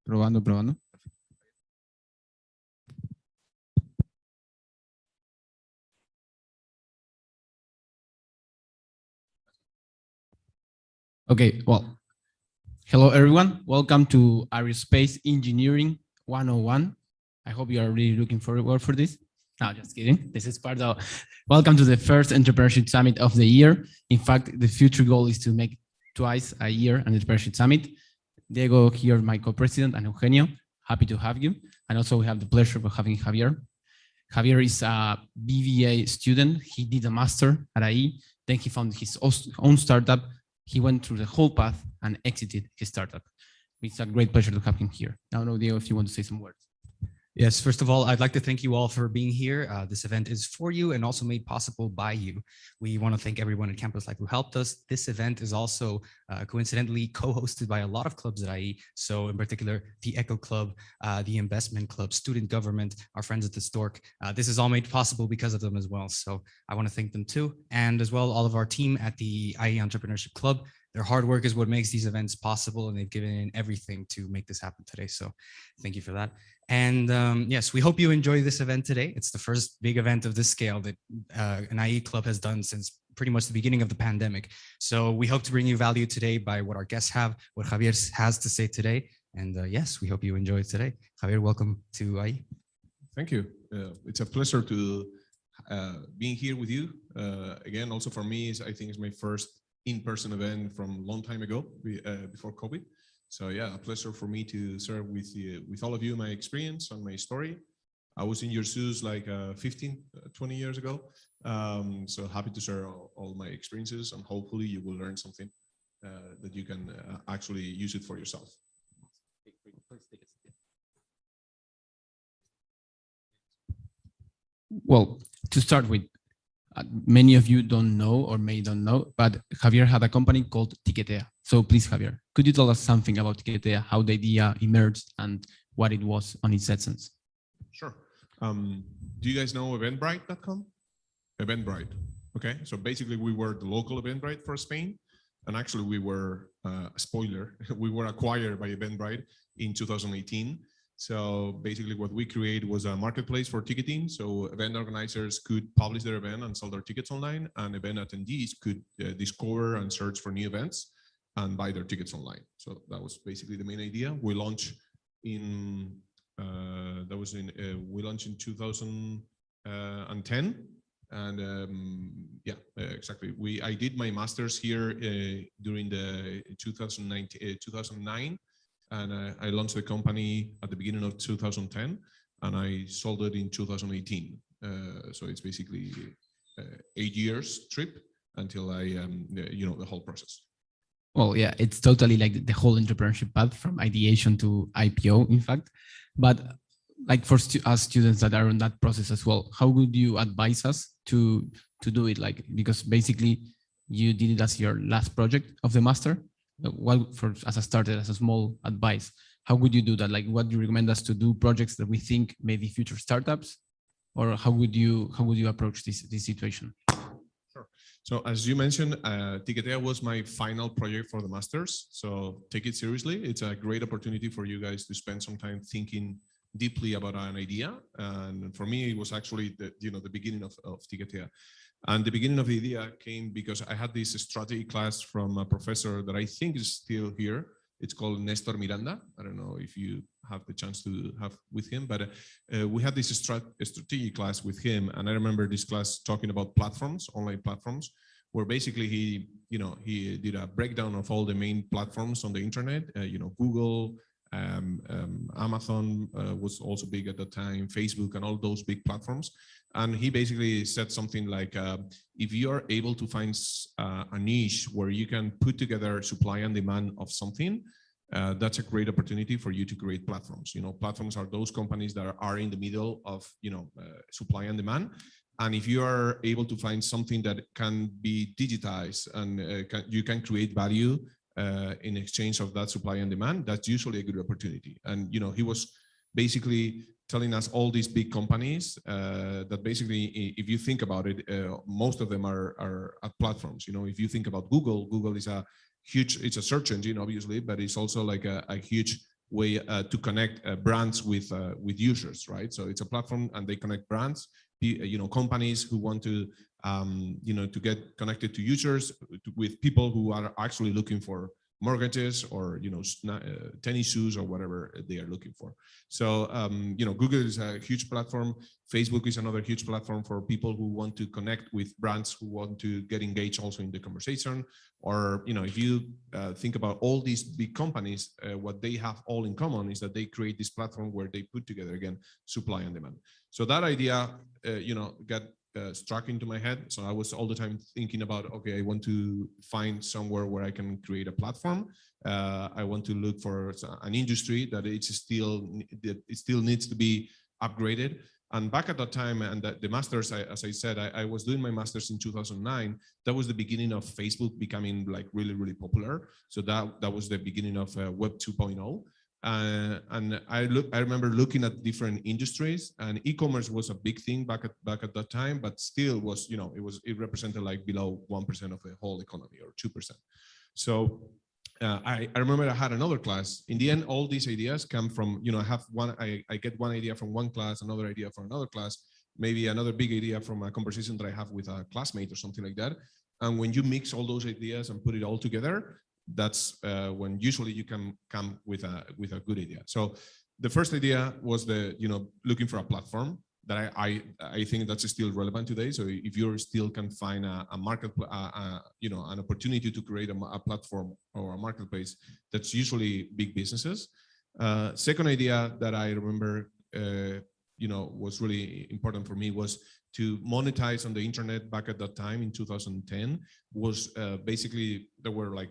Probando, probando. Okay, well, hello everyone. Welcome to Aerospace Engineering 101. I hope you are really looking forward for this. No, just kidding. This is part of, welcome to the first Entrepreneurship Summit of the year. In fact, the future goal is to make twice a year an Entrepreneurship Summit. Diego here, my co-president, and Eugenio, happy to have you. And also we have the pleasure of having Javier. Javier is a BBA student. He did a master at IE. Then he found his own startup. He went through the whole path and exited his startup. It's a great pleasure to have him here. Now, Diego, if you want to say some words. Yes, first of all, I'd like to thank you all for being here. This event is for you and also made possible by you. We want to thank everyone at Campus Life who helped us. This event is also coincidentally co-hosted by a lot of clubs at IE. So in particular, the Echo Club, the Investment Club, Student Government, our friends at the Stork. This is all made possible because of them as well. So I want to thank them too. And as well, all of our team at the IE Entrepreneurship Club. Their hard work is what makes these events possible, and they've given in everything to make this happen today. So thank you for that. And yes, we hope you enjoy this event today. It's the first big event of this scale that an IE club has done since pretty much the beginning of the pandemic. So we hope to bring you value today by what our guests have, what Javier has to say today. And yes, we hope you enjoy it today. Javier, welcome to IE. Thank you. It's a pleasure to being here with you. Again, also for me, I think it's my first in-person event from a long time ago, before COVID. So yeah, a pleasure for me to share with all of you my experience and my story. I was in your shoes like 15, 20 years ago. So happy to share all my experiences, and hopefully you will learn something that you can actually use it for yourself. Well, to start with, many of you don't know or may don't know, but Javier had a company called Tiquetea. So please, Javier, could you tell us something about Tiquetea, how the idea emerged and what it was on its essence? Sure. Do you guys know Eventbrite.com? Eventbrite. Okay. So basically we were the local Eventbrite for Spain. And actually we were, spoiler, we were acquired by Eventbrite in 2018. So basically what we created was a marketplace for ticketing. So event organizers could publish their event and sell their tickets online, and event attendees could discover and search for new events and buy their tickets online. So that was basically the main idea. We launched in, we launched in 2010. And yeah, exactly. I did my master's here during the 2009. And I launched the company at the beginning of 2010, and I sold it in 2018. So it's basically 8 years trip until I, the whole process. Well, yeah, it's totally like the whole entrepreneurship path from ideation to IPO, in fact. But like for us students that are in that process as well, how would you advise us to do it? Like, because basically you did it as your last project of the master. Well, as a starter, as a small advice, how would you do that? Like, what do you recommend us to do? Projects that we think may be future startups, or how would you approach this situation? Sure. So as you mentioned, Tiquetea was my final project for the masters. So take it seriously. It's a great opportunity for you guys to spend some time thinking deeply about an idea. And for me, it was actually the beginning of Tiquetea. And the beginning of the idea came because I had this strategy class from a professor that I think is still here. It's called Nestor Miranda. I don't know if you have the chance to have with him, but we had this strategy class with him. And I remember this class talking about platforms, online platforms, where basically he did a breakdown of all the main platforms on the internet, Google, Amazon was also big at the time, Facebook, and all those big platforms. And he basically said something like, if you are able to find a niche where you can put together supply and demand of something, that's a great opportunity for you to create platforms. Platforms are those companies that are in the middle of, supply and demand. And if you are able to find something that can be digitized and you can create value in exchange of that supply and demand, that's usually a good opportunity. And he was basically telling us all these big companies that basically, if you think about it, most of them are at platforms. If you think about Google is a huge, it's a search engine, obviously, but it's also like a huge way to connect brands with users, right? So it's a platform, and they connect brands, companies who want to to get connected to users, with people who are actually looking for mortgages or tennis shoes or whatever they are looking for. So Google is a huge platform. Facebook is another huge platform for people who want to connect with brands, who want to get engaged also in the conversation. Or if you think about all these big companies, what they have all in common is that they create this platform where they put together, again, supply and demand. So that idea got struck into my head. So I was all the time thinking about, okay, I want to find somewhere where I can create a platform. I want to look for an industry that it still needs to be upgraded. And back at that time, and the masters, as I said, I was doing my masters in 2009. That was the beginning of Facebook becoming like really, really popular. So that was the beginning of Web 2.0. And I remember looking at different industries, and e-commerce was a big thing back at that time, but still was, it represented like below 1% of the whole economy, or 2%. So I remember I had another class. In the end, all these ideas come from, I get one idea from one class, another idea from another class, maybe another big idea from a conversation that I have with a classmate or something like that. And when you mix all those ideas and put it all together, that's when usually you can come with a good idea. So the first idea was looking for a platform that I think that's still relevant today. So if you still can find a market, an opportunity to create a platform or a marketplace, that's usually big businesses. Second idea that I remember, was really important for me was to monetize on the internet. Back at that time in 2010 was basically, there were like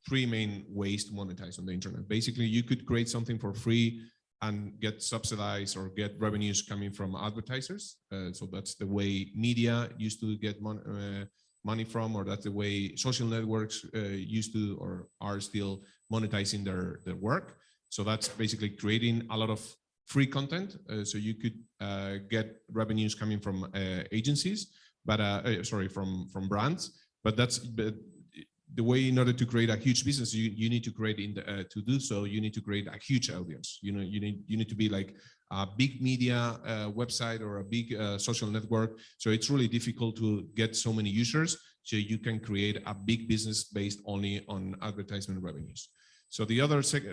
3 main ways to monetize on the internet. Basically, you could create something for free and get subsidized or get revenues coming from advertisers. So that's the way media used to get money from, or that's the way social networks used to or are still monetizing their work. So that's basically creating a lot of free content. So you could get revenues coming from agencies, but from brands. But that's the way. In order to create a huge business, you need to create to do so, you need to create a huge audience. You need to be like a big media website or a big social network. So it's really difficult to get so many users. So you can create a big business based only on advertisement revenues. So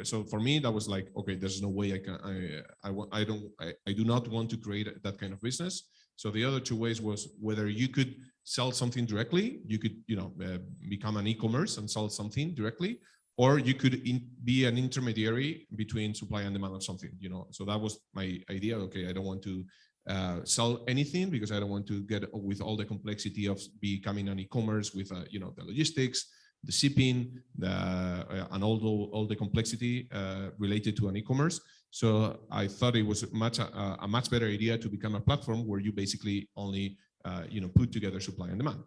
so for me, that was like, okay, there's no way I do not want to create that kind of business. So the other 2 ways was whether you could sell something directly, you could, become an e-commerce and sell something directly, or you could be an intermediary between supply and demand of something, So that was my idea. Okay, I don't want to sell anything because I don't want to get with all the complexity of becoming an e-commerce with, the logistics, the shipping, and all the complexity related to an e-commerce. So I thought it was a much better idea to become a platform where you basically only put together supply and demand.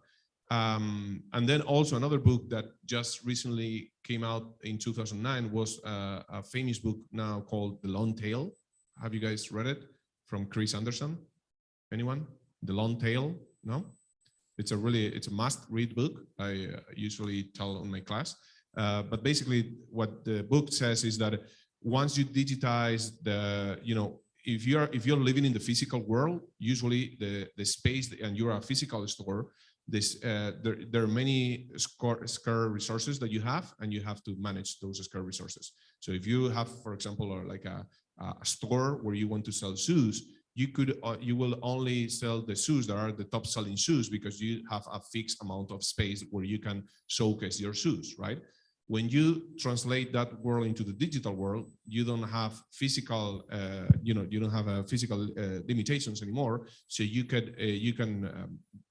And then also another book that just recently came out in 2009 was a famous book now called The Long Tail. Have you guys read it? From Chris Anderson? Anyone? The Long Tail? No? It's a must-read book. I usually tell on my class. But basically what the book says is that once you digitize if you're living in the physical world, usually the space, and you're a physical store, there are many scarce resources that you have, and you have to manage those scarce resources. So if you have, for example, like a store where you want to sell shoes, you will only sell the shoes that are the top selling shoes because you have a fixed amount of space where you can showcase your shoes, right? When you translate that world into the digital world, you don't have physical, you don't have physical limitations anymore. So you can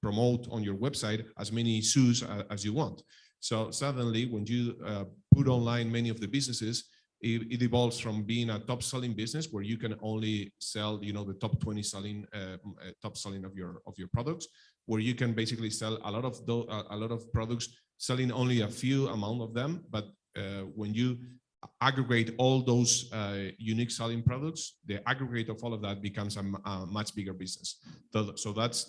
promote on your website as many shoes as you want. So suddenly, when you put online many of the businesses, it evolves from being a top selling business where you can only sell, the top 20 selling, top selling of your products, where you can basically sell a lot of products, selling only a few amount of them. But when you aggregate all those unique selling products, the aggregate of all of that becomes a much bigger business. So that's,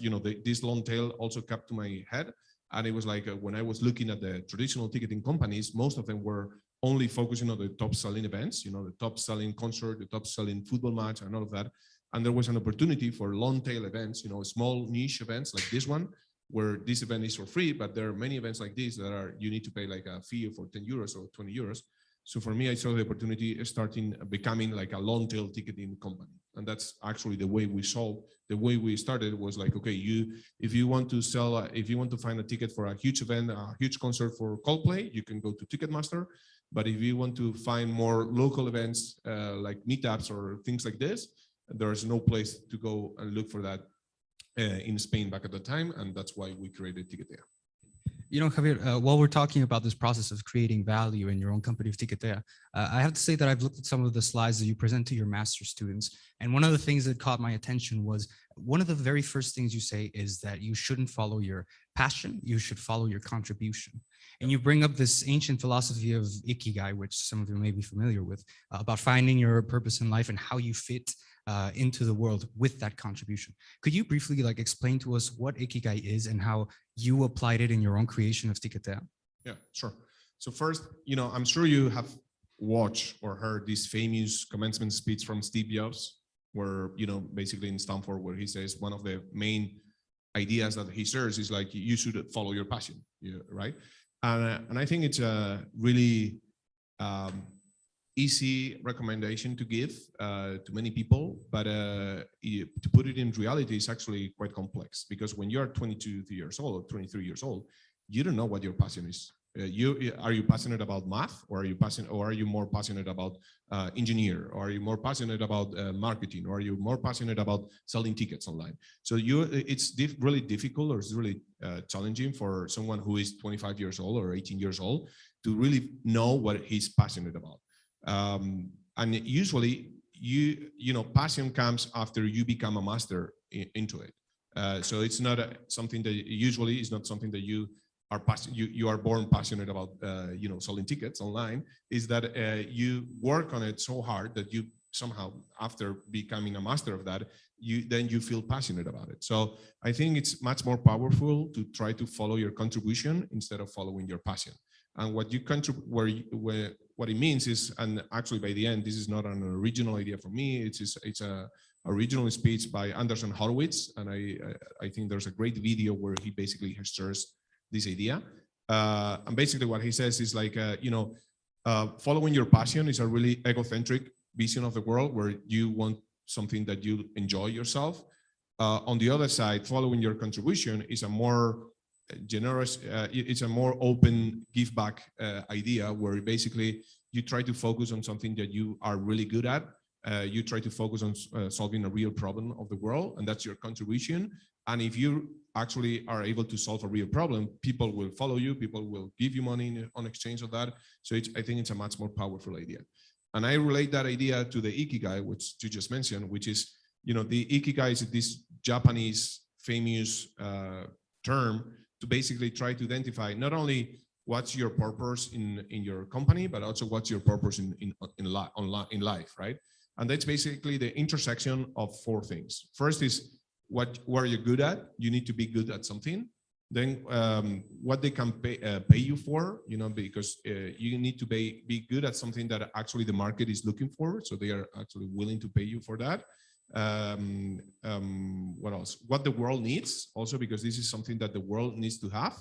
this long tail also kept to my head. And it was like when I was looking at the traditional ticketing companies, most of them were only focusing on the top selling events, the top selling concert, the top selling football match and all of that. And there was an opportunity for long tail events, small niche events like this one, where this event is for free, but there are many events like this that you need to pay like a fee for 10 euros or 20 euros. So for me, I saw the opportunity becoming like a long tail ticketing company. And that's actually the way we started was like, okay, if you want to find a ticket for a huge event, a huge concert for Coldplay, you can go to Ticketmaster. But if you want to find more local events like meetups or things like this, there's no place to go and look for that in Spain back at the time. And that's why we created Ticketea. Javier, while we're talking about this process of creating value in your own company of Ticketea, I have to say that I've looked at some of the slides that you present to your master students. And one of the things that caught my attention was one of the very first things you say is that you shouldn't follow your passion, you should follow your contribution. And you bring up this ancient philosophy of Ikigai, which some of you may be familiar with, about finding your purpose in life and how you fit into the world with that contribution. Could you briefly explain to us what Ikigai is and how you applied it in your own creation of Ticketea? Yeah, sure. So first, I'm sure you have watched or heard this famous commencement speech from Steve Jobs, where, basically in Stanford, where he says one of the main ideas that he shares is like, you should follow your passion, right? And I think it's a really easy recommendation to give to many people, but to put it in reality is actually quite complex, because when you're 22 years old or 23 years old, you don't know what your passion is. Are you passionate about math, or are you more passionate about engineer, or are you more passionate about marketing, or are you more passionate about selling tickets online? So it's really difficult, or it's really challenging for someone who is 25 years old or 18 years old to really know what he's passionate about. And usually, passion comes after you become a master into it. So it's not something that usually is not something that you are born passionate about, selling tickets online. Is that you work on it so hard that you somehow, after becoming a master of that, you feel passionate about it. So I think it's much more powerful to try to follow your contribution instead of following your passion. And what you what it means is, and actually by the end, this is not an original idea for me. It's a original speech by Anderson Horowitz, and I think there's a great video where he basically shares this idea. And basically what he says is like, following your passion is a really egocentric vision of the world, where you want something that you enjoy yourself. On the other side, following your contribution is a more generous, it's a more open give back idea, where basically you try to focus on something that you are really good at. You try to focus on solving a real problem of the world, and that's your contribution. And if you actually are able to solve a real problem, people will follow you, people will give you money on exchange of that. So I think it's a much more powerful idea. And I relate that idea to the Ikigai, which you just mentioned, which is, the Ikigai is this Japanese famous term to basically try to identify not only what's your purpose in your company, but also what's your purpose in life, right? And that's basically the intersection of four things. First is what are you good at? You need to be good at something. Then what they can pay you for, because you need to be good at something that actually the market is looking for. So they are actually willing to pay you for that. What else? What the world needs also, because this is something that the world needs to have.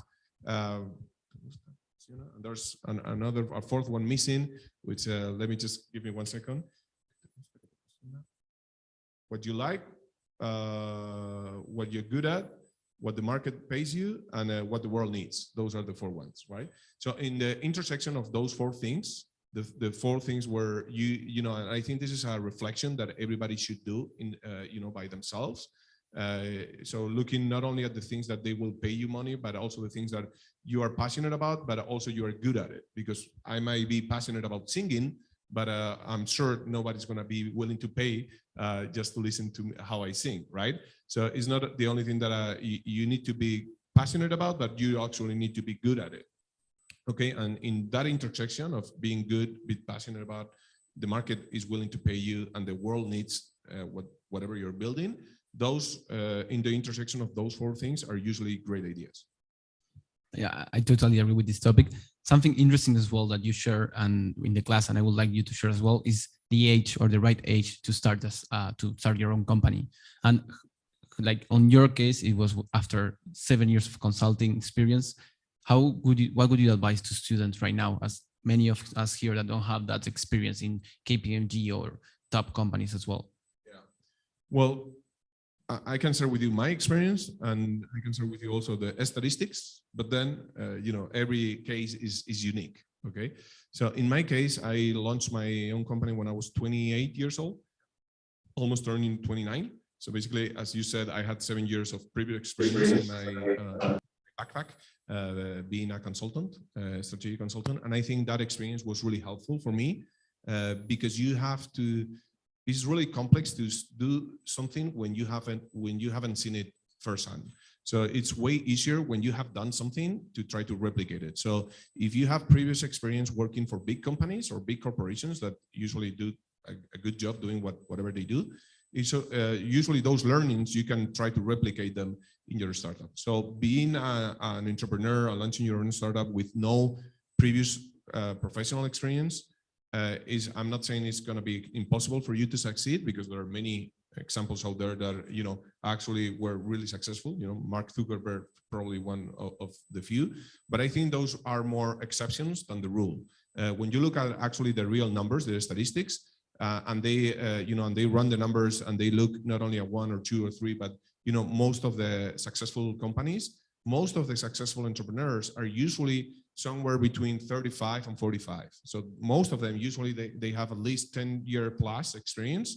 There's a fourth one missing, which let me just give me 1 second. What you like, what you're good at, what the market pays you, and what the world needs. Those are the four ones, right? So in the intersection of those four things, the four things where and I think this is a reflection that everybody should do by themselves. So looking not only at the things that they will pay you money, but also the things that you are passionate about, but also you are good at it. Because I might be passionate about singing, but I'm sure nobody's going to be willing to pay just to listen to how I sing, right? So it's not the only thing that you need to be passionate about, but you actually need to be good at it. Okay, and in that intersection of being good, be passionate about, the market is willing to pay you, and the world needs whatever you're building. Those in the intersection of those four things are usually great ideas. Yeah, I totally agree with this topic. something interesting as well that you share and in the class, and I would like you to share as well, is the age or the right age to start your own company. And like on your case, it was after 7 years of consulting experience. What would you advise to students right now, as many of us here that don't have that experience in KPMG or top companies as well? Yeah. Well, I can share with you my experience, and I can share with you also the statistics, but then, every case is unique, okay? So in my case, I launched my own company when I was 28 years old, almost turning 29. So basically, as you said, I had 7 years of previous experience in my backpack, being a consultant, strategic consultant. And I think that experience was really helpful for me because it's really complex to do something when you haven't seen it firsthand. So it's way easier when you have done something to try to replicate it. So if you have previous experience working for big companies or big corporations that usually do a good job doing whatever they do, usually those learnings, you can try to replicate them in your startup. So being an entrepreneur or launching your own startup with no previous professional experience, I'm not saying it's going to be impossible for you to succeed, because there are many examples out there that actually were really successful. Mark Zuckerberg, probably one of the few, but I think those are more exceptions than the rule. When you look at actually the real numbers, the statistics, and they and they run the numbers, and they look not only at 1 or 2 or 3, but most of the successful companies, most of the successful entrepreneurs are usually somewhere between 35 and 45. So most of them, usually they have at least 10-year plus experience,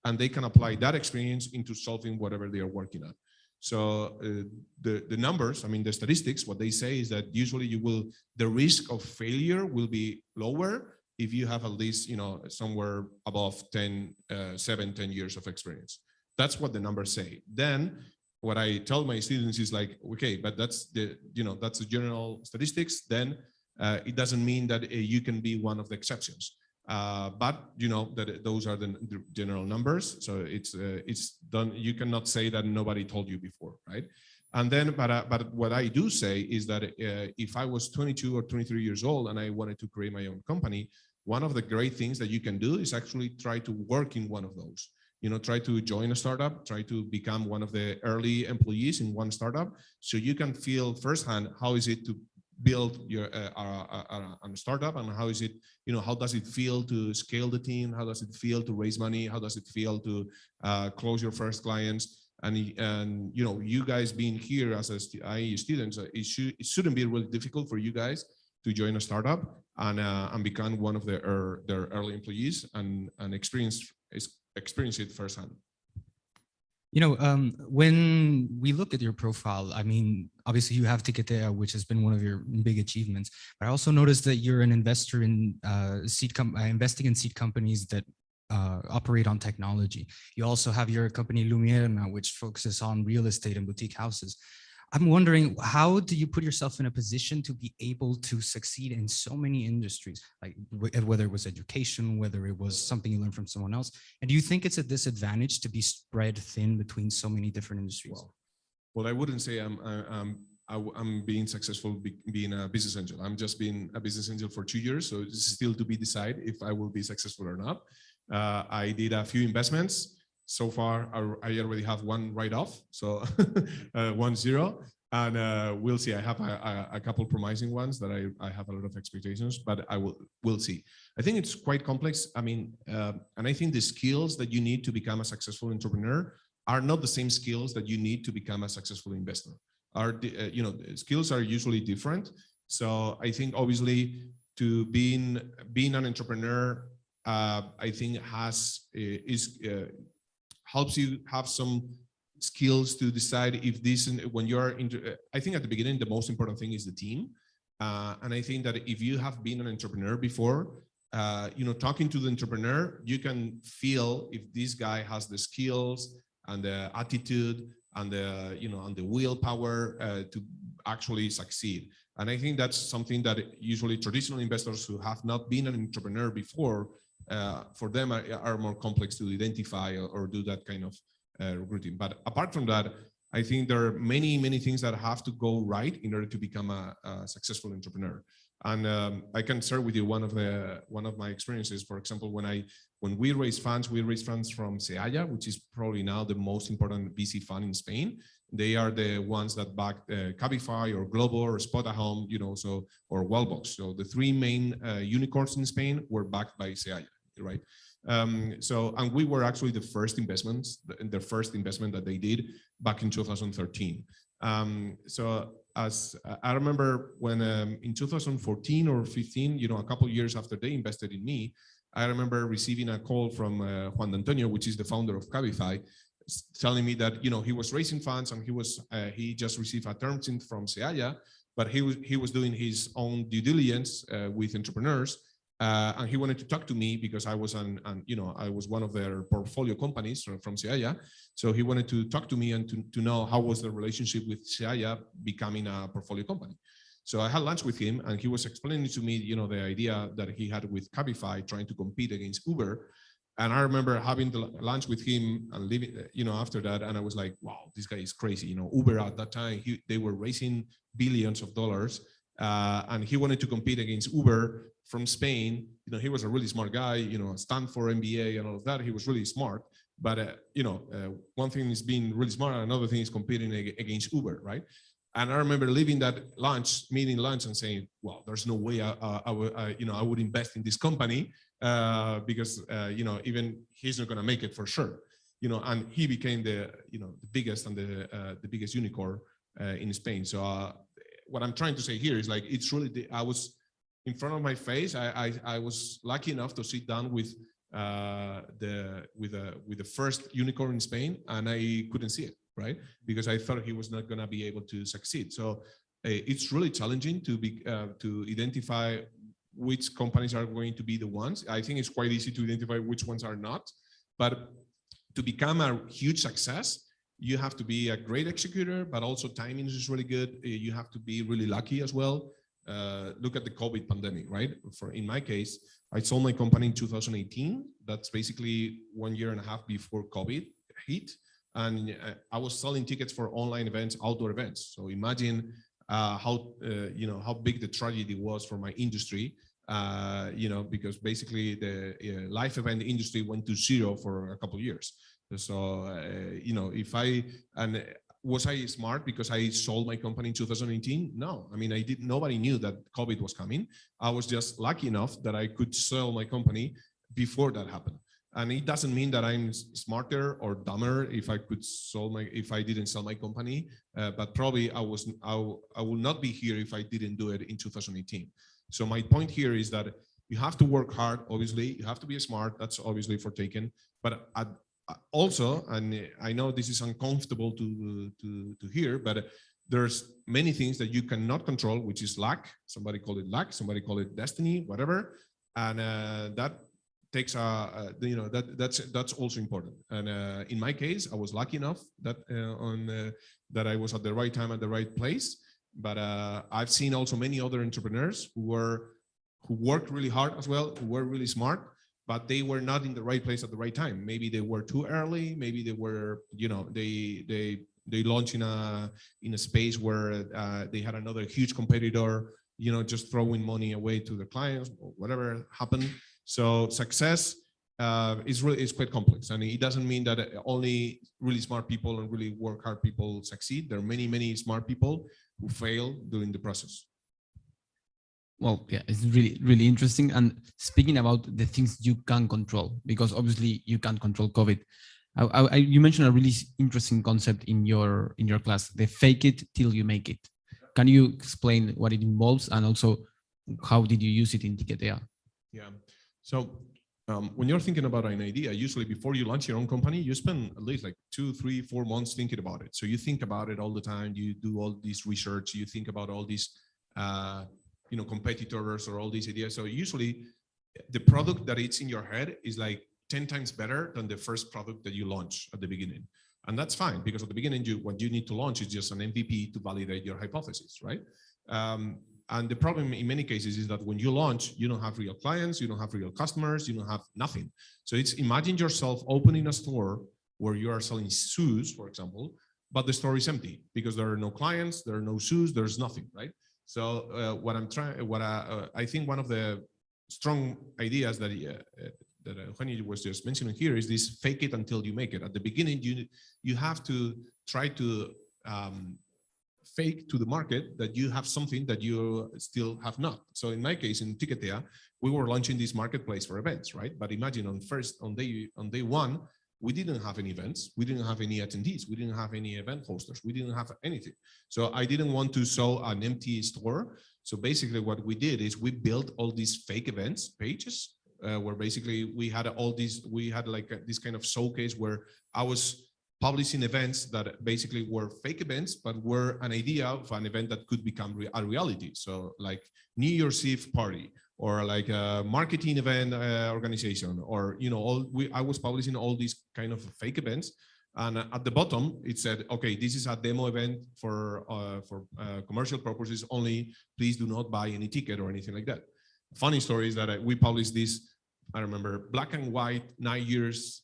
and they can apply that experience into solving whatever they are working on. So the numbers, the statistics, what they say is that usually the risk of failure will be lower if you have at least, somewhere above 10 years of experience. That's what the numbers say. Then what I tell my students is like, okay, but that's the general statistics. Then it doesn't mean that you can be one of the exceptions. But that those are the general numbers. So it's done. You cannot say that nobody told you before, right? And then, but what I do say is that if I was 22 or 23 years old and I wanted to create my own company, one of the great things that you can do is actually try to work in one of those. Try to join a startup, try to become one of the early employees in one startup, so you can feel firsthand how is it to build your a startup, and how is it, how does it feel to scale the team, how does it feel to raise money, how does it feel to close your first clients, and you guys being here as IE students, it shouldn't be really difficult for you guys to join a startup and become one of their early employees and experience it firsthand. When we look at your profile, obviously you have Ticketea, which has been one of your big achievements, but I also noticed that you're an investor in investing in seed companies that operate on technology. You also have your company Lumierna, which focuses on real estate and boutique houses. I'm wondering, how do you put yourself in a position to be able to succeed in so many industries, like whether it was education, whether it was something you learned from someone else? And do you think it's a disadvantage to be spread thin between so many different industries? Well, I wouldn't say I'm being successful being a business angel. I'm just being a business angel for 2 years, so it's still to be decided if I will be successful or not. I did a few investments. So far, I already have one write-off, so 1-0, and we'll see. I have a couple promising ones that I have a lot of expectations, but we'll see. I think it's quite complex. And I think the skills that you need to become a successful entrepreneur are not the same skills that you need to become a successful investor. Skills are usually different. So I think obviously to being an entrepreneur, I think helps you have some skills to decide if this, when you're into, I think at the beginning, the most important thing is the team. And I think that if you have been an entrepreneur before, talking to the entrepreneur, you can feel if this guy has the skills and the attitude and the, and the willpower to actually succeed. And I think that's something that usually traditional investors who have not been an entrepreneur before, for them are more complex to identify or do that kind of recruiting. But apart from that, I think there are many things that have to go right in order to become a successful entrepreneur. And I can share with you one of my experiences. For example, when we raise funds from Seaya, which is probably now the most important VC fund in Spain. They are the ones that backed Cabify or Globo or Spot-a-Home, or Wellbox. So the three main unicorns in Spain were backed by Seaya, right? And we were actually the first investment that they did back in 2013. So as I remember when in 2014 or 15, a couple of years after they invested in me, I remember receiving a call from Juan Antonio, which is the founder of Cabify, telling me that he was raising funds and he just received a term sheet from Seaya, but he was doing his own due diligence with entrepreneurs. And he wanted to talk to me because I was I was one of their portfolio companies from Seaya. So he wanted to talk to me and to know how was the relationship with Seaya becoming a portfolio company. So I had lunch with him and he was explaining to me, the idea that he had with Cabify trying to compete against Uber. And I remember having the lunch with him and leaving, after that. And I was like, wow, this guy is crazy. Uber at that time, they were raising billions of dollars. And he wanted to compete against Uber from Spain. He was a really smart guy, Stanford MBA and all of that. He was really smart. But, one thing is being really smart. And another thing is competing against Uber, right? And I remember leaving that meeting lunch and saying, well, there's no way I would invest in this company because, even he's not going to make it for sure. And he became the biggest and the biggest unicorn in Spain. So what I'm trying to say here is like, it's really, I was in front of my face. I was lucky enough to sit down with the first unicorn in Spain, and I couldn't see it, right? Because I thought he was not going to be able to succeed. So it's really challenging to identify which companies are going to be the ones. I think it's quite easy to identify which ones are not, but to become a huge success, you have to be a great executor, but also timing is really good. You have to be really lucky as well. Look at the COVID pandemic, right? In my case, I sold my company in 2018. That's basically 1.5 years before COVID hit. And I was selling tickets for online events, outdoor events. So imagine how big the tragedy was for my industry, because basically the live event industry went to zero for a couple of years. So, was I smart because I sold my company in 2018? No, I mean, nobody knew that COVID was coming. I was just lucky enough that I could sell my company before that happened. And it doesn't mean that I'm smarter or dumber if I didn't sell my company, but probably I will not be here if I didn't do it in 2018. So my point here is that you have to work hard, obviously, you have to be smart, that's obviously for taken, but also, and I know this is uncomfortable to hear, but there's many things that you cannot control, which is luck. Somebody call it luck, somebody call it destiny, whatever. And that takes that's also important. And in my case, I was lucky enough that that I was at the right time at the right place. But I've seen also many other entrepreneurs who worked really hard as well, who were really smart, but they were not in the right place at the right time. Maybe they were too early. Maybe they were, they launched in a space where they had another huge competitor, just throwing money away to the clients or whatever happened. So success is quite complex, and it doesn't mean that only really smart people and really work hard people succeed. There are many, many smart people who fail during the process. Well, yeah, it's really, really interesting. And speaking about the things you can control, because obviously you can't control COVID. You mentioned a really interesting concept in your class, the fake it till you make it. Can you explain what it involves, and also how did you use it in Ticketea? Yeah. So when you're thinking about an idea, usually before you launch your own company, you spend at least like 2, 3, 4 months thinking about it. So you think about it all the time. You do all this research. You think about all these competitors or all these ideas. So usually the product that it's in your head is like 10 times better than the first product that you launch at the beginning. And that's fine, because at the beginning, what you need to launch is just an MVP to validate your hypothesis, right? And the problem in many cases is that when you launch, you don't have real clients, you don't have real customers, you don't have nothing. So imagine yourself opening a store where you are selling shoes, for example, but the store is empty because there are no clients, there are no shoes, there's nothing, right? So I think one of the strong ideas that Juan was just mentioning here is this: fake it until you make it. At the beginning, you have to try to fake to the market that you have something that you still have not. So in my case, in Ticketea, we were launching this marketplace for events, right? But imagine on day one, we didn't have any events, we didn't have any attendees, we didn't have any event hosters, we didn't have anything. So I didn't want to sell an empty store. So basically what we did is we built all these fake events pages where basically we had this kind of showcase where I was publishing events that basically were fake events, but were an idea of an event that could become a reality. So like New Year's Eve party, or like a marketing event organization, or I was publishing all these kind of fake events. And at the bottom, it said, okay, this is a demo event for commercial purposes only. Please do not buy any ticket or anything like that. Funny story is that we published this, I remember, black and white 9 years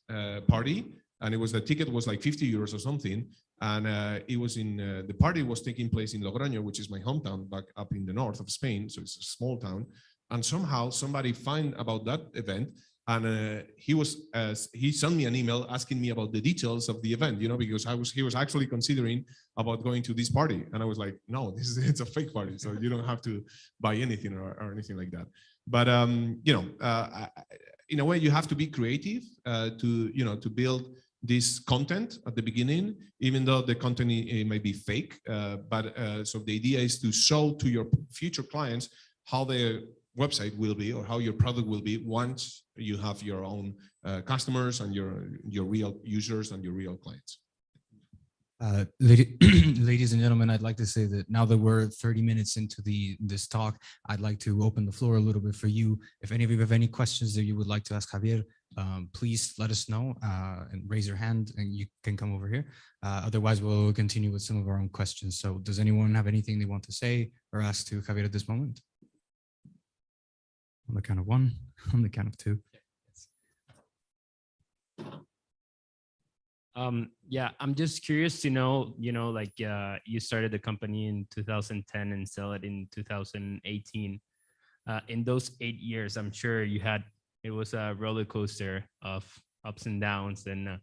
party. And the ticket was like 50 euros or something. And it was the party was taking place in Logroño, which is my hometown back up in the north of Spain. So it's a small town. And somehow somebody found about that event. And he sent me an email asking me about the details of the event, because he was actually considering about going to this party. And I was like, no, it's a fake party. So you don't have to buy anything or anything like that. But, in a way, you have to be creative to build this content at the beginning, even though the content it may be fake. So the idea is to show to your future clients how their website will be or how your product will be once you have your own customers and your real users and your real clients. Ladies and gentlemen, I'd like to say that now that we're 30 minutes into this talk, I'd like to open the floor a little bit for you. If any of you have any questions that you would like to ask Javier, please let us know and raise your hand and you can come over here. Otherwise, we'll continue with some of our own questions. So does anyone have anything they want to say or ask to Javier at this moment? On the count of one, on the count of two. Yeah, I'm just curious to know, you started the company in 2010 and sell it in 2018. In those 8 years, I'm sure it was a roller coaster of ups and downs. And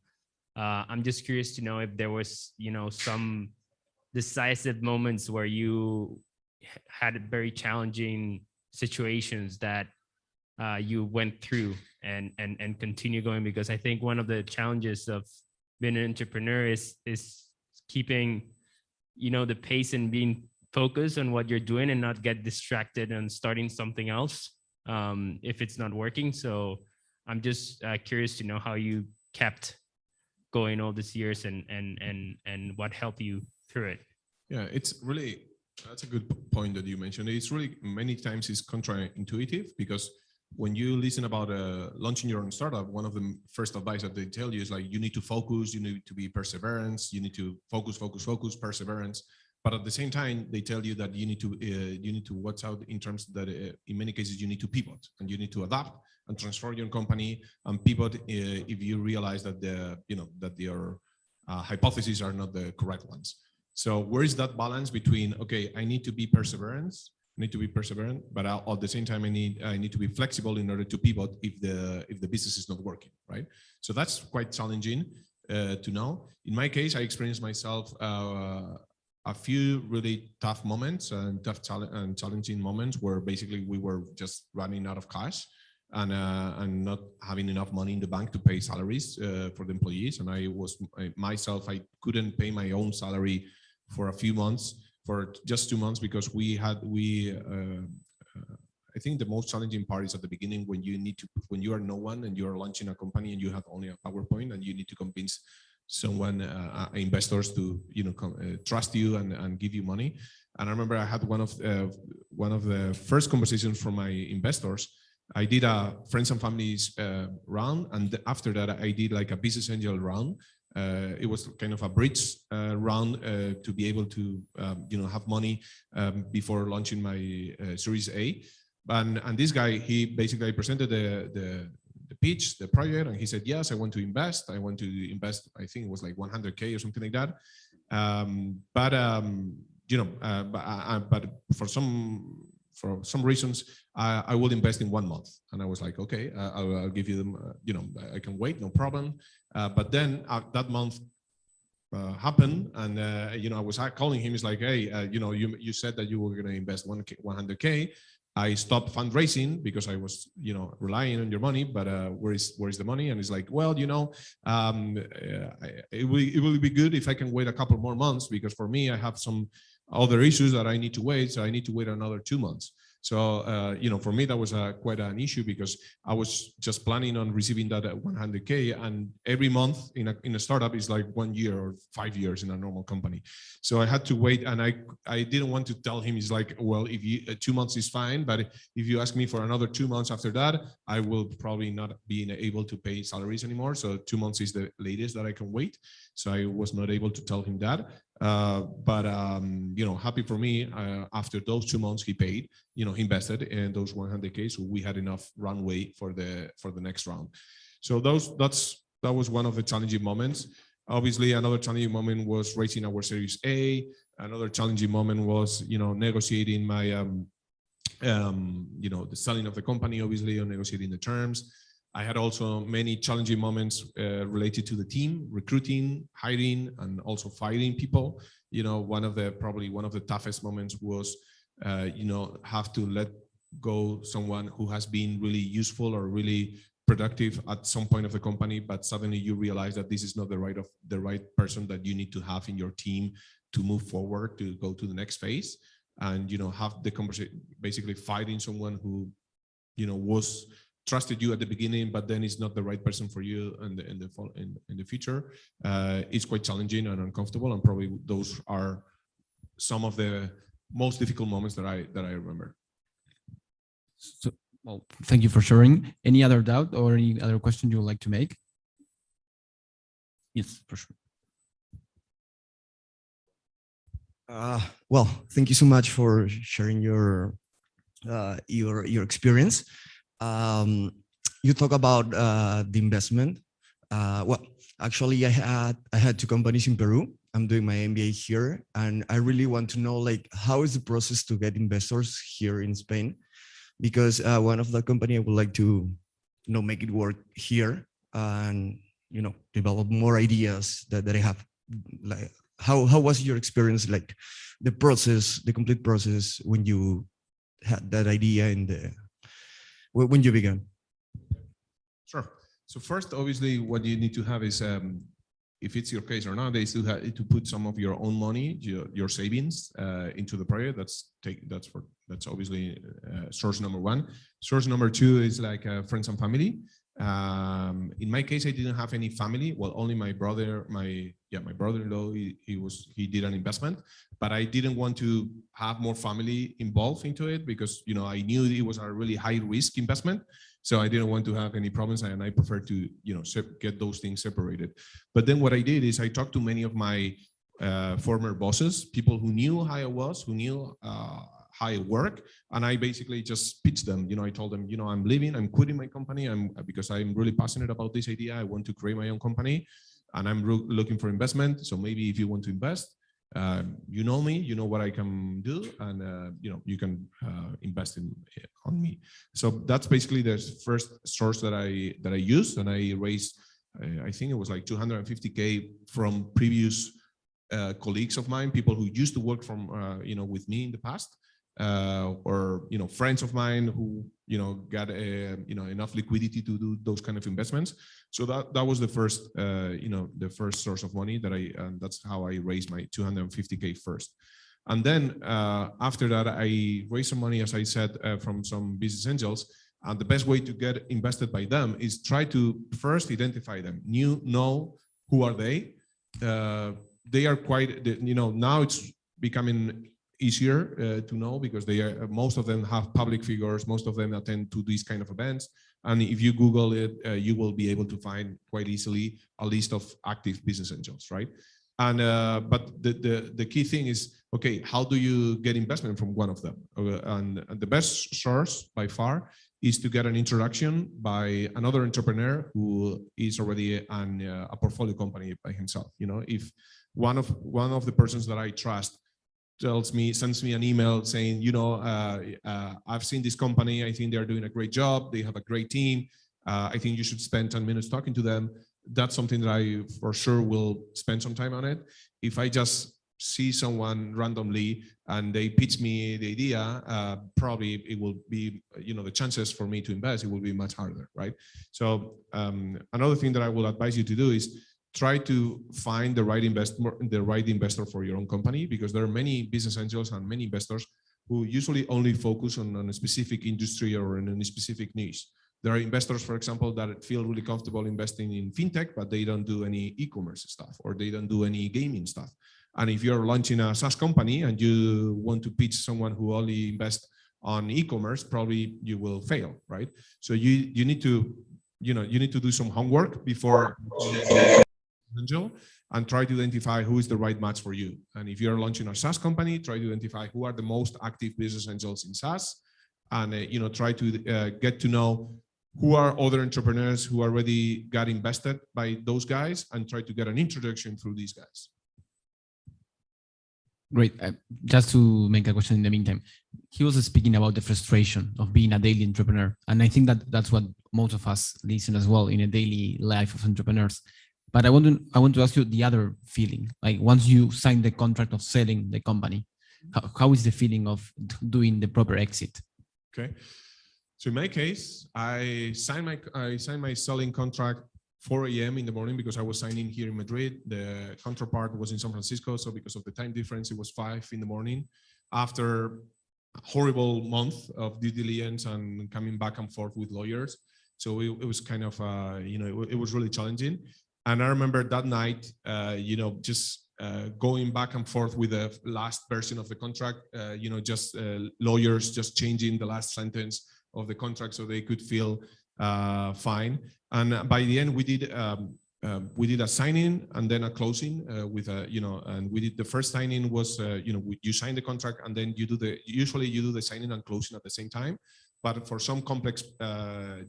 I'm just curious to know if there was, some decisive moments where you had very challenging situations that you went through and continue going, because I think one of the challenges of being an entrepreneur is keeping, the pace and being focused on what you're doing and not get distracted and starting something else if it's not working. So I'm just curious to know how you kept going all these years and what helped you through it. Yeah, that's a good point that you mentioned. It's really many times it's counterintuitive, because when you listen about launching your own startup, one of the first advice that they tell you is like, you need to focus, you need to be perseverance, you need to focus, perseverance. But at the same time, they tell you that you need to watch out in terms that in many cases you need to pivot and you need to adapt and transform your company and pivot if you realize that your hypotheses are not the correct ones. So where is that balance between, okay, I need to be perseverant, but at the same time, I need to be flexible in order to pivot if the business is not working, right? So that's quite challenging to know. In my case, I experienced myself a few really tough moments and challenging moments where basically we were just running out of cash and not having enough money in the bank to pay salaries for the employees. And I couldn't pay my own salary for a few months. For just 2 months, because I think the most challenging part is at the beginning when you are no one and you are launching a company and you have only a PowerPoint and you need to convince someone, investors to trust you and give you money. And I remember I had one of the first conversations from my investors. I did a friends and families round, and after that I did like a business angel round. It was kind of a bridge round to be able to have money before launching my Series A. And this guy, he basically presented the pitch, the project, and he said, yes, I want to invest. I think it was like 100K or something like that. but for some reasons, I will invest in 1 month. And I was like, okay, I'll give you them, I can wait, no problem. But then that month happened, and I was calling him. He's like, hey, you said that you were going to invest 100K. I stopped fundraising because I was, relying on your money, but where is the money? And he's like, well, it will be good if I can wait a couple more months, because for me, I have some other issues that I need to wait. So I need to wait another 2 months. So, for me, that was quite an issue, because I was just planning on receiving that at 100K, and every month in a startup is like 1 year or 5 years in a normal company. So I had to wait, and I didn't want to tell him. He's like, well, if 2 months is fine, but if you ask me for another 2 months after that, I will probably not be able to pay salaries anymore. So 2 months is the latest that I can wait. So I was not able to tell him that. But happy for me, after those 2 months he paid, he invested in those 100K, so we had enough runway for the next round. So that was one of the challenging moments. Obviously, another challenging moment was raising our Series A. Another challenging moment was negotiating my the selling of the company, obviously, or negotiating the terms. I had also many challenging moments related to the team, recruiting, hiring, and also firing people. Probably one of the toughest moments was, have to let go someone who has been really useful or really productive at some point of the company, but suddenly you realize that this is not the right person that you need to have in your team to move forward, to go to the next phase, and have the conversation, basically fighting someone who was trusted you at the beginning, but then is not the right person for you in the future. It's quite challenging and uncomfortable, and probably those are some of the most difficult moments that I remember. So, well, thank you for sharing. Any other doubt or any other question you would like to make? Yes, for sure. Well, thank you so much for sharing your experience. You talk about the investment. Well, actually, I had 2 companies in Peru. I'm doing my MBA here, and I really want to know, like, how is the process to get investors here in Spain? Because one of the company I would like to, make it work here, and develop more ideas that I have. Like, how was your experience, like the process, the complete process when you had that idea when you began? Sure. So first, obviously, what you need to have is, if it's your case or not, is to put some of your own money, your savings, into the project. That's obviously source number 1. Source number 2 is like friends and family. In my case, I didn't have any family. Well, only my brother, my brother-in-law. He did an investment, but I didn't want to have more family involved into it, because I knew it was a really high risk investment. So I didn't want to have any problems, and I prefer to get those things separated. But then what I did is I talked to many of my former bosses, people who knew how I was, who knew how I work, and I basically just pitched them. I told them, I'm leaving, I'm quitting my company, because I'm really passionate about this idea. I want to create my own company, and I'm looking for investment. So maybe if you want to invest, you know me, you know what I can do, and you can invest on me. So that's basically the first source that I used, and I raised, I think it was like 250K from previous colleagues of mine, people who used to work from with me in the past, or friends of mine who got enough liquidity to do those kind of investments. So that was the first the first source of money and that's how I raised my 250K first. And then after that, I raised some money, as I said, from some business angels. And the best way to get invested by them is try to first identify them. Know who are they. They are quite, now it's becoming easier to know, because most of them have public figures. Most of them attend to these kind of events. And if you Google it, you will be able to find quite easily a list of active business angels, right? And but the key thing is, okay, how do you get investment from one of them? And the best source by far is to get an introduction by another entrepreneur who is already a portfolio company by himself. If one of the persons that I trust sends me an email saying, I've seen this company. I think they're doing a great job. They have a great team. I think you should spend 10 minutes talking to them. That's something that I for sure will spend some time on it. If I just see someone randomly and they pitch me the idea, probably it will be, the chances for me to invest, it will be much harder, right? So another thing that I will advise you to do is try to find the right investor for your own company, because there are many business angels and many investors who usually only focus on a specific industry or in a specific niche. There are investors, for example, that feel really comfortable investing in fintech, but they don't do any e-commerce stuff, or they don't do any gaming stuff. And if you're launching a SaaS company and you want to pitch someone who only invests on e-commerce, probably you will fail, right? So you need to do some homework before angel and try to identify who is the right match for you. And if you're launching a SaaS company, try to identify who are the most active business angels in SaaS, and try to get to know who are other entrepreneurs who already got invested by those guys, and try to get an introduction through these guys. Great. Just to make a question in the meantime, he was speaking about the frustration of being a daily entrepreneur. And I think that that's what most of us listen as well in a daily life of entrepreneurs. But I want to ask you the other feeling, like once you sign the contract of selling the company, how is the feeling of doing the proper exit? Okay. So in my case, I signed my selling contract 4 a.m. in the morning, because I was signing here in Madrid. The counterpart was in San Francisco, so because of the time difference, it was 5 in the morning. After a horrible month of due diligence and coming back and forth with lawyers, so it was kind of it was really challenging. And I remember that night, just going back and forth with the last version of the contract, lawyers just changing the last sentence of the contract so they could feel fine. And by the end, we did a signing and then a closing and we did the first signing was, you sign the contract and then usually you do the signing and closing at the same time. But for some complex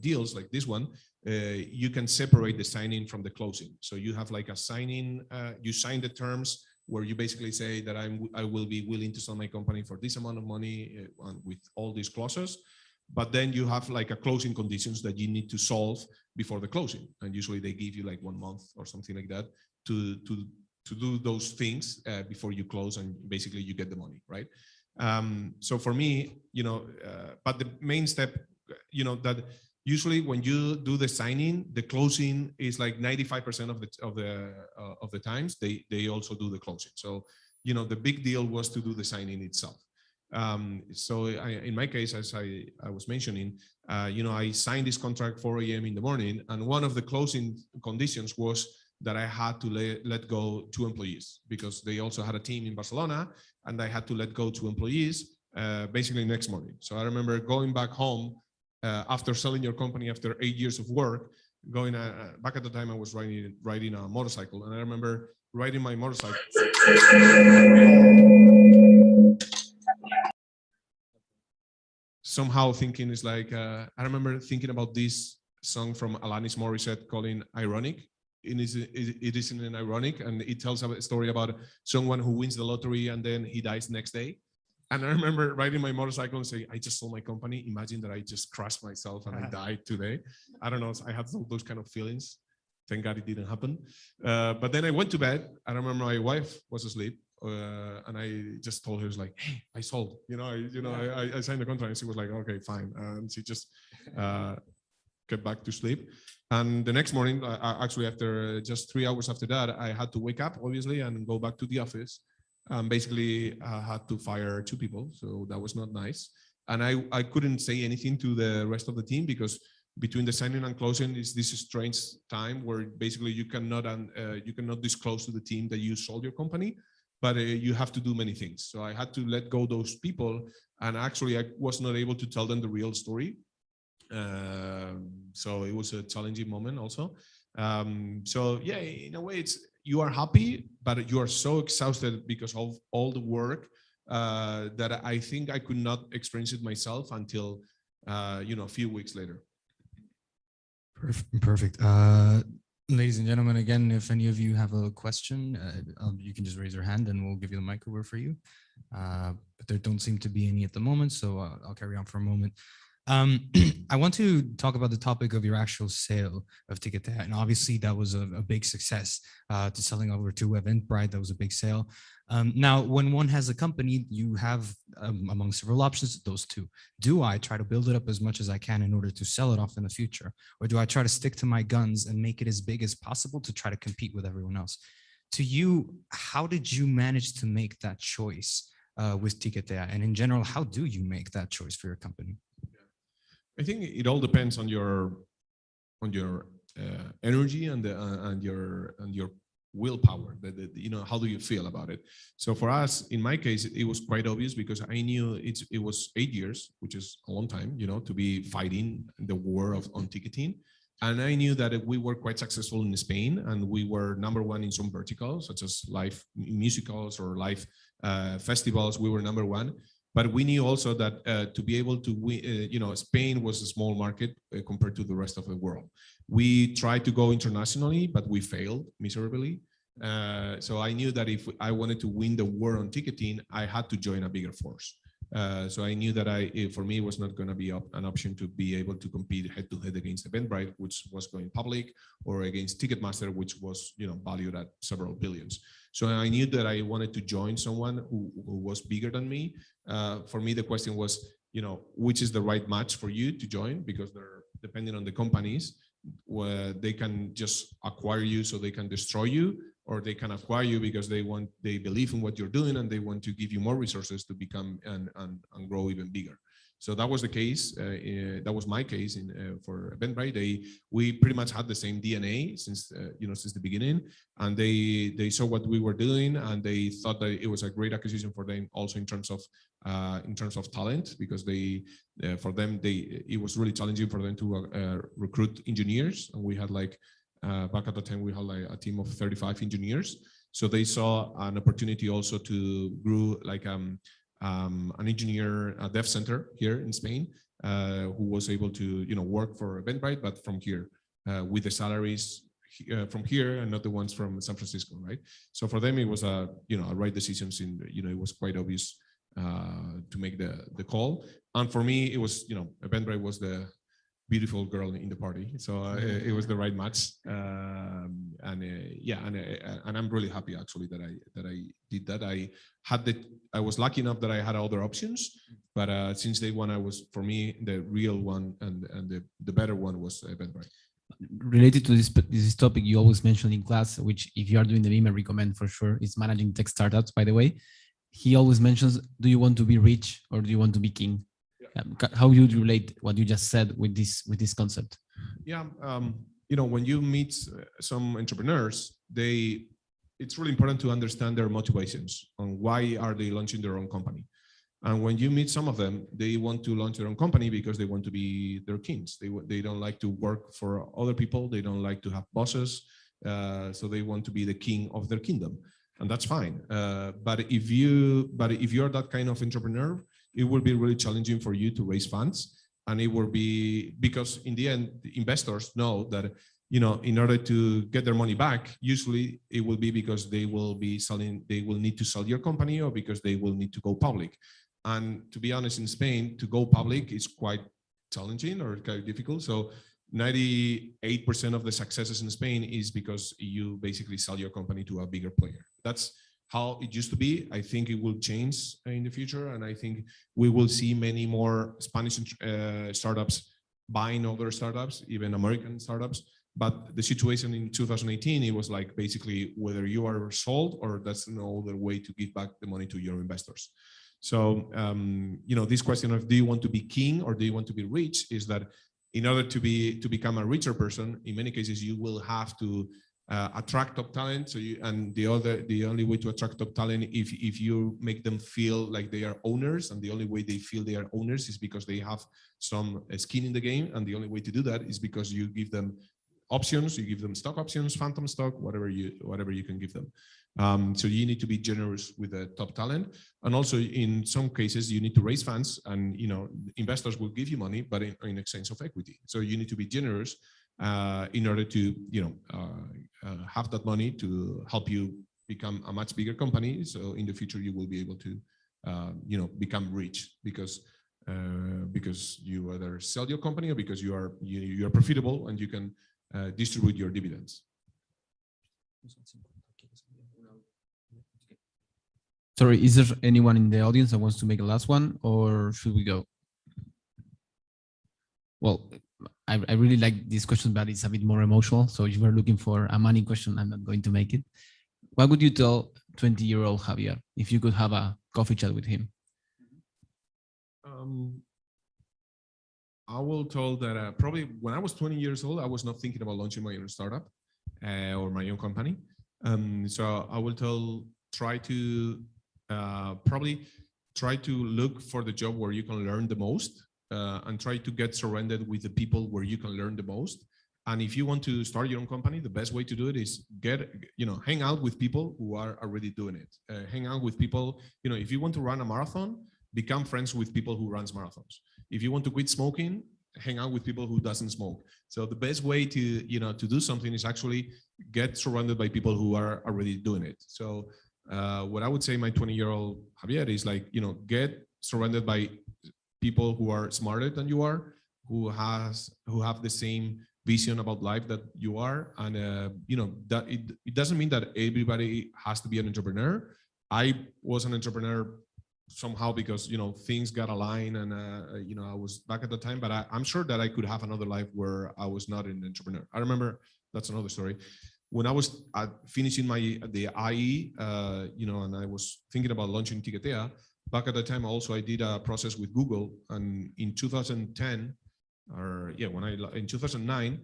deals like this one, you can separate the signing from the closing. So you have like a signing, you sign the terms where you basically say that I will be willing to sell my company for this amount of money with all these clauses. But then you have like a closing conditions that you need to solve before the closing. And usually they give you like 1 month or something like that to do those things before you close, and basically you get the money, right? So for me, but the main step, that usually when you do the signing, the closing is like 95% of the times they also do the closing. So, the big deal was to do the signing itself. So in my case, as I was mentioning, I signed this contract 4 a.m. in the morning, and one of the closing conditions was that I had to let go 2 employees, because they also had a team in Barcelona, and I had to let go 2 employees basically next morning. So I remember going back home after selling your company after 8 years of work, going back at the time I was riding a motorcycle, and I remember riding my motorcycle. Somehow thinking is like, I remember thinking about this song from Alanis Morissette calling Ironic. It isn't ironic, and it tells a story about someone who wins the lottery and then he dies the next day. And I remember riding my motorcycle and saying, I just sold my company. Imagine that I just crashed myself and I died today. I don't know. I had those kind of feelings. Thank God it didn't happen. But then I went to bed. I remember my wife was asleep. And I just told her, like, hey, I sold, I signed the contract, and she was like, okay, fine. And she just get back to sleep. And the next morning, actually after just 3 hours after that, I had to wake up, obviously, and go back to the office. Basically, I had to fire 2 people. So that was not nice. And I couldn't say anything to the rest of the team, because between the signing and closing is this strange time where basically you cannot disclose to the team that you sold your company, but you have to do many things. So I had to let go those people, and actually I was not able to tell them the real story. So it was a challenging moment also. So yeah, in a way you are happy, but you are so exhausted because of all the work that I think I could not experience it myself until a few weeks later. Perfect. Ladies and gentlemen, again, if any of you have a question, you can just raise your hand and we'll give you the mic over for you. But there don't seem to be any at the moment, so I'll carry on for a moment. I want to talk about the topic of your actual sale of Ticketea, and obviously that was a big success to selling over to Eventbrite. That was a big sale. Now, when one has a company, you have among several options, those two. Do I try to build it up as much as I can in order to sell it off in the future? Or do I try to stick to my guns and make it as big as possible to try to compete with everyone else? To you, how did you manage to make that choice with Ticketea? And in general, how do you make that choice for your company? I think it all depends on your energy and your willpower. You know, how do you feel about it? So for us, in my case, it was quite obvious because I knew it was 8 years, which is a long time, you know, to be fighting the war on ticketing. And I knew that we were quite successful in Spain, and we were #1 in some verticals, such as live musicals or live festivals. We were #1. But we knew also that to be able to win, you know, Spain was a small market compared to the rest of the world. We tried to go internationally, but we failed miserably. So I knew that if I wanted to win the war on ticketing, I had to join a bigger force. So I knew that for me, it was not going to be an option to be able to compete head-to-head against Eventbrite, which was going public, or against Ticketmaster, which was, you know, valued at several billions. So I knew that I wanted to join someone who was bigger than me. For me, the question was, you know, which is the right match for you to join? Because they're depending on the companies, where they can just acquire you so they can destroy you, or they can acquire you because they believe in what you're doing and they want to give you more resources to become and grow even bigger. So that was the case. That was my case for Eventbrite. We pretty much had the same DNA since since the beginning, and they saw what we were doing, and they thought that it was a great acquisition for them, also in terms of talent, because it was really challenging for them to recruit engineers, and we had back at the time we had a team of 35 engineers. So they saw an opportunity also to grow an engineer dev center here in Spain, who was able to work for Eventbrite, but from here with the salaries from here and not the ones from San Francisco, right? So for them it was a right decision. It was quite obvious to make the call, and for me it was Eventbrite was the beautiful girl in the party, so it was the right match, and I'm really happy actually that I did that. I was lucky enough that I had other options, but since day one, for me the real one and the better one was Eventbrite. Related to this topic, you always mention in class, which if you are doing the meme, I recommend for sure, is managing tech startups. By the way, he always mentions, do you want to be rich or do you want to be king? How would you relate what you just said with this concept? Yeah, when you meet some entrepreneurs, it's really important to understand their motivations on why are they launching their own company. And when you meet some of them, they want to launch their own company because they want to be their kings. They don't like to work for other people. They don't like to have bosses. So they want to be the king of their kingdom, and that's fine. But if you're that kind of entrepreneur, it will be really challenging for you to raise funds, and it will be because in the end, the investors know that in order to get their money back, usually it will be because they will need to sell your company, or because they will need to go public. And to be honest, in Spain, to go public is quite challenging or quite difficult. So 98% of the successes in Spain is because you basically sell your company to a bigger player. That's how it used to be. I think it will change in the future, and I think we will see many more Spanish startups buying other startups, even American startups. But the situation in 2018, it was like basically whether you are sold or that's no other way to give back the money to your investors. So this question of do you want to be king or do you want to be rich is that in order to become a richer person, in many cases you will have to attract top talent. So the only way to attract top talent if you make them feel like they are owners, and the only way they feel they are owners is because they have some skin in the game, and the only way to do that is because you give them options, you give them stock options, phantom stock, whatever you can give them. So you need to be generous with the top talent, and also in some cases you need to raise funds, and investors will give you money, but in exchange of equity. So you need to be generous in order to, have that money to help you become a much bigger company. So in the future, you will be able to, become rich because you either sell your company or because you are profitable and you can distribute your dividends. Sorry, is there anyone in the audience that wants to make a last one, or should we go? Well, I really like this question, but it's a bit more emotional. So if you are looking for a money question, I'm not going to make it. What would you tell 20-year-old Javier if you could have a coffee chat with him? I will tell that probably when I was 20 years old, I was not thinking about launching my own startup or my own company. So I will try to look for the job where you can learn the most and try to get surrounded with the people where you can learn the most. And if you want to start your own company, the best way to do it is hang out with people who are already doing it. Hang out with people, if you want to run a marathon, become friends with people who runs marathons. If you want to quit smoking, hang out with people who doesn't smoke. So the best way to do something is actually get surrounded by people who are already doing it. So what I would say my 20-year-old Javier is get surrounded by people who are smarter than you are, who have the same vision about life that you are, and that it doesn't mean that everybody has to be an entrepreneur. I was an entrepreneur somehow because things got aligned, and I was back at the time, but I'm sure that I could have another life where I was not an entrepreneur. I remember, that's another story, when I was finishing the IE, and I was thinking about launching Tiquetea. Back at the time also I did a process with Google, and in 2010 in 2009,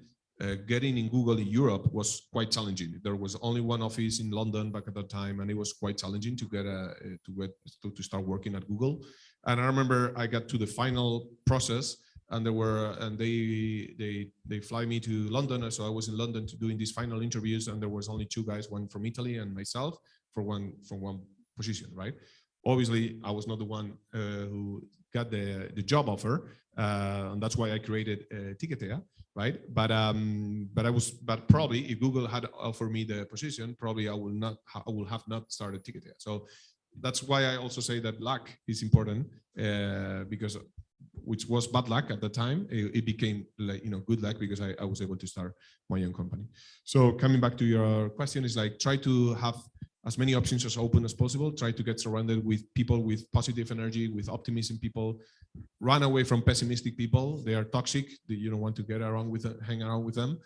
getting in Google in Europe was quite challenging. There was only one office in London back at that time, and it was quite challenging to get to start working at Google. And I remember I got to the final process, and they fly me to London. So I was in London doing these final interviews, and there was only two guys, one from Italy and myself, for one position, right? Obviously, I was not the one who got the job offer, and that's why I created Tiquetea, right? But probably if Google had offered me the position, probably I will have not started Tiquetea. So that's why I also say that luck is important, because which was bad luck at the time, it became good luck because I was able to start my own company. So coming back to your question, is try to have as many options as open as possible. Try to get surrounded with people with positive energy, with optimism people. Run away from pessimistic people. They are toxic. You don't want to hang around with them,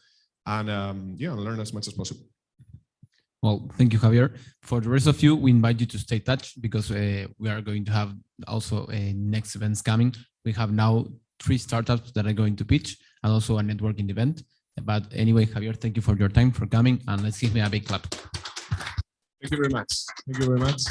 and learn as much as possible. Well, thank you, Javier. For the rest of you, we invite you to stay touched because we are going to have also next events coming. We have now 3 startups that are going to pitch and also a networking event. But anyway, Javier, thank you for your time, for coming, and let's give me a big clap. Thank you very much. Thank you very much.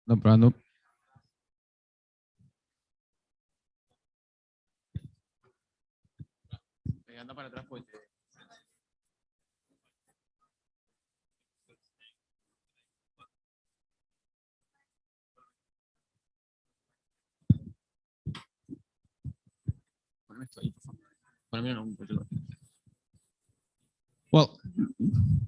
No problem. Anda para atrás, pues. Well,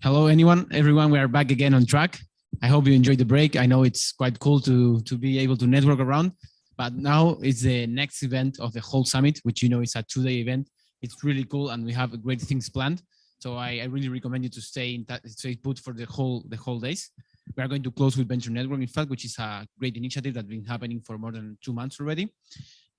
hello, everyone. We are back again on track. I hope you enjoyed the break. I know it's quite cool to be able to network around, but now it's the next event of the whole summit, which is a 2-day event. It's really cool, and we have great things planned. So I really recommend you to stay put for the whole days. We are going to close with Venture Network, in fact, which is a great initiative that's been happening for more than 2 months already.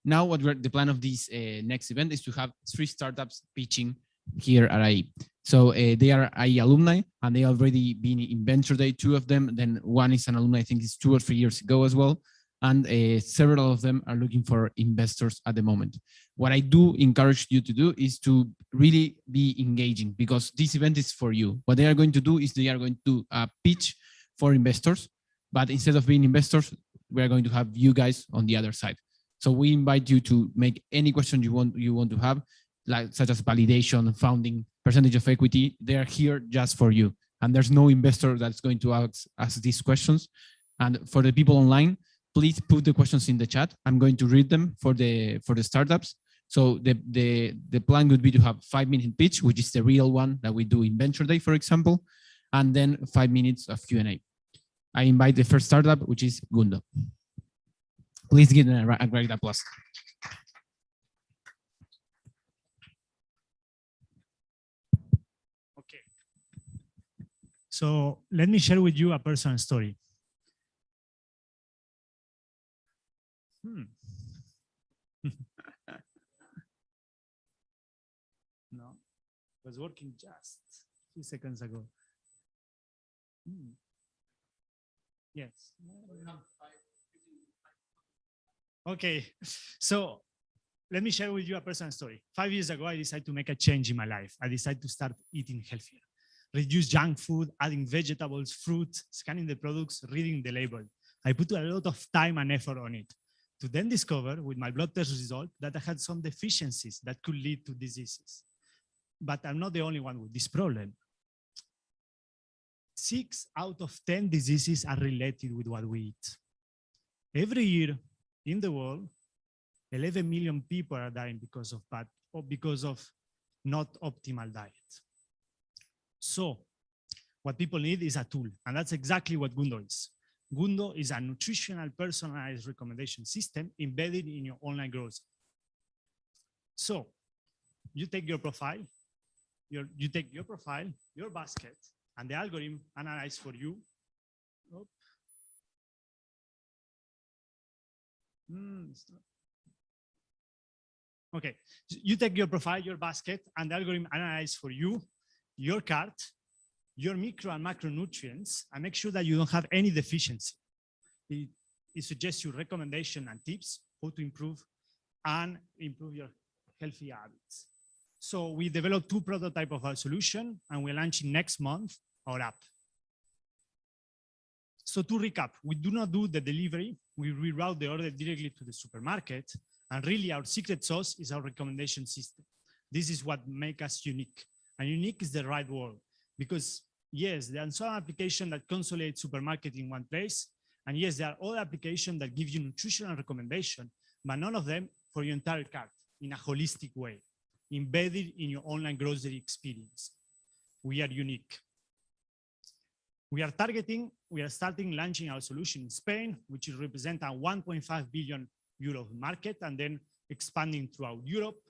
Now, the plan of this next event is to have 3 startups pitching here at IE. So they are IE alumni, and they already been in Venture Day, 2 of them. Then one is an alumni, I think it's 2 or 3 years ago as well. And several of them are looking for investors at the moment. What I do encourage you to do is to really be engaging, because this event is for you. What they are going to do is they are going to pitch for investors, but instead of being investors, we are going to have you guys on the other side. So we invite you to make any question you want to have, like such as validation, founding, percentage of equity. They are here just for you, and there's no investor that's going to ask these questions. And for the people online, please put the questions in the chat. I'm going to read them for the startups. So the plan would be to have 5-minute pitch, which is the real one that we do in Venture Day, for example, and then 5 minutes of Q&A. I invite the first startup, which is Gundo. Please give them a great applause. Okay. So let me share with you a personal story. No, it was working just a few seconds ago. Yes. Okay, so let me share with you a personal story. 5 years ago, I decided to make a change in my life. I decided to start eating healthier, reduce junk food, adding vegetables, fruit, scanning the products, reading the label. I put a lot of time and effort on it, to then discover with my blood test result that I had some deficiencies that could lead to diseases. But I'm not the only one with this problem. 6 out of 10 diseases are related with what we eat. Every year in the world, 11 million people are dying because of not optimal diet. So what people need is a tool, and that's exactly what Gundo is. Gundo is a nutritional personalized recommendation system embedded in your online grocery. So you take your profile, your basket, and the algorithm analyzes for you. Okay, you take your profile, your basket, and the algorithm analyzes for you your cart, your micro and macronutrients, and make sure that you don't have any deficiency. It suggests you recommendations and tips how to improve your healthy habits. So we developed 2 prototypes of our solution, and we're launching next month our app. So to recap, we do not do the delivery. We reroute the order directly to the supermarket. And really our secret sauce is our recommendation system. This is what makes us unique. And unique is the right word, because yes, there are some applications that consolidate supermarket in one place. And yes, there are other applications that give you nutritional recommendation, but none of them for your entire cart in a holistic way, embedded in your online grocery experience. We are unique. We are starting launching our solution in Spain, which will represent a 1.5 billion euro market, and then expanding throughout Europe,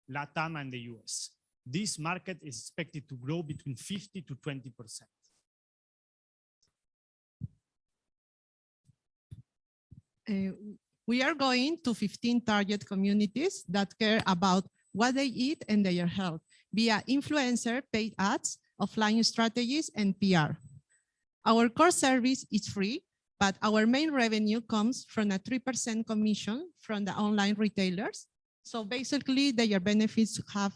LATAM, and the US. This market is expected to grow between 50 to 20%. We are going to 15 target communities that care about what they eat and their health via influencer, paid ads, offline strategies, and PR. Our core service is free, but our main revenue comes from a 3% commission from the online retailers. So basically, their benefits have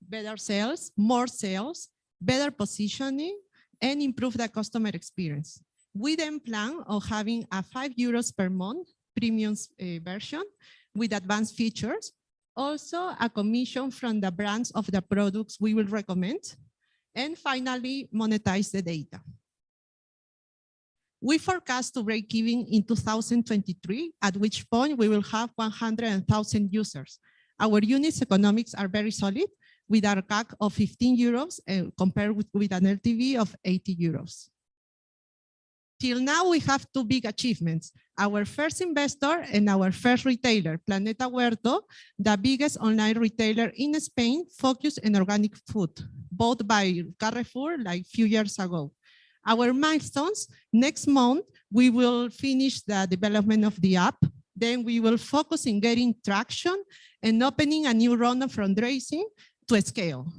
better sales, more sales, better positioning, and improve the customer experience. We then plan on having a €5 per month premium version with advanced features, also a commission from the brands of the products we will recommend, and finally, monetize the data. We forecast to break even in 2023, at which point we will have 100,000 users. Our unit economics are very solid, with our CAC of €15 compared with an LTV of €80. Till now, we have two big achievements. Our first investor and our first retailer, Planeta Huerto, the biggest online retailer in Spain, focused on organic food, bought by Carrefour like a few years ago. Our milestones, next month, we will finish the development of the app. Then we will focus in getting traction and opening a new round of fundraising to scale.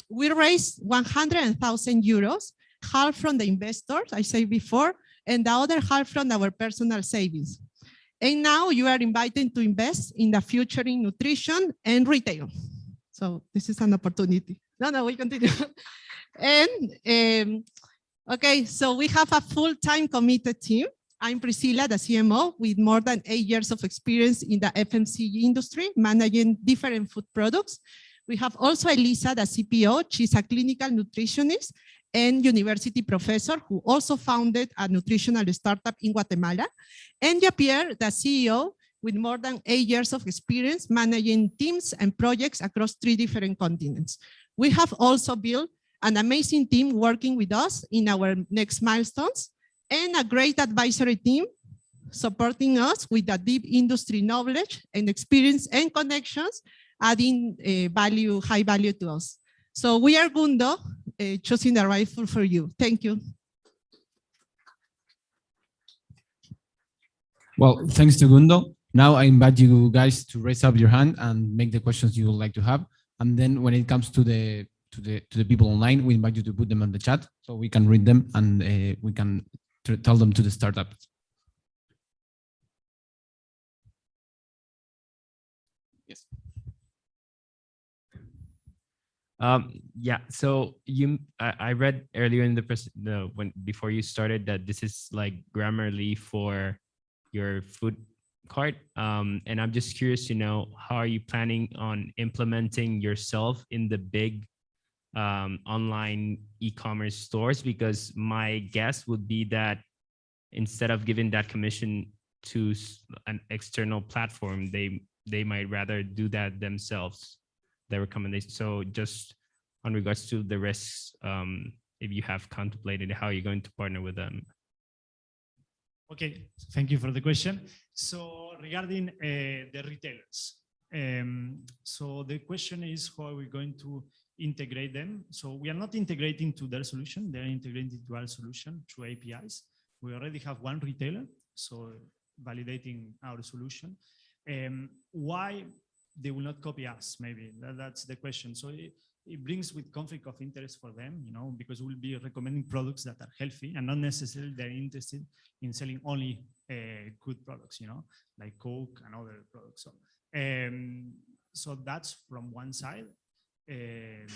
We raised 100,000 euros, half from the investors, I said before, and the other half from our personal savings. And now you are invited to invest in the future in nutrition and retail. So this is an opportunity. No, we continue. And okay, so we have a full-time committed team. I'm Priscilla, the CMO, with more than 8 years of experience in the FMCG industry, managing different food products. We have also Elisa, the CPO. She's a clinical nutritionist and university professor who also founded a nutritional startup in Guatemala. And Jean-Pierre, the CEO, with more than 8 years of experience managing teams and projects across 3 different continents. We have also built an amazing team working with us in our next milestones, and a great advisory team supporting us with a deep industry knowledge and experience and connections, adding high value to us. So we are Gundo, choosing the right food for you. Thank you. Well, thanks to Gundo. Now I invite you guys to raise up your hand and make the questions you would like to have. And then when it comes to the people online, we invite you to put them on the chat so we can read them and we can tell them to the startup. Yes. Yeah. So I read earlier in before you started that this is like Grammarly for your food cart. And I'm just curious to know, how are you planning on implementing yourself in the big online e-commerce stores? Because my guess would be that instead of giving that commission to an external platform, they might rather do that themselves, the recommendation. So just on regards to the risks, if you have contemplated how you're going to partner with them. Okay, thank you for the question. So regarding the retailers, so the question is, how are we going to integrate them? So we are not integrating to their solution, they're integrating to our solution through APIs. We already have one retailer, so validating our solution. Why they will not copy us? Maybe that's the question. So it brings with conflict of interest for them, you know, because we'll be recommending products that are healthy and not necessarily they're interested in selling only good products, you know, like Coke and other products. So, so that's from one side. Then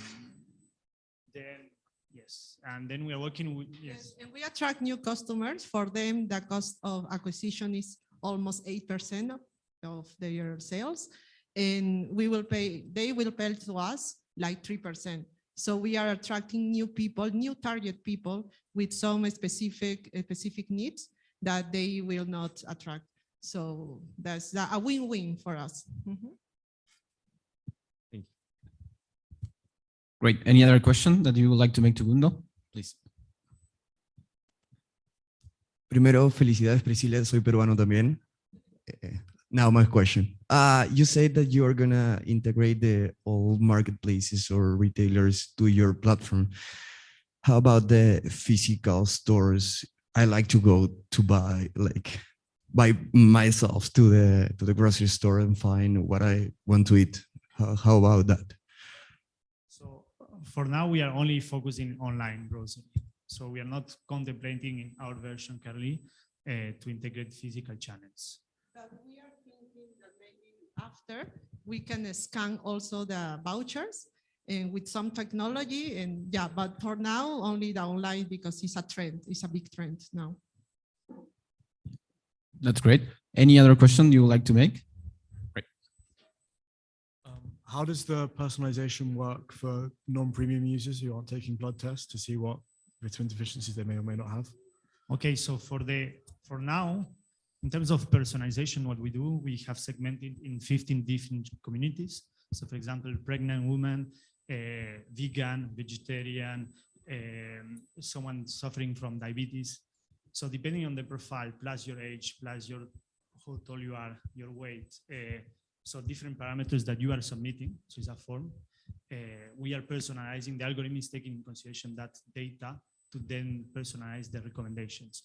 yes, and then we are working with yes. And we attract new customers. For them, the cost of acquisition is almost 8% of their sales, and they will pay to us like 3%. So we are attracting new people, new target people with some specific needs that they will not attract. So that's a win-win for us. Mm-hmm. Thank you. Great. Any other question that you would like to make to Gundo? Please. Primero, felicidades, Priscila. Soy peruano también. Now my question. You said that you are gonna integrate the all marketplaces or retailers to your platform. How about the physical stores? I like to go to buy myself to the grocery store and find what I want to eat. How about that? So for now, we are only focusing online grocery. So we are not contemplating in our version currently to integrate physical channels. But we are thinking that maybe after we can scan also the vouchers and with some technology. And yeah, but for now, only the online because it's a trend. It's a big trend now. That's great. Any other question you would like to make? How does the personalization work for non-premium users who aren't taking blood tests to see what vitamin deficiencies they may or may not have? Okay, so for now, in terms of personalization, what we do, we have segmented in 15 different communities. So for example, pregnant women, vegan, vegetarian, someone suffering from diabetes. So depending on the profile, plus your age, plus your how tall you are, your weight, so different parameters that you are submitting, so it's a form. We are personalizing, the algorithm is taking into consideration that data to then personalize the recommendations.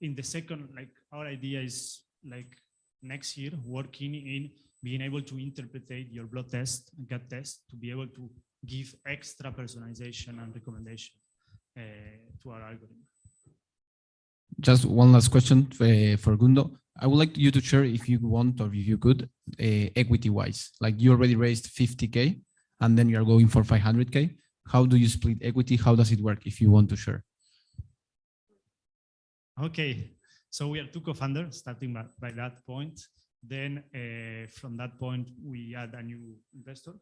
In the second, like our idea is like next year working in being able to interpret your blood test, gut test, to be able to give extra personalization and recommendation to our algorithm. Just one last question for Gundo. I would like you to share, if you want or if you could, equity-wise. Like you already raised 50K and then you're going for 500K. How do you split equity? How does it work if you want to share? Okay, so we are two co-founders starting by that point. Then from that point, we add a new investor.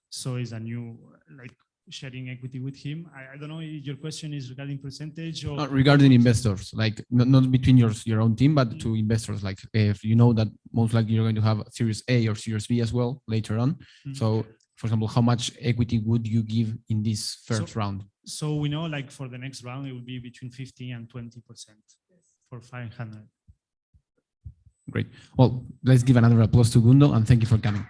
So it's a new, like sharing equity with him. I don't know if your question is regarding percentage or regarding investors, like not between your own team, but to investors. Like if you know that most likely you're going to have Series A or Series B as well later on. Mm-hmm. So for example, how much equity would you give in this first round? So we know like for the next round, it will be between 15 and 20% for 500. Great. Well, let's give another applause to Gundo and thank you for coming.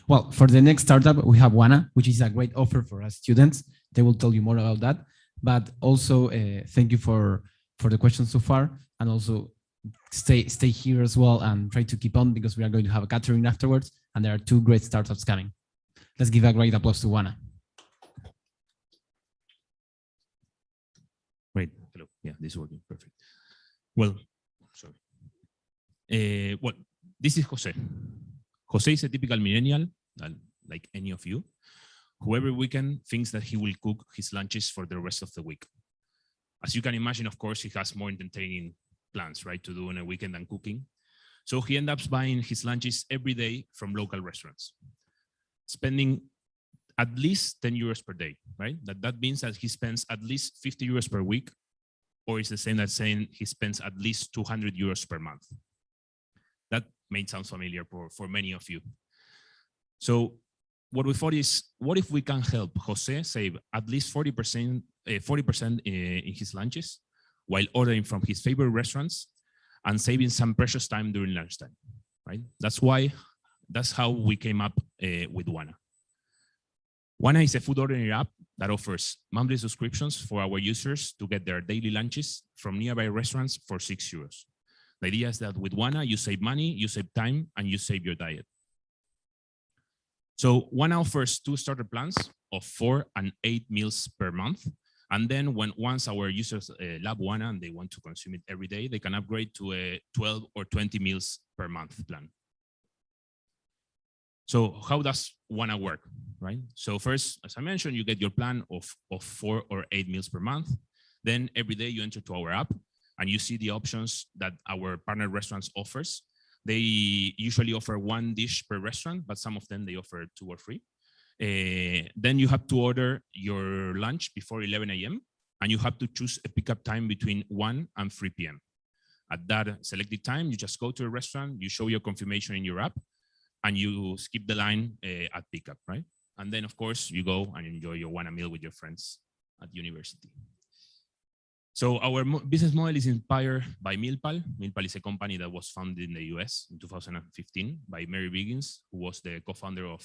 Well, for the next startup, we have Wana, which is a great offer for us students. They will tell you more about that. But also, thank you for the questions so far, and also stay here as well and try to keep on because we are going to have a catering afterwards, and there are two great startups coming. Let's give a great applause to Wana. Great. Hello. Yeah, this is working perfect. Well, sorry. Well, this is Jose. Jose is a typical millennial, like any of you, who every weekend thinks that he will cook his lunches for the rest of the week. As you can imagine, of course, he has more entertaining plans, right, to do on a weekend than cooking. So he ends up buying his lunches every day from local restaurants, spending at least 10 euros per day, right? That means that he spends at least 50 euros per week, or it's the same as saying he spends at least 200 euros per month. That may sound familiar for many of you. So what we thought is, what if we can help Jose save at least 40% in his lunches while ordering from his favorite restaurants and saving some precious time during lunchtime, right? That's how we came up with Wana. Wana is a food ordering app that offers monthly subscriptions for our users to get their daily lunches from nearby restaurants for 6 euros. The idea is that with Wana, you save money, you save time, and you save your diet. So Wana offers 2 starter plans of 4 and 8 meals per month. And then once our users love Wana and they want to consume it every day, they can upgrade to a 12 or 20 meals per month plan. So how does Wana work, right? So first, as I mentioned, you get your plan of 4 or 8 meals per month. Then every day you enter to our app and you see the options that our partner restaurants offers. They usually offer 1 dish per restaurant, but some of them they offer 2 or 3. Then you have to order your lunch before 11 a.m. and you have to choose a pickup time between 1 and 3 p.m. At that selected time, you just go to a restaurant, you show your confirmation in your app, and you skip the line at pickup, right? And then, of course, you go and enjoy your Wana meal with your friends at university. So our business model is inspired by Millpal. Millpal is a company that was founded in the US in 2015 by Mary Biggins, who was the co-founder of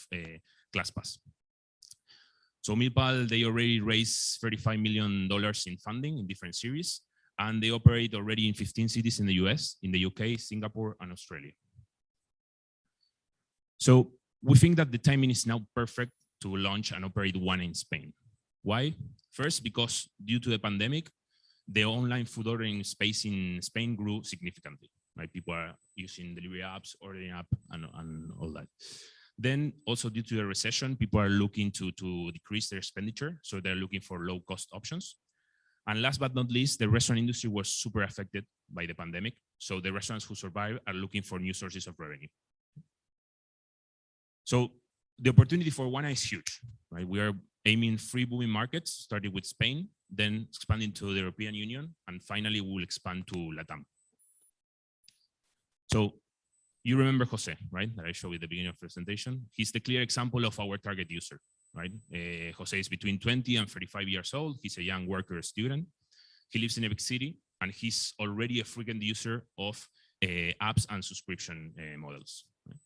ClassPass. So Millpal, they already raised $35 million in funding in different series, and they operate already in 15 cities in the US, in the UK, Singapore, and Australia. So we think that the timing is now perfect to launch and operate Wana in Spain. Why? First, because due to the pandemic, the online food ordering space in Spain grew significantly. Right? People are using delivery apps, ordering app, and all that. Then also due to the recession, people are looking to decrease their expenditure. So they're looking for low cost options. And last but not least, the restaurant industry was super affected by the pandemic. So the restaurants who survive are looking for new sources of revenue. So the opportunity for Wana is huge, right? We are aiming 3 booming markets, starting with Spain, then expanding to the European Union, and finally we'll expand to LATAM. So you remember Jose, right? That I showed at the beginning of the presentation. He's the clear example of our target user, right? Jose is between 20 and 35 years old. He's a young worker student. He lives in a big city, and he's already a frequent user of apps and subscription models. Right?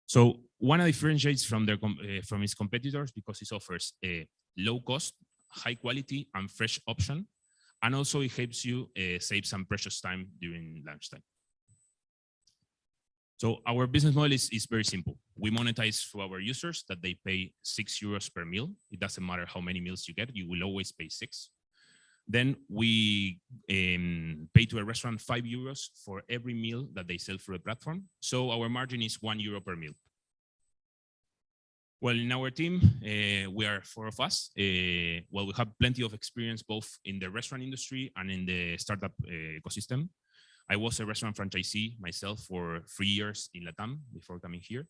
So Wana differentiates from its competitors because it offers a low cost, high quality, and fresh option. And also it helps you save some precious time during lunchtime. So our business model is very simple. We monetize for our users that they pay €6 per meal. It doesn't matter how many meals you get, you will always pay 6. Then we pay to a restaurant €5 for every meal that they sell through the platform. So our margin is €1 per meal. Well, in our team, we are 4 of us. Well, we have plenty of experience both in the restaurant industry and in the startup ecosystem. I was a restaurant franchisee myself for 3 years in LATAM before coming here.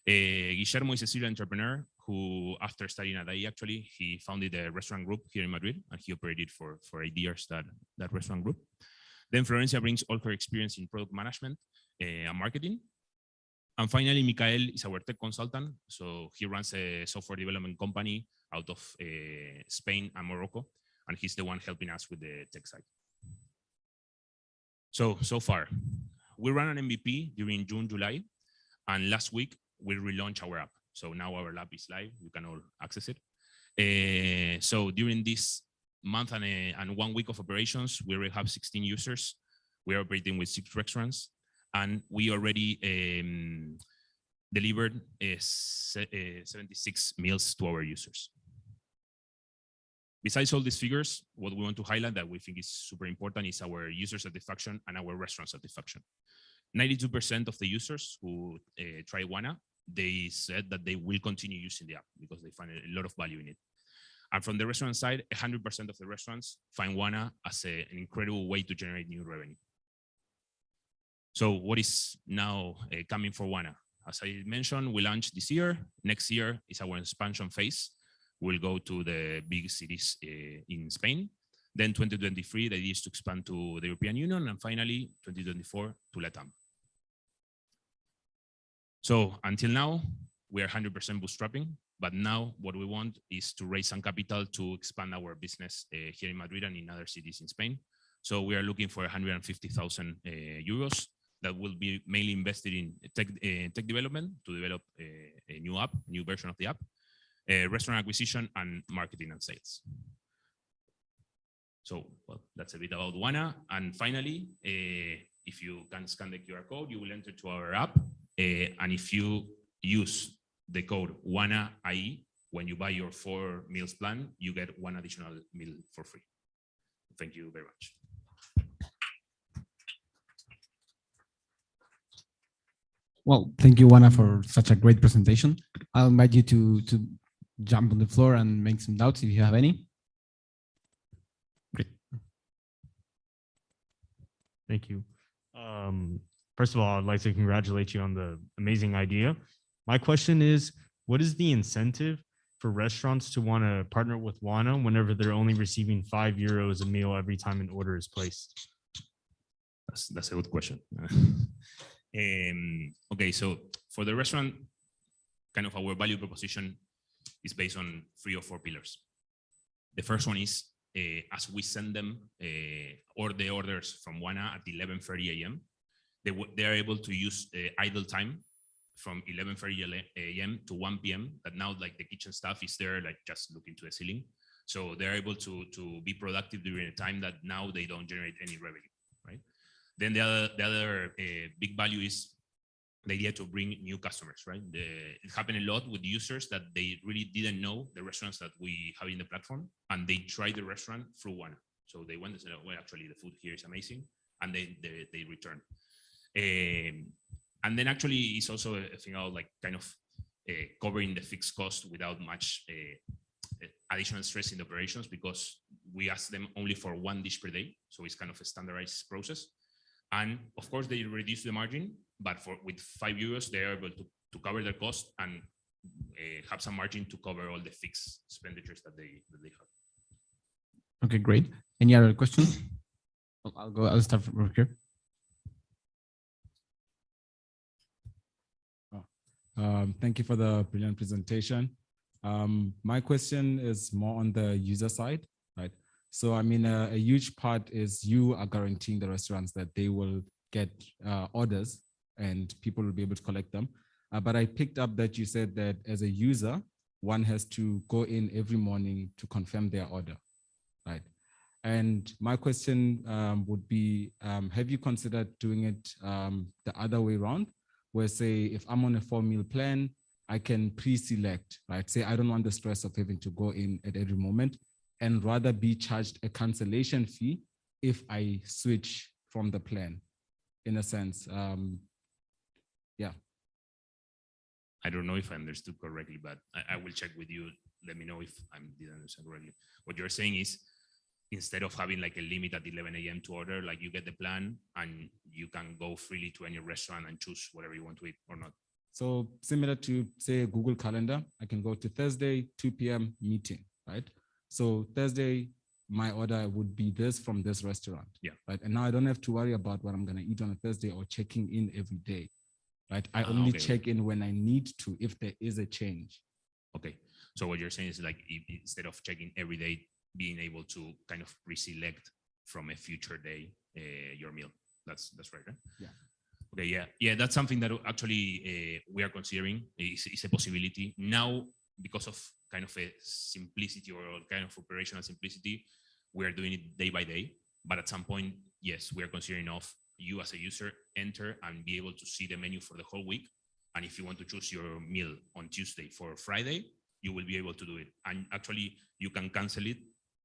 Guillermo is a serial entrepreneur who, after studying at IE, actually, he founded a restaurant group here in Madrid, and he operated for 8 years that restaurant group. Then Florencia brings all her experience in product management and marketing. And finally, Mikael is our tech consultant. So he runs a software development company out of Spain and Morocco, and he's the one helping us with the tech side. So far, we ran an MVP during June, July, and last week we relaunched our app. So now our app is live, you can all access it. So during this month and 1 week of operations, we already have 16 users. We're operating with 6 restaurants, and we already delivered 76 meals to our users. Besides all these figures, what we want to highlight that we think is super important is our user satisfaction and our restaurant satisfaction. 92% of the users who try Wana, they said that they will continue using the app because they find a lot of value in it. And from the restaurant side, 100% of the restaurants find Wana as an incredible way to generate new revenue. So what is now coming for Wana? As I mentioned, we launched this year. Next year is our expansion phase. We'll go to the big cities in Spain. Then 2023, the idea is to expand to the European Union, and finally 2024 to LATAM. So until now, we are 100% bootstrapping, but now what we want is to raise some capital to expand our business here in Madrid and in other cities in Spain. So we are looking for 150,000 euros that will be mainly invested in tech development to develop a new app, new version of the app, restaurant acquisition, and marketing and sales. So, well, that's a bit about Wana. And finally, if you can scan the QR code, you will enter to our app. And if you use the code Wana IE, when you buy your 4 meals plan, you get 1 additional meal for free. Thank you very much. Well, thank you, Wana, for such a great presentation. I'll invite you to jump on the floor and make some doubts if you have any. Great. Thank you. First of all, I'd like to congratulate you on the amazing idea. My question is, what is the incentive for restaurants to want to partner with Wana whenever they're only receiving €5 a meal every time an order is placed? That's a good question. Okay, so for the restaurant, kind of our value proposition is based on 3 or 4 pillars. The first one is as we send them or the orders from WANA at 11:30 a.m., they are able to use idle time from 11:30 a.m. to 1 p.m. That now like the kitchen staff is there like just looking to the ceiling. So they're able to be productive during a time that now they don't generate any revenue, right? Then the other big value is the idea to bring new customers, right? It happened a lot with users that they really didn't know the restaurants that we have in the platform, and they tried the restaurant through WANA. So they went and said, well, actually the food here is amazing, and they return. And then actually it's also a thing of like kind of covering the fixed cost without much additional stress in the operations, because we ask them only for 1 dish per day. So it's kind of a standardized process. And of course they reduce the margin, but with €5, they're able to cover their cost and have some margin to cover all the fixed expenditures that they have. Okay, great. Any other questions? I'll start from here. Thank you for the brilliant presentation. My question is more on the user side, right? So, I mean, a huge part is you are guaranteeing the restaurants that they will get orders and people will be able to collect them. But I picked up that you said that as a user, one has to go in every morning to confirm their order, right? And my question would be, have you considered doing it the other way around? Where say, if I'm on a 4-meal plan, I can pre-select, right? Say, I don't want the stress of having to go in at every moment, and rather be charged a cancellation fee if I switch from the plan, in a sense. Yeah. I don't know if I understood correctly, but I will check with you. Let me know if I didn't understand correctly. What you're saying is, instead of having like a limit at 11 a.m. to order, like you get the plan and you can go freely to any restaurant and choose whatever you want to eat or not. So similar to, say, a Google Calendar, I can go to Thursday, 2 p.m. meeting, right? So Thursday, my order would be this from this restaurant. Yeah. Right. And now I don't have to worry about what I'm going to eat on a Thursday or checking in every day. Right. I only check in when I need to, if there is a change. Okay. So what you're saying is like, instead of checking every day, being able to kind of pre-select from a future day your meal. That's right, right? Yeah. Okay, yeah, that's something that actually we are considering. It's a possibility now, because of kind of a simplicity or kind of operational simplicity. We are doing it day by day, but at some point, yes, we are considering of you as a user enter and be able to see the menu for the whole week. And if you want to choose your meal on Tuesday for Friday, you will be able to do it. And actually, you can cancel it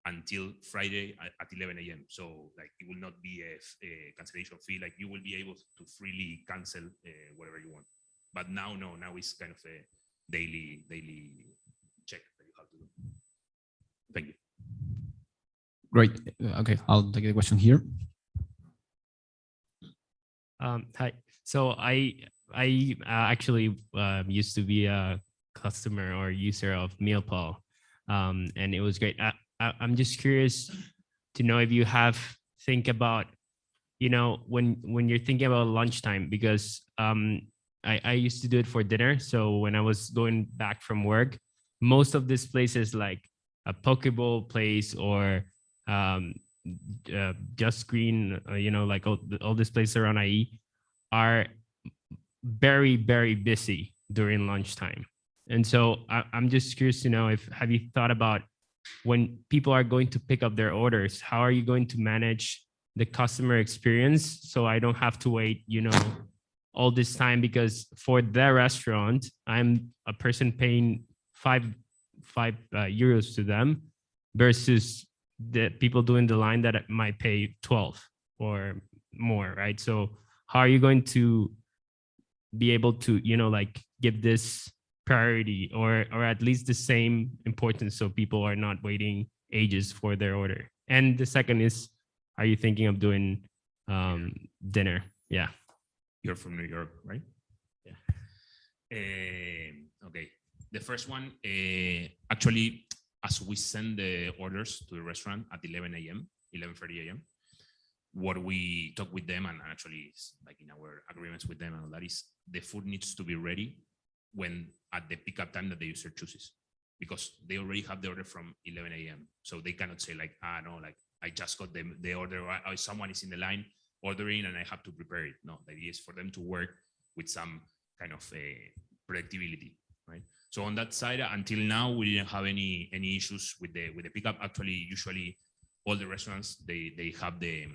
until Friday at 11 a.m. So like it will not be a cancellation fee. Like you will be able to freely cancel whatever you want. But now it's kind of a daily check that you have to do. Thank you. Great. Okay, I'll take the question here. Hi. So I actually used to be a customer or user of MealPal, and it was great. I'm just curious to know if you think about, when you're thinking about lunchtime, because I used to do it for dinner. So when I was going back from work, most of these places like a Pokeball place or Just Green, like all these places around IE are very, very busy during lunchtime. And so I'm just curious to know have you thought about, when people are going to pick up their orders, how are you going to manage the customer experience so I don't have to wait, all this time? Because for their restaurant, I'm a person paying five euros to them versus the people doing the line that might pay 12 or more, right? So how are you going to be able to, like give this priority or at least the same importance so people are not waiting ages for their order? And the second is, are you thinking of doing dinner? Yeah. You're from New York, right? Yeah. Okay. The first one, actually, as we send the orders to the restaurant at 11 a.m., 11:30 a.m., what we talk with them, and actually like in our agreements with them and all that, is the food needs to be ready when at the pickup time that the user chooses. because they already have the order from 11 a.m. So they cannot say like, no, like I just got the order, or someone is in the line ordering and I have to prepare it. No, the idea is for them to work with some kind of predictability, right? So on that side, until now, we didn't have any issues with the pickup. Actually, usually all the restaurants, they have the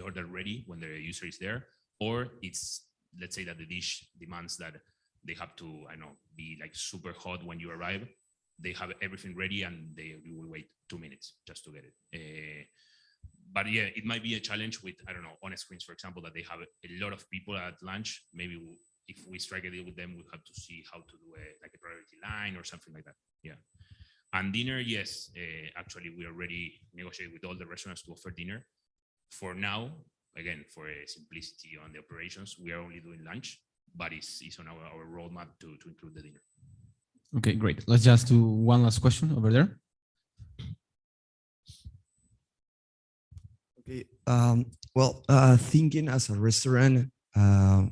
order ready when the user is there, or it's, let's say that the dish demands that they have to, I don't know, be like super hot when you arrive. They have everything ready and you will wait 2 minutes just to get it. But yeah, it might be a challenge with, I don't know, on screens, for example, that they have a lot of people at lunch. Maybe if we strike a deal with them, we'll have to see how to do like a priority line or something like that. Yeah. And dinner, yes, actually, we already negotiated with all the restaurants to offer dinner. For now, again, for simplicity on the operations, we are only doing lunch, but it's on our roadmap to include the dinner. Okay, great. Let's just do one last question over there. Okay. Well, thinking as a restaurant,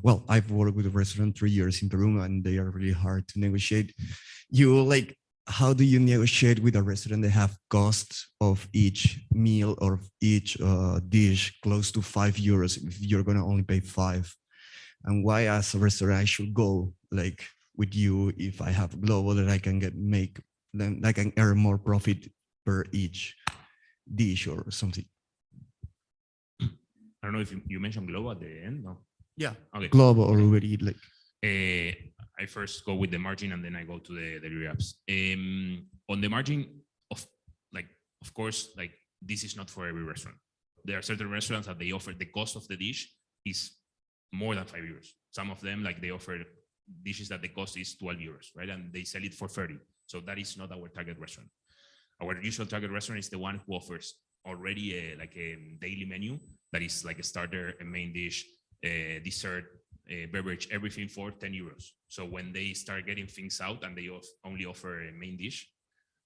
well, I've worked with a restaurant 3 years in Peru, and they are really hard to negotiate. How do you negotiate with a restaurant that have costs of each meal or each dish close to €5 if you're gonna only pay 5? And why, as a restaurant, I should go like with you if I have Globo that I can then I can earn more profit per each dish or something. I don't know if you mentioned Globo at the end. No. Yeah. Okay. Globo or Uber Eats, like. I first go with the margin and then I go to the delivery apps. On the margin, of course, like this is not for every restaurant. There are certain restaurants that they offer the cost of the dish is more than €5. Some of them, like they offer dishes that the cost is €12, right? And they sell it for 30. So that is not our target restaurant. Our usual target restaurant is the one who offers already a daily menu that is like a starter, a main dish, dessert, beverage, everything for €10. So when they start getting things out and they only offer a main dish,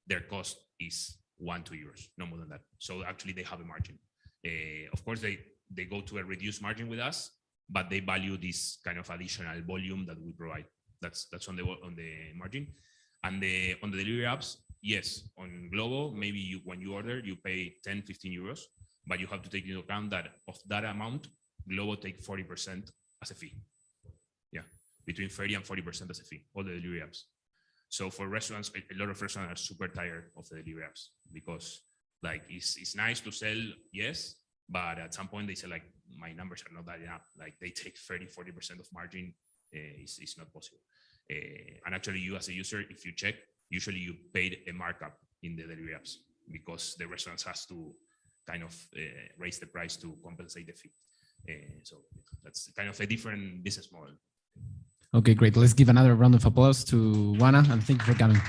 their cost is €1-2, no more than that. So actually they have a margin. Of course, they go to a reduced margin with us, but they value this kind of additional volume that we provide. That's on the margin. And on the delivery apps, yes, on Globo, maybe when you order, you pay €10-15, but you have to take into account that of that amount, Globo take 40% as a fee. Yeah, between 30 and 40% as a fee, all the delivery apps. So for restaurants, a lot of restaurants are super tired of the delivery apps because like it's nice to sell, yes, but at some point they say like, my numbers are not that enough. Like they take 30-40% of margin, it's not possible. And actually you as a user, if you check, usually you paid a markup in the delivery apps because the restaurants has to kind of raise the price to compensate the fee. So that's kind of a different business model. Okay, great. Let's give another round of applause to Juana, and thank you for coming.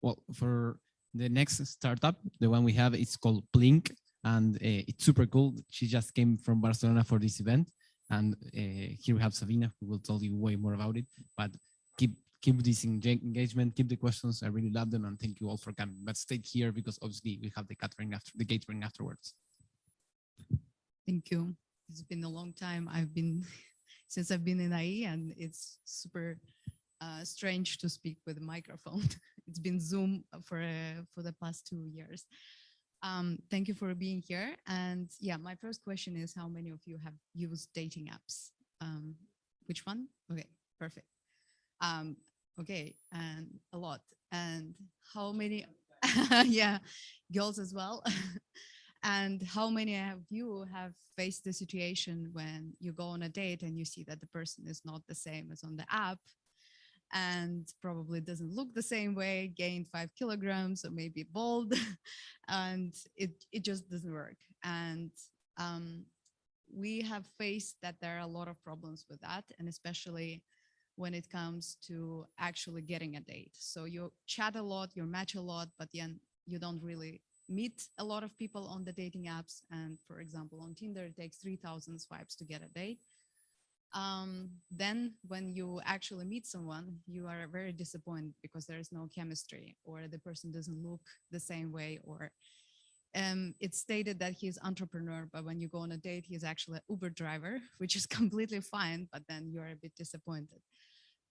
Well, for the next startup, the one we have, it's called Blink, and it's super cool. She just came from Barcelona for this event, and here we have Sabina, who will tell you way more about it. But keep this engagement, keep the questions. I really love them, and thank you all for coming. But stay here because obviously we have the catering afterwards. Thank you. It's been a long time. Since I've been in IE, and it's super strange to speak with a microphone. It's been Zoom for the past 2 years. Thank you for being here. And yeah, my first question is, how many of you have used dating apps? Which one? Okay, perfect. Okay, and a lot. And how many? Yeah, girls as well. And how many of you have faced the situation when you go on a date and you see that the person is not the same as on the app, and probably doesn't look the same way, gained 5 kilograms, or maybe bald, and it just doesn't work. And We have faced that there are a lot of problems with that, and especially when it comes to actually getting a date. So you chat a lot, you match a lot, but then you don't really meet a lot of people on the dating apps. And for example, on Tinder, it takes 3,000 swipes to get a date. Then when you actually meet someone, you are very disappointed because there is no chemistry, or the person doesn't look the same way, or it's stated that he's entrepreneur, but when you go on a date, he's actually an Uber driver, which is completely fine, but then you're a bit disappointed.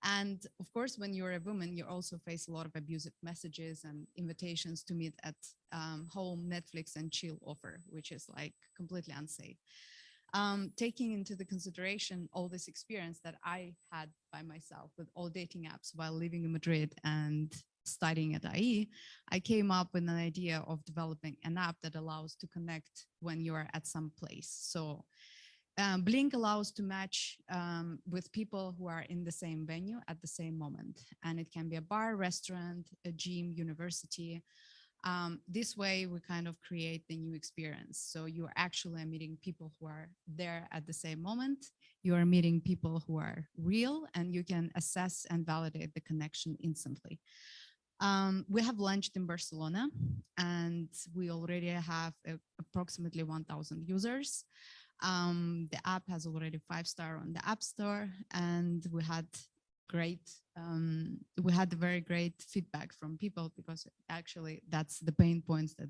And of course, when you're a woman, you also face a lot of abusive messages and invitations to meet at home, Netflix and chill offer, which is like completely unsafe. Taking into the consideration all this experience that I had by myself with all dating apps while living in Madrid and studying at IE, I came up with an idea of developing an app that allows to connect when you're at some place. So Blink allows to match with people who are in the same venue at the same moment. And it can be a bar, restaurant, a gym, university. This way we kind of create the new experience. So you're actually meeting people who are there at the same moment. You are meeting people who are real, and you can assess and validate the connection instantly. We have launched in Barcelona, and we already have approximately 1,000 users. The app has already 5-star on the App Store, and we had very great feedback from people, because actually that's the pain points that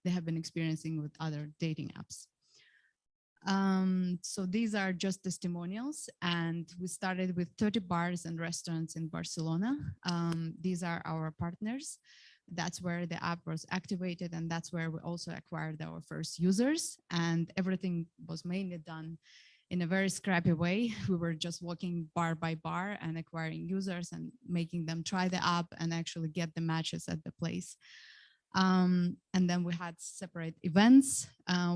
they have been experiencing with other dating apps. So these are just testimonials, and we started with 30 bars and restaurants in Barcelona. These are our partners. That's where the app was activated, and that's where we also acquired our first users, and everything was mainly done in a very scrappy way. We were just walking bar by bar and acquiring users and making them try the app and actually get the matches at the place. And then we had separate events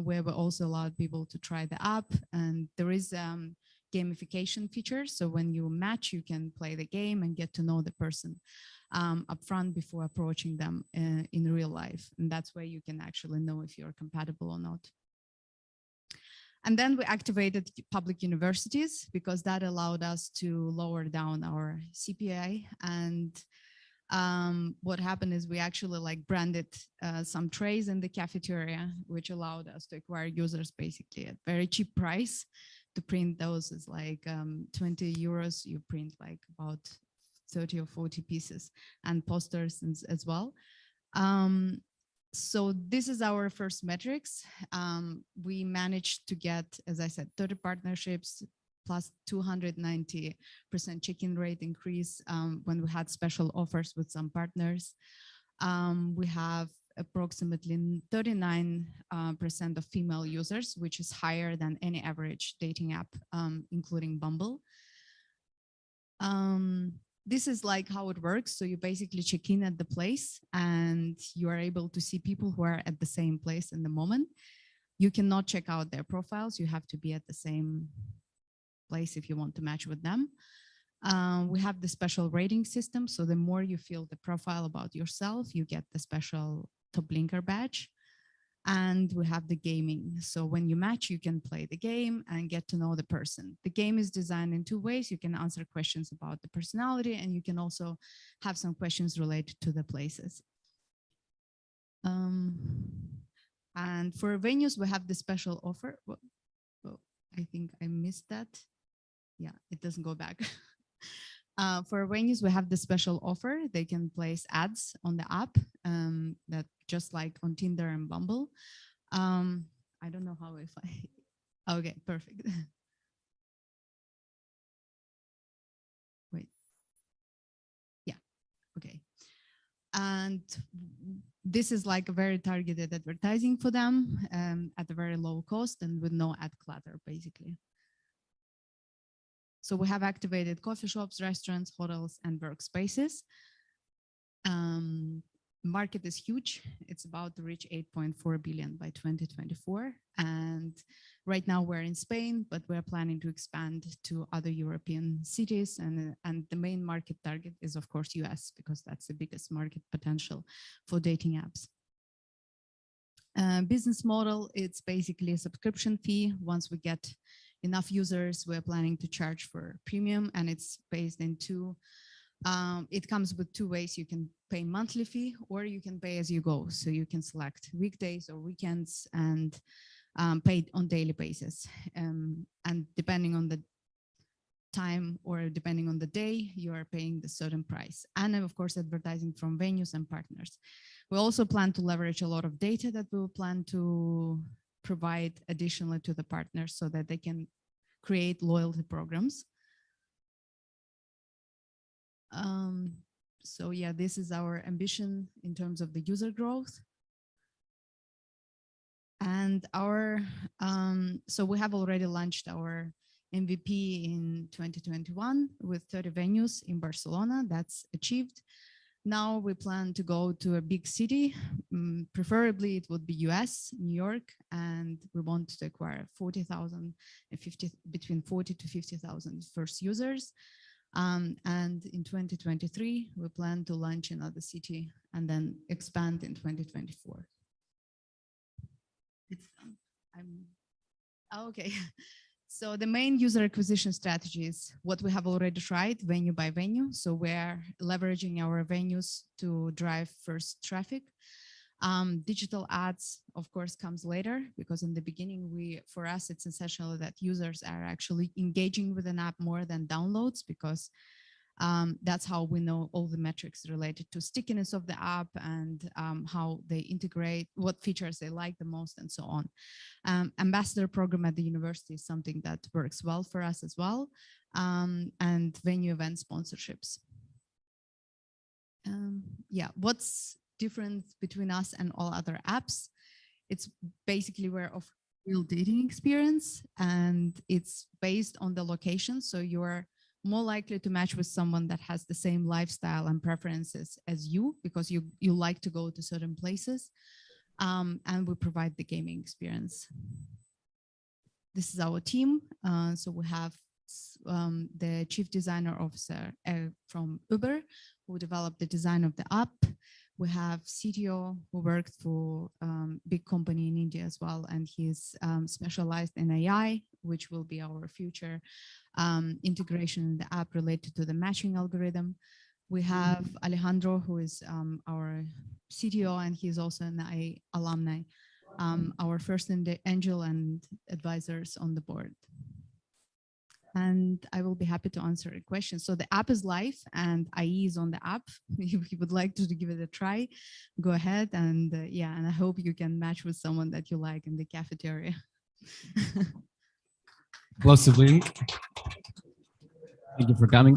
where we also allowed people to try the app, and there is gamification feature. So when you match, you can play the game and get to know the person upfront before approaching them in real life. And that's where you can actually know if you're compatible or not. And then we activated public universities, because that allowed us to lower down our CPA. And what happened is we actually like branded some trays in the cafeteria, which allowed us to acquire users basically at very cheap price. To print those is like 20 euros. You print like about 30 or 40 pieces, and posters as well. So this is our first metrics. We managed to get, as I said, 30 partnerships plus 290% check-in rate increase when we had special offers with some partners. We have approximately 39% of female users, which is higher than any average dating app, including Bumble. This is like how it works. So you basically check in at the place, and you are able to see people who are at the same place in the moment. You cannot check out their profiles. You have to be at the same place if you want to match with them. We have the special rating system. So the more you fill the profile about yourself, you get the special top linker badge. And we have the gaming. So when you match, you can play the game and get to know the person. The game is designed in 2 ways. You can answer questions about the personality, and you can also have some questions related to the places. And for venues, we have the special offer. Well, I think I missed that. Yeah, it doesn't go back. For venues, we have the special offer. They can place ads on the app, that just like on Tinder and Bumble. I don't know how if I, okay, perfect. Wait, yeah, okay. And this is like a very targeted advertising for them at a very low cost and with no ad clutter, basically. So we have activated coffee shops, restaurants, hotels, and workspaces. Market is huge. It's about to reach 8.4 billion by 2024. And right now we're in Spain, but we're planning to expand to other European cities. And the main market target is, of course, US, because that's the biggest market potential for dating apps. Business model, it's basically a subscription fee. Once we get enough users, we're planning to charge for premium, and it's based in two. It comes with two ways. You can pay monthly fee, or you can pay as you go. So you can select weekdays or weekends and pay on daily basis. And depending on the time or depending on the day, you are paying the certain price. And of course, advertising from venues and partners. We also plan to leverage a lot of data that we will plan to provide additionally to the partners so that they can create loyalty programs. So yeah, this is our ambition in terms of the user growth. And our, so we have already launched our MVP in 2021 with 30 venues in Barcelona. That's achieved. Now we plan to go to a big city, preferably it would be US, New York, and we want to acquire 40,000 and 50, between 40 to 50,000 first users. And in 2023, we plan to launch another city and then expand in 2024. It's done. Okay. So the main user acquisition strategy is what we have already tried, venue by venue. So we're leveraging our venues to drive first traffic. Digital ads, of course, comes later because in the beginning, for us, it's essential that users are actually engaging with an app more than downloads because that's how we know all the metrics related to stickiness of the app and how they integrate, what features they like the most and so on. Ambassador program at the university is something that works well for us as well, and venue event sponsorships. Yeah, what's different between us and all other apps? It's basically we're of real dating experience and it's based on the location. So you're more likely to match with someone that has the same lifestyle and preferences as you because you like to go to certain places, and we provide the gaming experience. This is our team. So we have the chief designer officer from Uber who developed the design of the app. We have CTO who worked for big company in India as well, and he's specialized in AI, which will be our future integration in the app related to the matching algorithm. We have Alejandro, who is our CTO, and he's also an IA alumni, our first angel and advisors on the board. And I will be happy to answer a question. So the app is live and IE is on the app. If you would like to give it a try, go ahead. And yeah, and I hope you can match with someone that you like in the cafeteria. Close to bleeding. Thank you for coming.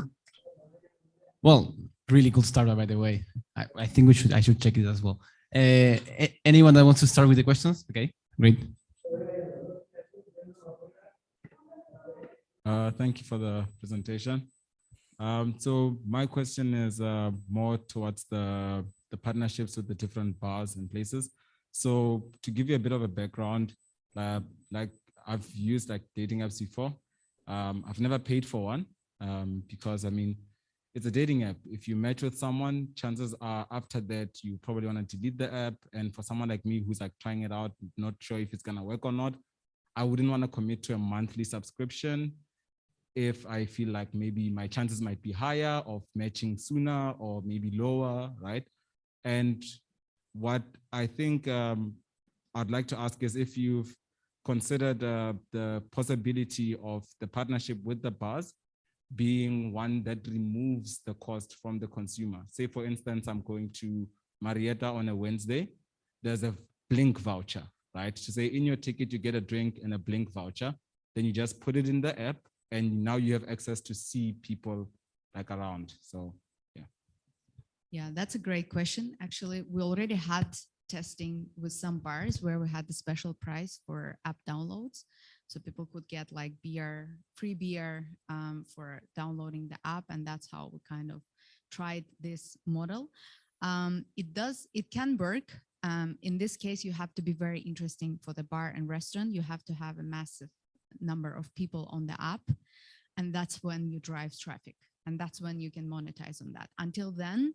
Well, really cool startup, by the way. I think I should check it as well. Anyone that wants to start with the questions? Okay, great. Thank you for the presentation. So my question is more towards the partnerships with the different bars and places. So to give you a bit of a background, like I've used like dating apps before. I've never paid for one because I mean, it's a dating app. If you match with someone, chances are after that, you probably want to delete the app. And for someone like me who's like trying it out, not sure if it's gonna work or not, I wouldn't want to commit to a monthly subscription if I feel like maybe my chances might be higher of matching sooner or maybe lower, right? And what I think I'd like to ask is if you've considered the possibility of the partnership with the bars being one that removes the cost from the consumer. Say, for instance, I'm going to Marietta on a Wednesday. There's a Blink voucher, right? To say in your ticket, you get a drink and a Blink voucher. Then you just put it in the app and now you have access to see people like around. So, yeah. Yeah, that's a great question. Actually, we already had testing with some bars where we had the special price for app downloads. So people could get like beer, free beer for downloading the app. And that's how we kind of tried this model. It can work. In this case, you have to be very interesting for the bar and restaurant. You have to have a massive number of people on the app. And that's when you drive traffic. And that's when you can monetize on that. Until then,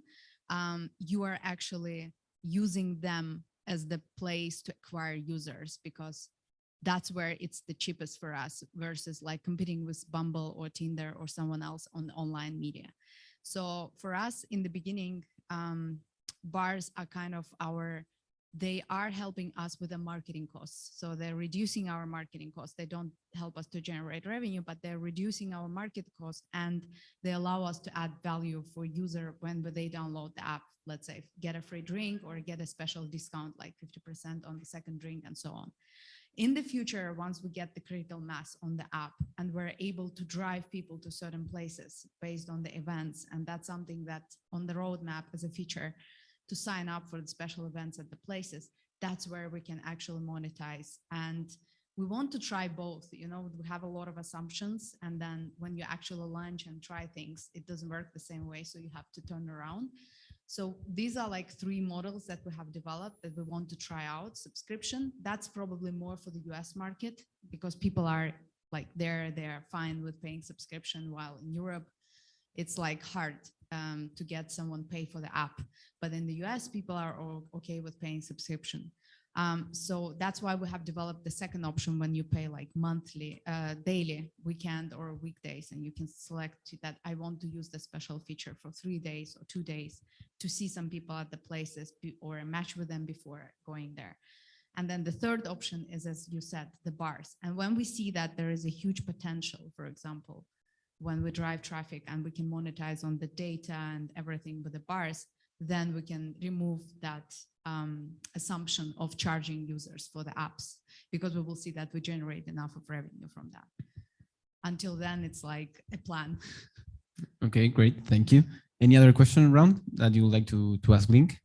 you are actually using them as the place to acquire users, because that's where it's the cheapest for us versus like competing with Bumble or Tinder or someone else on online media. So for us in the beginning, bars are kind of they are helping us with the marketing costs. So they're reducing our marketing costs. They don't help us to generate revenue, but they're reducing our market cost, and they allow us to add value for user when they download the app. Let's say get a free drink or get a special discount, like 50% on the second drink and so on. In the future, once we get the critical mass on the app and we're able to drive people to certain places based on the events, and that's something that on the roadmap as a feature to sign up for the special events at the places, that's where we can actually monetize. And we want to try both. You know, we have a lot of assumptions, and then when you actually launch and try things, it doesn't work the same way, so you have to turn around. So these are like 3 models that we have developed that we want to try out. Subscription, that's probably more for the US market, because people are like they're fine with paying subscription, while in Europe it's like hard to get someone pay for the app. But in the US, people are okay with paying subscription. So that's why we have developed the second option, when you pay like monthly, daily, weekend or weekdays, and you can select that I want to use the special feature for 3 days or 2 days to see some people at the places or match with them before going there. And then the third option is, as you said, the bars. And when we see that there is a huge potential, for example, when we drive traffic and we can monetize on the data and everything with the bars, then we can remove that assumption of charging users for the apps, because we will see that we generate enough of revenue from that. Until then, it's like a plan. Okay, great. Thank you. Any other question around that you would like to ask Link?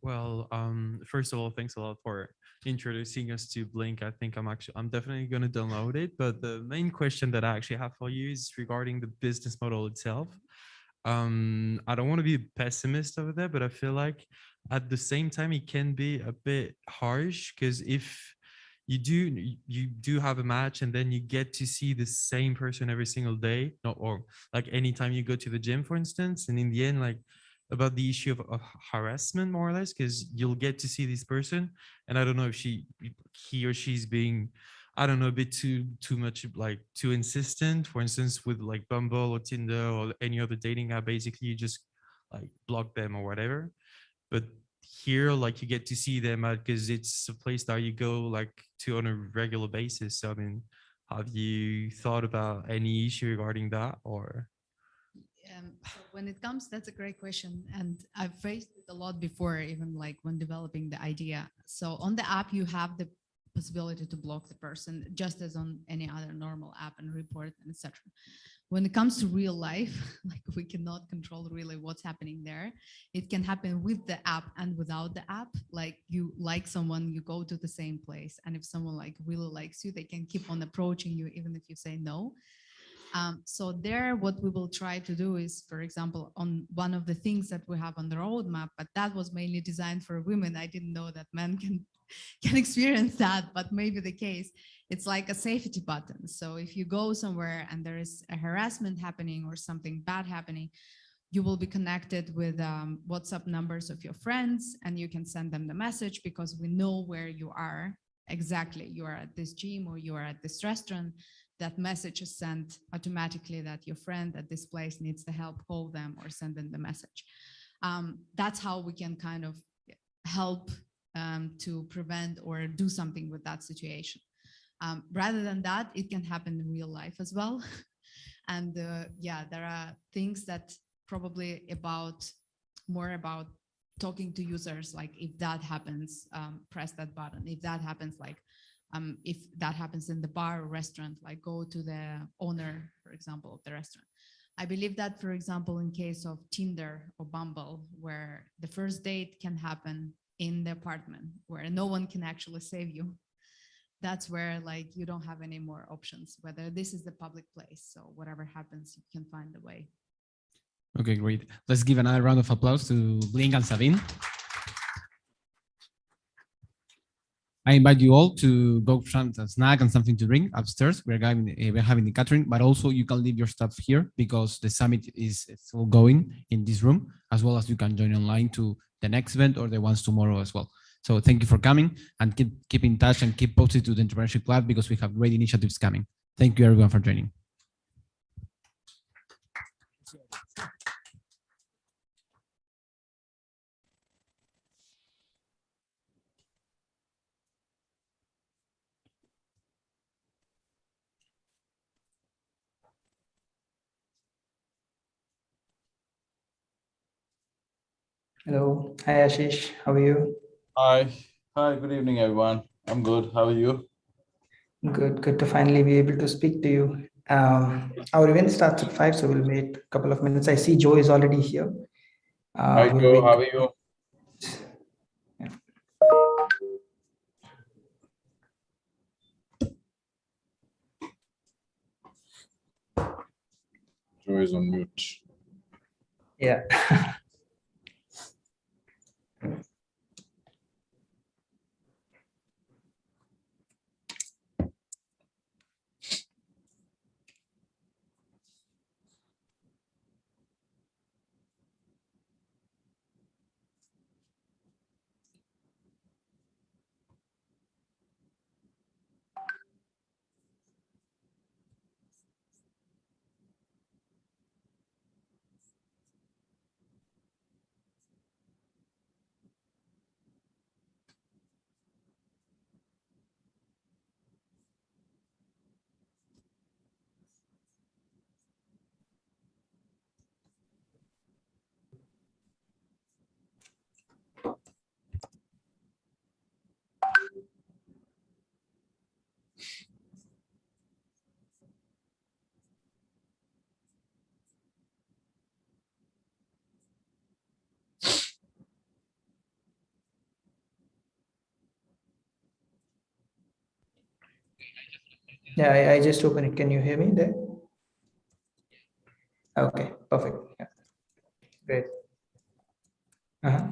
Well, first of all, thanks a lot for introducing us to Blink. I think I'm definitely going to download it. But the main question that I actually have for you is regarding the business model itself. I don't want to be a pessimist over there, but I feel like at the same time, it can be a bit harsh, because if you do have a match and then you get to see the same person every single day, or like anytime you go to the gym, for instance, and in the end, like about the issue of harassment, more or less, because you'll get to see this person, and I don't know if he or she's being, I don't know, a bit too much, like too insistent. For instance, with like Bumble or Tinder or any other dating app, basically you just like block them or whatever. But here, like, you get to see them because it's a place that you go like to on a regular basis. So I mean, have you thought about any issue regarding that, or? So when it comes, that's a great question. And I've faced it a lot before, even like when developing the idea. So on the app, you have the possibility to block the person just as on any other normal app and report, etc. When it comes to real life, like we cannot control really what's happening there. It can happen with the app and without the app. Like you like someone, you go to the same place. And if someone like really likes you, they can keep on approaching you even if you say no. So there, what we will try to do is, for example, on one of the things that we have on the roadmap, but that was mainly designed for women. I didn't know that men can experience that, but maybe the case. It's like a safety button. So if you go somewhere and there is a harassment happening or something bad happening, you will be connected with WhatsApp numbers of your friends, and you can send them the message, because we know where you are exactly. You are at this gym or you are at this restaurant. That message is sent automatically that your friend at this place needs the help, call them or send them the message. That's how we can kind of help to prevent or do something with that situation. Rather than that, it can happen in real life as well. And yeah, there are things that probably more about talking to users, like if that happens, press that button. If that happens, like if that happens in the bar or restaurant, like go to the owner, for example, of the restaurant. I believe that, for example, in case of Tinder or Bumble, where the first date can happen in the apartment, where no one can actually save you, that's where like you don't have any more options, whether this is the public place. So whatever happens, you can find a way. Okay, great. Let's give another round of applause to Blink and Sabine. I invite you all to go find a snack and something to drink upstairs. We're having the catering, but also you can leave your stuff here because the summit is still going in this room, as well as you can join online to the next event or the ones tomorrow as well. So thank you for coming, and keep in touch and keep posted to the Entrepreneurship Club because we have great initiatives coming. Thank you everyone for joining. Hello. Hi, Ashish. How are you? Hi. Hi, good evening, everyone. I'm good. How are you? Good. Good to finally be able to speak to you. Our event starts at 5, so we'll wait a couple of minutes. I see Joe is already here. Hi, We'll Joe. wait. How are you? Joe is on mute. Yeah. Yeah, I just opened it. Can you hear me there? Okay, perfect. Yeah. Great. Uh-huh.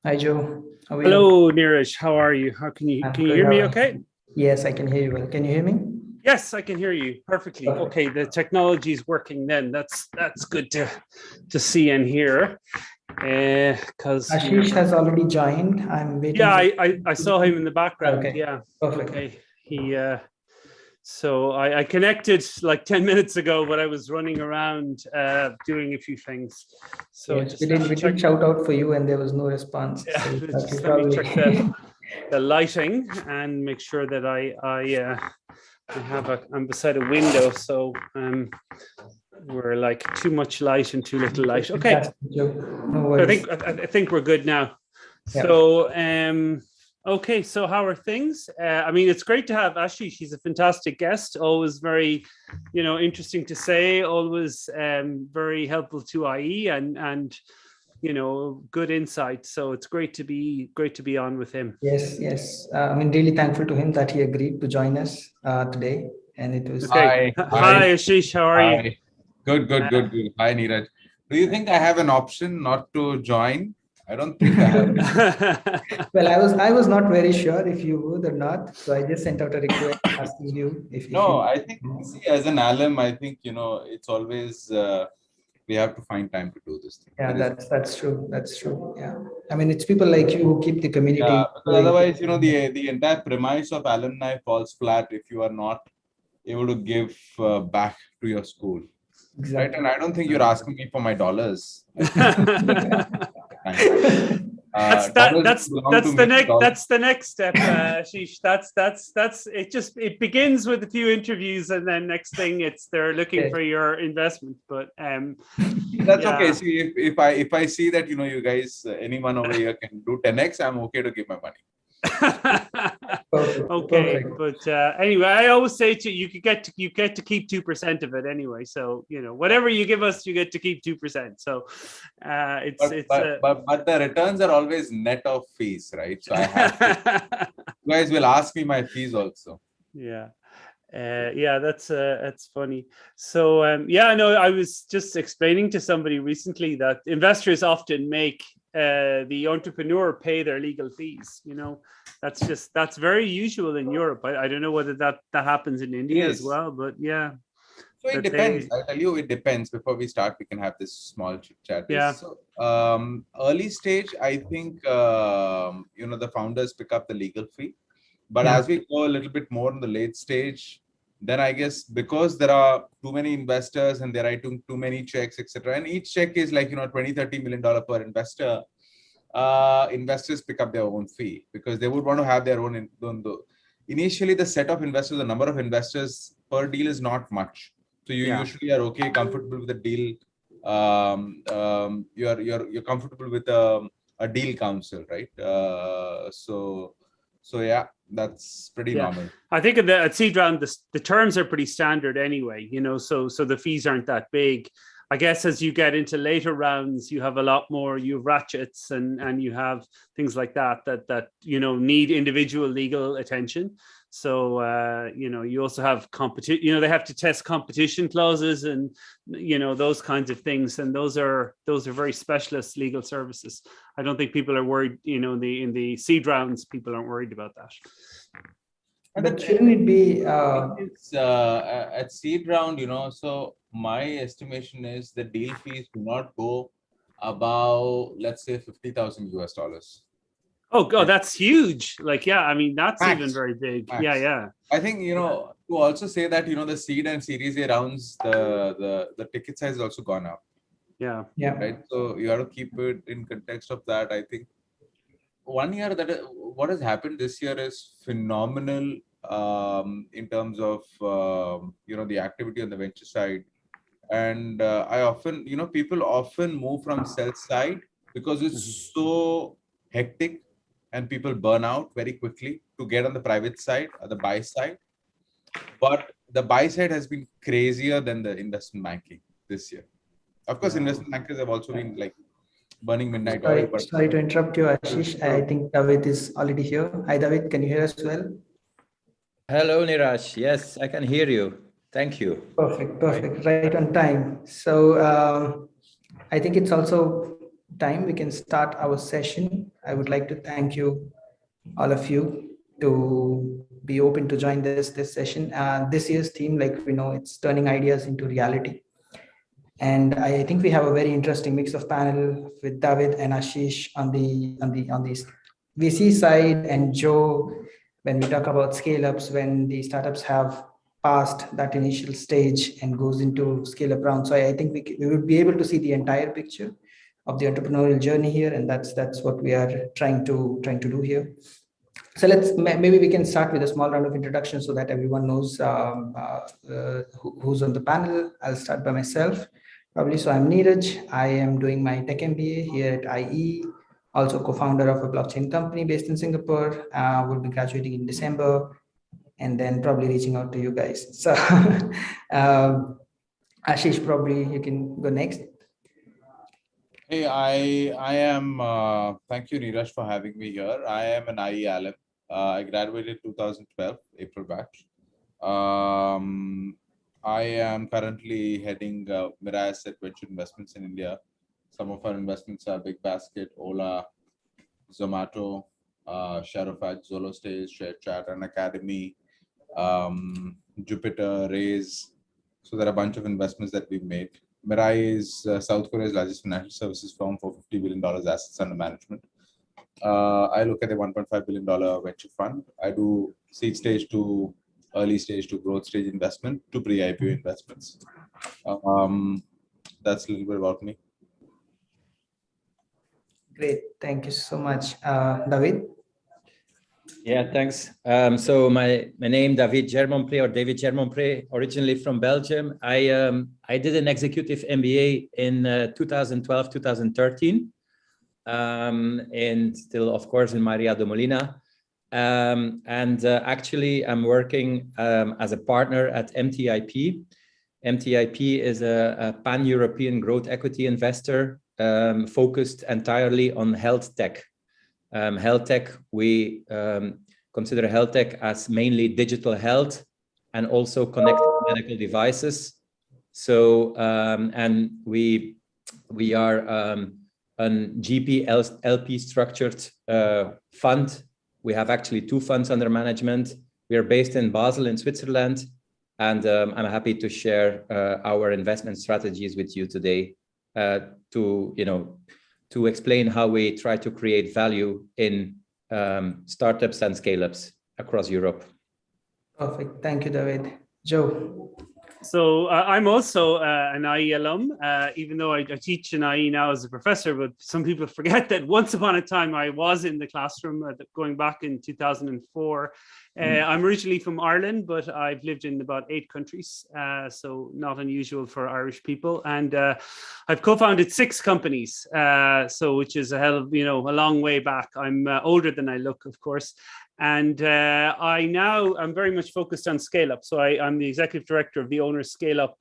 Hi, Joe. How are you? Hello, Neeraj. How are you? How can you I'm can you good. hear How me are you? okay? Yes, I can hear you well. Can you hear me? Yes, I can hear you perfectly. Okay, the technology is working then. That's good to see and hear. Because Ashish has already joined. I'm waiting. Yeah, I saw him in the background. Okay. Yeah. Perfect. Okay. So I connected like 10 minutes ago, but I was running around doing a few things. So yes, just we did shout out for you and there was no response. Yeah, So just let me check the lighting and make sure that I'm beside a window, so we're like too much light and too little light. Okay, no worries. I think we're good now. Yeah. So okay, so how are things? I mean, it's great to have Ashish. She's a fantastic guest. Always very, interesting to say. Always very helpful to IE and good insight. So it's great to be on with him. Yes. I mean, really thankful to him that he agreed to join us today. And it was okay. Hi, Ashish. How are you? Good. Hi, Neeraj. Do you think I have an option not to join? I don't think I have. Well, I was not very sure if you would or not, so I just sent out a request asking you if. I think see, as an alum, I think it's always we have to find time to do this thing. Yeah, that's true. That's true. Yeah, I mean, it's people like you who keep the community. Yeah, because otherwise, the entire premise of alumni falls flat if you are not able to give back to your school. Exactly. Right, and I don't think you're asking me for my dollars. That's the next step, Ashish. That's it. It begins with a few interviews, and then next thing they're looking for your investment. But that's okay. See, if I see that you guys, anyone over here can do 10x, I'm okay to give my money. Okay, but anyway, I always say to you, you get to keep 2% of it anyway. So whatever you give us, you get to keep 2%. So but the returns are always net of fees, right? So I have to, you guys will ask me my fees also. Yeah. That's funny. So I was just explaining to somebody recently that investors often make the entrepreneur pay their legal fees. That's very usual in Europe. I don't know whether that happens in India as well, but yeah. So it depends. I tell you, it depends. Before we start, we can have this small chit chat. Yeah. So, early stage, I think the founders pick up the legal fee, but as we go a little bit more in the late stage, then I guess because there are too many investors and they're writing too many checks, etc., and each check is like $20-30 million per investor. Investors pick up their own fee because they would want to have their own. Initially, the set of investors, the number of investors per deal is not much. So you usually are okay, comfortable with the deal. You're comfortable with a deal counsel, right? So yeah, that's pretty normal. I think at seed round, the terms are pretty standard anyway. So the fees aren't that big. I guess as you get into later rounds, you have a lot more. You have ratchets and you have things like that need individual legal attention. So you also have competition. They have to test competition clauses and those kinds of things. And those are very specialist legal services. I don't think people are worried. In the seed rounds, people aren't worried about that. But shouldn't it be at seed round? So my estimation is the deal fees do not go above, let's say, $50,000. Oh God, that's huge! I mean, that's Max. Even very big. Max. Yeah. I think to also say that the seed and Series A rounds, the ticket size has also gone up. Yeah. Right. So you have to keep it in context of that. I think 1 year what has happened this year is phenomenal in terms of the activity on the venture side. And I often people often move from sell side because it's so hectic and people burn out very quickly to get on the private side or the buy side. But the buy side has been crazier than the investment banking this year. Of course, investment bankers have also been burning midnight oil. Sorry to interrupt you, Ashish. I think David is already here. Hi, David. Can you hear us well? Hello, Neeraj. Yes, I can hear you. Thank you. Perfect. Right on time. So I think it's also time we can start our session. I would like to thank you, all of you, to be open to join this session. This year's theme, like we know, it's turning ideas into reality. And I think we have a very interesting mix of panel with David and Ashish on the VC side, and Joe when we talk about scale ups, when the startups have passed that initial stage and goes into scale up round. So I think we would be able to see the entire picture of the entrepreneurial journey here, and that's what we are trying to do here. So maybe we can start with a small round of introduction so that everyone knows who's on the panel. I'll start by myself, probably. So I'm Neeraj. I am doing my tech MBA here at IE, also co-founder of a blockchain company based in Singapore. Will be graduating in December, and then probably reaching out to you guys. So Ashish, probably you can go next. Hey, I am, thank you Neeraj for having me here. I am an IE alum. I graduated 2012, April batch. I am currently heading Mirai Asset Venture Investments in India. Some of our investments are Big Basket, Ola, Zomato, Sharafat, ZoloStage, ShareChat, and Academy, Jupiter, Raise. So there are a bunch of investments that we've made. Mirai is South Korea's largest financial services firm for $50 billion assets under management. I look at a $1.5 billion venture fund. I do seed stage to early stage to growth stage investment to pre-IPO investments. That's a little bit about me. Great, thank you so much. David? Yeah, thanks. So my name David Germonpré, or David Germonpré, originally from Belgium. I did an executive MBA in 2012, 2013, and still, of course, in Maria de Molina. Actually, I'm working as a partner at MTIP. MTIP is a pan-European growth equity investor focused entirely on health tech. Health tech, we consider health tech as mainly digital health and also connected medical devices. So, and we are an GP LP structured fund. We have actually 2 funds under management. We are based in Basel in Switzerland, and I'm happy to share our investment strategies with you today to explain how we try to create value in startups and scale-ups across Europe. Perfect. Thank you, David. Joe? So I'm also an IE alum, even though I teach in IE now as a professor, but some people forget that once upon a time I was in the classroom going back in 2004. I'm originally from Ireland, but I've lived in about 8 countries, so not unusual for Irish people. And I've co-founded 6 companies, so which is a long way back. I'm older than I look, of course. And I'm very much focused on scale up. So I'm the executive director of the Owners Scale Up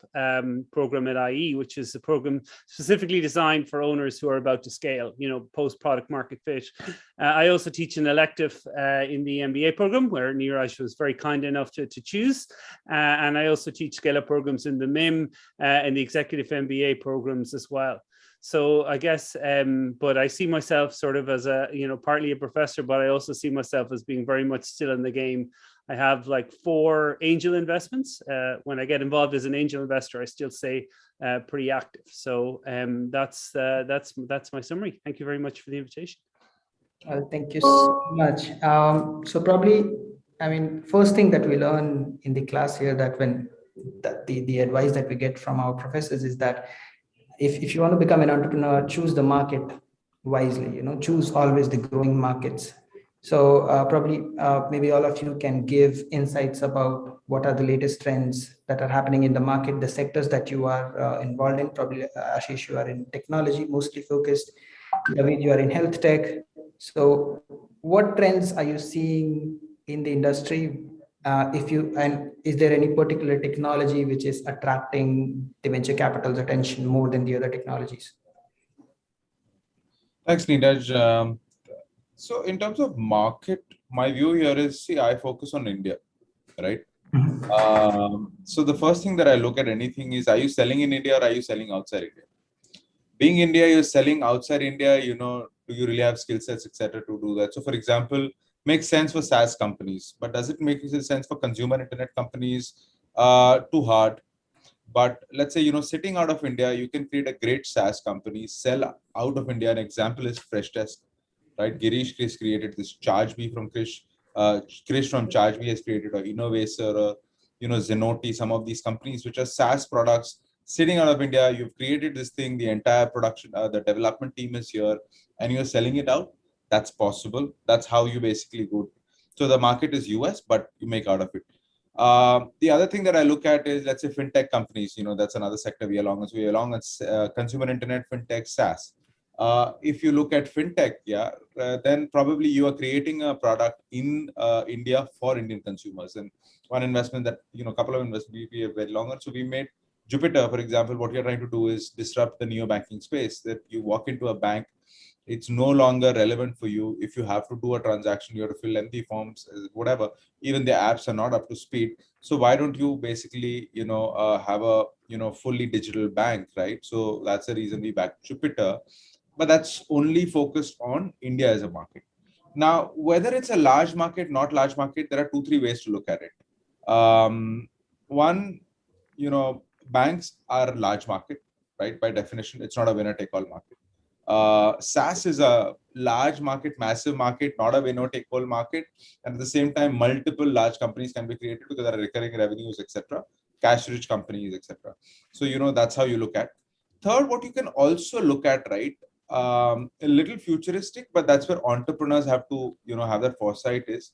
program at IE, which is a program specifically designed for owners who are about to scale, post product market fit. I also teach an elective in the MBA program where Neeraj was very kind enough to choose. And I also teach scale up programs in the MIM and the executive MBA programs as well. So I guess, but I see myself sort of as partly a professor, but I also see myself as being very much still in the game. I have like 4 angel investments. When I get involved as an angel investor, I still stay pretty active. So that's my summary. Thank you very much for the invitation. Thank you so much. So probably, first thing that we learn in the class here, that the advice that we get from our professors is that if you want to become an entrepreneur, choose the market wisely, choose always the growing markets. So probably maybe all of you can give insights about what are the latest trends that are happening in the market, the sectors that you are involved in. Probably Ashish, you are in technology, mostly focused. David, you are in health tech. So what trends are you seeing in the industry? And is there any particular technology which is attracting the venture capital's attention more than the other technologies? Thanks, Neeraj. So in terms of market, my view here is, I focus on India, right? So the first thing that I look at anything is, are you selling in India or are you selling outside India? Being India, you're selling outside India, do you really have skill sets, etc., to do that? So for example, makes sense for SaaS companies, but does it make sense for consumer internet companies? Too hard. But let's say, sitting out of India, you can create a great SaaS company, sell out of India. An example is Freshdesk, right? Girish Chris created this. ChargeBee from Krish. Krish from ChargeBee has created a Innovator, Zenoti, some of these companies, which are SaaS products sitting out of India. You've created this thing, the entire production, the development team is here, and you're selling it out. That's possible. That's how you basically go. So the market is US, but you make out of it. The other thing that I look at is, let's say, fintech companies. That's another sector we along as consumer internet, fintech, SaaS. If you look at fintech, then probably you are creating a product in India for Indian consumers. And one investment that, a couple of investments we have very long on. So we made Jupiter, for example. What you're trying to do is disrupt the neo-banking space, that you walk into a bank, it's no longer relevant for you. If you have to do a transaction, you have to fill lengthy forms, whatever. Even the apps are not up to speed. So why don't you basically, have a, fully digital bank, right? So that's the reason we backed Jupiter. But that's only focused on India as a market. Now, whether it's a large market, not large market, there are 2-3 ways to look at it. One, banks are a large market, right? By definition, it's not a winner-take-all market. SaaS is a large market, massive market, not a winner-take-all market. And at the same time, multiple large companies can be created because there are recurring revenues, etc., cash-rich companies, etc. So, that's how you look at. Third, what you can also look at, right? A little futuristic, but that's where entrepreneurs have to, have that foresight is,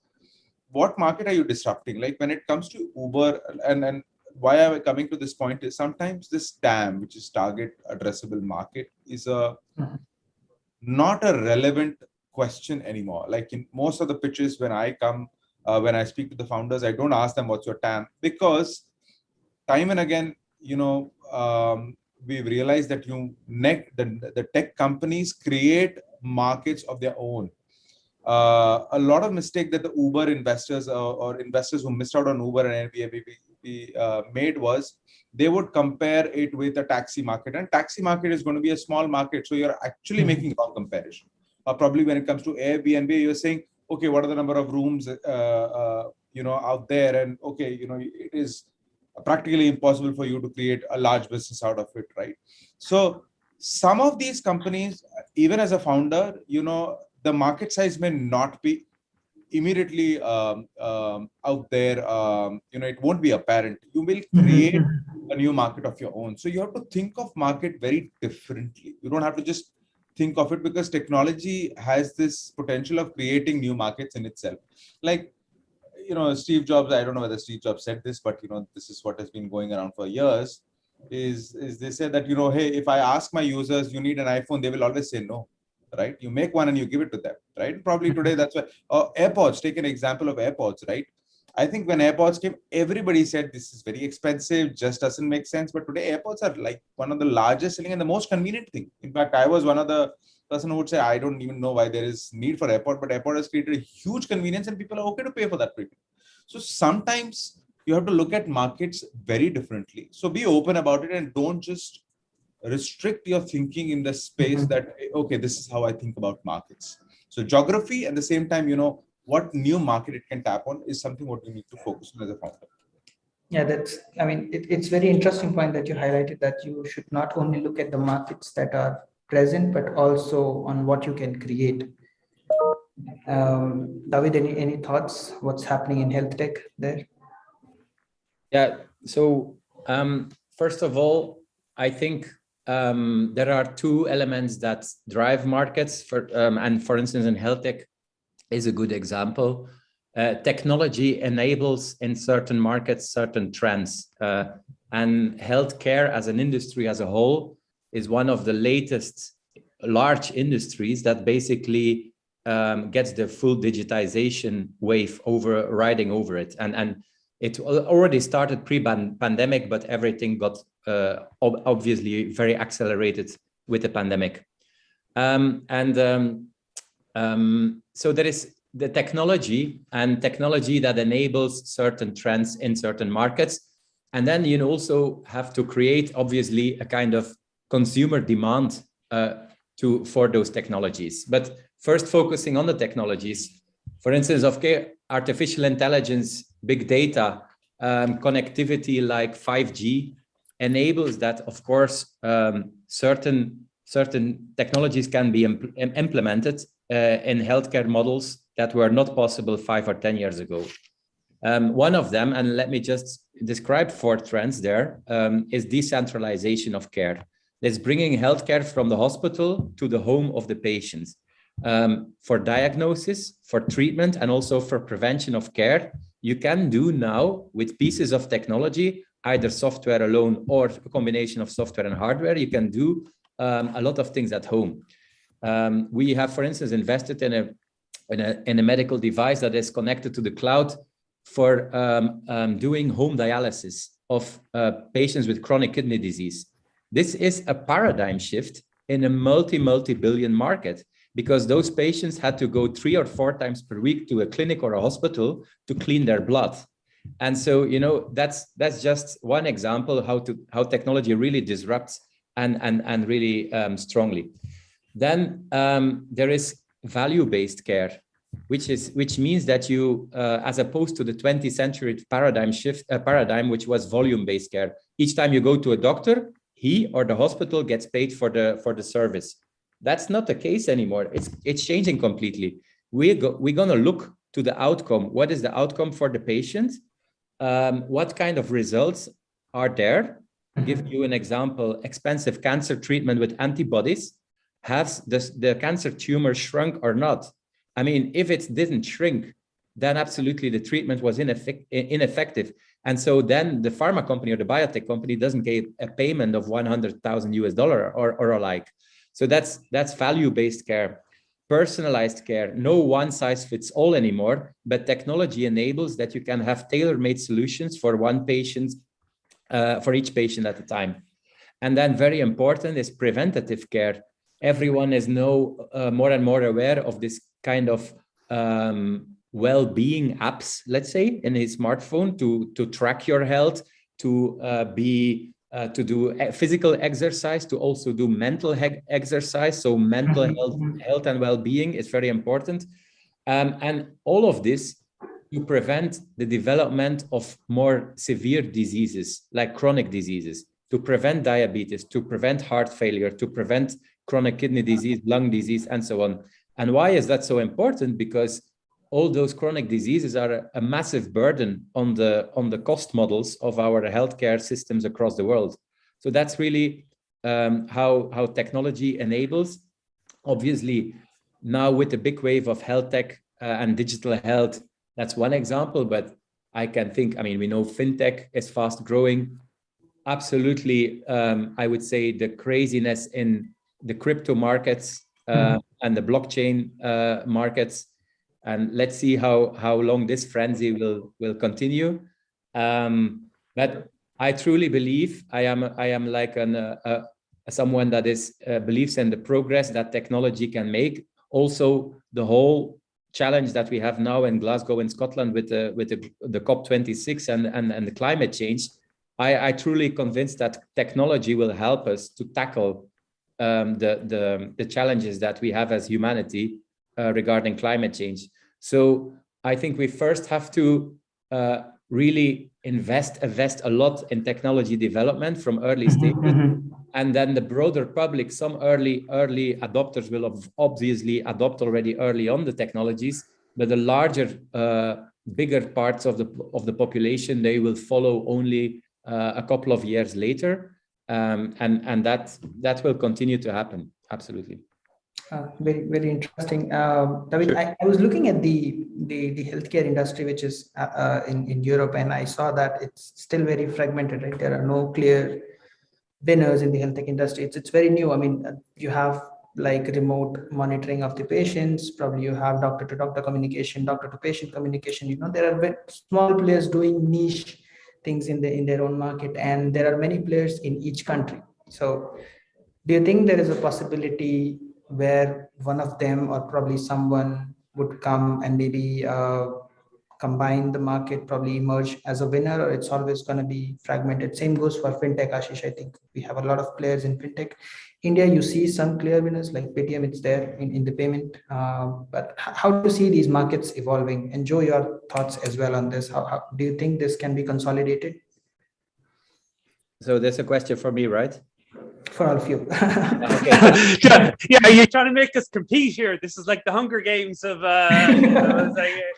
what market are you disrupting? Like when it comes to Uber, and why am I coming to this point is sometimes this TAM, which is target addressable market, is not a relevant question anymore. Like in most of the pitches, when I come, when I speak to the founders, I don't ask them what's your TAM, because time and again, we've realized that the tech companies create markets of their own. A lot of mistake that the Uber investors or investors who missed out on Uber and Airbnb made was they would compare it with a taxi market, and taxi market is going to be a small market. So you're actually making wrong comparison. Probably when it comes to Airbnb, you're saying, okay, what are the number of rooms, out there? And okay, it is practically impossible for you to create a large business out of it, right? So some of these companies, even as a founder, the market size may not be immediately out there. It won't be apparent. You will create a new market of your own. So you have to think of market very differently. You don't have to just think of it, because technology has this potential of creating new markets in itself. Like, Steve Jobs, I don't know whether Steve Jobs said this, but this is what has been going around for years, is they said that, hey, if I ask my users, you need an iPhone, they will always say no, right? You make one and you give it to them, right? Probably today, that's why. AirPods, take an example of AirPods, right? I think when AirPods came, everybody said this is very expensive, just doesn't make sense. But today, AirPods are like one of the largest selling and the most convenient thing. In fact, I was one of the person who would say, I don't even know why there is need for AirPod, but AirPod has created a huge convenience and people are okay to pay for that premium. So sometimes you have to look at markets very differently. So be open about it and don't just restrict your thinking in the space that, okay, this is how I think about markets. So geography, at the same time, what new market it can tap on is something what you need to focus on as a founder. Yeah, it's very interesting point that you highlighted, that you should not only look at the markets that are present, but also on what you can create. David, any thoughts? What's happening in health tech there? Yeah. So first of all, I think there are two elements that drive markets. And for instance, in health tech is a good example. Technology enables in certain markets certain trends, and healthcare as an industry as a whole is one of the latest large industries that basically gets the full digitization wave riding over it. And it already started pre-pandemic, but everything got obviously very accelerated with the pandemic. So there is the technology that enables certain trends in certain markets. And then you also have to create, obviously, a kind of consumer demand for those technologies. But first, focusing on the technologies, For instance, of artificial intelligence, big data, connectivity like 5G enables that, of course, certain technologies can be implemented in healthcare models that were not possible 5 or 10 years ago. One of them, and let me just describe 4 trends there, is decentralization of care. It's bringing healthcare from the hospital to the home of the patient. For diagnosis, for treatment, and also for prevention of care, you can do now with pieces of technology, either software alone or a combination of software and hardware, you can do a lot of things at home. We have, for instance, invested in a medical device that is connected to the cloud for doing home dialysis of patients with chronic kidney disease. This is a paradigm shift in a multi-billion market, because those patients had to go 3 or 4 times per week to a clinic or a hospital to clean their blood. And so, you know, that's just one example how technology really disrupts and really strongly. Then there is value-based care, which means that you, as opposed to the 20th century paradigm, which was volume-based care, each time you go to a doctor, he or the hospital gets paid for the service. That's not the case anymore. It's changing completely. We're going to look to the outcome. What is the outcome for the patient? What kind of results are there? I'll give you an example. Expensive cancer treatment with antibodies. Has the cancer tumor shrunk or not? I mean, if it didn't shrink, then absolutely the treatment was ineffective. And so then the pharma company or the biotech company doesn't get a payment of $100,000 or alike. So that's value-based care. Personalized care, no one size fits all anymore, but technology enables that you can have tailor-made solutions for one patient, for each patient at a time. And then very important is preventative care. Everyone is now more and more aware of this kind of well-being apps, let's say, in his smartphone to track your health, to do physical exercise, to also do mental exercise. So mental health and well-being is very important. And all of this to prevent the development of more severe diseases, like chronic diseases, to prevent diabetes, to prevent heart failure, to prevent chronic kidney disease, lung disease, and so on. And why is that so important? Because all those chronic diseases are a massive burden on the cost models of our healthcare systems across the world. So that's really how technology enables. Obviously, now with the big wave of health tech and digital health, that's one example, but I can think, I mean, we know fintech is fast growing. Absolutely, I would say the craziness in the crypto markets and the blockchain markets. And let's see how long this frenzy will continue. But I truly believe I am like someone that believes in the progress that technology can make. Also, the whole challenge that we have now in Glasgow in Scotland with the COP26 and the climate change. I truly convinced that technology will help us to tackle the challenges that we have as humanity regarding climate change. So I think we first have to really invest a lot in technology development from early stages. And then the broader public, some early adopters will obviously adopt already early on the technologies, but the larger, bigger parts of the population, they will follow only a couple of years later. And that will continue to happen. Absolutely. Very, very interesting. David, sure. I was looking at the healthcare industry, which is in Europe, and I saw that it's still very fragmented, right? There are no clear winners in the health tech industry. It's very new. I mean, you have like remote monitoring of the patients, probably you have doctor to doctor communication, doctor to patient communication. You know, there are very small players doing niche things in their own market, and there are many players in each country. So do you think there is a possibility where one of them or probably someone would come and maybe combine the market, probably emerge as a winner, or it's always going to be fragmented? Same goes for fintech, Ashish. I think we have a lot of players in fintech. India, you see some clear winners like Paytm, it's there in the payment. But how do you see these markets evolving? And Joe, your thoughts as well on this. How do you think this can be consolidated? So there's a question for me, right? For all of you. Yeah, you're trying to make us compete here. This is like the Hunger Games of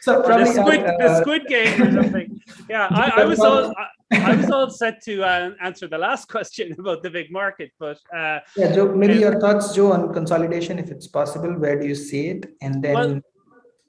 so probably, the Squid Game or something. Yeah, I was all set to answer the last question about the big market, but yeah, Joe, maybe your thoughts, Joe, on consolidation, if it's possible. Where do you see it? And then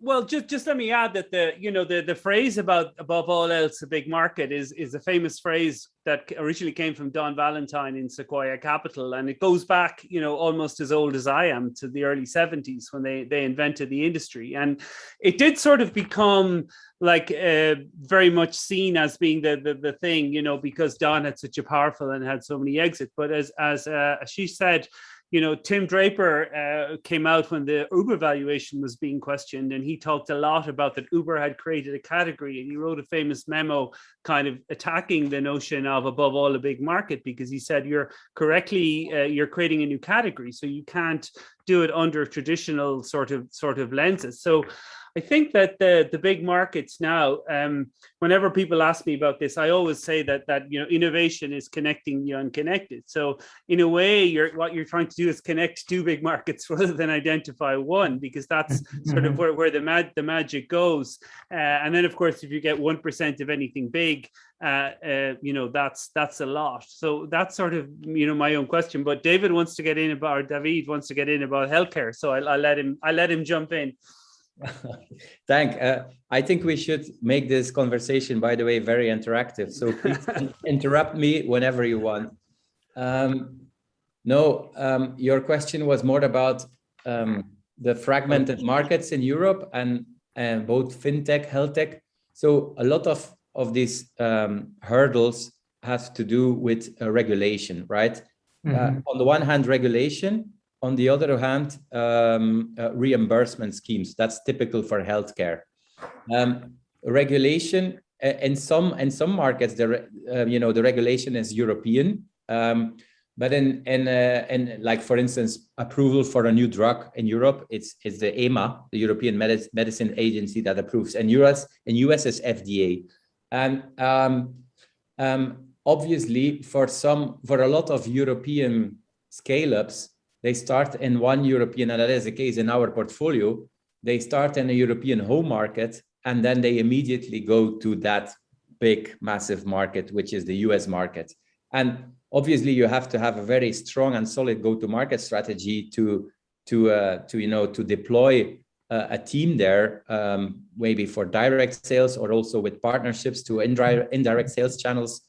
well, just let me add that the phrase about above all else a big market is a famous phrase that originally came from Don Valentine in Sequoia Capital, and it goes back almost as old as I am, to the early 70s when they invented the industry, and it did sort of become like very much seen as being the thing, because Don had such a powerful and had so many exits. But as she said, Tim Draper came out when the Uber valuation was being questioned, and he talked a lot about that Uber had created a category, and he wrote a famous memo kind of attacking the notion of above all a big market, because he said you're creating a new category, so you can't do it under traditional sort of lenses. So I think that the big markets now, whenever people ask me about this, I always say that innovation is connecting the unconnected. So in a way, what you're trying to do is connect two big markets rather than identify one, because that's sort of where the magic goes. And then, of course, if you get 1% of anything big, that's a lot. So that's sort of my own question. But David wants to get in about, or David wants to get in about healthcare, so I'll let him jump in. I think we should make this conversation, by the way, very interactive. So please interrupt me whenever you want. Your question was more about the fragmented markets in Europe and both fintech, health tech. So a lot of these hurdles have to do with regulation, right? On the one hand, regulation. On the other hand, reimbursement schemes. That's typical for healthcare. Regulation in some markets, the regulation is European, but in like, for instance, approval for a new drug in Europe, it's the EMA, the European Medicine Agency, that approves. And US is FDA. And obviously, for a lot of European scale-ups, they start in one European, and that is the case in our portfolio. They start in a European home market, and then they immediately go to that big, massive market, which is the US market. And obviously, you have to have a very strong and solid go-to-market strategy to deploy a team there, maybe for direct sales or also with partnerships to indirect sales channels.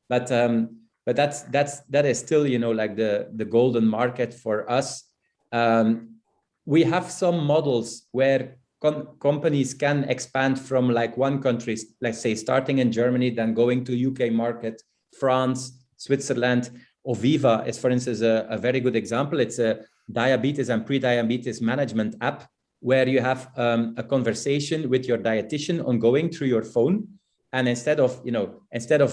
But that is still, like the golden market for us. We have some models where companies can expand from like one country, let's say starting in Germany, then going to UK market, France, Switzerland. Oviva is, for instance, a very good example. It's a diabetes and pre-diabetes management app where you have a conversation with your dietitian ongoing through your phone. And instead of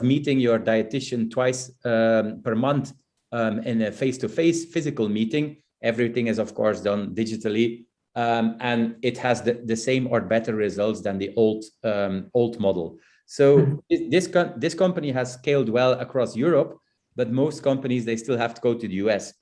meeting your dietitian twice per month in a face-to-face physical meeting, everything is, of course, done digitally. And it has the same or better results than the old model. So this company has scaled well across Europe, but most companies, they still have to go to the US.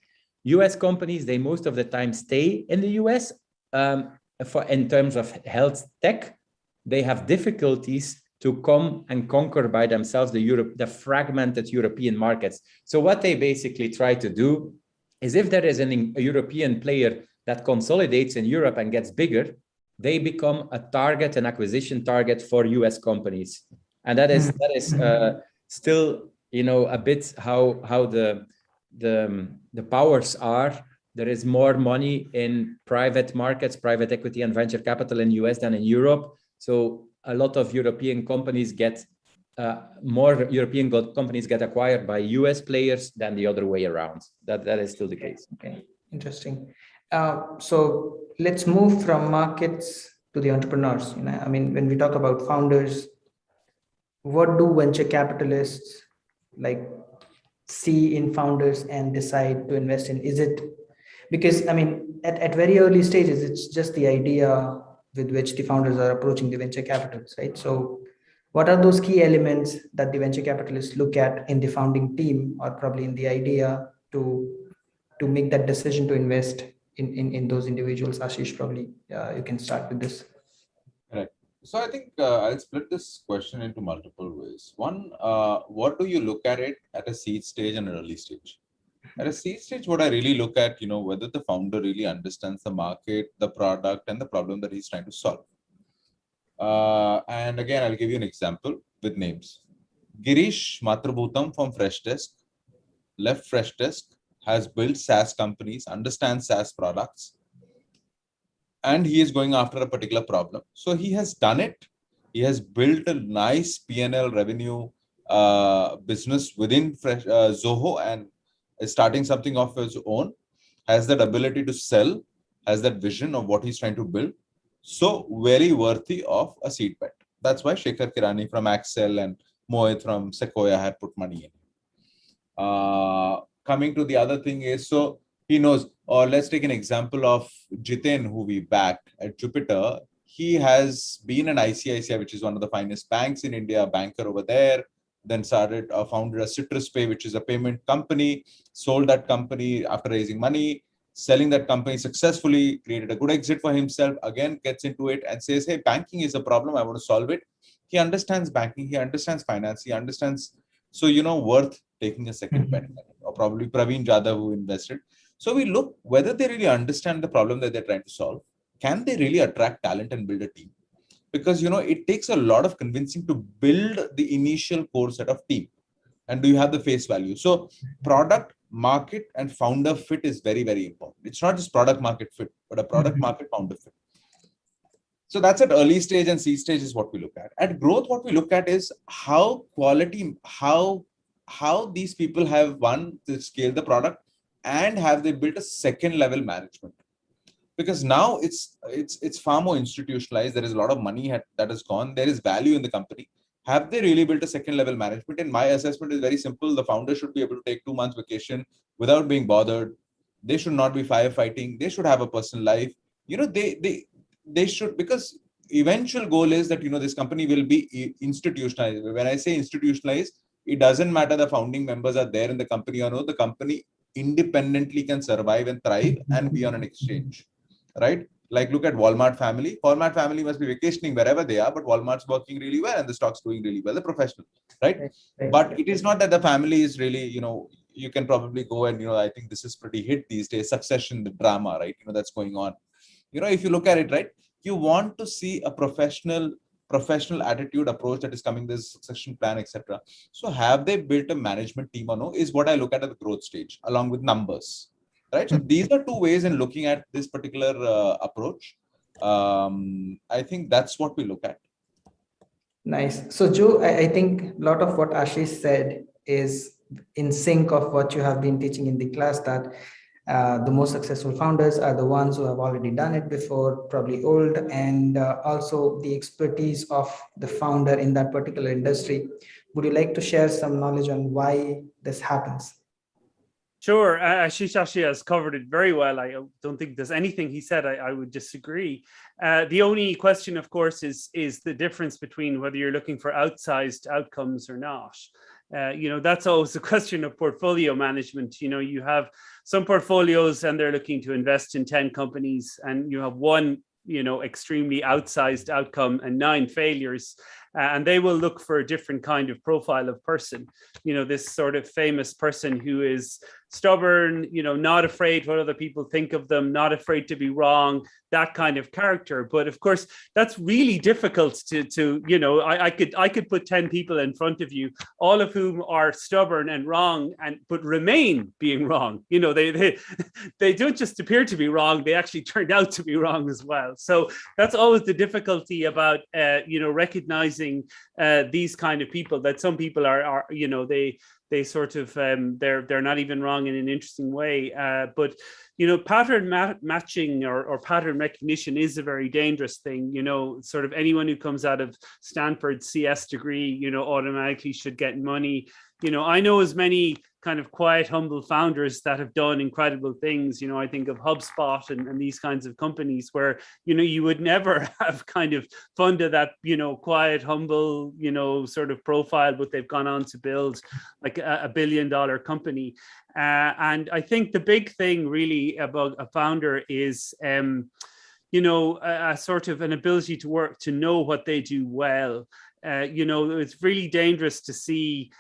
US companies, they most of the time stay in the US. In terms of health tech, they have difficulties to come and conquer by themselves the fragmented European markets. So what they basically try to do is, if there is a European player that consolidates in Europe and gets bigger, they become an acquisition target for US companies. And that is still, a bit how the powers are. There is more money in private markets, private equity and venture capital in US than in Europe. So a lot of European companies more European companies get acquired by US players than the other way around. That is still the case. Okay, interesting. So let's move from markets to the entrepreneurs? I mean, when we talk about founders, what do venture capitalists like see in founders and decide to invest in? Is it because, I mean, at very early stages, it's just the idea with which the founders are approaching the venture capitals, right? So what are those key elements that the venture capitalists look at in the founding team, or probably in the idea to make that decision to invest in those individuals? Ashish, probably you can start with this. Correct. So I think I'll split this question into multiple ways. One, what do you look at it at a seed stage and an early stage? At a seed stage, what I really look at, whether the founder really understands the market, the product, and the problem that he's trying to solve. And again, I'll give you an example with names. Girish Matrabhutam from Freshdesk left Freshdesk, has built SaaS companies, understands SaaS products, and he is going after a particular problem. So he has done it. He has built a nice P&L revenue business within Zoho, and is starting something of his own, has that ability to sell, has that vision of what he's trying to build. So very worthy of a seed bet. That's why Shekhar Kirani from Axel and Mohit from Sequoia had put money in. Coming to the other thing is, so he knows, or let's take an example of Jiten, who we backed at Jupiter. He has been an ICICI, which is one of the finest banks in India, a banker over there, then founded a Citrus Pay, which is a payment company, sold that company after raising money, selling that company successfully, created a good exit for himself, again gets into it and says, hey, banking is a problem, I want to solve it. He understands banking, he understands finance, he understands, so, worth taking a second bet. Or probably Praveen Jadhav, who invested. So we look whether they really understand the problem that they're trying to solve. Can they really attract talent and build a team? Because, it takes a lot of convincing to build the initial core set of team. And do you have the face value? So product, market, and founder fit is very, very important. It's not just product market fit, but a product market founder fit. So that's at early stage, and seed stage is what we look at. At growth, what we look at is how these people have, one, to scale the product, and have they built a second level management. Because now it's far more institutionalized. There is a lot of money that has gone. There is value in the company. Have they really built a second level management? And my assessment is very simple. The founder should be able to take 2 months vacation without being bothered. They should not be firefighting. They should have a personal life. They should, because eventual goal is that, this company will be institutionalized. When I say institutionalized, it doesn't matter the founding members are there in the company or no, the company independently can survive and thrive and be on an exchange, right? Like look at Walmart family. Walmart family must be vacationing wherever they are, but Walmart's working really well and the stock's doing really well. They're professional, right? But it is not that the family is really, you can probably go and, I think this is pretty hit these days, Succession, the drama, right? That's going on. If you look at it, right, you want to see a professional attitude approach that is coming, this succession plan, etc. So have they built a management team or no, is what I look at the growth stage along with numbers, right? So these are 2 ways in looking at this particular approach. I think that's what we look at. Nice. So Joe, I think a lot of what Ashish said is in sync of what you have been teaching in the class, that the most successful founders are the ones who have already done it before, probably old, and also the expertise of the founder in that particular industry. Would you like to share some knowledge on why this happens? Sure. Ashish has covered it very well. I don't think there's anything he said I would disagree. The only question, of course, is the difference between whether you're looking for outsized outcomes or not. That's always a question of portfolio management. You have some portfolios and they're looking to invest in 10 companies, and you have one, extremely outsized outcome and 9 failures. And they will look for a different kind of profile of person. This sort of famous person who is stubborn, not afraid what other people think of them, not afraid to be wrong, that kind of character. But of course, that's really difficult to I could put 10 people in front of you, all of whom are stubborn and wrong, but remain being wrong. They don't just appear to be wrong, they actually turned out to be wrong as well. So that's always the difficulty about recognizing these kind of people, that some people are you know, they sort of they're not even wrong in an interesting way, but you know, pattern matching or pattern recognition is a very dangerous thing. You know, sort of anyone who comes out of Stanford CS degree, you know, automatically should get money. You know, I know as many kind of quiet, humble founders that have done incredible things. You know, I think of HubSpot and these kinds of companies where, you know, you would never have kind of funded that, you know, quiet, humble, you know, sort of profile, but they've gone on to build like a $1 billion company. And I think the big thing really about a founder is, you know, a sort of an ability to work, to know what they do well. You know, it's really dangerous to see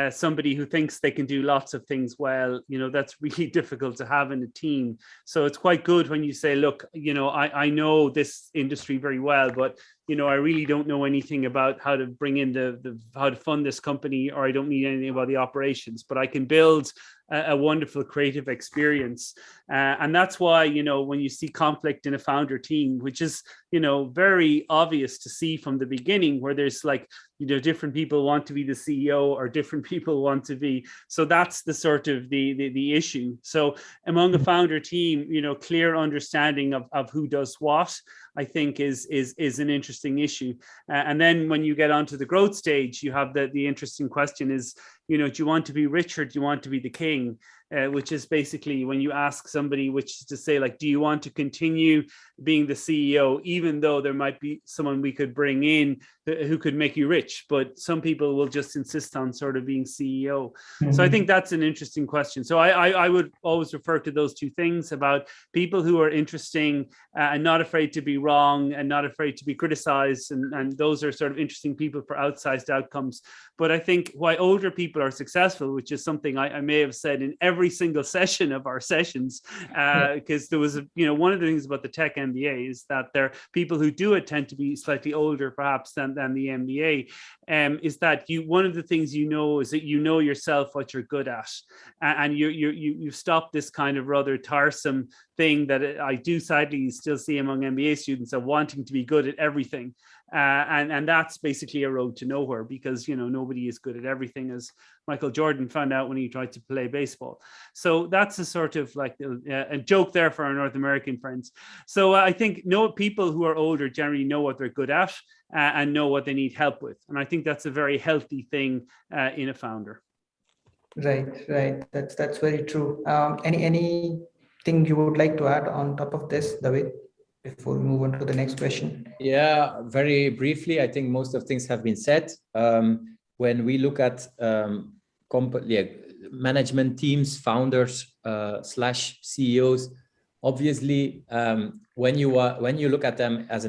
somebody who thinks they can do lots of things well. You know, that's really difficult to have in a team. So it's quite good when you say, look, you know, I know this industry very well, but you know, I really don't know anything about how to bring in how to fund this company, or I don't need anything about the operations, but I can build a wonderful creative experience. And that's why, you know, when you see conflict in a founder team, which is, you know, very obvious to see from the beginning, where there's like, you know, different people want to be the CEO or different people want to be. So that's the sort of the issue. So among a founder team, you know, clear understanding of who does what, I think is an interesting issue. And then when you get onto the growth stage, you have the interesting question is, you know, do you want to be rich or do you want to be the king? Which is basically when you ask somebody, which is to say, like, do you want to continue being the CEO, even though there might be someone we could bring in who could make you rich, but some people will just insist on sort of being CEO. So I think that's an interesting question. So I would always refer to those two things about people who are interesting and not afraid to be wrong and not afraid to be criticized. And those are sort of interesting people for outsized outcomes. But I think why older people are successful, which is something I may have said in every single session of our sessions, because there was, you know, one of the things about the tech MBA is that there people who do it tend to be slightly older perhaps than the MBA, is that one of the things you know is that you know yourself what you're good at, and you stop this kind of rather tiresome thing that I do sadly still see among MBA students of wanting to be good at everything. And that's basically a road to nowhere, because, you know, nobody is good at everything, as Michael Jordan found out when he tried to play baseball. So that's a sort of like a joke there for our North American friends. So I think people who are older generally know what they're good at and know what they need help with. And I think that's a very healthy thing in a founder. Right. That's very true. Anything you would like to add on top of this, David, before we move on to the next question? Yeah, very briefly, I think most of things have been said. When we look at management teams, founders / CEOs, obviously, when you look at them as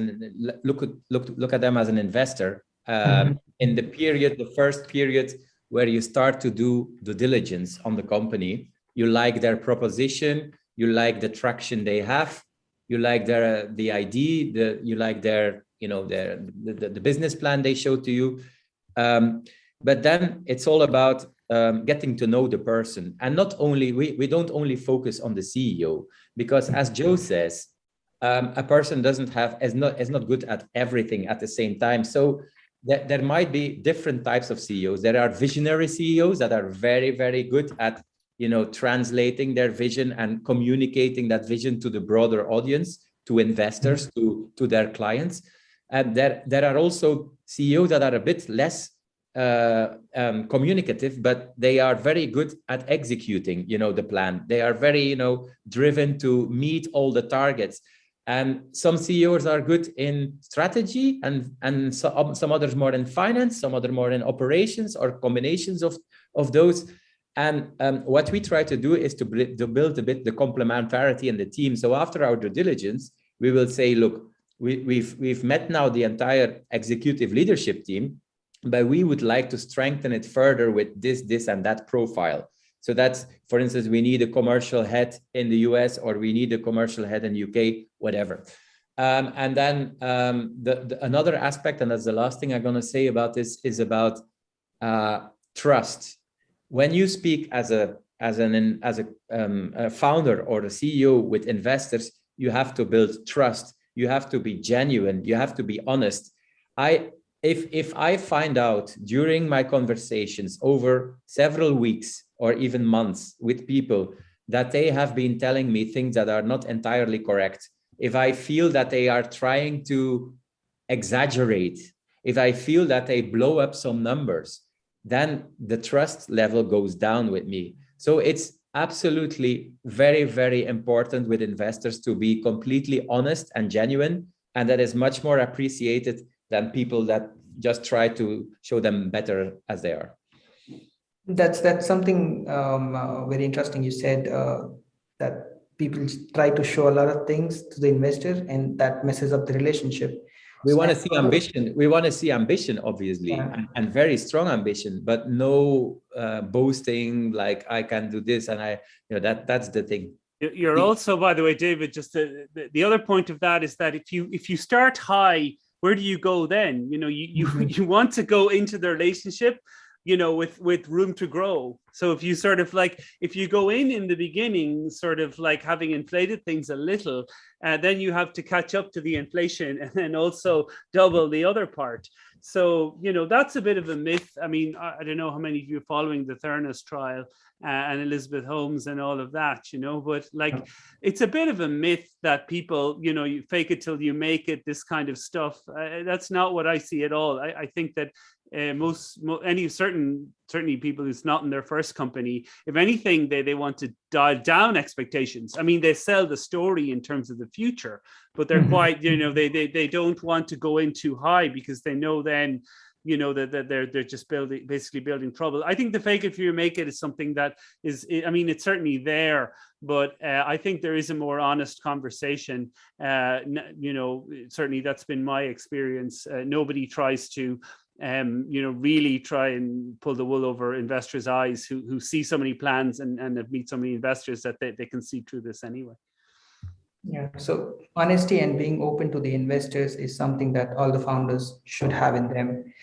look at them as an investor, in the first period where you start to do due diligence on the company, you like their proposition, you like the traction they have, you like the idea, you like their, you know, the business plan they show to you. But then it's all about getting to know the person. And not only, we don't only focus on the CEO, because as Joe says, a person is not good at everything at the same time. So there might be different types of CEOs. There are visionary CEOs that are very, very good at, you know, translating their vision and communicating that vision to the broader audience, to investors, to their clients. And there are also CEOs that are a bit less communicative, but they are very good at executing, you know, the plan. They are very, you know, driven to meet all the targets. And some CEOs are good in strategy, and some others more in finance, some other more in operations, or combinations of those. And what we try to do is to build a bit the complementarity in the team. So after our due diligence, we will say, look, we've met now the entire executive leadership team, but we would like to strengthen it further with this and that profile. So that's, for instance, we need a commercial head in the US, or we need a commercial head in UK, whatever. And then another aspect, and that's the last thing I'm going to say about this, is about trust. When you speak as a founder or a CEO with investors, you have to build trust. You have to be genuine. You have to be honest. if I find out during my conversations over several weeks or even months with people that they have been telling me things that are not entirely correct, if I feel that they are trying to exaggerate, if I feel that they blow up some numbers, then the trust level goes down with me. So it's absolutely very, very important with investors to be completely honest and genuine. And that is much more appreciated than people that just try to show them better as they are. That's something very interesting. You said that people try to show a lot of things to the investor, and that messes up the relationship. We want to see ambition. We want to see ambition, obviously, Yeah. and very strong ambition, but no boasting like I can do this and that's the thing. You're also, by the way, David, just the other point of that is that if you start high, where do you go then? You want to go into the relationship, with room to grow. So if you sort of if you go in the beginning, sort of like having inflated things a little, then you have to catch up to the inflation and then also double the other part. So, that's a bit of a myth. I mean, I don't know how many of you are following the Theranos trial and Elizabeth Holmes and all of that, but it's a bit of a myth that people, you fake it till you make it, this kind of stuff. That's not what I see at all. I think that certainly people who's not in their first company, if anything, they want to dial down expectations. I mean, they sell the story in terms of the future, but they're quite, they don't want to go in too high because they know then, that they're just basically building trouble. I think the fake it till you make it is something that is, I mean, it's certainly there, but I think there is a more honest conversation. Certainly that's been my experience. Nobody tries to really try and pull the wool over investors' eyes who see so many plans and have meet so many investors that they can see through this anyway. Yeah, so honesty and being open to the investors is something that all the founders should have in them.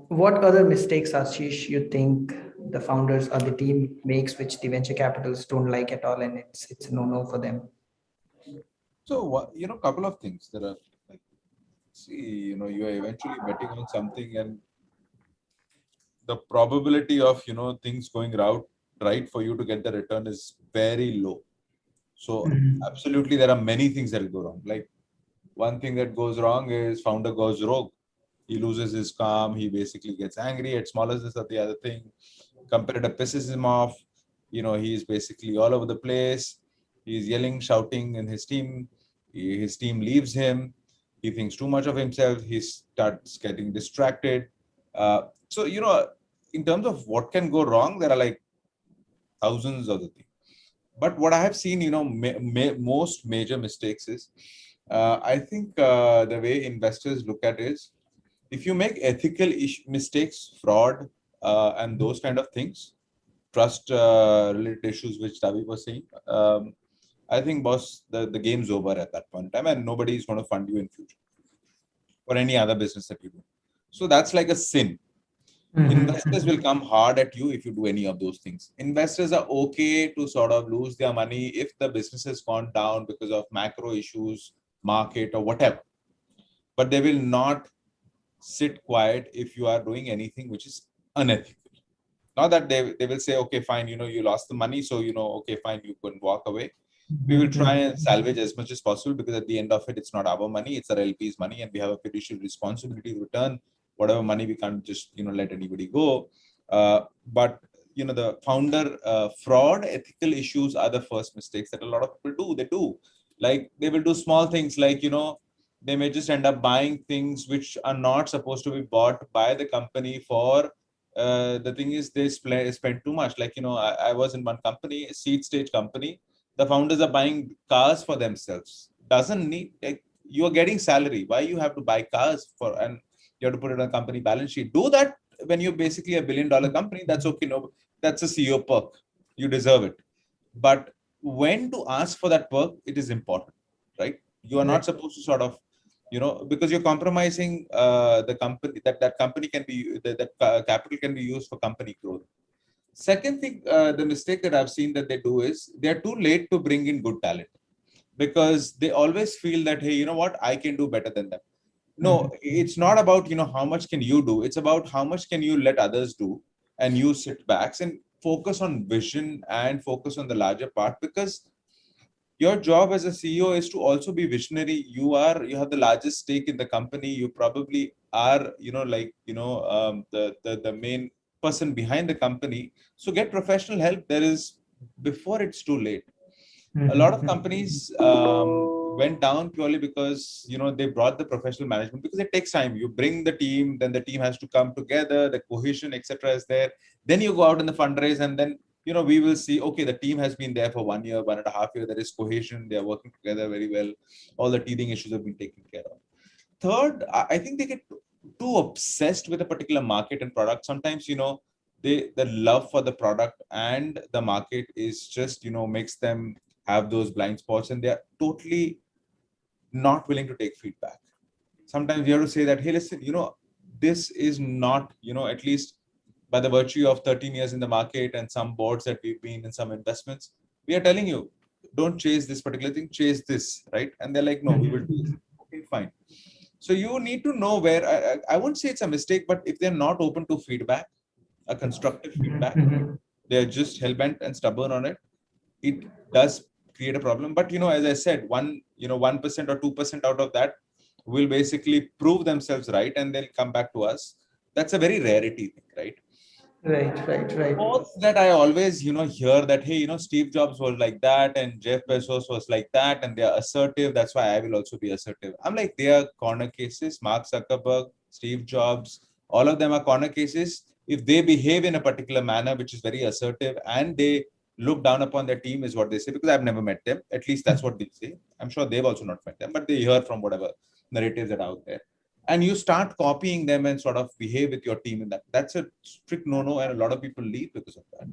What other mistakes, Ashish, you think the founders or the team makes which the venture capitalists don't like at all, and it's a no-no for them? So, a couple of things. There are you are eventually betting on something, and the probability of things going right for you to get the return is very low. So absolutely there are many things that will go wrong. Like one thing that goes wrong is founder goes rogue. He loses his calm. He basically gets angry at smallest this or the other thing. Competitor pisses him off. He's basically all over the place. He's yelling, shouting in his team. His team leaves him. He thinks too much of himself. He starts getting distracted. So, in terms of what can go wrong, there are like thousands of the things. But what I have seen, most major mistakes is, I think the way investors look at it is, if you make ethical mistakes, fraud, and those kind of things, trust related issues, which Davi was saying, I think, boss, the game's over at that point in time, and nobody is going to fund you in future or any other business that you do. So that's like a sin. Investors will come hard at you if you do any of those things. Investors are okay to sort of lose their money if the business has gone down because of macro issues, market, or whatever. But they will not sit quiet if you are doing anything which is unethical. Not that they will say, okay, fine, you lost the money, so, okay, fine, you can walk away. We will try and salvage as much as possible, because at the end of it, it's not our money, it's our LP's money, and we have a fiduciary responsibility to return whatever money. We can't just, let anybody go. But, the founder fraud, ethical issues are the first mistakes that a lot of people do. They do. Like, they will do small things like, they may just end up buying things which are not supposed to be bought by the company for, the thing is they spend too much. Like, I was in one company, a seed stage company. The founders are buying cars for themselves. Doesn't need, like, you are getting salary. Why you have to buy cars for, and you have to put it on a company balance sheet? Do that when you're basically a $1 billion company. That's okay. No, that's a CEO perk. You deserve it. But when to ask for that perk, it is important, right? You are not supposed to sort of, because you're compromising the company, that company can be, that capital can be used for company growth. Second thing, the mistake that I've seen that they do is they're too late to bring in good talent, because they always feel that, hey, you know what, I can do better than them. no, it's not about, how much can you do? It's about how much can you let others do, and you sit back and focus on vision and focus on the larger part, because your job as a CEO is to also be visionary. You have the largest stake in the company. You probably are, the main person behind the company. So get professional help. Before it's too late. A lot of companies went down purely because they brought the professional management, because it takes time. You bring the team, then the team has to come together, the cohesion, etc. is there. Then you go out in the fundraise, and then we will see, okay, the team has been there for 1 year, 1.5 years. There is cohesion. They are working together very well. All the teething issues have been taken care of. Third, I think they get too obsessed with a particular market and product. Sometimes, the love for the product and the market is just, makes them have those blind spots, and they're totally not willing to take feedback. Sometimes you have to say that, hey, listen, this is not, at least by the virtue of 13 years in the market and some boards that we've been in, some investments, we are telling you, don't chase this particular thing, chase this, right? And they're like, no, we will do this. Okay, fine. So you need to know where, I wouldn't say it's a mistake, but if they're not open to feedback, a constructive feedback, they're just hell-bent and stubborn on it, it does create a problem. But, as I said, 1% or 2% out of that will basically prove themselves right, and they'll come back to us. That's a very rarity thing, right? Right. Fourth, that I always, hear that, hey, Steve Jobs was like that and Jeff Bezos was like that, and they're assertive. That's why I will also be assertive. I'm like, they are corner cases. Mark Zuckerberg, Steve Jobs, all of them are corner cases. If they behave in a particular manner, which is very assertive, and they look down upon their team, is what they say, because I've never met them. At least that's what they say. I'm sure they've also not met them, but they hear from whatever narratives that are out there. And you start copying them and sort of behave with your team in that. That's a strict no-no, and a lot of people leave because of that.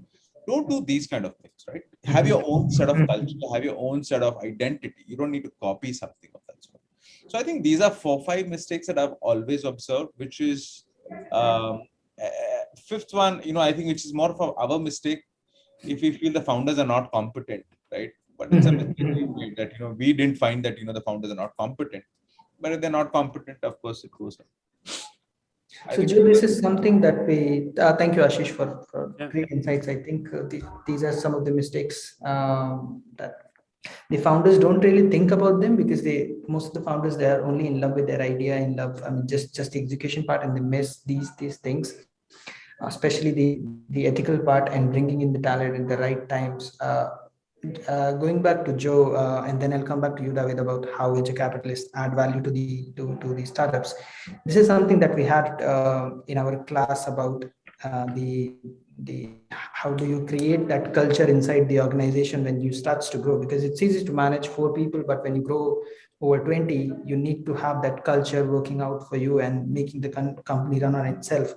Don't do these kind of things, right? Have your own set of culture, have your own set of identity. You don't need to copy something of that sort. So I think these are 4-5 mistakes that I've always observed, which is fifth one, I think, which is more of our mistake, if we feel the founders are not competent, right? But it's a mistake we made that, we didn't find that, the founders are not competent. But if they're not competent, of course, it goes down. So, Joe, this is something that we, thank you, Ashish, for great insights. I think these are some of the mistakes that the founders don't really think about them, because most of the founders, they are only in love with their idea, just the execution part, and they miss these things, especially the ethical part and bringing in the talent at the right times. Going back to Joe, and then I'll come back to you, David, about how venture capitalists add value to the startups. This is something that we had in our class about the how do you create that culture inside the organization when you starts to grow, because it's easy to manage 4 people, but when you grow over 20, you need to have that culture working out for you and making the company run on itself.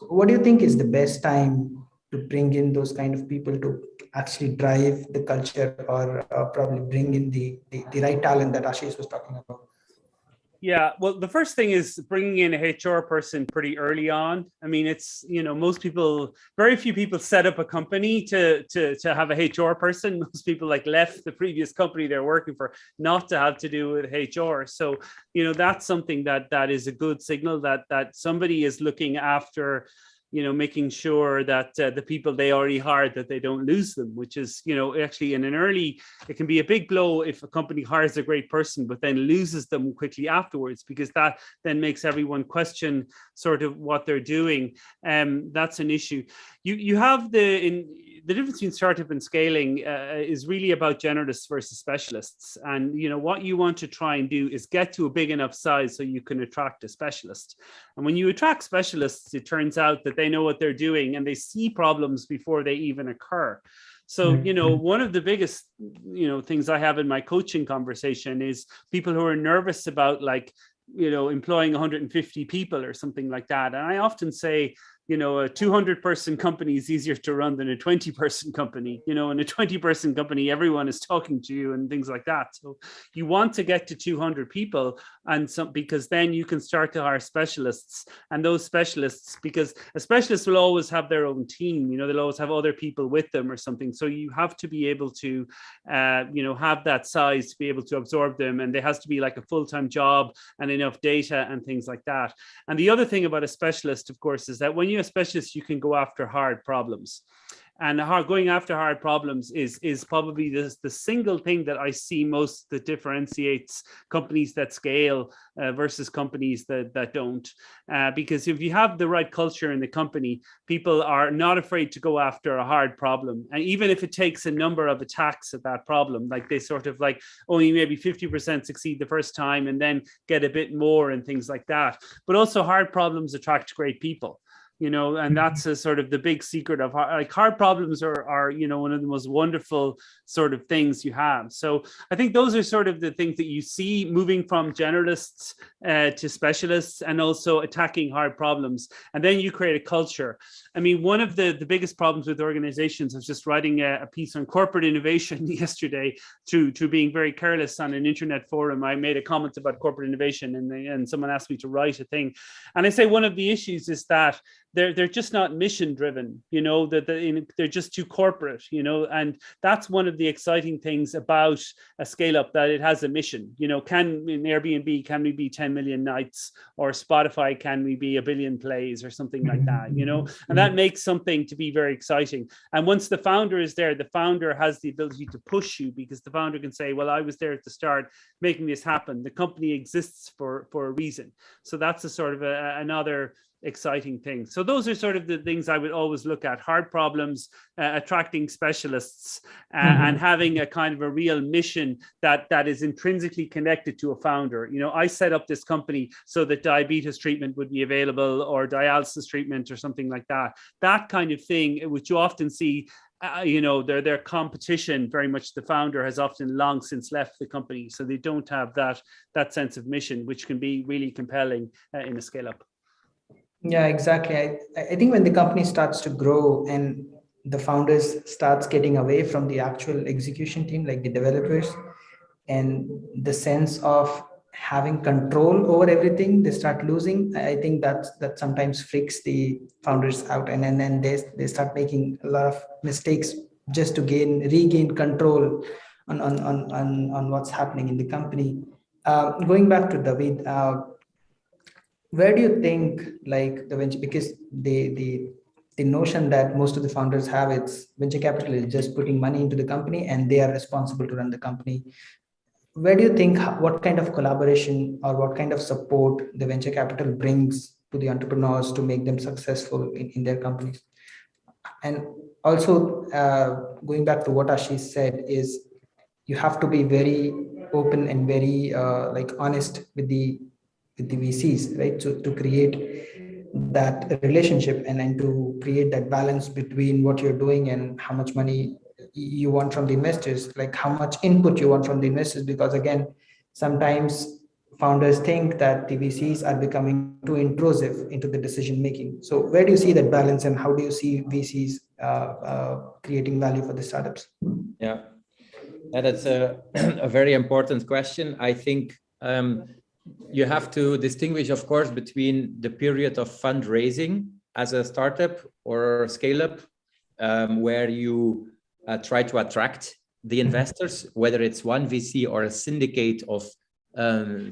What do you think is the best time to bring in those kind of people to actually drive the culture, or probably bring in the right talent that Ashish was talking about? Yeah, well, the first thing is bringing in a HR person pretty early on. I mean, it's, very few people set up a company to have a HR person. Most people left the previous company they're working for not to have to do with HR. So, that's something that is a good signal that somebody is looking after, making sure that the people they already hired, that they don't lose them, which is, actually it can be a big blow if a company hires a great person, but then loses them quickly afterwards, because that then makes everyone question sort of what they're doing. That's an issue. You have the difference between startup and scaling is really about generalists versus specialists. And, what you want to try and do is get to a big enough size so you can attract a specialist. And when you attract specialists, it turns out that they know what they're doing and they see problems before they even occur. So, one of the biggest, things I have in my coaching conversation is people who are nervous about employing 150 people or something like that. And I often say, you know, a 200-person company is easier to run than a 20-person company. You know, in a 20-person company, everyone is talking to you and things like that. So you want to get to 200 people, and some, because then you can start to hire specialists, and those specialists, because a specialist will always have their own team, you know, they'll always have other people with them or something. So you have to be able to, you know, have that size to be able to absorb them, and there has to be like a full-time job and enough data and things like that. And the other thing about a specialist, of course, is that when you're a specialist, you can go after hard problems. And going after hard problems is probably the single thing that I see most that differentiates companies that scale versus companies that don't. Because if you have the right culture in the company, people are not afraid to go after a hard problem. And even if it takes a number of attacks at that problem, like they sort of like only maybe 50% succeed the first time and then get a bit more and things like that. But also hard problems attract great people. You know, and that's a sort of the big secret of like hard problems are, you know, one of the most wonderful sort of things you have. So I think those are sort of the things that you see moving from generalists to specialists, and also attacking hard problems. And then you create a culture. I mean, one of the biggest problems with organizations, I was just writing a piece on corporate innovation yesterday to being very careless on an internet forum. I made a comment about corporate innovation, and someone asked me to write a thing. And I say one of the issues is that they're just not mission driven, you know, that they're just too corporate, you know, and that's one of the exciting things about a scale up, that it has a mission. You know, in Airbnb, can we be 10 million nights, or Spotify, can we be 1 billion plays or something like that, you know, and that makes something to be very exciting. And once the founder is there, the founder has the ability to push you, because the founder can say, well, I was there at the start making this happen. The company exists for a reason. So that's a sort of another exciting thing. So those are sort of the things I would always look at: hard problems, attracting specialists, and having a kind of a real mission that is intrinsically connected to a founder. You know, I set up this company so that diabetes treatment would be available, or dialysis treatment, or something like that. That kind of thing, which you often see, you know, their competition, very much the founder has often long since left the company, so they don't have that sense of mission, which can be really compelling in a scale up. Yeah, exactly. I think when the company starts to grow and the founders starts getting away from the actual execution team, like the developers, and the sense of having control over everything, they start losing. I think that sometimes freaks the founders out, and then they start making a lot of mistakes just to regain control on what's happening in the company. Going back to David, where do you think, like, the venture, because the notion that most of the founders have, it's venture capital is just putting money into the company and they are responsible to run the company. Where do you think, what kind of collaboration or what kind of support the venture capital brings to the entrepreneurs to make them successful in their companies? And also, going back to what Ashish said, is you have to be very open and very like honest with the VCs, right? To create that relationship and then to create that balance between what you're doing and how much money you want from the investors, like how much input you want from the investors. Because again, sometimes founders think that the VCs are becoming too intrusive into the decision making. So where do you see that balance, and how do you see VCs creating value for the startups? Yeah, that's a very important question. I think you have to distinguish, of course, between the period of fundraising as a startup or scale up, where you try to attract the investors, whether it's one VC or a syndicate of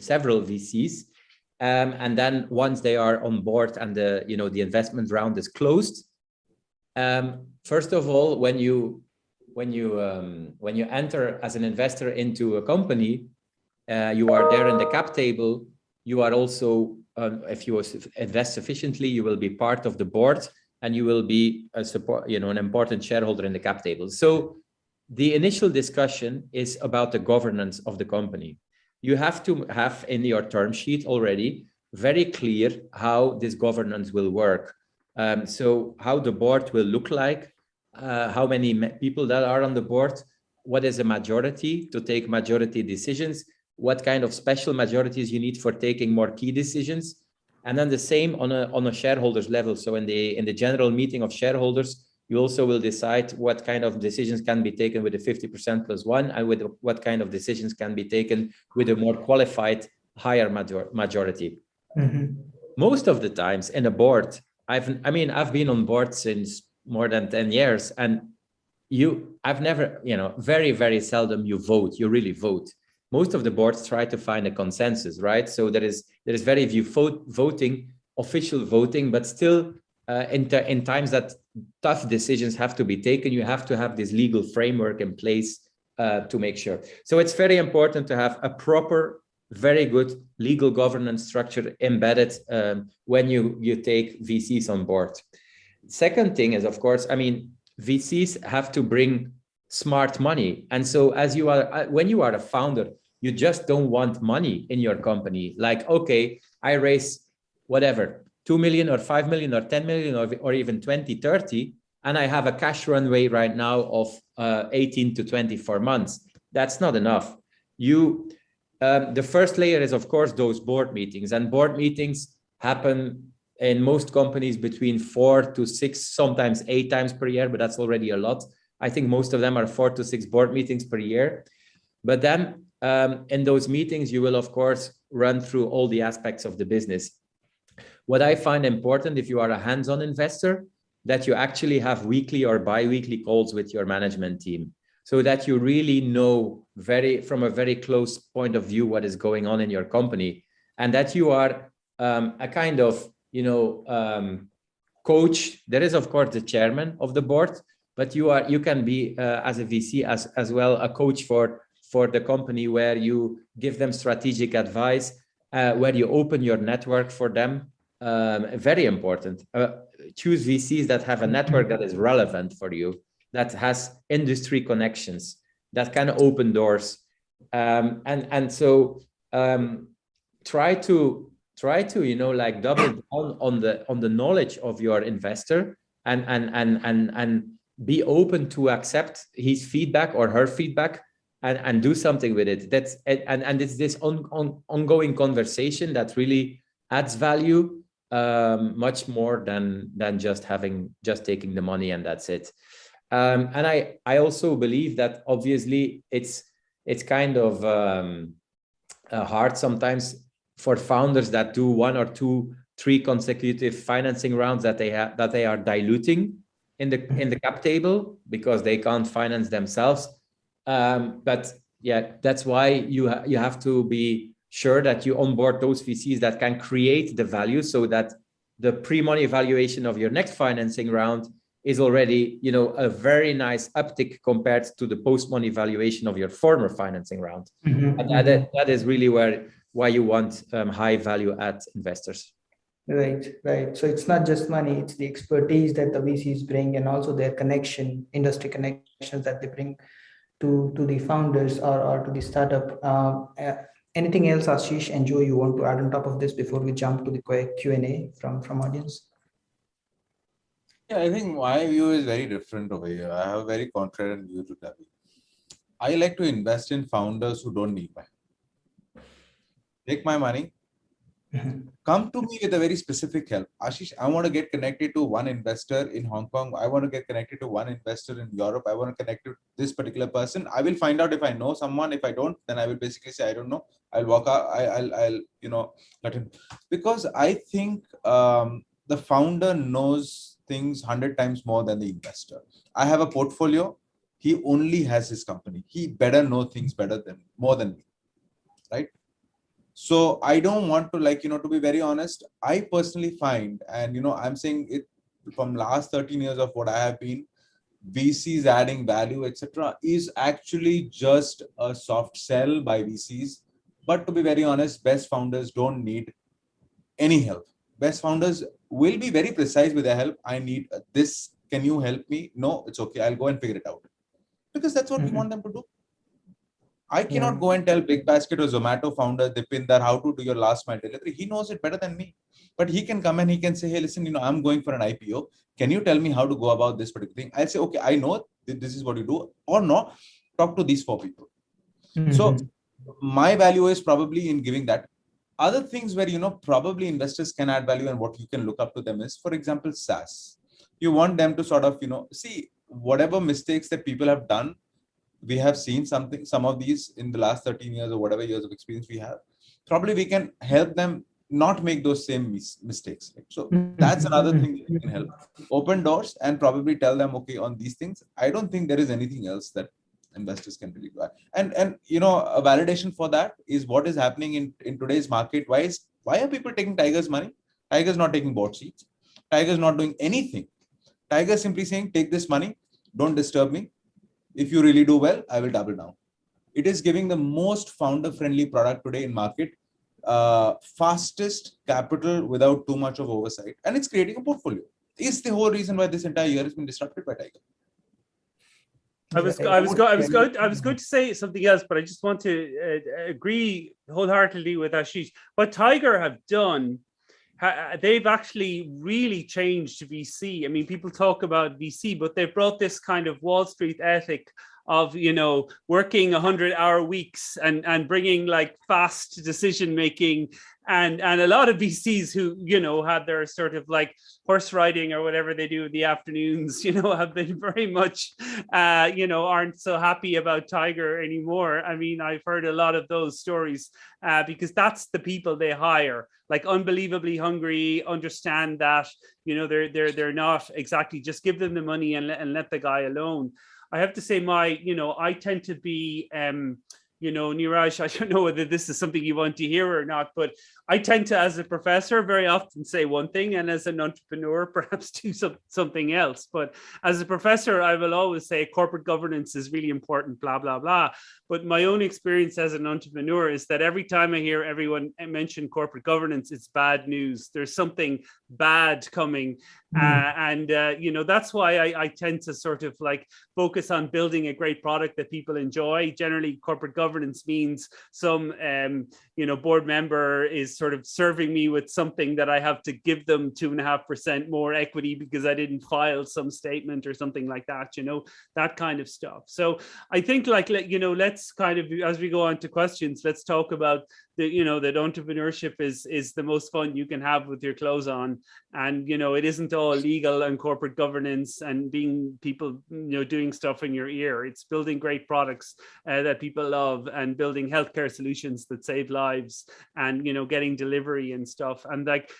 several VCs. And then once they are on board and the investment round is closed, first of all, when you enter as an investor into a company, you are there in the cap table. You are also, if you invest sufficiently, you will be part of the board, and you will be an important shareholder in the cap table. So the initial discussion is about the governance of the company. You have to have in your term sheet already very clear how this governance will work. So how the board will look like, how many people that are on the board, what is a majority to take majority decisions, what kind of special majorities you need for taking more key decisions, And then the same on a shareholders level. So in the general meeting of shareholders, you also will decide what kind of decisions can be taken with the 50% plus one, and with what kind of decisions can be taken with a more qualified higher majority. Most of the times in a board, I've been on board since more than 10 years, and I've never, very, very seldom you vote, you really vote. Most of the boards try to find a consensus, right? So there is very few voting, official voting, but still in times that tough decisions have to be taken, you have to have this legal framework in place to make sure. So it's very important to have a proper, very good legal governance structure embedded when you take VCs on board. Second thing is, of course, VCs have to bring smart money. And so when you are a founder, you just don't want money in your company. Like, okay, I raise whatever, 2 million or 5 million or 10 million or even 20, 30, and I have a cash runway right now of 18 to 24 months. That's not enough. The first layer is, of course, those board meetings, and board meetings happen in most companies between 4 to 6, sometimes 8 times per year, but that's already a lot. I think most of them are 4 to 6 board meetings per year. But then in those meetings, you will, of course, run through all the aspects of the business. What I find important, if you are a hands-on investor, that you actually have weekly or bi-weekly calls with your management team, so that you really know from a very close point of view what is going on in your company, and that you are a kind of coach. There is, of course, the chairman of the board, but you can be as a VC as well a coach for the company, where you give them strategic advice, where you open your network for them. Very important. Choose VCs that have a network that is relevant for you, that has industry connections, that can open doors, and so try to double down on the knowledge of your investor, and be open to accept his feedback or her feedback, and do something with it. And it's this ongoing conversation that really adds value, much more than just taking the money and that's it. And I also believe that obviously it's kind of hard sometimes for founders that do 1 or 2, 3 consecutive financing rounds that they are diluting in the cap table because they can't finance themselves. But yeah, that's why you have to be sure that you onboard those VCs that can create the value, so that the pre-money valuation of your next financing round is already, a very nice uptick compared to the post-money valuation of your former financing round. And that is really why you want high value add investors. Right. So it's not just money, it's the expertise that the VCs bring, and also their industry connections that they bring to the founders or to the startup. Anything else, Ashish and Joe, you want to add on top of this before we jump to the quick Q&A from audience? Yeah, I think my view is very different over here. I have a very contrarian view to that. I like to invest in founders who don't need money. Take my money, come to me with a very specific help. Ashish, I want to get connected to one investor in Hong Kong. I want to get connected to one investor in Europe. I want to connect to this particular person. I will find out if I know someone. If I don't, then I will basically say, I don't know. I'll walk out. I'll let him. Because I think the founder knows things 100 times more than the investor. I have a portfolio. He only has his company. He better know things more than me, right? So I don't want to, to be very honest, I personally find, and I'm saying it from last 13 years of what I have been, VCs adding value, etc., is actually just a soft sell by VCs. But to be very honest, best founders don't need any help. Best founders will be very precise with their help. I need this. Can you help me? No, it's okay. I'll go and figure it out. Because that's what we want them to do. I cannot go and tell Big Basket or Zomato founder Dipinder how to do your last mile delivery. He knows it better than me. But he can come and he can say, hey, listen, I'm going for an IPO. Can you tell me how to go about this particular thing? I'll say, okay, I know this is what you do. Or no, talk to these 4 people. So my value is probably in giving that. Other things where, probably investors can add value and what you can look up to them is, for example, SaaS. You want them to sort of, see whatever mistakes that people have done. We have seen some of these in the last 13 years or whatever years of experience we have. Probably we can help them not make those same mistakes. Right? So that's another thing that we can help. Open doors and probably tell them, okay, on these things, I don't think there is anything else that investors can really do. And a validation for that is what is happening in today's market. Why are people taking Tiger's money? Tiger's not taking board seats. Tiger's not doing anything. Tiger's simply saying, take this money, don't disturb me. If you really do well, I will double down. It is giving the most founder-friendly product today in market, fastest capital without too much of oversight, and it's creating a portfolio. It's the whole reason why this entire year has been disrupted by Tiger. I was going to say something else, but I just want to agree wholeheartedly with Ashish. What Tiger have done, they've actually really changed VC. I mean, people talk about VC, but they've brought this kind of Wall Street ethic of, working 100-hour weeks and bringing like fast decision making. And a lot of VCs who, had their sort of like horse riding or whatever they do in the afternoons, have been very much, aren't so happy about Tiger anymore. I mean, I've heard a lot of those stories because that's the people they hire, like unbelievably hungry, understand that, they're not exactly just give them the money and let the guy alone. I have to say I tend to be, Niraj, I don't know whether this is something you want to hear or not, but I tend to, as a professor, very often say one thing, and as an entrepreneur, perhaps do something else. But as a professor, I will always say corporate governance is really important, blah, blah, blah. But my own experience as an entrepreneur is that every time I hear everyone mention corporate governance, it's bad news. There's something bad coming. That's why I tend to sort of like focus on building a great product that people enjoy. Generally, corporate governance means some, board member is sort of serving me with something that I have to give them 2.5% more equity because I didn't file some statement or something like that, that kind of stuff. So I think let's kind of, as we go on to questions, let's talk about that entrepreneurship is the most fun you can have with your clothes on. And, it isn't all legal and corporate governance and being people, doing stuff in your ear. It's building great products that people love and building healthcare solutions that save lives and, getting delivery and stuff. And like,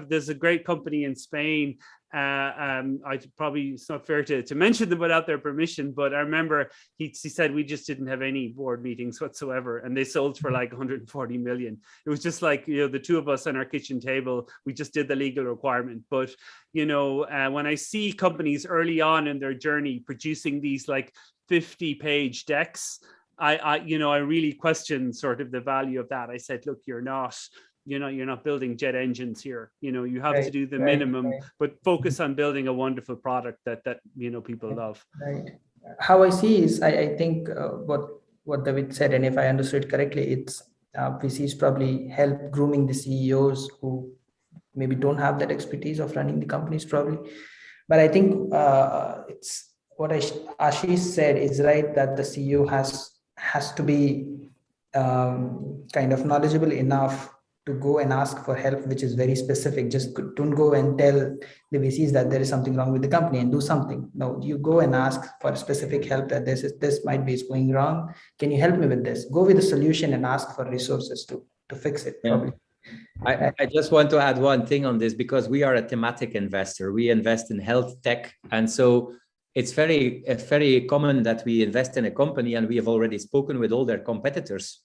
there's a great company in Spain. It's not fair to mention them without their permission, but I remember he said we just didn't have any board meetings whatsoever, and they sold for like 140 million. It was just like, the two of us on our kitchen table, we just did the legal requirement. But when I see companies early on in their journey producing these like 50-page decks, I really question sort of the value of that. I said, look, you're not building jet engines here. You have to do the minimum, but focus on building a wonderful product that people love. Right. How I see is, I think what David said, and if I understood correctly, it's VCs probably help grooming the CEOs who maybe don't have that expertise of running the companies probably. But I think it's what Ashish said is right, that the CEO has to be kind of knowledgeable enough to go and ask for help, which is very specific. Just don't go and tell the VCs that there is something wrong with the company and do something. No, you go and ask for specific help, that this might be going wrong. Can you help me with this? Go with the solution and ask for resources to fix it. Yeah. Probably. I just want to add one thing on this, because we are a thematic investor. We invest in health tech. And so it's very common that we invest in a company and we have already spoken with all their competitors.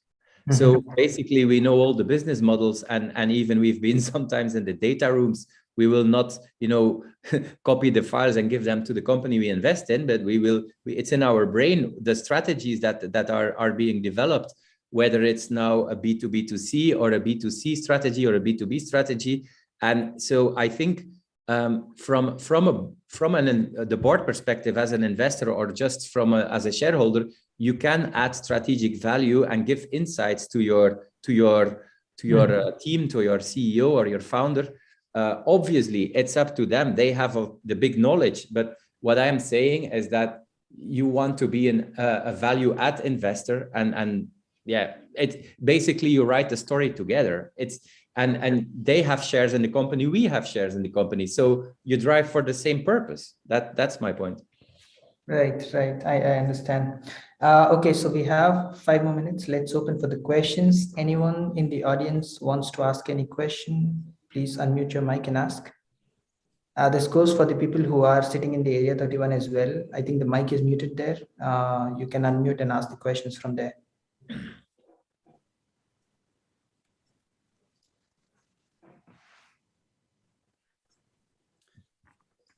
So basically, we know all the business models, and even we've been sometimes in the data rooms. We will not, copy the files and give them to the company we invest in, but it's in our brain, the strategies that are being developed, whether it's now a B2B2C or a B2C strategy or a B2B strategy. And so I think from the board perspective as an investor, or just as a shareholder, you can add strategic value and give insights to your team, to your CEO or your founder. Obviously, it's up to them. They have the big knowledge. But what I am saying is that you want to be a value add investor, and Yeah, it basically you write the story together. It's and they have shares in the company, we have shares in the company. So you drive for the same purpose. That's my point. Right, right. I understand. Okay, so we have 5 more minutes. Let's open for the questions. Anyone in the audience wants to ask any question, please unmute your mic and ask. This goes for the people who are sitting in the area 31 as well. I think the mic is muted there. You can unmute and ask the questions from there.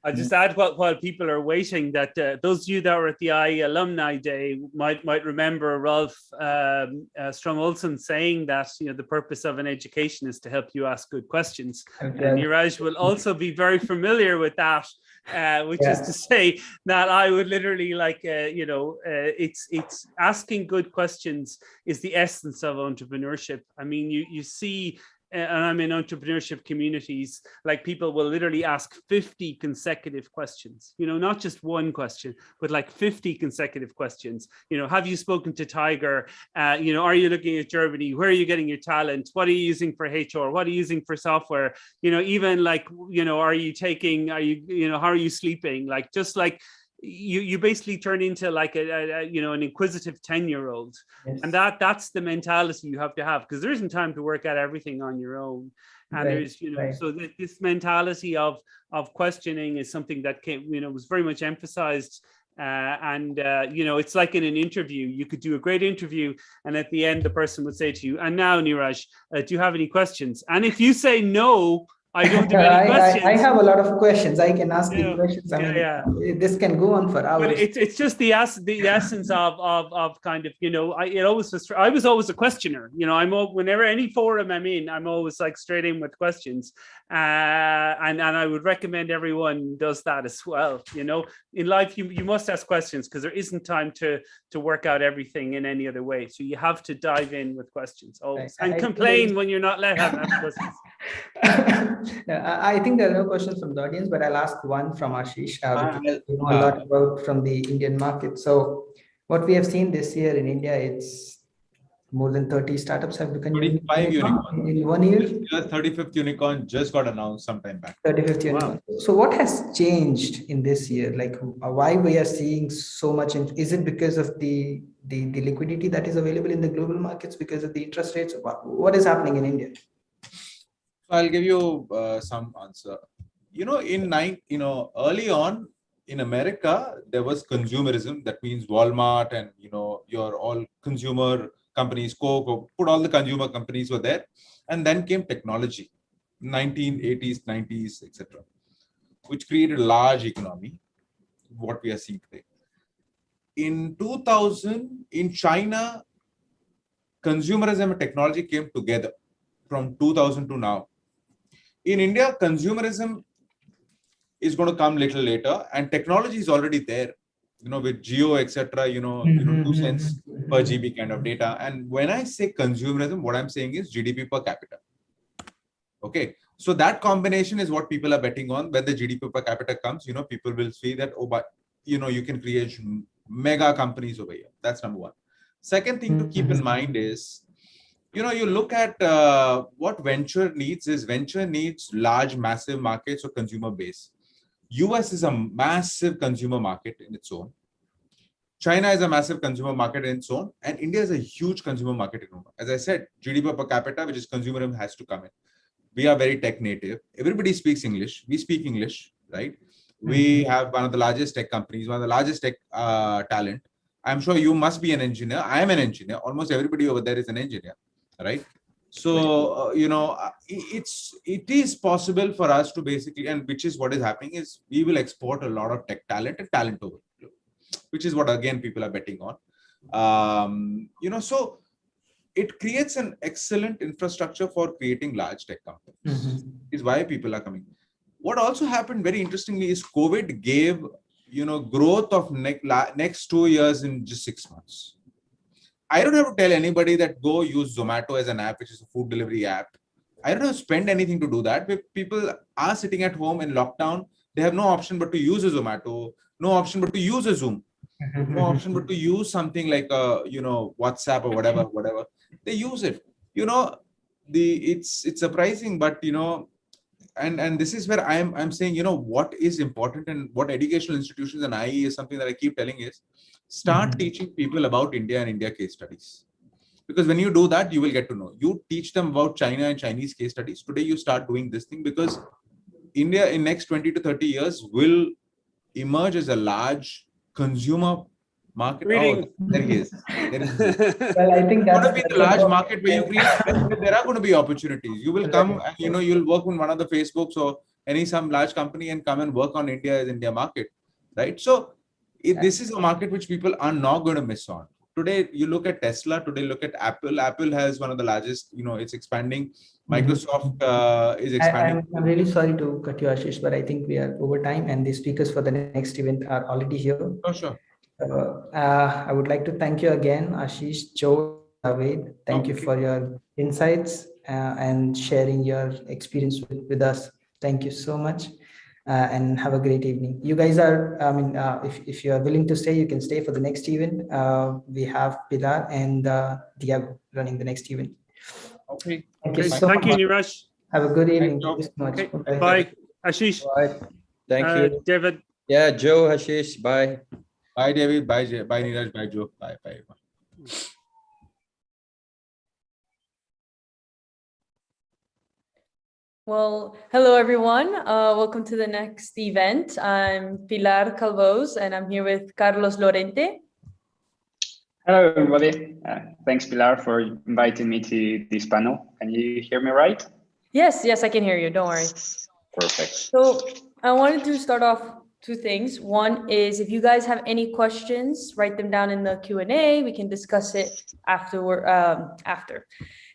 I just add while people are waiting that those of you that were at the IE Alumni Day might remember Rolf Strong-Olsen saying that the purpose of an education is to help you ask good questions. And Neeraj will also be very familiar with that, which is to say that I would literally it's asking good questions is the essence of entrepreneurship. I mean, you see. And I'm in entrepreneurship communities, like people will literally ask 50 consecutive questions, not just one question, but like 50 consecutive questions. Have you spoken to Tiger? Are you looking at Germany? Where are you getting your talent? What are you using for HR? What are you using for software? Even like, how are you sleeping? Like, just like, you basically turn into like an inquisitive 10-year-old. Yes. And that's the mentality you have to have, because there isn't time to work out everything on your own. And there's so this mentality of questioning is something that was very much emphasized. It's like in an interview, you could do a great interview, and at the end the person would say to you, and now Neeraj, do you have any questions? And if you say no, I don't have any questions. I have a lot of questions. I can ask the questions. I mean, this can go on for hours. But it's just the essence of kind of, I was always a questioner. Whenever any forum I'm in, I'm always like straight in with questions. And I would recommend everyone does that as well. In life, you must ask questions, because there isn't time to work out everything in any other way. So you have to dive in with questions always, and complain when you're not let have questions. I think there are no questions from the audience, but I'll ask one from Ashish, because we know a lot about from the Indian market. So what we have seen this year in India, it's more than 30 startups have become 35 unicorns in 1 year. The 35th unicorn just got announced sometime back. 35th unicorn. So what has changed in this year? Like, why we are seeing so much? Is it because of the liquidity that is available in the global markets, because of the interest rates? What is happening in India? I'll give you some answer. Early on in America, there was consumerism. That means Walmart and, your all consumer companies, Coke, put all the consumer companies were there. And then came technology, 1980s, 90s, etc., which created a large economy, what we are seeing today. In 2000, in China, consumerism and technology came together from 2000 to now. In India, consumerism is going to come little later, and technology is already there, with Geo, etc., 2 cents per GB kind of data. And when I say consumerism, what I'm saying is GDP per capita. Okay. So that combination is what people are betting on. When the GDP per capita comes, people will see that, you can create mega companies over here. That's number one. Second thing to keep in mind is, you look at what venture needs large, massive markets or consumer base. US is a massive consumer market in its own. China is a massive consumer market in its own. And India is a huge consumer market in its own. As I said, GDP per capita, which is consumerism, has to come in. We are very tech native. Everybody speaks English. We speak English, right? We have one of the largest tech companies, one of the largest tech talent. I'm sure you must be an engineer. I am an engineer. Almost everybody over there is an engineer. Right. So, it is possible for us to basically, and which is what is happening, is we will export a lot of tech talent and talent over, which is what, again, people are betting on. So it creates an excellent infrastructure for creating large tech companies, is why people are coming. What also happened very interestingly is COVID gave, growth of next 2 years in just 6 months. I don't have to tell anybody that go use Zomato as an app, which is a food delivery app. I don't have to spend anything to do that. If people are sitting at home in lockdown, they have no option but to use a Zomato, no option but to use a Zoom. no option but to use something like WhatsApp or whatever. They use it. It's surprising, but and this is where I'm saying, what is important and what educational institutions and IE is something that I keep telling is start teaching people about India and India case studies. Because when you do that, you will get to know. You teach them about China and Chinese case studies. Today, you start doing this thing because India in next 20 to 30 years will emerge as a large consumer market. Reading. Oh, there he is. Well, I think Going that's to be the large market where you create. There are going to be opportunities. You will come and you'll work in one of the Facebooks or some large company and come and work on India market, right? So this is a market which people are not going to miss on. Today, you look at Tesla. Today, look at Apple. Apple has one of the largest. It's expanding. Microsoft is expanding. I'm really sorry to cut you, Ashish, but I think we are over time, and the speakers for the next event are already here. Oh, sure. I would like to thank you again, Ashish, Joe, Javed. Thank you for your insights and sharing your experience with us. Thank you so much. And have a great evening. You guys are, if you are willing to stay, you can stay for the next event. We have Pilar and Diego running the next event. Okay. Thank you so much. Thank you, Niraj. Have a good evening. Thank you so much. Okay. Bye. Ashish. Bye. Thank you. David. Yeah, Joe, Ashish, bye. Bye, David. Bye, bye, Niraj. Bye, Joe. Bye, bye. Well, hello everyone. Welcome to the next event. I'm Pilar Calvos and I'm here with Carlos Lorente. Hello everybody. Thanks Pilar for inviting me to this panel. Can you hear me right? Yes, I can hear you. Don't worry. Perfect. So I wanted to start off two things. One is if you guys have any questions, write them down in the Q&A. We can discuss it after.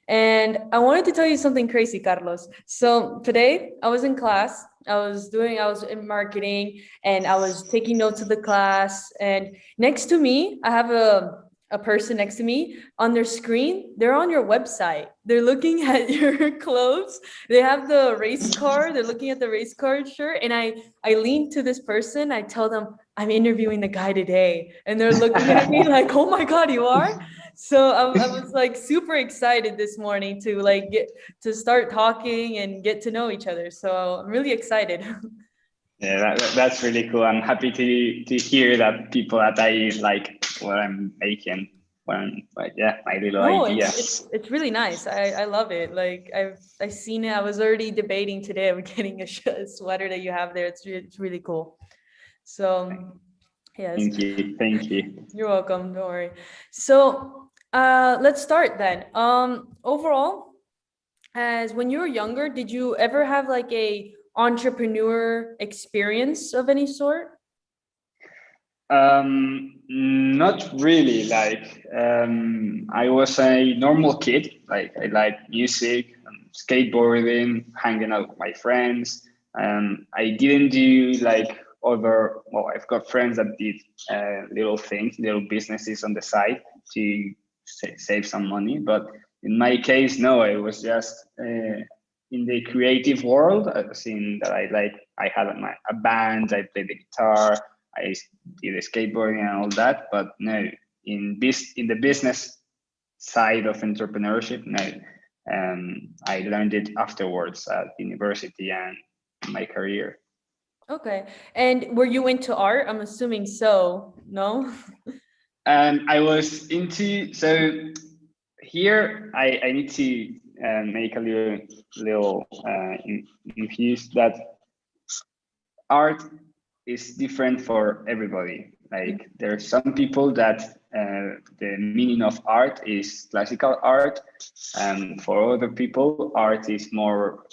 And I wanted to tell you something crazy, Carlos. So today I was in class, I was in marketing and I was taking notes of the class. And next to me, I have a person next to me on their screen. They're on your website. They're looking at your clothes. They have the race car. They're looking at the race car shirt. And I lean to this person. I tell them, I'm interviewing the guy today. And they're looking at me like, oh my God, you are? So I was like super excited this morning to get to start talking and get to know each other. So I'm really excited. Yeah, that's really cool. I'm happy to hear that people at IE like what I'm making. My little idea. It's really nice. I love it. Like I've seen it. I was already debating today of getting a sweater that you have there. It's really cool. So yes. Thank you. You're welcome. Don't worry. So let's start then. Overall, as when you were younger, did you ever have like a entrepreneur experience of any sort? Not really. Like I was a normal kid. Like I like music, skateboarding, hanging out with my friends. I didn't do like I've got friends that did little things, little businesses on the side to save some money. But in my case, no, I was just in the creative world. I've seen that I had a band, I played the guitar, I did skateboarding and all that. But no, in the business side of entrepreneurship, no. I learned it afterwards at university and my career. Okay. And were you into art? I'm assuming so, no? I was into, so here I need to make a little infuse that art is different for everybody. Like there's some people that the meaning of art is classical art, and for other people, art is more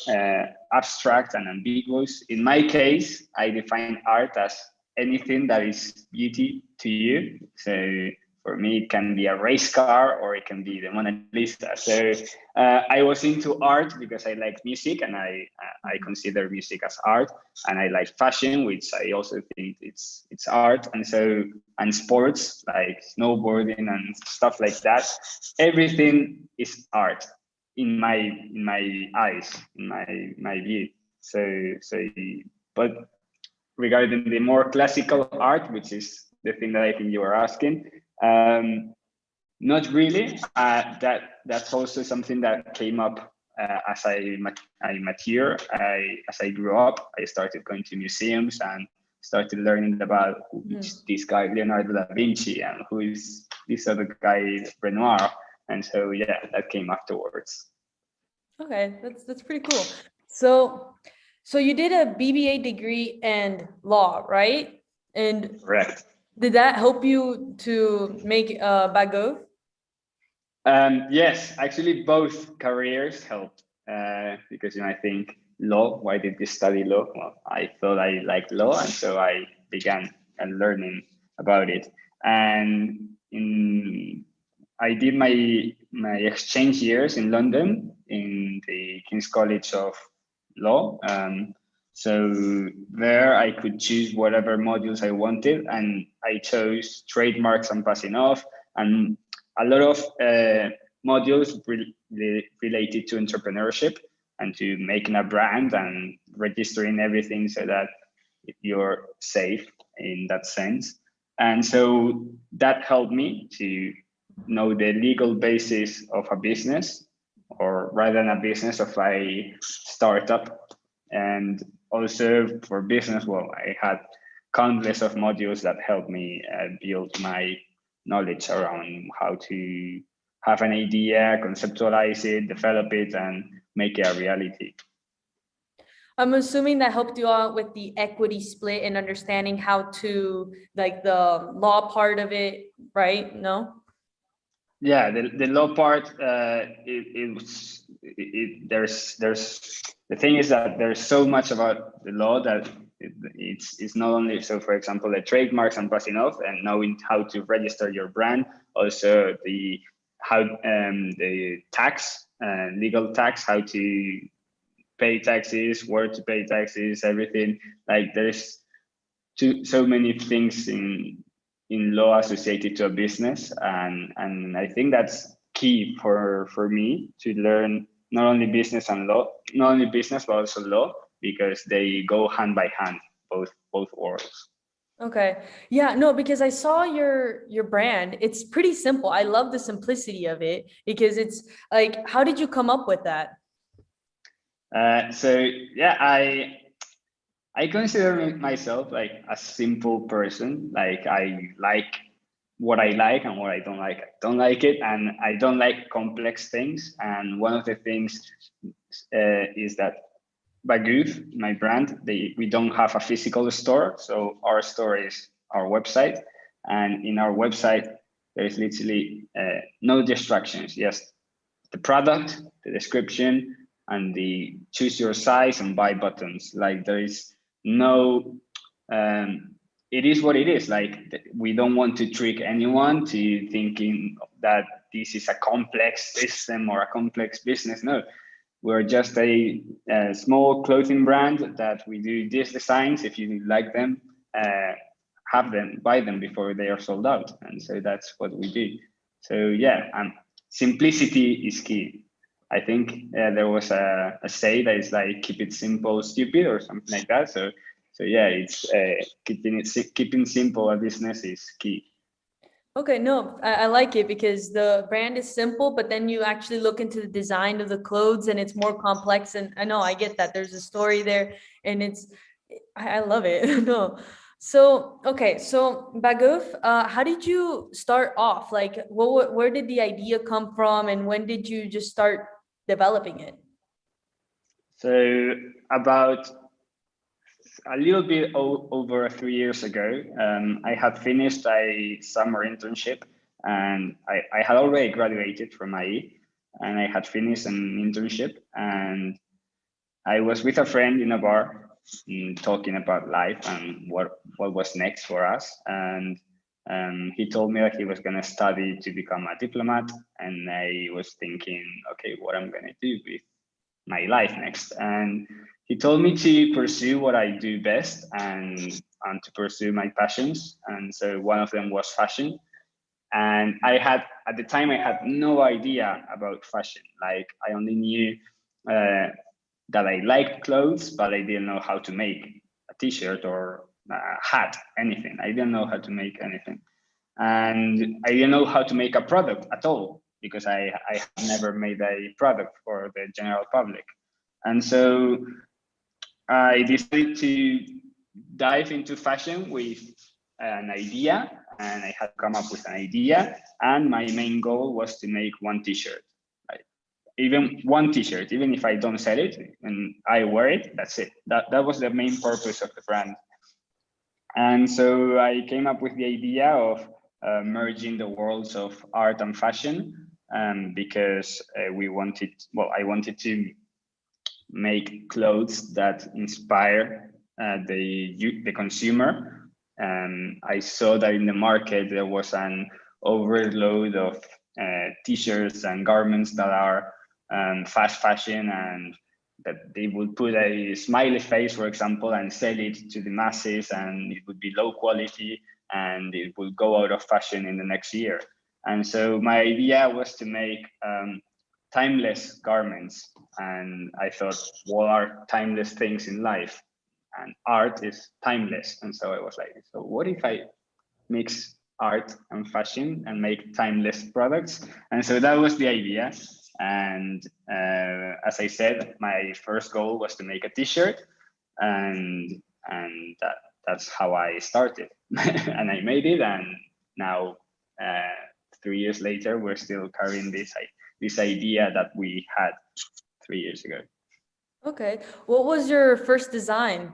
abstract and ambiguous. In my case, I define art as anything that is beauty to you. So for me, it can be a race car or it can be the Mona Lisa. So I was into art because I like music and I consider music as art, and I like fashion, which I also think it's art, and sports like snowboarding and stuff like that. Everything is art in my eyes, in my view. So but regarding the more classical art, which is the thing that I think you were asking. Not really. That's also something that came up as I mature. As I grew up, I started going to museums and started learning about who is this guy Leonardo da Vinci and who is this other guy Renoir. And so yeah, that came afterwards. Okay, that's pretty cool. So you did a BBA degree and law, right? And correct. Did that help you to make Bagov? Yes, actually both careers helped because I think law. Why did you study law? Well, I thought I liked law, and so I began learning about it. And I did my exchange years in London in the King's College of Law. So there I could choose whatever modules I wanted, and I chose trademarks and passing off, and a lot of modules related to entrepreneurship and to making a brand and registering everything so that you're safe in that sense. And so that helped me to know the legal basis of a business, or rather than a business, of a startup. And also for business, well, I had countless of modules that helped me build my knowledge around how to have an idea, conceptualize it, develop it, and make it a reality. I'm assuming that helped you out with the equity split and understanding how to, like, the law part of it, right? No? Yeah, the law part, there's the thing is that there's so much about the law that it's not only, so for example, the trademarks and passing off and knowing how to register your brand, also the tax, legal tax, how to pay taxes, where to pay taxes, everything. Like there's so many things in law associated to a business, and I think that's key for me to learn not only business and law, not only business but also law, because they go hand by hand, both worlds. Okay. Yeah, no, because I saw your brand. It's pretty simple. I love the simplicity of it because it's like, how did you come up with that? So yeah, I consider myself like a simple person. Like I like what I like, and what I don't like it, and I don't like complex things. And one of the things is that Bagoof, my brand, we don't have a physical store. So our store is our website, and in our website there is literally no distractions. Just the product, the description, and the choose your size and buy buttons. Like there is no, it is what it is. Like we don't want to trick anyone to thinking that this is a complex system or a complex business. No, we're just a small clothing brand that we do these designs. If you like them, have them, buy them before they are sold out. And so that's what we do. So yeah, simplicity is key. I think there was a say that is like, keep it simple, stupid, or something like that. So yeah, it's keeping simple a business is key. Okay, no, I like it because the brand is simple, but then you actually look into the design of the clothes and it's more complex. And I know I get that there's a story there, and I love it. No. So, okay. So Bagoof, how did you start off? Like where did the idea come from, and when did you just start developing it? So about a little bit over 3 years ago, I had finished a summer internship, and I had already graduated from IE, and I had finished an internship, and I was with a friend in a bar talking about life and what was next for us. And he told me that he was going to study to become a diplomat, and I was thinking, okay, what I'm going to do with my life next. And he told me to pursue what I do best and to pursue my passions. And so one of them was fashion. And at the time, I had no idea about fashion. Like I only knew that I liked clothes, but I didn't know how to make a t-shirt or hat, anything. I didn't know how to make anything. And I didn't know how to make a product at all because I have never made a product for the general public. And so I decided to dive into fashion with an idea, and I had come up with an idea. And my main goal was to make one t-shirt, right? Even one t-shirt, even if I don't sell it and I wear it, that's it. That was the main purpose of the brand. And so I came up with the idea of merging the worlds of art and fashion, because I wanted to make clothes that inspire the consumer. I saw that in the market there was an overload of t-shirts and garments that are fast fashion, and that they would put a smiley face, for example, and sell it to the masses, and it would be low quality and it will go out of fashion in the next year. And so my idea was to make timeless garments. And I thought, what are timeless things in life? And art is timeless. And so I was like, so what if I mix art and fashion and make timeless products? And so that was the idea. And as I said, my first goal was to make a t-shirt, and that's how I started. And I made it, and now 3 years later, we're still carrying this idea that we had 3 years ago. Okay, what was your first design?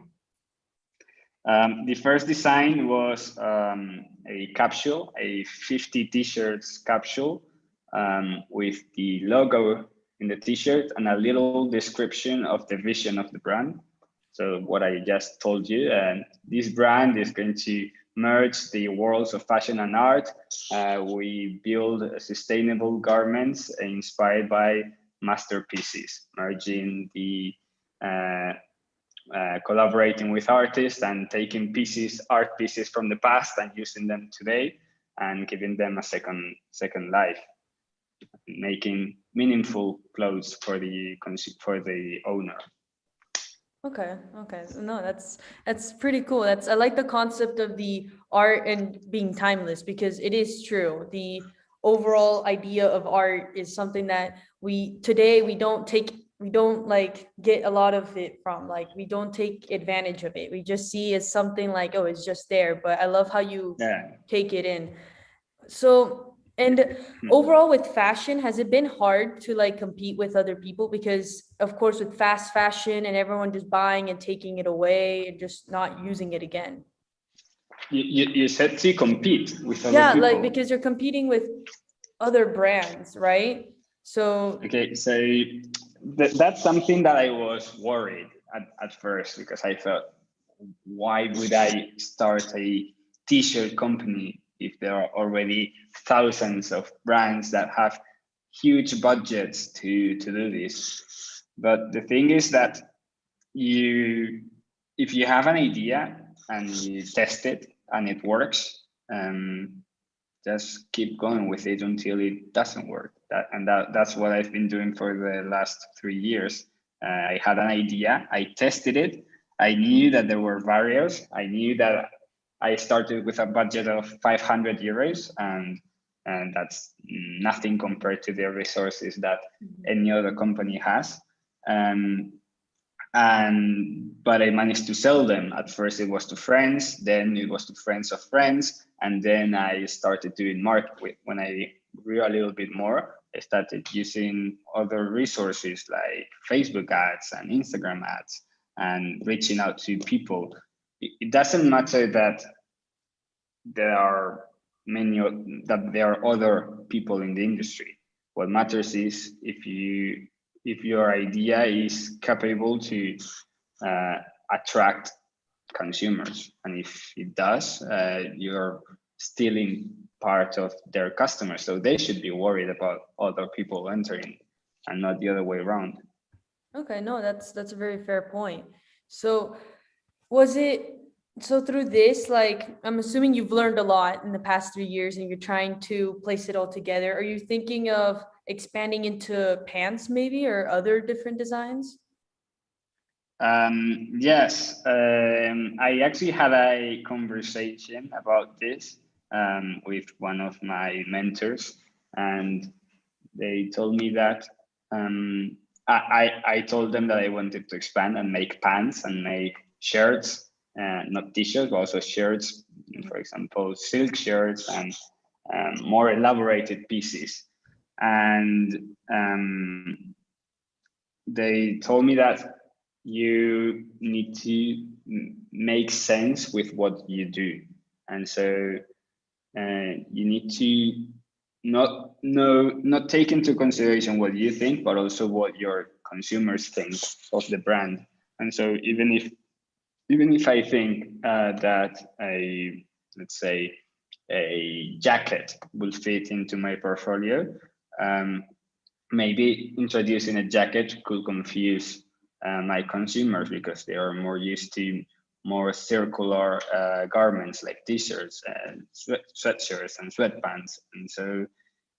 The first design was a capsule, a 50 t-shirts capsule, with the logo in the t-shirt and a little description of the vision of the brand. So what I just told you, this brand is going to merge the worlds of fashion and art. We build sustainable garments inspired by masterpieces, merging the collaborating with artists and taking art pieces from the past and using them today and giving them a second life, making meaningful clothes for the owner. Okay. No, that's pretty cool. I like the concept of the art and being timeless, because it is true. The overall idea of art is something that we don't like get a lot of it from, like we don't take advantage of it. We just see as something like, oh, it's just there. But I love how you take it in. So, and overall with fashion, has it been hard to like compete with other people? Because of course with fast fashion and everyone just buying and taking it away and just not using it again. You said to compete with other people. Yeah, like because you're competing with other brands, right? So okay, so that's something that I was worried at first, because I thought, why would I start a t-shirt company if there are already thousands of brands that have huge budgets to do this? But the thing is that if you have an idea and you test it and it works, just keep going with it until it doesn't work. That's what I've been doing for the last 3 years. I had an idea, I tested it, I knew that there were barriers. I knew that I started with a budget of 500 euros, and that's nothing compared to the resources that any other company has. But I managed to sell them. At first it was to friends, then it was to friends of friends, and then I started doing market. When I grew a little bit more, I started using other resources like Facebook ads and Instagram ads and reaching out to people. It doesn't matter that there are other people in the industry. What matters is if your idea is capable to attract consumers, and if it does, you're stealing part of their customers. So they should be worried about other people entering and not the other way around. okay, no, that's a very fair point. So through this, like I'm assuming you've learned a lot in the past 3 years and you're trying to place it all together. Are you thinking of expanding into pants maybe, or other different designs? Yes, I actually had a conversation about this with one of my mentors, and they told me that I told them that I wanted to expand and make pants and make shirts, not t-shirts, but also shirts, for example, silk shirts and more elaborated pieces. And they told me that you need to make sense with what you do. And so you need to not take into consideration what you think, but also what your consumers think of the brand. And so even if I think that let's say a jacket will fit into my portfolio, maybe introducing a jacket could confuse my consumers because they are more used to more circular garments like t-shirts and sweatshirts and sweatpants. And so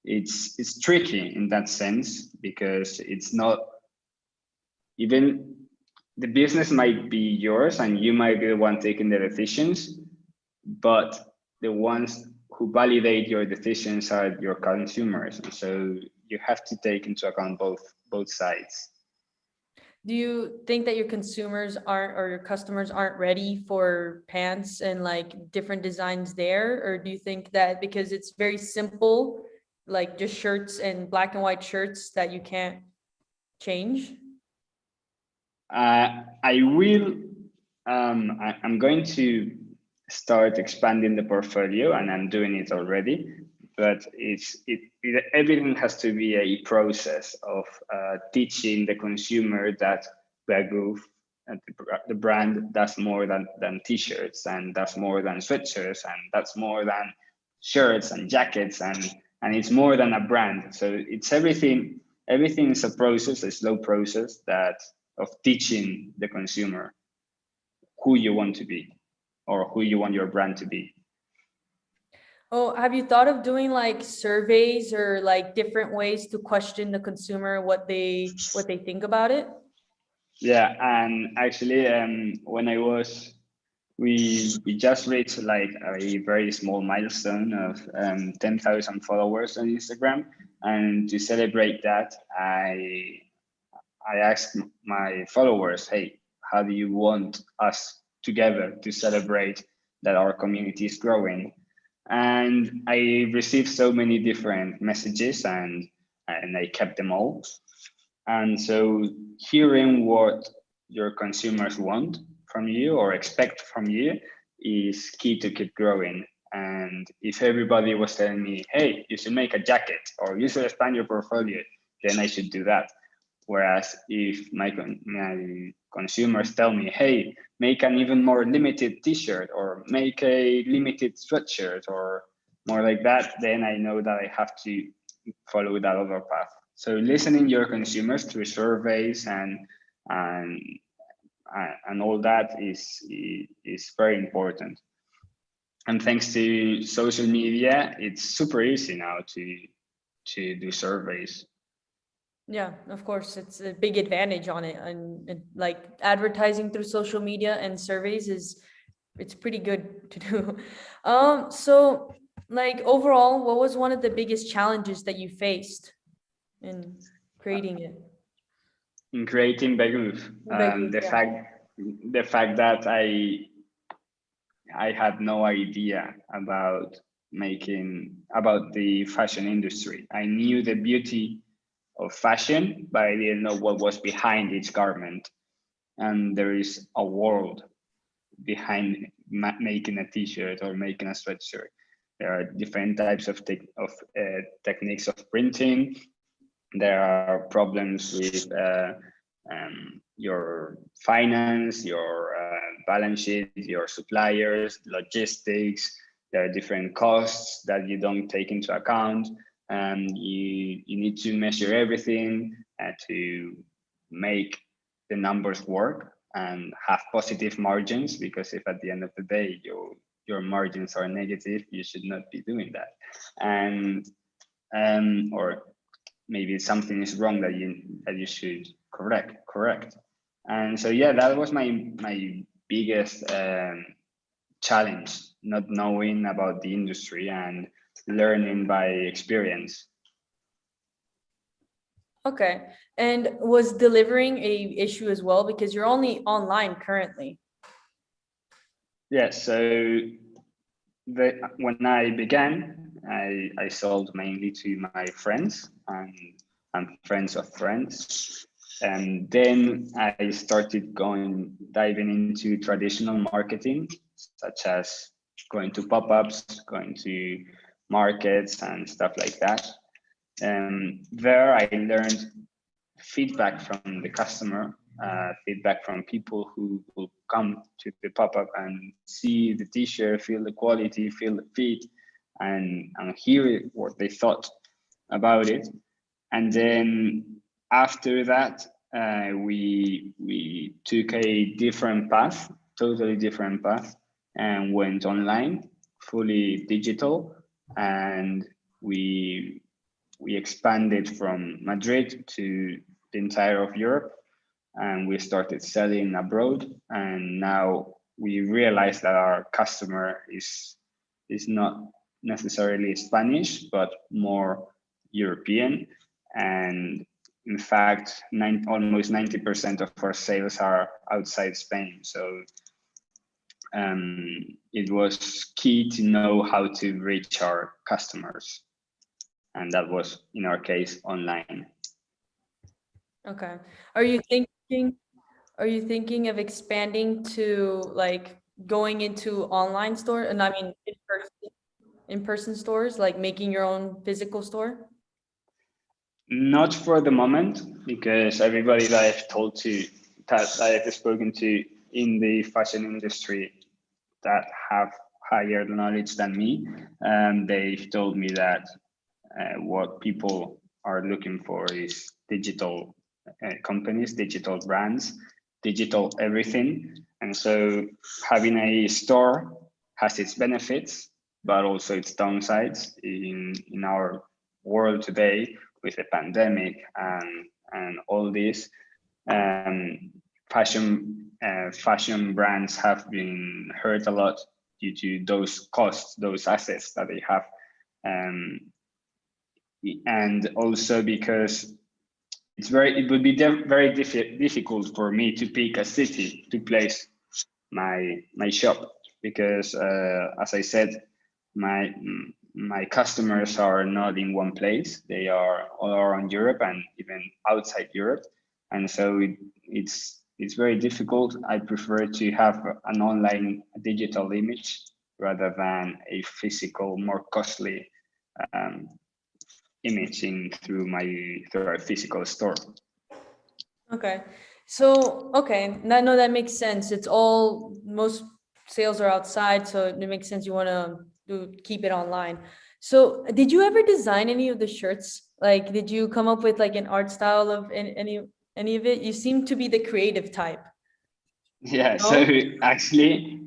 it's tricky in that sense because it's not even the business might be yours and you might be the one taking the decisions, but the ones who validate your decisions are your consumers. And so you have to take into account both sides. Do you think that your consumers aren't, or your customers aren't ready for pants and like different designs there? Or do you think that because it's very simple, like just shirts and black and white shirts, that you can't change? I will, I'm going to start expanding the portfolio and I'm doing it already, but everything has to be a process of teaching the consumer that Bagoof, the brand, does more than t-shirts, and that's more than sweatshirts, and that's more than shirts and jackets, and it's more than a brand. So it's everything is a process, a slow process of teaching the consumer who you want to be or who you want your brand to be. Oh, have you thought of doing like surveys or like different ways to question the consumer what they think about it? Yeah, and actually, when we just reached like a very small milestone of 10,000 followers on Instagram, and to celebrate that, I asked my followers, hey, how do you want us together to celebrate that our community is growing? And I received so many different messages, and I kept them all. And so hearing what your consumers want from you or expect from you is key to keep growing. And if everybody was telling me, hey, you should make a jacket or you should expand your portfolio, then I should do that. Whereas if my consumers tell me, hey, make an even more limited t-shirt or make a limited sweatshirt or more like that, then I know that I have to follow that other path. So listening your consumers through surveys and all that is very important. And thanks to social media, it's super easy now to do surveys. Yeah, of course, it's a big advantage on it, and like advertising through social media and surveys it's pretty good to do. So like overall, what was one of the biggest challenges that you faced in creating it? In creating Bagoof, the fact that I had no idea about the fashion industry. I knew the beauty of fashion, but I didn't know what was behind each garment. And there is a world behind making a t-shirt or making a sweatshirt. There are different types of techniques of printing. There are problems with your finance, your balance sheet, your suppliers, logistics. There are different costs that you don't take into account. You need to measure everything to make the numbers work and have positive margins, because if at the end of the day your margins are negative, you should not be doing that. And or maybe something is wrong that you should correct. And so yeah, that was my biggest challenge, not knowing about the industry and learning by experience. Okay. And was delivering a issue as well, because you're only online currently? Yeah, so when I began, I sold mainly to my friends and friends of friends. And then I started diving into traditional marketing, such as going to pop-ups, going to markets and stuff like that. And there I learned feedback from the customer, feedback from people who will come to the pop-up and see the t-shirt, feel the quality, feel the fit, and hear what they thought about it. And then after that, we took a different path, totally different path, and went online, fully digital, and we expanded from Madrid to the entire of Europe, and we started selling abroad. And now we realize that our customer is not necessarily Spanish, but more European. And in fact, almost 90% of our sales are outside Spain. So it was key to know how to reach our customers. And that was, in our case, online. Okay. Are you thinking of expanding to like going into online store, and I mean in-person stores, like making your own physical store? Not for the moment, because everybody that I've spoken to in the fashion industry that have higher knowledge than me, they've told me that what people are looking for is digital companies, digital brands, digital everything. And so having a store has its benefits, but also its downsides in our world today with the pandemic and all this. Fashion brands have been hurt a lot due to those costs, those assets that they have. And also because it would be very difficult for me to pick a city to place my shop, because as I said, my customers are not in one place. They are all around Europe and even outside Europe. And so it's very difficult. I prefer to have an online digital image rather than a physical, more costly image through our physical store. Okay. So, okay, no, that makes sense. Most sales are outside, so it makes sense you want to keep it online. So did you ever design any of the shirts? Like, did you come up with like an art style of any of it? You seem to be the creative type. Yeah, No? so actually,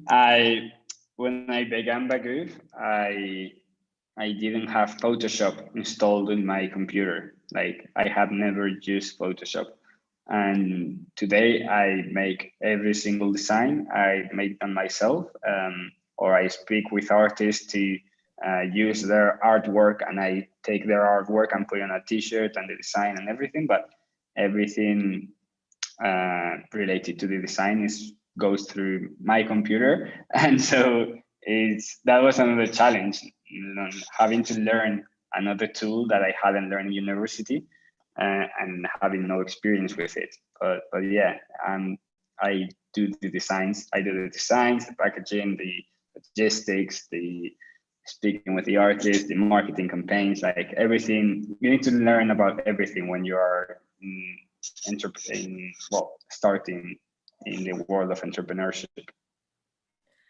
when I began Bagoo, I didn't have Photoshop installed in my computer. Like, I have never used Photoshop. And today I make every single design. I make them myself, or I speak with artists to use their artwork, and I take their artwork and put on a t-shirt and the design and everything. But everything related to the design goes through my computer. And so that was another challenge, having to learn another tool that I hadn't learned in university, and having no experience with it. But yeah, I do the designs. I do the designs, the packaging, the logistics, the speaking with the artists, the marketing campaigns, like everything. You need to learn about everything when you are starting in the world of entrepreneurship.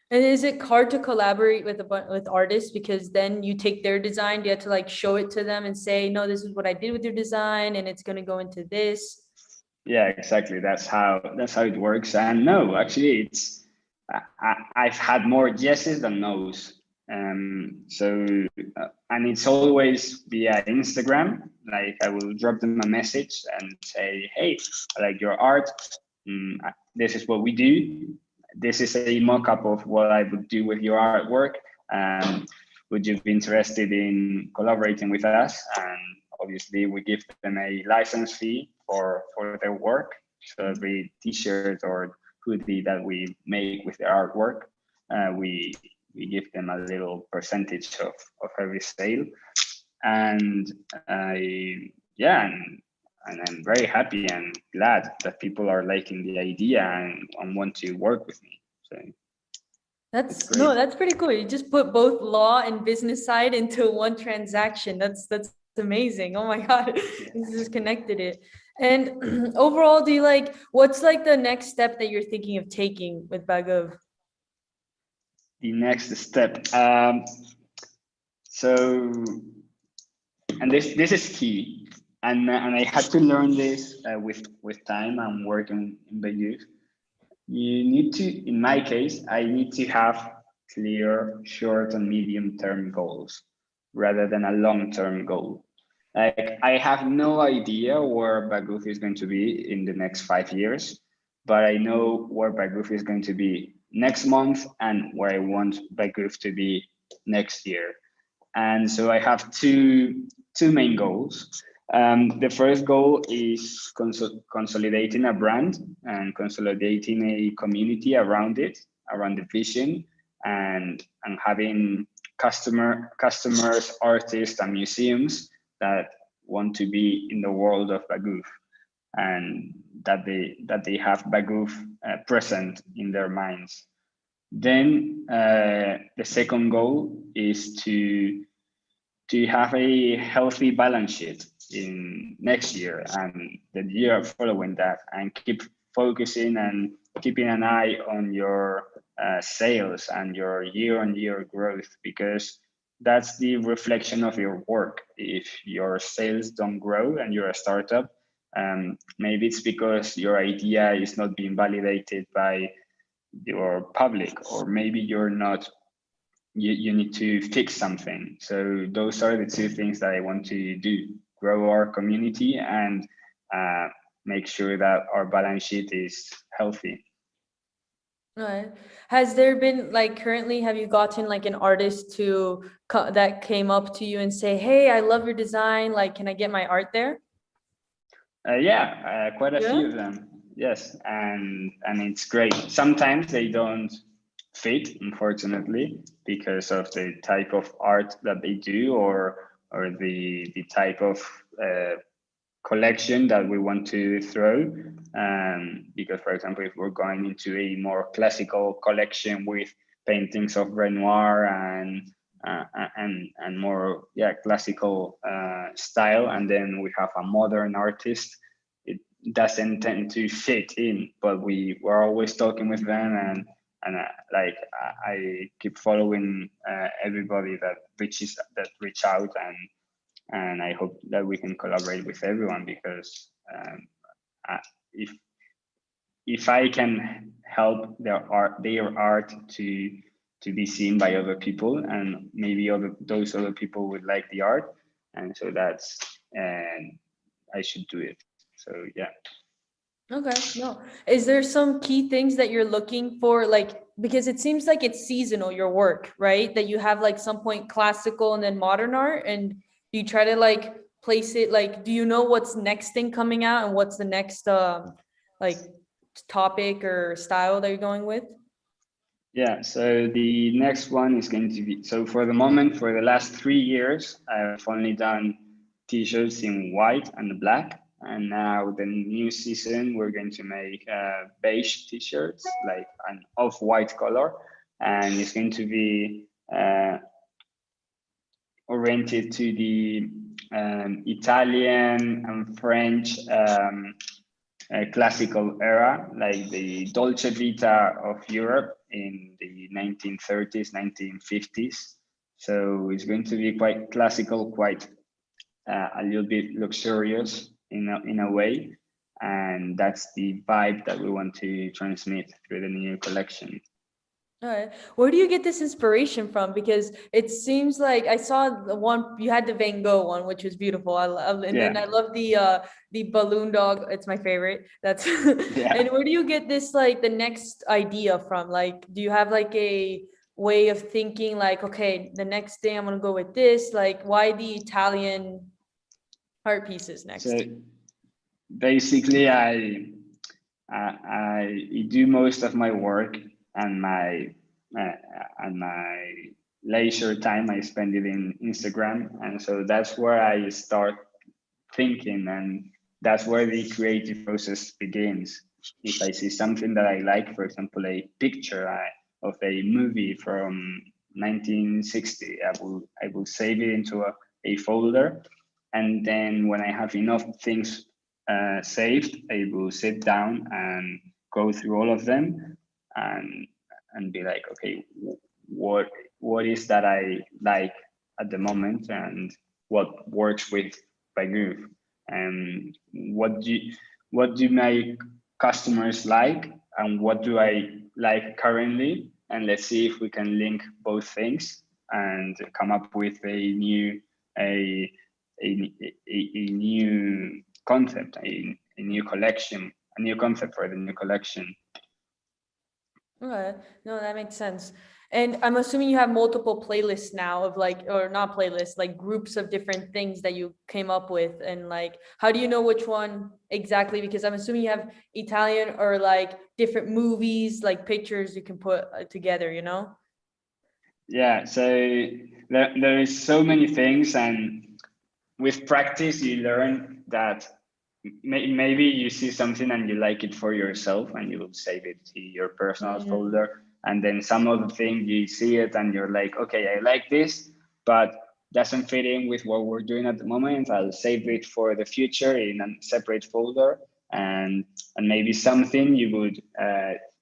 And is it hard to collaborate with artists, because then you take their design, you have to like show it to them and say, no, this is what I did with your design, and it's going to go into this? Yeah, exactly. That's how it works. And no, actually, I've had more yeses than nos. And it's always via Instagram. Like, I will drop them a message and say, hey, I like your art. this is what we do. This is a mock-up of what I would do with your artwork. Would you be interested in collaborating with us? And obviously we give them a license fee for their work. So every t-shirt or hoodie that we make with their artwork, we give them a little percentage of every sale. And and I'm very happy and glad that people are liking the idea and want to work with me. So that's pretty cool. You just put both law and business side into one transaction. That's amazing. Oh my God, this just connected it. And overall, do you what's the next step that you're thinking of taking with Bagov? The next step. So, and this is key. And I had to learn this with time and working in the youth. You need to, in my case, I need to have clear short and medium term goals rather than a long term goal. Like, I have no idea where Bagoof is going to be in the next 5 years, but I know where Bagoof is going to be next month and where I want Bagoof to be next year. And so I have two main goals. The first goal is consolidating a brand and consolidating a community around it, around the vision, and having customers, artists, and museums that want to be in the world of Bagoof, and that they have Bagoof present in their minds. Then the second goal is to have a healthy balance sheet in next year and the year following that, and keep focusing and keeping an eye on your sales and your year-on-year growth, because that's the reflection of your work. If your sales don't grow and you're a startup, maybe it's because your idea is not being validated by your public, or maybe you're not, you need to fix something. So those are the two things that I want to do: grow our community and make sure that our balance sheet is healthy. Right. Has there been currently, have you gotten an artist that came up to you and say, hey, I love your design, can I get my art there? Yeah, quite a few of them. Yes, and it's great. Sometimes they don't fit, unfortunately, because of the type of art that they do, or the type of collection that we want to throw. Because, for example, if we're going into a more classical collection with paintings of Renoir and more classical style, and then we have a modern artist, it doesn't tend to fit in. But we're always talking with them, and I keep following everybody that reach out, and I hope that we can collaborate with everyone, because if I can help their art to be seen by other people, and maybe those other people would like the art, and so I should do it. So yeah. Okay. No. Is there some key things that you're looking for? Because it seems like it's seasonal, your work, right? That you have some point classical and then modern art, and you try to place it, do you know what's next thing coming out and what's the next topic or style that you're going with? Yeah, so the next one is going to be, so for the moment, for the last 3 years, I've only done t-shirts in white and black. And now the new season, we're going to make beige t-shirts, like an off-white color. And it's going to be oriented to the Italian and French classical era, like the Dolce Vita of Europe in the 1930s, 1950s. So it's going to be quite classical, quite a little bit luxurious in a way. And that's the vibe that we want to transmit through the new collection. All right. Where do you get this inspiration from? Because it seems like I saw the one you had the Van Gogh one, which was beautiful. And then Yeah. I love the balloon dog. It's my favorite. That's Yeah. and where do you get this like the next idea from? Like, do you have like a way of thinking like, okay, the next day I'm gonna go with this? Like, why the Italian art pieces next? So basically, I do most of my work and my leisure time. I spend it in Instagram, and so that's where I start thinking, and that's where the creative process begins. If I see something that I like, for example, a picture of a movie from 1960, I will save it into a folder, and then when I have enough things saved, I will sit down and go through all of them and be like, okay, what is that I like at the moment, and what works with my groove, and what do my customers like, and what do I like currently, and let's see if we can link both things and come up with a new a new concept, a new collection, a new concept for the new collection. Okay, no, that makes sense. And I'm assuming you have multiple playlists now of like, or not playlists, like groups of different things that you came up with. And like, how do you know which one exactly? Because I'm assuming you have Italian or like different movies, like pictures you can put together, you know? Yeah, so there is so many things, and with practice you learn that maybe you see something and you like it for yourself and you will save it to your personal folder, and then some other thing you see it and you're like, okay, I like this, but doesn't fit in with what we're doing at the moment. I'll save it for the future in a separate folder, and maybe something you would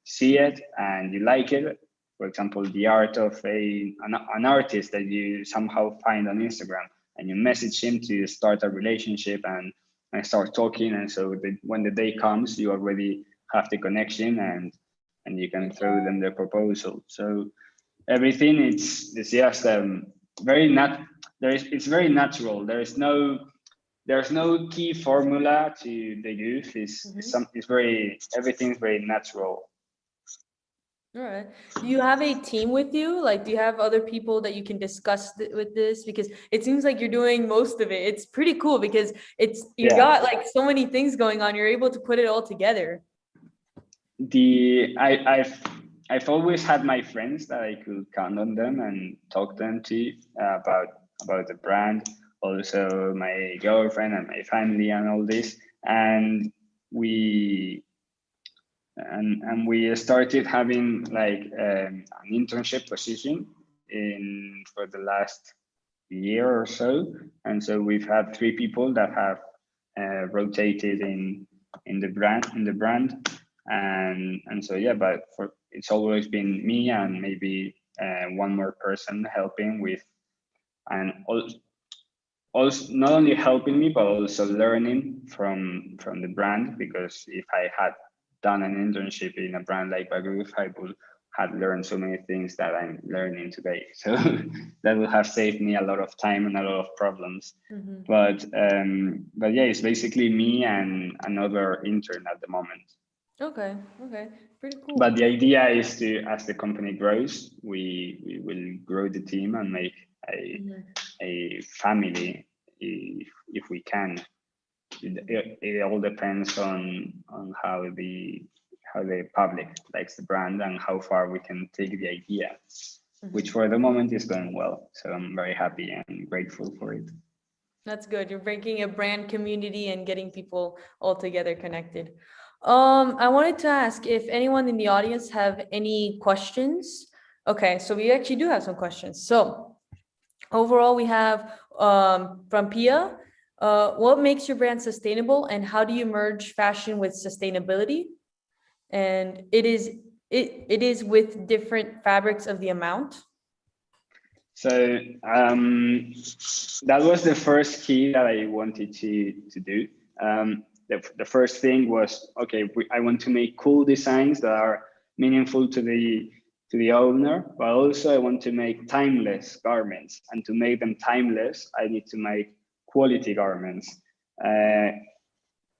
see it and you like it. For example, the art of an artist that you somehow find on Instagram, and you message him to start a relationship and start talking. And so when the day comes, you already have the connection, and you can throw them the proposal. So everything it's just it's very natural. There's no key formula to the youth. Everything's very natural. All right. Do you have a team with you? Like, do you have other people that you can discuss with this? Because it seems like you're doing most of it. It's pretty cool because you got like so many things going on. You're able to put it all together. I've always had my friends that I could count on them and talk to them about the brand. Also my girlfriend and my family and all this. And we started having like an internship position for the last year or so, and so we've had 3 people that have rotated in the brand, and so yeah. But it's always been me and maybe one more person helping with, and also not only helping me but also learning from the brand, because if I had done an internship in a brand like Bagroof, I would have learned so many things that I'm learning today. So that would have saved me a lot of time and a lot of problems. But yeah, it's basically me and another intern at the moment. Okay, pretty cool. But the idea is to, as the company grows, we will grow the team and make a family if we can. It all depends on how the public likes the brand and how far we can take the idea, which for the moment is going well. So I'm very happy and grateful for it. That's good. You're breaking a brand community and getting people all together connected. I wanted to ask if anyone in the audience have any questions. Okay, so we actually do have some questions. So overall, we have from Pia, what makes your brand sustainable and how do you merge fashion with sustainability? And it is with different fabrics of the amount. So that was the first key that I wanted to do. The first thing was, okay, I want to make cool designs that are meaningful to to the owner, but also I want to make timeless garments. And to make them timeless, I need to make quality garments.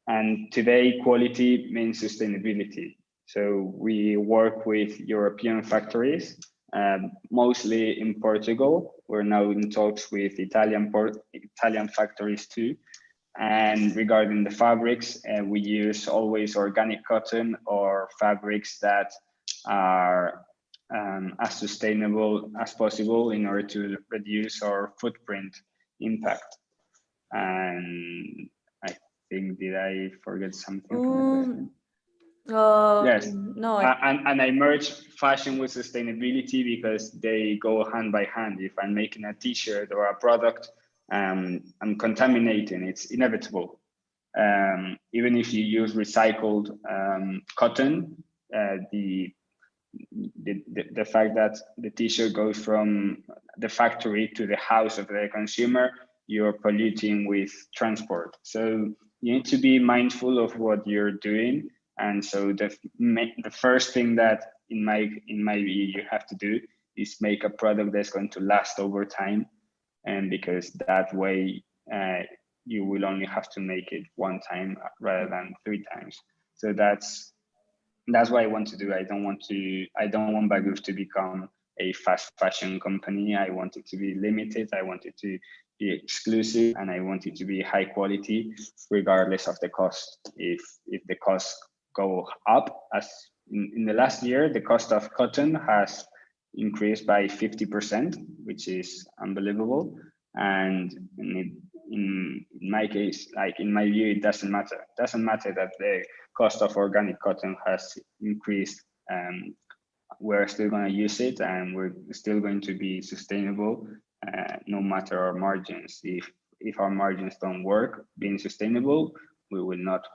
And today, quality means sustainability. So we work with European factories, mostly in Portugal. We're now in talks with Italian factories too. And regarding the fabrics, we use always organic cotton or fabrics that are as sustainable as possible in order to reduce our footprint impact. And I think, did I forget something? Yes. No. And I merge fashion with sustainability because they go hand by hand. If I'm making a t-shirt or a product, I'm contaminating. It's inevitable. Even if you use recycled cotton, the fact that the t-shirt goes from the factory to the house of the consumer, you're polluting with transport. So you need to be mindful of what you're doing. And so the first thing that in my view you have to do is make a product that's going to last over time, and because that way you will only have to make it one time rather than 3 times. So that's what I want to do. I don't want Bagoof to become a fast fashion company. I want it to be limited. I want it to be exclusive, and I want it to be high quality, regardless of the cost. If the costs go up, as in the last year, the cost of cotton has increased by 50%, which is unbelievable. And in my case, like in my view, it doesn't matter. It doesn't matter that the cost of organic cotton has increased. We're still going to use it, and we're still going to be sustainable, no matter our margins. If our margins don't work being sustainable, we will not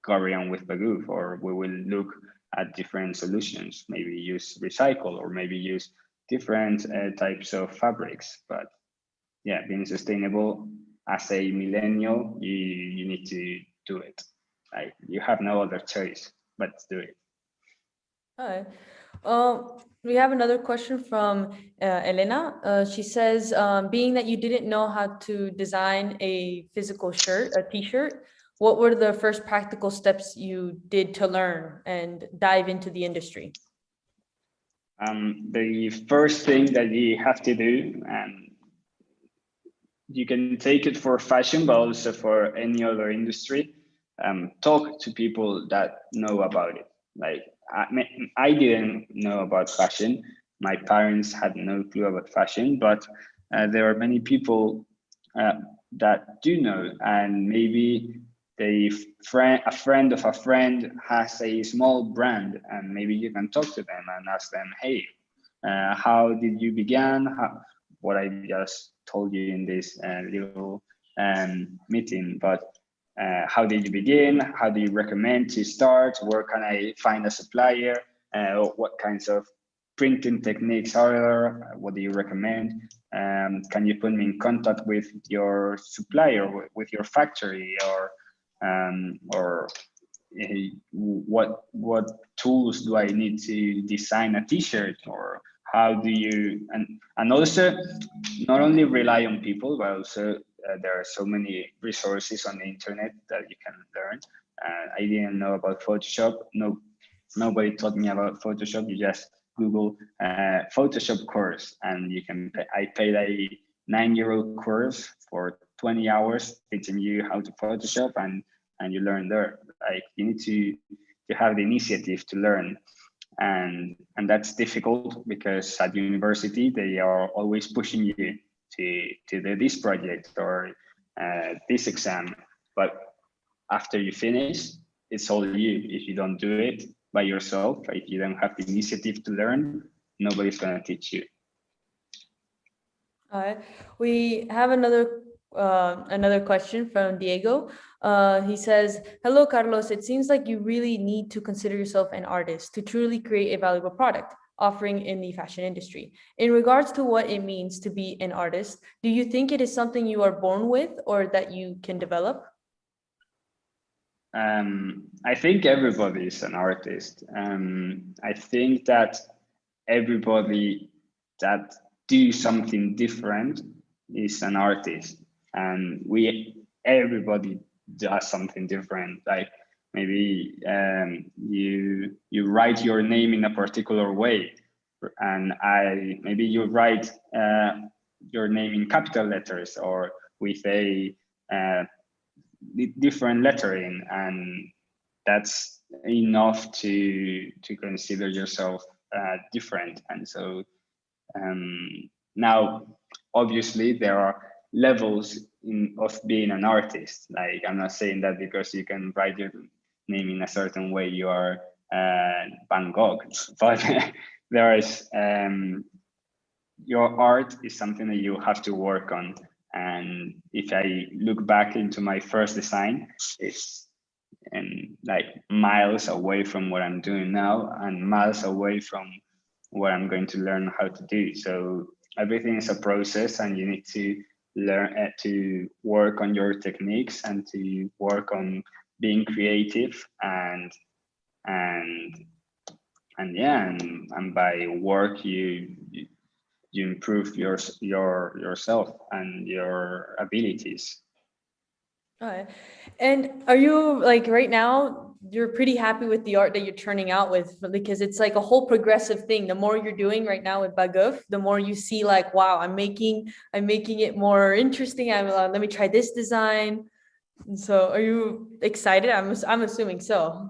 carry on with Bagoof, or we will look at different solutions, maybe use recycle, or maybe use different types of fabrics. But yeah, being sustainable as a millennial, you need to do it. Like, you have no other choice but to do it. All right. We have another question from Elena. She says, being that you didn't know how to design a physical shirt, a t-shirt, what were the first practical steps you did to learn and dive into the industry? The first thing that you have to do, and you can take it for fashion, but also for any other industry, talk to people that know about it. Like, I didn't know about fashion. My parents had no clue about fashion, but there are many people that do know, and maybe a friend of a friend has a small brand, and maybe you can talk to them and ask them, hey, how did you begin? What I just told you in this little meeting, but how did you begin? How do you recommend to start? Where can I find a supplier? What kinds of printing techniques are there? What do you recommend? Can you put me in contact with your supplier, with your factory, or what tools do I need to design a t-shirt? Or how do you, and also not only rely on people, but also there are so many resources on the internet that you can learn. I didn't know about Photoshop. Nobody taught me about Photoshop. You just Google Photoshop course, and you can pay. I paid a €9 course for 20 hours teaching you how to Photoshop, and you learn there. Like, you need to have the initiative to learn. And that's difficult because at university, they are always pushing you to do this project or this exam. But after you finish, it's all you. If you don't do it by yourself, if you don't have the initiative to learn, nobody's going to teach you. All right. We have another question from Diego. He says, hello, Carlos. It seems like you really need to consider yourself an artist to truly create a valuable product offering in the fashion industry. In regards to what it means to be an artist, do you think it is something you are born with or that you can develop? I think everybody is an artist. I think that everybody that do something different is an artist, and everybody does something different. Like maybe you write your name in a particular way, and maybe you write your name in capital letters or with a different lettering, and that's enough to consider yourself different. And so now, obviously, there are levels of being an artist. Like, I'm not saying that because you can write your name in a certain way, you are Van Gogh, but there is your art is something that you have to work on. And if I look back into my first design, it's like miles away from what I'm doing now and miles away from what I'm going to learn how to do. So everything is a process, and you need to learn to work on your techniques and to work on being creative and by work you improve yourself and your abilities. All right. And are you like right now, you're pretty happy with the art that you're turning out with, because it's like a whole progressive thing. The more you're doing right now with Baguf, the more you see like, wow, I'm making it more interesting. Let me try this design. And so are you excited? I'm assuming so.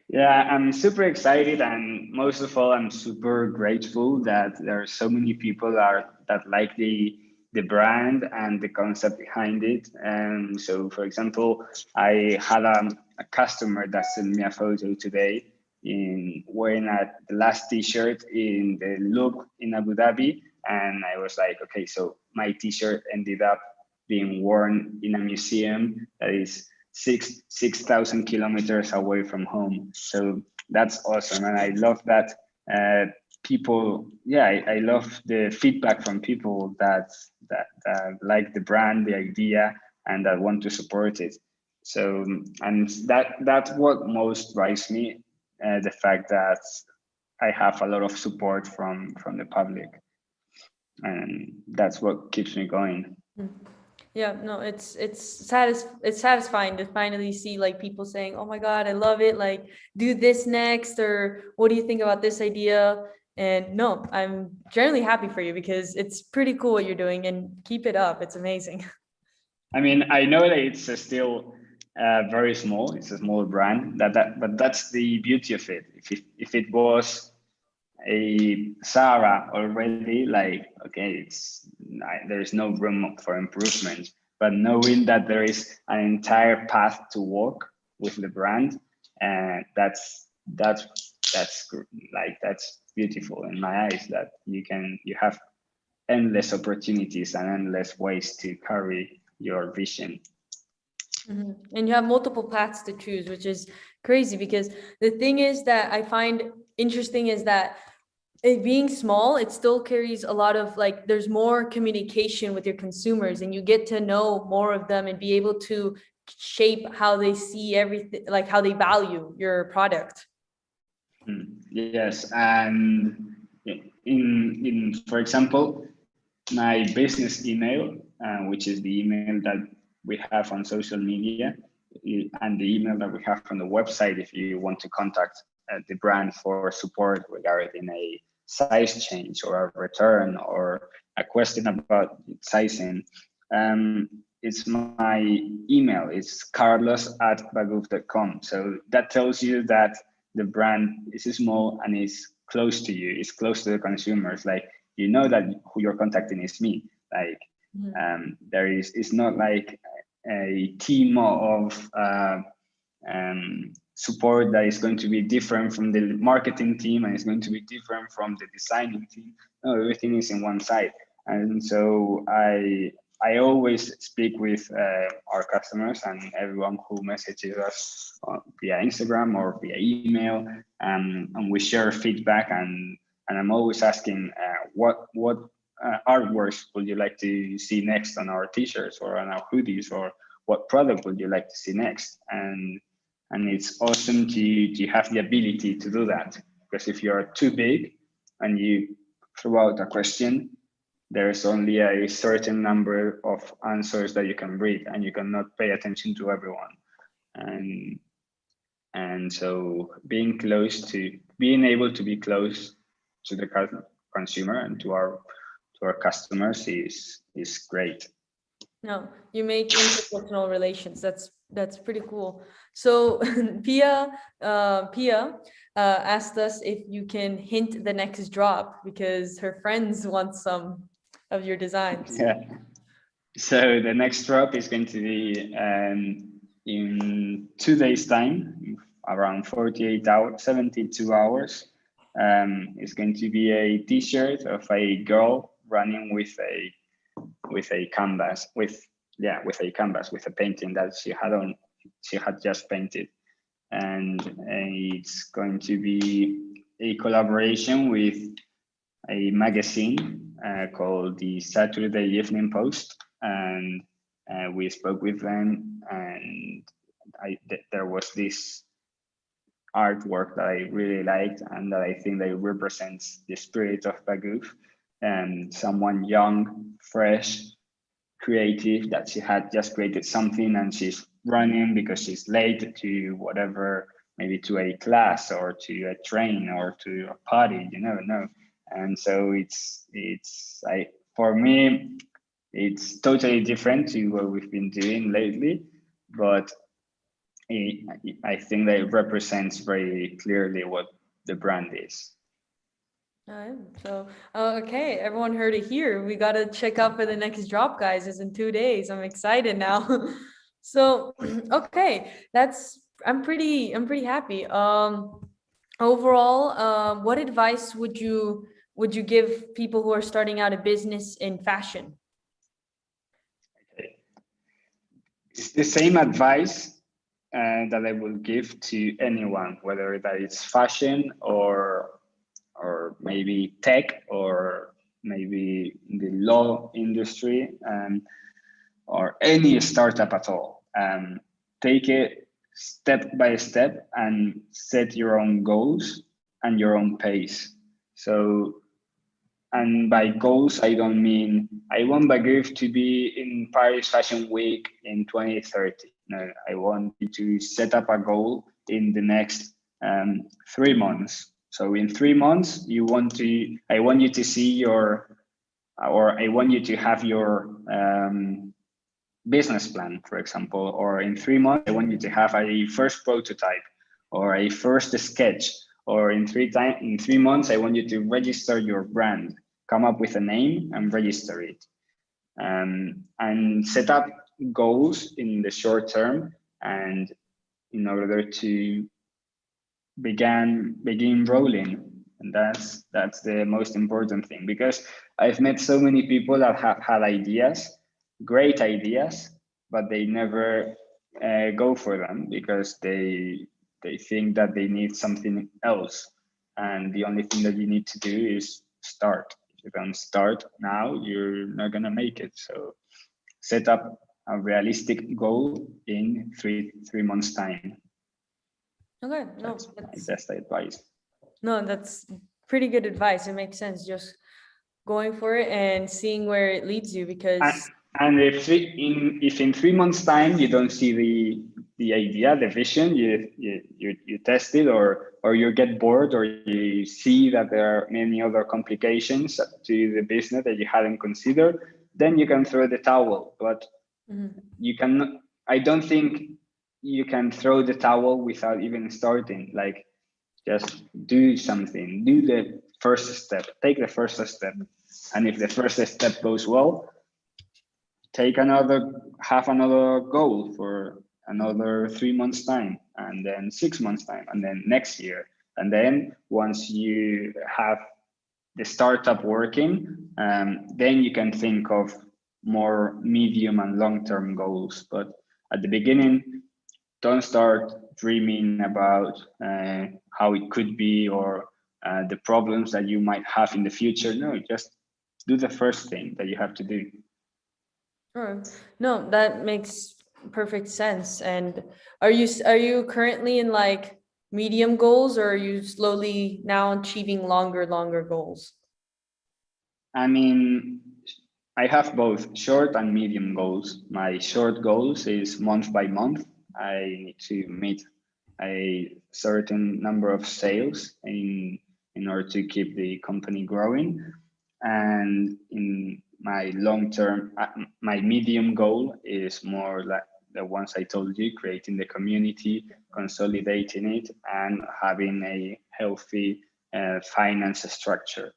Yeah, I'm super excited, and most of all, I'm super grateful that there are so many people that like the brand and the concept behind it. And so, for example, I had a customer that sent me a photo today in wearing the last T-shirt in the Louvre in Abu Dhabi, and I was like, okay, so my T-shirt ended up being worn in a museum that is 6,000 kilometers away from home. So that's awesome. And I love that people, I love the feedback from people that like the brand, the idea, and that want to support it. So, and that's what most drives me, the fact that I have a lot of support from the public. And that's what keeps me going. Yeah, no, it's satisfying to finally see like people saying, "Oh my God, I love it! Like, do this next," or "What do you think about this idea?" And no, I'm generally happy for you because it's pretty cool what you're doing, and keep it up. It's amazing. I mean, I know that it's still very small. It's a small brand. But that's the beauty of it. If it was a Zara already, like, okay, there's no room for improvement. But knowing that there is an entire path to walk with the brand, and that's beautiful in my eyes. That you have endless opportunities and endless ways to carry your vision. Mm-hmm. And you have multiple paths to choose, which is crazy, because the thing is that I find interesting is that it being small, it still carries a lot of like, there's more communication with your consumers, and you get to know more of them and be able to shape how they see everything, like how they value your product. Yes, and in for example, my business email, which is the email that we have on social media, and the email that we have on the website, if you want to contact the brand for support regarding a size change or a return or a question about sizing, it's my email. It's carlos@baguf.com. So that tells you that the brand is small and is close to you. It's close to the consumers. Like, you know that who you're contacting is me. Like, it's not like a team of support that is going to be different from the marketing team and it's going to be different from the designing team. No, everything is in one side. And so I always speak with our customers and everyone who messages us via Instagram or via email, and we share feedback. And I'm always asking what artworks would you like to see next on our t-shirts or on our hoodies, or what product would you like to see next? And it's awesome to have the ability to do that, because if you're too big, and you throw out a question, there's only a certain number of answers that you can read, and you cannot pay attention to everyone. And so being able to be close to the consumer and to our customers is great. No, you make interpersonal relations. That's pretty cool. So Pia asked us if you can hint the next drop because her friends want some of your designs. Yeah. So the next drop is going to be in 2 days' time, around 48 hours, 72 hours. It's going to be a T-shirt of a girl running with a canvas, with a painting that she had just painted, and it's going to be a collaboration with a magazine called the Saturday Evening Post, and we spoke with them, and there was this artwork that I really liked and that I think that represents the spirit of Bagoof, and someone young, fresh, creative, that she had just created something and she's running because she's late to whatever, maybe to a class or to a train or to a party, you never know. And so for me, it's totally different to what we've been doing lately, but I think that it represents very clearly what the brand is. So, okay, everyone heard it here. We got to check out for the next drop, guys. It's in 2 days. I'm excited now. So, okay, I'm pretty happy. Overall, what advice would you give people who are starting out a business in fashion? It's the same advice that I will give to anyone, whether that it's fashion or maybe tech or maybe the law industry, or any startup at all. Take it step by step and set your own goals and your own pace. So, and by goals, I don't mean I want Bagoof to be in Paris Fashion Week in 2030. No, I want you to set up a goal in the next 3 months. So in 3 months, I want you to see I want you to have your business plan, for example, or in 3 months, I want you to have a first prototype or a first sketch, or in 3 months, I want you to register your brand, come up with a name and register it, and set up goals in the short term, and in order to begin rolling. And that's the most important thing, because I've met so many people that have had ideas, great ideas, but they never go for them because they think that they need something else. And the only thing that you need to do is start. If you don't start now, you're not gonna make it. So set up a realistic goal in three months' time. Okay, no, that's my best advice. No, that's pretty good advice. It makes sense. Just going for it and seeing where it leads you, because. And if in 3 months' time you don't see the idea, the vision, you test it, or you get bored, or you see that there are many other complications to the business that you hadn't considered, then you can throw the towel. But you can. I don't think you can throw the towel without even starting. Like, just do something. Do the first step. Take the first step, and if the first step goes well, have another goal for another 3 months' time, and then 6 months' time, and then next year. And then once you have the startup working, then you can think of more medium and long-term goals. But at the beginning, don't start dreaming about how it could be, or the problems that you might have in the future. No, just do the first thing that you have to do. Sure. No, that makes perfect sense. And are you currently in like medium goals, or are you slowly now achieving longer goals? I mean, I have both short and medium goals. My short goals is month by month. I need to meet a certain number of sales in order to keep the company growing. And in my long term, my medium goal is more like the ones I told you, creating the community, consolidating it, and having a healthy finance structure.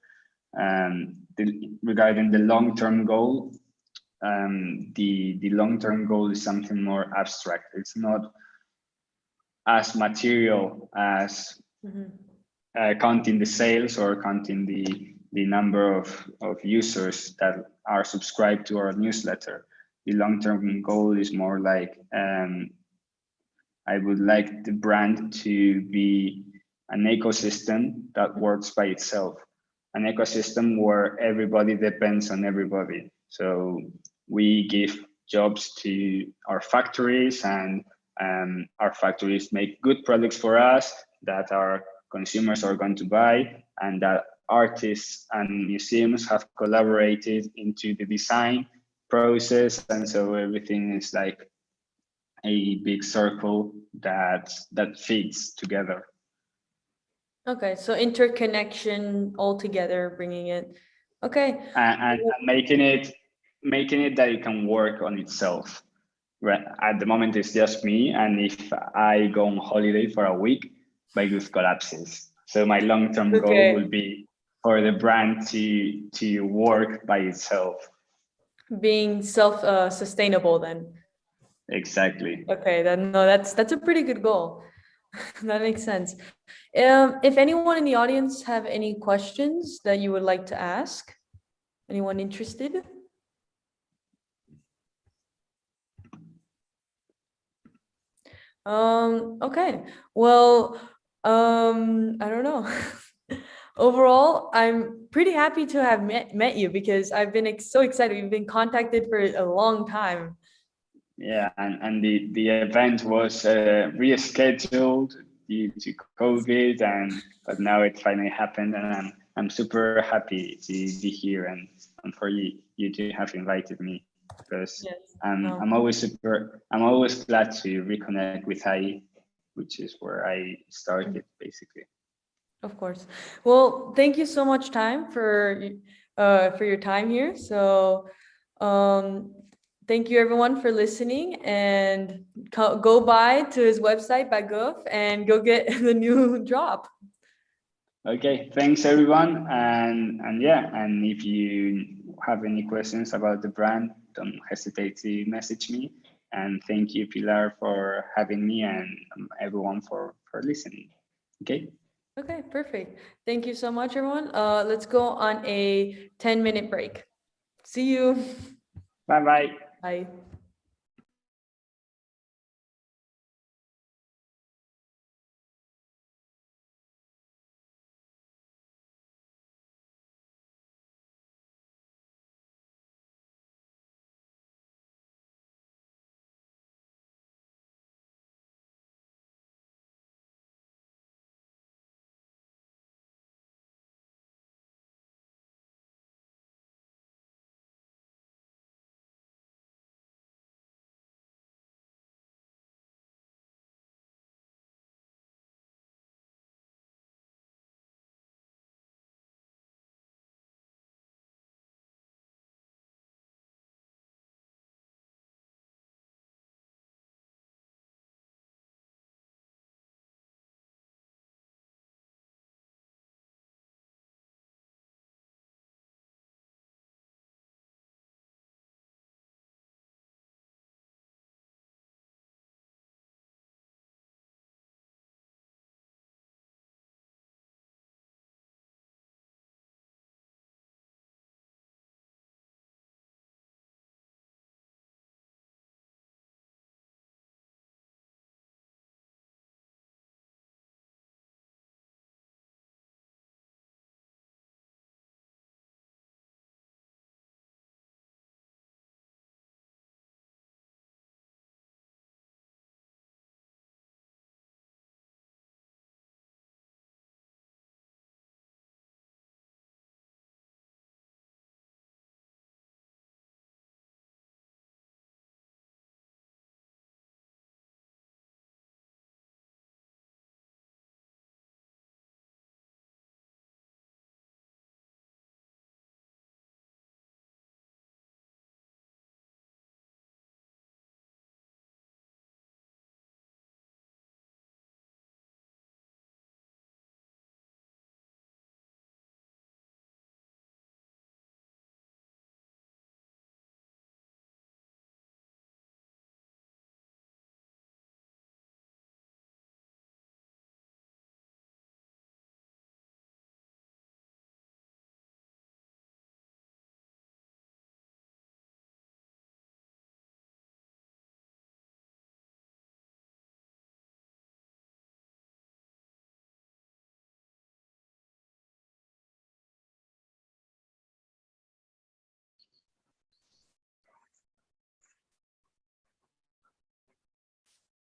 Regarding the long-term goal, the long-term goal is something more abstract. It's not as material as counting the sales or counting the number of users that are subscribed to our newsletter. The long-term goal is more like I would like the brand to be an ecosystem that works by itself, an ecosystem where everybody depends on everybody. So we give jobs to our factories, and our factories make good products for us that our consumers are going to buy, and that artists and museums have collaborated into the design process. And so everything is like a big circle that fits together. Okay, so interconnection all together, bringing it. Okay. And making it that it can work on itself. Right. At the moment, it's just me, and if I go on holiday for a week, my group collapses. So my long-term goal will be for the brand to work by itself. Being sustainable then. Exactly. Okay, then no, that's a pretty good goal. That makes sense. If anyone in the audience have any questions that you would like to ask, anyone interested? Okay, well, I don't know. Overall, I'm pretty happy to have met you, because I've been so excited. We've been contacted for a long time. Yeah, and the event was rescheduled due to COVID, but now it finally happened, and I'm super happy to be here and for you to have invited me, because I'm always glad to reconnect with IE, which is where I started basically. Of course. Well, thank you so much for your time here. So thank you everyone for listening, and go by to his website, Bagov, and go get the new drop. Okay, thanks everyone, and yeah, and if you have any questions about the brand, don't hesitate to message me. And thank you, Pilar, for having me, and everyone for listening. Okay. Okay, perfect. Thank you so much, everyone. Let's go on a 10-minute break. See you. Bye-bye. Bye.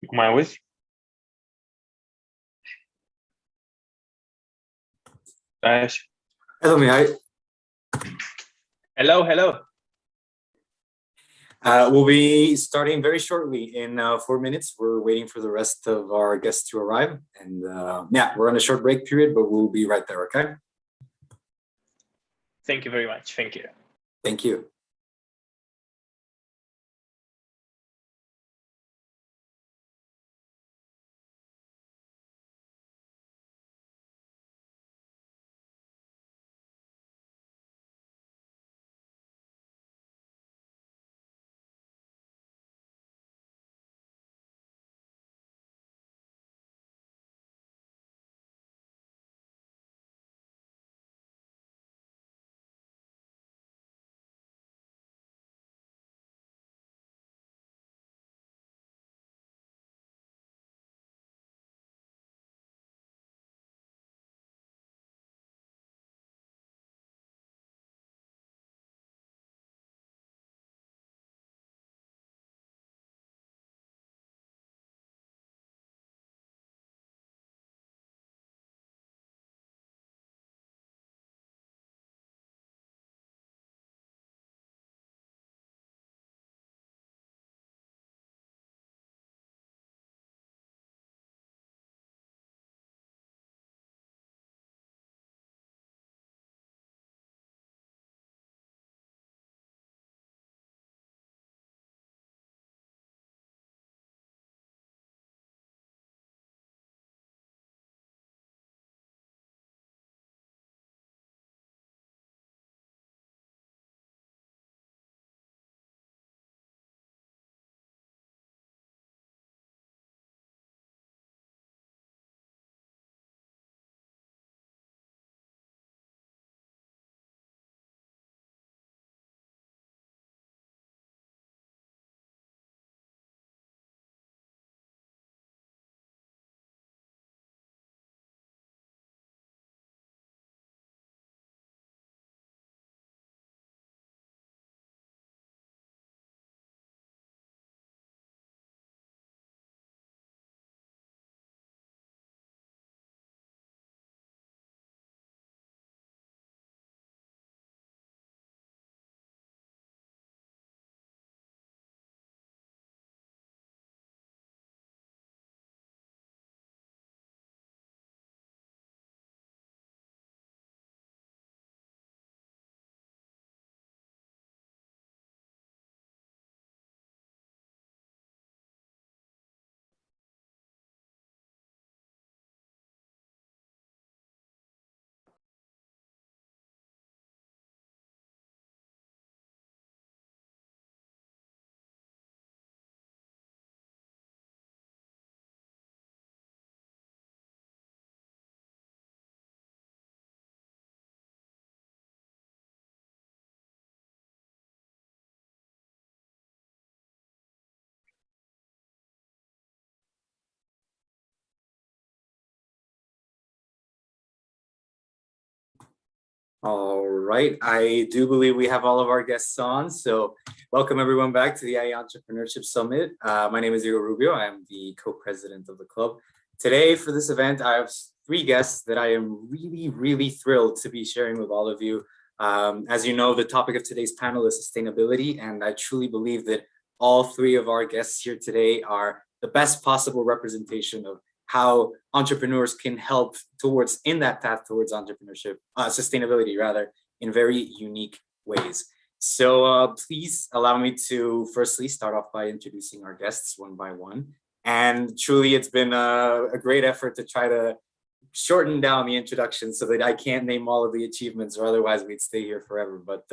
¿Cómo me ves? Hello, may I? Hello, hello. We'll be starting very shortly in 4 minutes. We're waiting for the rest of our guests to arrive. And yeah, we're on a short break period, but we'll be right there, okay? Thank you very much. Thank you. Thank you. All right, I do believe we have all of our guests on. So welcome everyone back to the IE Entrepreneurship Summit. My name is Diego Rubio. I am the co-president of the club. Today for this event, I have 3 guests that I am really thrilled to be sharing with all of you. As you know, the topic of today's panel is sustainability, and I truly believe that all 3 of our guests here today are the best possible representation of how entrepreneurs can help towards in that path towards entrepreneurship, sustainability rather, in very unique ways. So please allow me to firstly start off by introducing our guests one by one. And truly, it's been a great effort to try to shorten down the introduction so that I can't name all of the achievements, or otherwise we'd stay here forever. But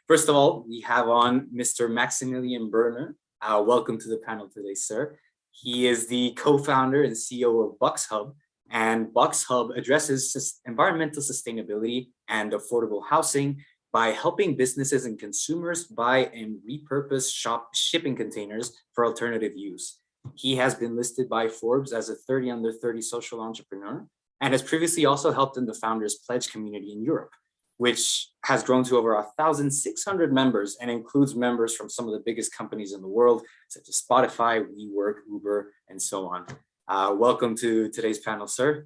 first of all, we have on Mr. Maximilian Berner. Welcome to the panel today, sir. He is the co-founder and CEO of Bucks Hub, and Bucks Hub addresses environmental sustainability and affordable housing by helping businesses and consumers buy and repurpose shipping containers for alternative use. He has been listed by Forbes as a 30 under 30 social entrepreneur and has previously also helped in the Founders Pledge community in Europe. which has grown to over 1,600 members and includes members from some of the biggest companies in the world, such as Spotify, WeWork, Uber, and so on. Welcome to today's panel, sir.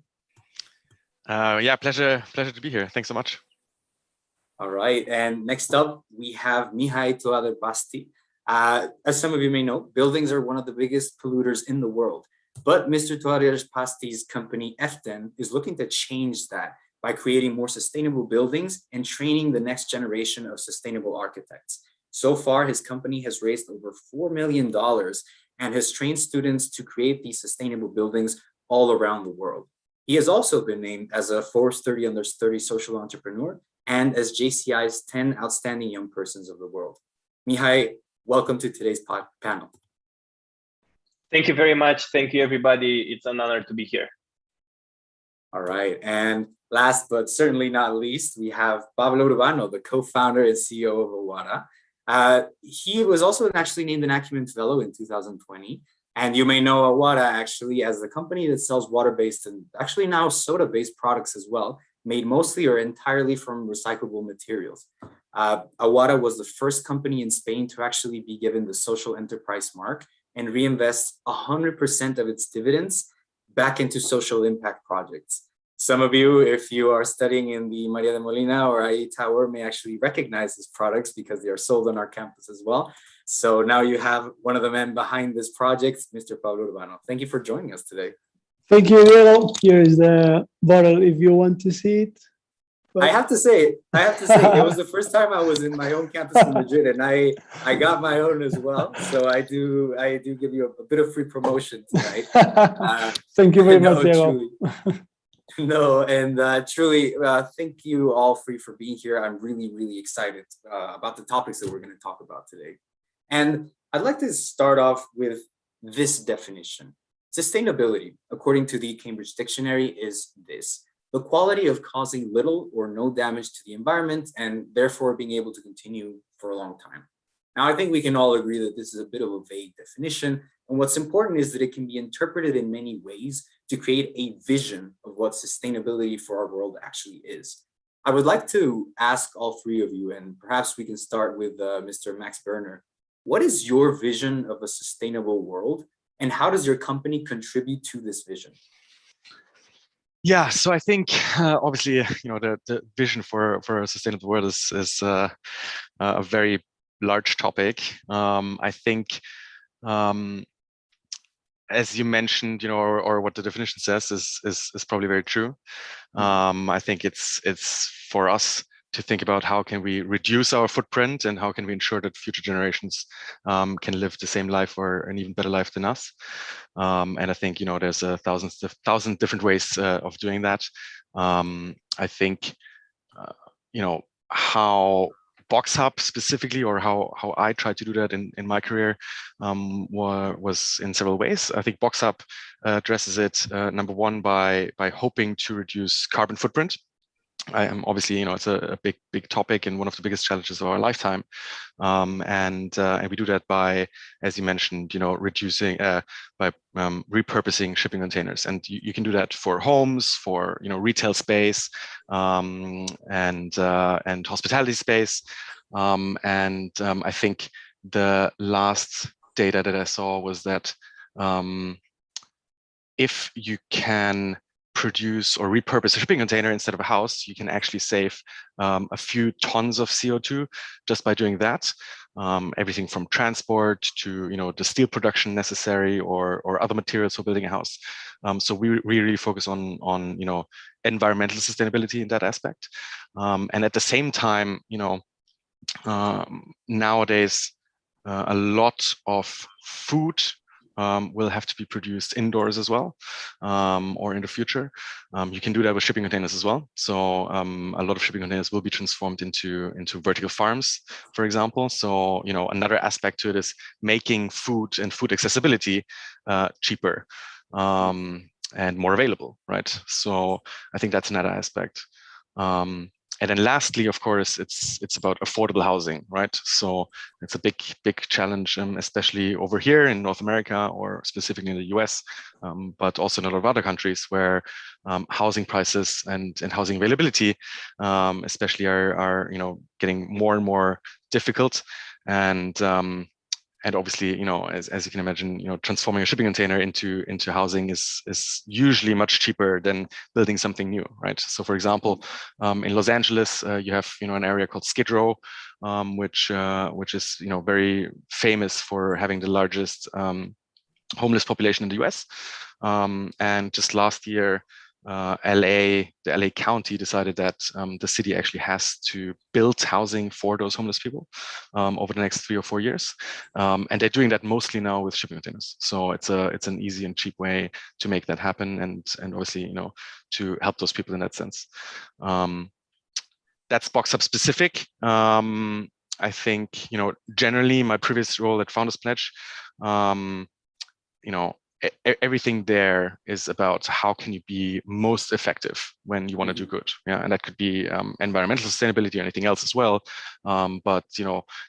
Yeah, pleasure to be here. Thanks so much. All right, and next up, we have Mihai Toader-Pasti. As some of you may know, buildings are one of the biggest polluters in the world, but Mr. Toader-Pasti's company, F10, is looking to change that by creating more sustainable buildings and training the next generation of sustainable architects. So far, his company has raised over $4 million and has trained students to create these sustainable buildings all around the world. He has also been named as a Forbes 30 Under 30 social entrepreneur and as JCI's 10 outstanding young persons of the world. Mihai, welcome to today's panel. Thank you very much. Thank you, everybody. It's an honor to be here. All right, and last but certainly not least, we have Pablo Urbano, the co-founder and CEO of Awada. He was also actually named an Acumen Fellow in 2020. And you may know Awada actually as the company that sells water-based and actually now soda-based products as well, made mostly or entirely from recyclable materials. Awada was the first company in Spain to actually be given the social enterprise mark and reinvest 100% of its dividends back into social impact projects. Some of you, if you are studying in the Maria de Molina or IE Tower, may actually recognize these products because they are sold on our campus as well. So now you have one of the men behind this project, Mr. Pablo Urbano. Thank you for joining us today. Thank you, Diego. Here is the bottle if you want to see it. I have to say, it was the first time I was in my own campus in Madrid, and I got my own as well. So I do give you a bit of free promotion tonight. Thank you very much, Diego. No, and truly, thank you all three for being here. I'm really, really excited about the topics that we're going to talk about today. And I'd like to start off with this definition. Sustainability, according to the Cambridge Dictionary, is this: the quality of causing little or no damage to the environment and therefore being able to continue for a long time. Now, I think we can all agree that this is a bit of a vague definition. And what's important is that it can be interpreted in many ways to create a vision of what sustainability for our world actually is. I would like to ask all three of you, and perhaps we can start with Mr. Max Berner. What is your vision of a sustainable world, and how does your company contribute to this vision? Yeah, so I think obviously, the vision for a sustainable world is a very large topic. I think, as you mentioned, or what the definition says is probably very true. I think it's for us to think about how can we reduce our footprint and how can we ensure that future generations can live the same life or an even better life than us. And I think, there's a thousand different ways of doing that. I think, how Box Hub specifically, or how I tried to do that in my career was in several ways. I think Box Hub addresses it, number one, by hoping to reduce carbon footprint. I am obviously, it's a big topic and one of the biggest challenges of our lifetime. And we do that by, as you mentioned, reducing, by repurposing shipping containers. And you can do that for homes, for, retail space, and hospitality space. I think the last data that I saw was that if you can produce or repurpose a shipping container instead of a house, you can actually save a few tons of CO2 just by doing that. Everything from transport to the steel production necessary or other materials for building a house. So we really focus on environmental sustainability in that aspect. And at the same time, nowadays a lot of food will have to be produced indoors as well, or in the future. You can do that with shipping containers as well. So a lot of shipping containers will be transformed into vertical farms, for example. So another aspect to it is making food and food accessibility cheaper and more available, right? So I think that's another aspect. and then lastly, of course, it's about affordable housing, right? So it's a big challenge, especially over here in North America or specifically in the US, but also in a lot of other countries where housing prices and housing availability, especially are getting more and more difficult. And obviously, as you can imagine, transforming a shipping container into housing is usually much cheaper than building something new, right? So, for example, in Los Angeles, you have an area called Skid Row, which is very famous for having the largest homeless population in the U.S. And just last year, the LA County decided that the city actually has to build housing for those homeless people over the next 3 or 4 years, and they're doing that mostly now with shipping containers. So it's an easy and cheap way to make that happen, and obviously to help those people in that sense. That's BoxHub specific. I think generally my previous role at Founders Pledge, everything there is about how can you be most effective when you want to do good. Yeah, and that could be environmental sustainability or anything else as well. But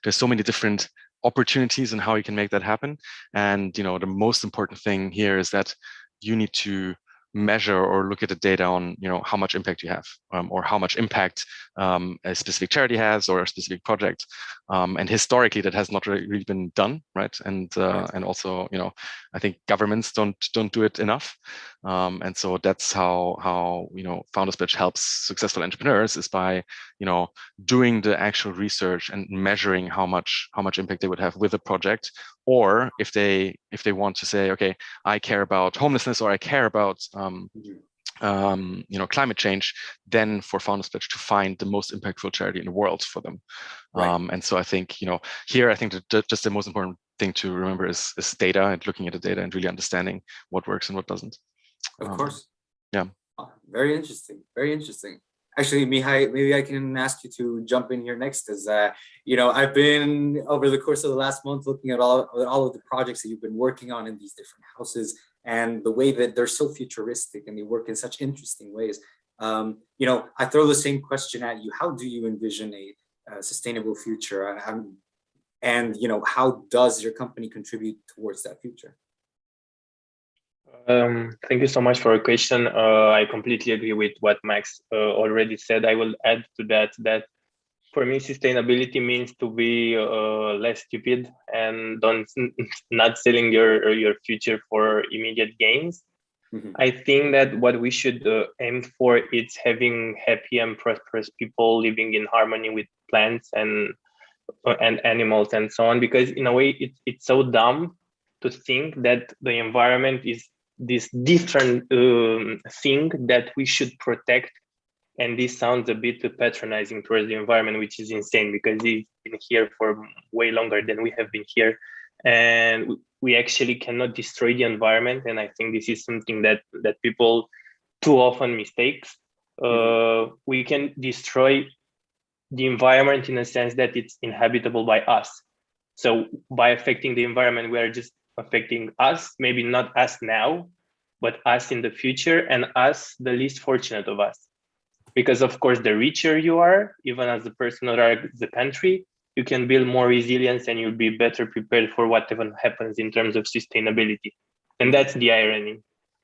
there's so many different opportunities and how you can make that happen. And the most important thing here is that you need to measure or look at the data on how much impact you have, or how much impact a specific charity has or a specific project, and historically that has not really been done, right? And also I think governments don't do it enough, and so that's how Founders Pledge helps successful entrepreneurs, is by doing the actual research and measuring how much impact they would have with a project. Or if they want to say, okay, I care about homelessness, or I care about climate change, then for Founders Pledge to find the most impactful charity in the world for them. Right. And so I think here I think that just the most important thing to remember is data, and looking at the data and really understanding what works and what doesn't. Of course. Yeah. Very interesting. Very interesting. Actually, Mihai, maybe I can ask you to jump in here next, as I've been over the course of the last month looking at all of the projects that you've been working on in these different houses, and the way that they're so futuristic and they work in such interesting ways. I throw the same question at you. How do you envision a sustainable future? And how does your company contribute towards that future? Thank you so much for your question. I completely agree with what Max already said. I will add to that for me, sustainability means to be less stupid and not selling your future for immediate gains. Mm-hmm. I think that what we should aim for is having happy and prosperous people living in harmony with plants and animals and so on. Because in a way, it's so dumb to think that the environment is this different thing that we should protect. And this sounds a bit patronizing towards the environment, which is insane, because it's been here for way longer than we have been here. And we actually cannot destroy the environment. And I think this is something that people too often mistakes. We can destroy the environment in a sense that it's inhabitable by us. So by affecting the environment, we are just affecting us, maybe not us now, but us in the future, and us, the least fortunate of us. Because of course, the richer you are, even as a person or as a country, you can build more resilience and you'll be better prepared for whatever happens in terms of sustainability. And that's the irony,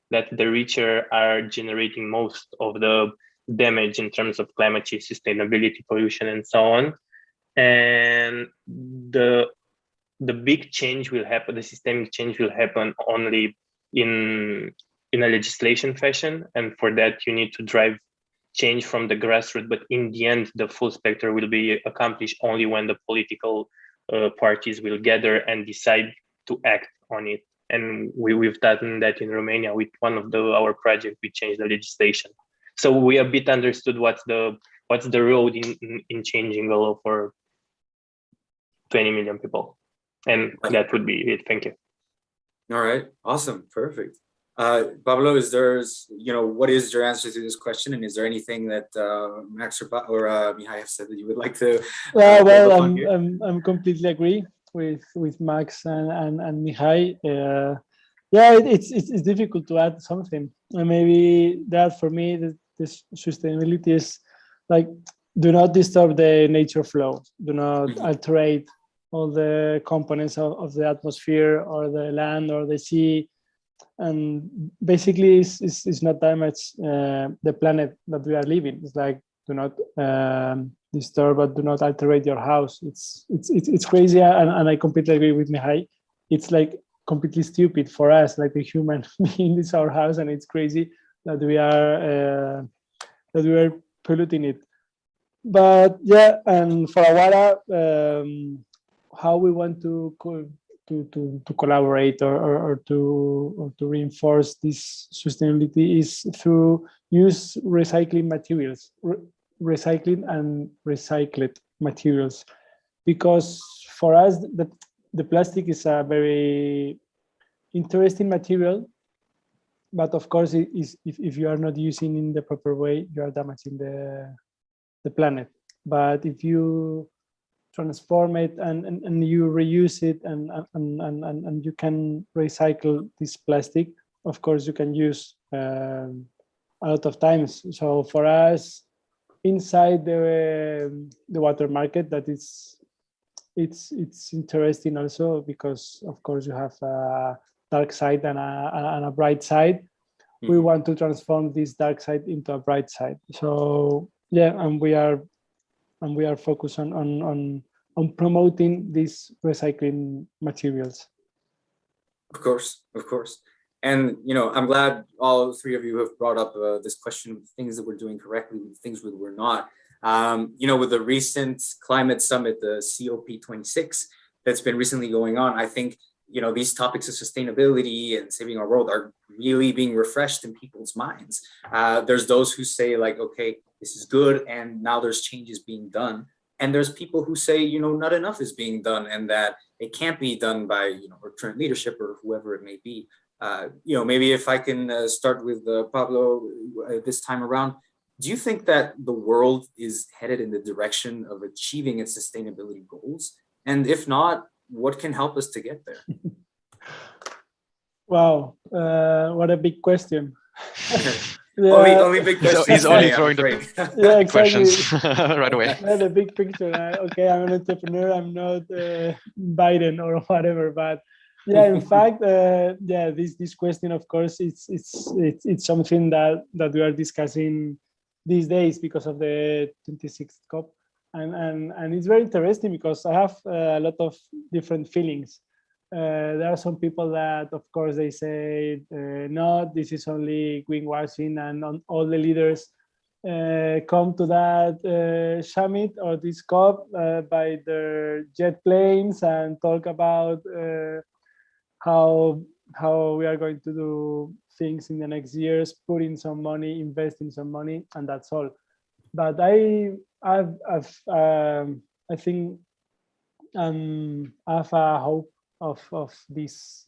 that the richer are generating most of the damage in terms of climate change, sustainability, pollution, and so on. And the big change will happen, the systemic change will happen only in a legislation fashion. And for that, you need to drive change from the grassroots. But in the end, the full spectrum will be accomplished only when the political parties will gather and decide to act on it. And we've done that in Romania with one of our projects. We changed the legislation. So we a bit understood what's the road in changing the law for 20 million people. And that would be it. Thank you. All right. Awesome. Perfect. Pablo, what is your answer to this question? And is there anything that Max or Mihai have said that you would like to? I'm completely agree with Max and Mihai. It's difficult to add something. And maybe that for me, this sustainability is like do not disturb the nature flow. Do not alterate all the components of the atmosphere or the land or the sea. And basically, it's not damage the planet that we are living. It's like, do not disturb, but do not alterate your house. It's crazy, and I completely agree with Mihai. It's like completely stupid for us, like the human being is our house, and it's crazy that we are polluting it. But yeah, and for Awara, how we want to collaborate or to reinforce this sustainability is through use recycling materials, recycling and recycled materials, because for us the plastic is a very interesting material, but of course if you are not using in the proper way, you are damaging the planet. But if you transform it and you reuse it and you can recycle this plastic, of course you can use a lot of times. So for us, inside the water market, that it's interesting also, because of course you have a dark side and a bright side. We want to transform this dark side into a bright side. So yeah, and we are focused on promoting these recycling materials. Of course. And, I'm glad all three of you have brought up this question of things that we're doing correctly, things that we're not. With the recent climate summit, the COP26, that's been recently going on, I think, these topics of sustainability and saving our world are really being refreshed in people's minds. There's those who say like, okay, this is good, and now there's changes being done. And there's people who say, not enough is being done, and that it can't be done by, our current leadership or whoever it may be. Maybe if I can start with Pablo this time around, do you think that the world is headed in the direction of achieving its sustainability goals? And if not, what can help us to get there? Wow, what a big question. Only big questions. He's only throwing the yeah, exactly. questions right away. Yeah, the big picture. Okay, I'm an entrepreneur. I'm not Biden or whatever. But yeah, in fact, this question, of course, it's something that we are discussing these days because of the 26th COP, and it's very interesting because I have a lot of different feelings. There are some people that, of course, they say, no, this is only greenwashing, and all the leaders come to that summit or this COP by their jet planes and talk about how we are going to do things in the next years, put in some money, invest in some money, and that's all. But I think I have a hope of these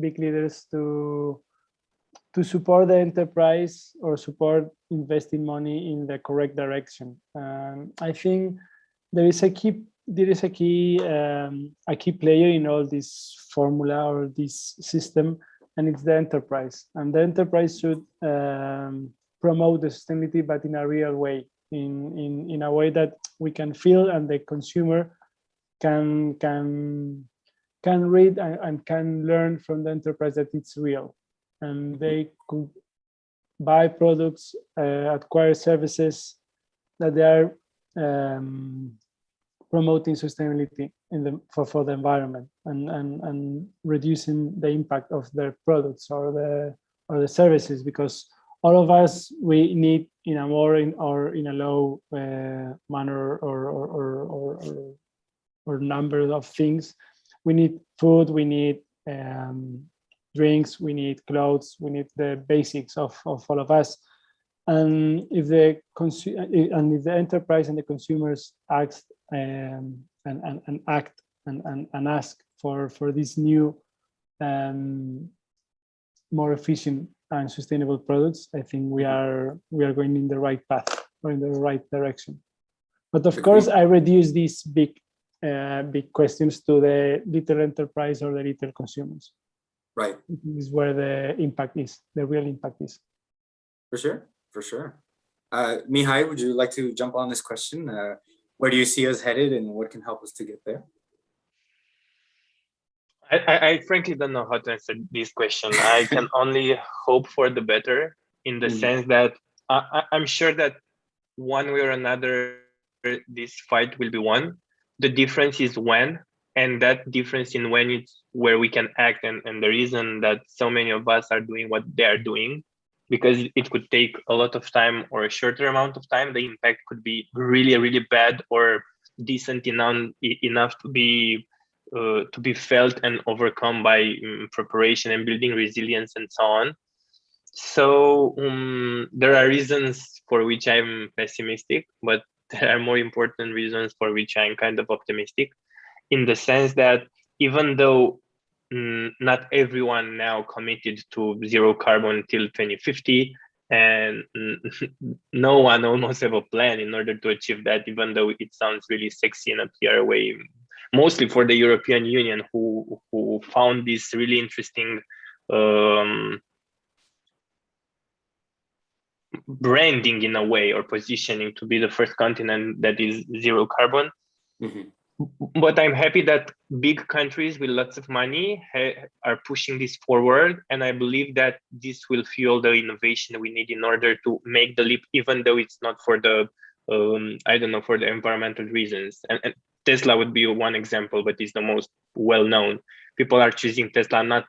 big leaders to support the enterprise or support investing money in the correct direction. I think there is a key player in all this formula or this system, and it's the enterprise. And the enterprise should promote the sustainability, but in a real way, in a way that we can feel and the consumer can read and can learn from the enterprise that it's real, and they could buy products, acquire services that they are promoting sustainability for the environment and reducing the impact of their products or the services, because all of us, we need in a more or in a low manner or number of things. We need food, we need drinks, we need clothes, we need the basics of all of us. And if the enterprise and the consumers act and act and ask for these new more efficient and sustainable products, I think we are going in the right path or in the right direction. But of course, I reduce these big questions to the little enterprise or the little consumers. Right. This is where the impact is, the real impact is. For sure. Mihai, would you like to jump on this question? Where do you see us headed and what can help us to get there? I frankly don't know how to answer this question. I can only hope for the better in the sense that I'm sure that one way or another, this fight will be won. The difference is when, and that difference in when it's where we can act, and the reason that so many of us are doing what they are doing, because it could take a lot of time or a shorter amount of time, the impact could be really, really bad or decent enough to be felt and overcome by preparation and building resilience and so on. So there are reasons for which I'm pessimistic, but there are more important reasons for which I'm kind of optimistic, in the sense that even though not everyone now committed to zero carbon till 2050, and no one almost have a plan in order to achieve that, even though it sounds really sexy in a PR way, mostly for the European Union, who found this really interesting branding in a way, or positioning to be the first continent that is zero carbon. But I'm happy that big countries with lots of money are pushing this forward, and I believe that this will fuel the innovation we need in order to make the leap, even though it's not for the I don't know, for the environmental reasons. And Tesla would be one example, but it's the most well-known. People are choosing Tesla not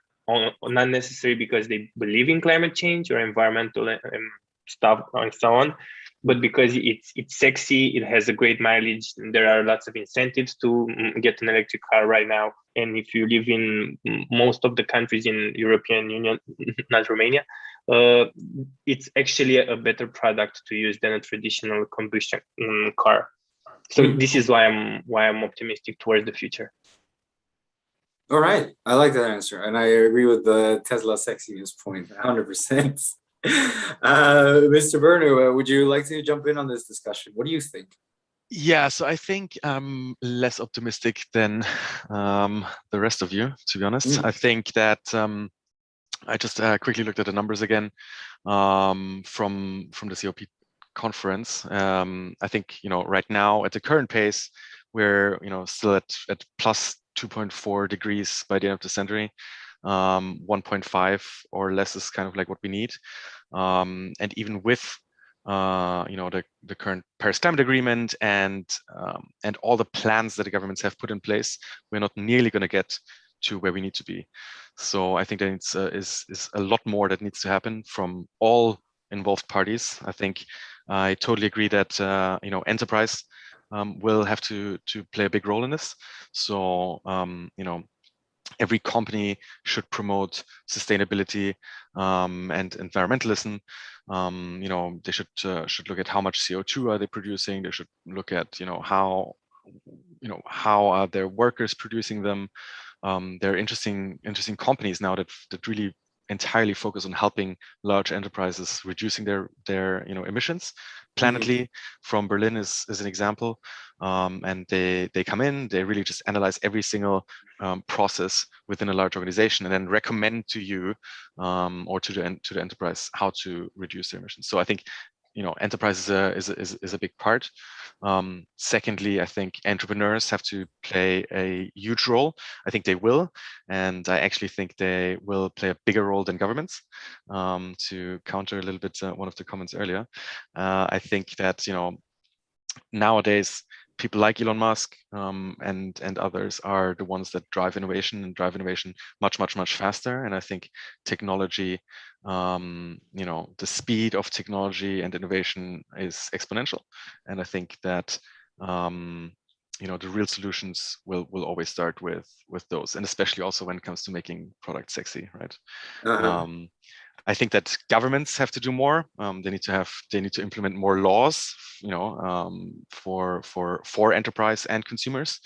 necessarily because they believe in climate change or environmental stuff and so on, but because it's sexy, it has a great mileage, and there are lots of incentives to get an electric car right now. And if you live in most of the countries in European Union, not Romania, it's actually a better product to use than a traditional combustion car. So this is why I'm optimistic towards the future. All right, I like that answer, and I agree with the Tesla sexiness point 100%. Mr. Bernu, would you like to jump in on this discussion? What do you think? Yeah, so I think I'm less optimistic than the rest of you, to be honest. I think that I just quickly looked at the numbers again from the COP conference. I think, right now at the current pace, we're still at plus 2.4 degrees by the end of the century. 1.5 or less is kind of like what we need. And even with the current Paris Climate Agreement and all the plans that the governments have put in place, we're not nearly going to get to where we need to be. So I think that is a lot more that needs to happen from all involved parties. I think I totally agree that enterprise will have to play a big role in this. So every company should promote sustainability and environmentalism. They should look at how much CO2 are they producing. They should look at how are their workers producing them. There are interesting companies now that really entirely focus on helping large enterprises reducing their emissions. Planetly from Berlin is an example, and they come in, they really just analyze every single process within a large organization and then recommend to you or to the enterprise how to reduce their emissions. So I think enterprise is a big part. Secondly, I think entrepreneurs have to play a huge role. I think they will, and I actually think they will play a bigger role than governments. To counter a little bit one of the comments earlier, I think that nowadays people like Elon Musk and others are the ones that drive innovation much faster. And I think technology, the speed of technology and innovation is exponential. And I think that the real solutions will always start with those, and especially also when it comes to making products sexy, right? I think that governments have to do more. They need to implement more laws, for enterprise and consumers.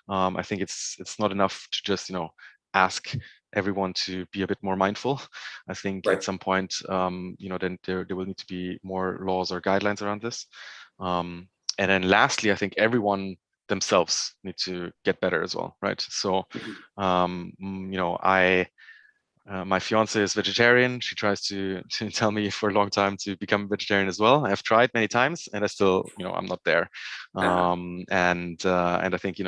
I think it's not enough to just ask everyone to be a bit more mindful. I think at some point, then there will need to be more laws or guidelines around this. And then lastly, I think everyone themselves need to get better as well, right? So, my fiance is vegetarian. She tries to tell me for a long time to become vegetarian as well. I've tried many times, and I still, I'm not there. And I think,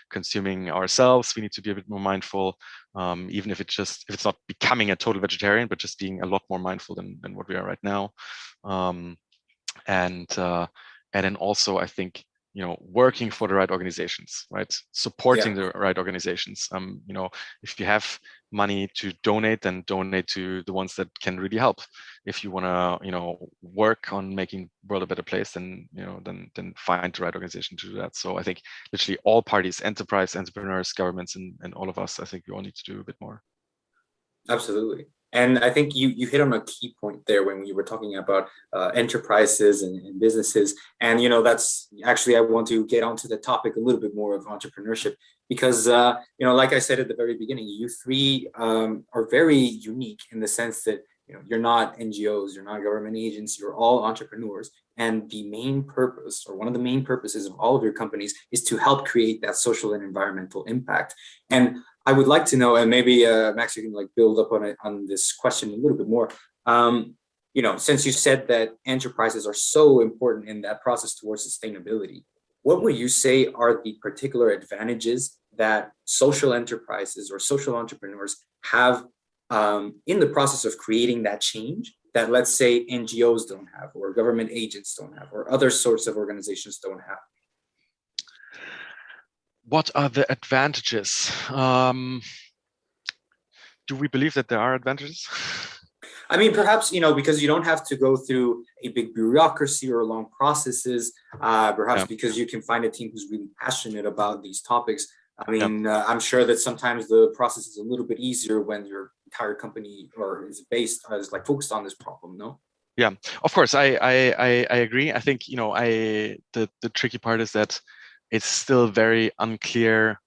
consuming ourselves, we need to be a bit more mindful, even if it's not becoming a total vegetarian, but just being a lot more mindful than what we are right now. And then also, I think, working for the right organizations, right? Supporting the right organizations. If you have money to donate, then donate to the ones that can really help. If you want to, work on making the world a better place, then, then find the right organization to do that. So I think literally all parties, enterprise, entrepreneurs, governments, and all of us, I think we all need to do a bit more. Absolutely. And I think you hit on a key point there when we were talking about enterprises and businesses. And, that's actually, I want to get onto the topic a little bit more of entrepreneurship because, like I said at the very beginning, you three are very unique in the sense that, you're not NGOs, you're not government agents, you're all entrepreneurs. And the main purpose, or one of the main purposes of all of your companies, is to help create that social and environmental impact. And I would like to know, and maybe Max, you can build up on this question a little bit more. Since you said that enterprises are so important in that process towards sustainability, what would you say are the particular advantages that social enterprises or social entrepreneurs have in the process of creating that change that, let's say, NGOs don't have, or government agents don't have, or other sorts of organizations don't have? What are the advantages? Do we believe that there are advantages? I mean, perhaps, because you don't have to go through a big bureaucracy or long processes, perhaps because you can find a team who's really passionate about these topics. I mean, I'm sure that sometimes the process is a little bit easier when your entire company is focused on this problem, no? Yeah, of course, I agree. I think, the tricky part is that it's still very unclear,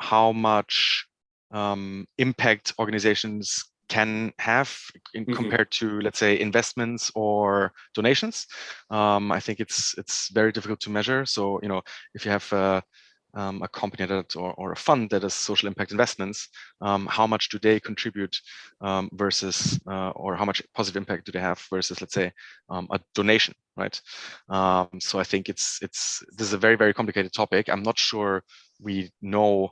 how much impact organizations can have compared to, let's say, investments or donations. I think it's very difficult to measure. So, if you have a company or a fund that does social impact investments, how much do they contribute versus, or how much positive impact do they have versus, let's say, a donation, right? So I think this is a very, very complicated topic. I'm not sure we know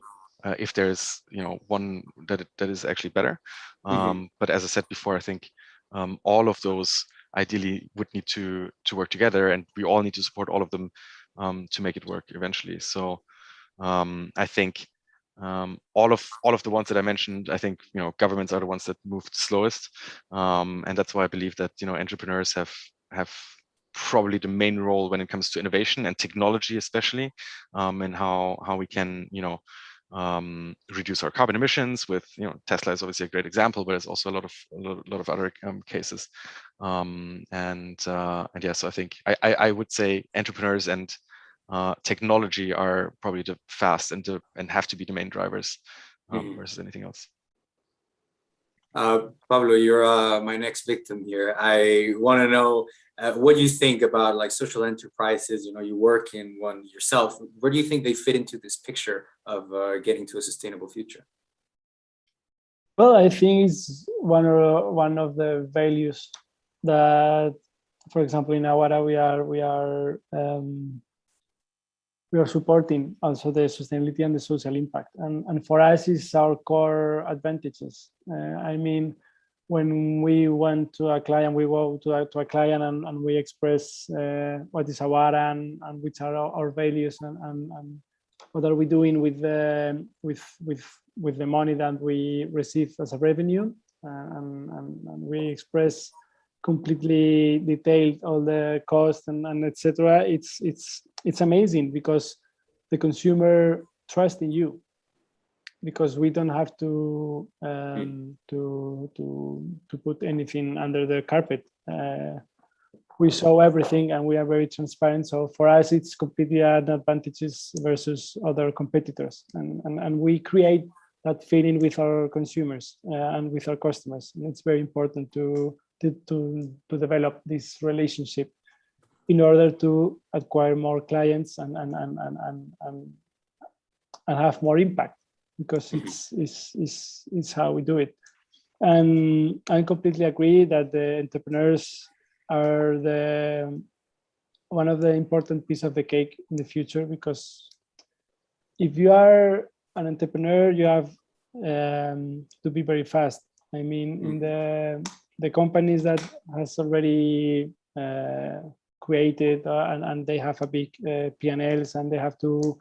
if there's, one that is actually better. But as I said before, I think all of those ideally would need to work together, and we all need to support all of them to make it work eventually. So I think all of the ones that I mentioned, I think, governments are the ones that move the slowest. And that's why I believe that, entrepreneurs have probably the main role when it comes to innovation and technology, especially, and how we can, reduce our carbon emissions with, Tesla is obviously a great example, but there's also a lot of other cases. And yeah, so I think I would say entrepreneurs and technology are probably the fast and have to be the main drivers versus anything else. Pablo, you're my next victim here. I want to know what you think about social enterprises. You work in one yourself. Where do you think they fit into this picture of getting to a sustainable future? Well, I think it's one of the values that, for example, in Awara we are supporting also the sustainability and the social impact. And for us, it's our core advantages. I mean, when we went to a client, we go to a client and we express what is Awara and which are our values and what are we doing with the money that we receive as a revenue. And we express completely detailed all the costs and etc. It's amazing because the consumer trusts in you, because we don't have to put anything under the carpet. We show everything and we are very transparent. So for us, it's completely an advantages versus other competitors, and we create that feeling with our consumers and with our customers. And it's very important to develop this relationship in order to acquire more clients and have more impact, because it's how we do it. And I completely agree that the entrepreneurs are one of the important piece of the cake in the future, because if you are an entrepreneur, you have to be very fast. I mean, in the companies that has already created and they have a big P&Ls, and they have to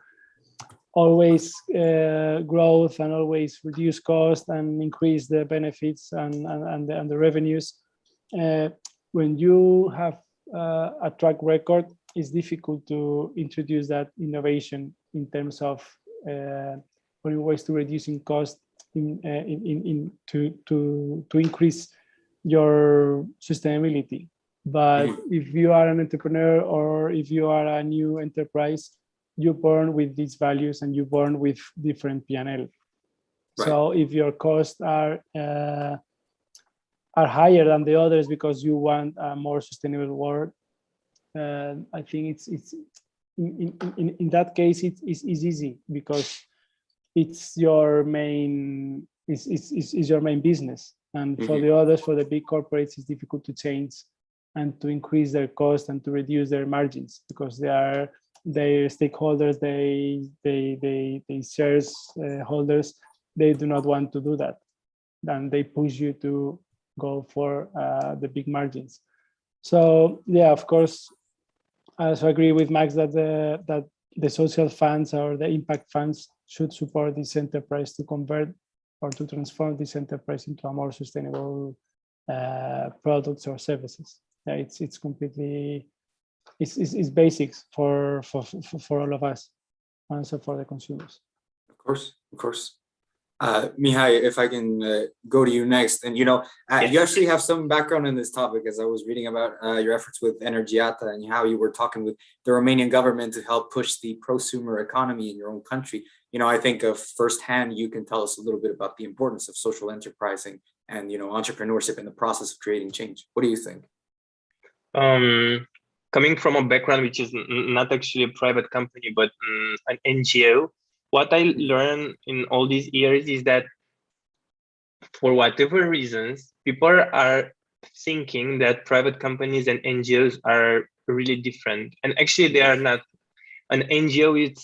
always growth and always reduce cost and increase the benefits and the revenues. When you have a track record, it's difficult to introduce that innovation in terms of ways to reducing cost to increase your sustainability. But if you are an entrepreneur or if you are a new enterprise, you're born with these values and you're born with different P&L. Right. So if your costs are higher than the others because you want a more sustainable world, I think it's in that case it's easy, because it's your main is your main business. And for the others, for the big corporates, it's difficult to change and to increase their cost and to reduce their margins, because they are their stakeholders, they shares holders, they do not want to do that. Then they push you to go for the big margins. So yeah, of course, I also agree with Max that the social funds or the impact funds should support this enterprise to convert or to transform this enterprise into a more sustainable products or services. Yeah, it's completely it's basics for all of us, and also for the consumers. Of course. Mihai, if I can go to you next, and you actually have some background in this topic, as I was reading about your efforts with Energiata and how you were talking with the Romanian government to help push the prosumer economy in your own country. I think of firsthand, you can tell us a little bit about the importance of social enterprising and entrepreneurship in the process of creating change. What do you think? Coming from a background which is not actually a private company, but an NGO, what I learned in all these years is that for whatever reasons, people are thinking that private companies and NGOs are really different. And actually they are not. An NGO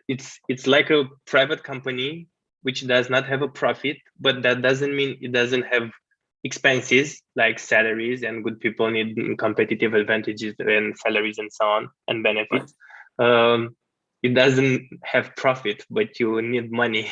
it's like a private company which does not have a profit, but that doesn't mean it doesn't have expenses like salaries, and good people need competitive advantages and salaries and so on, and benefits. Right. It doesn't have profit, but you need money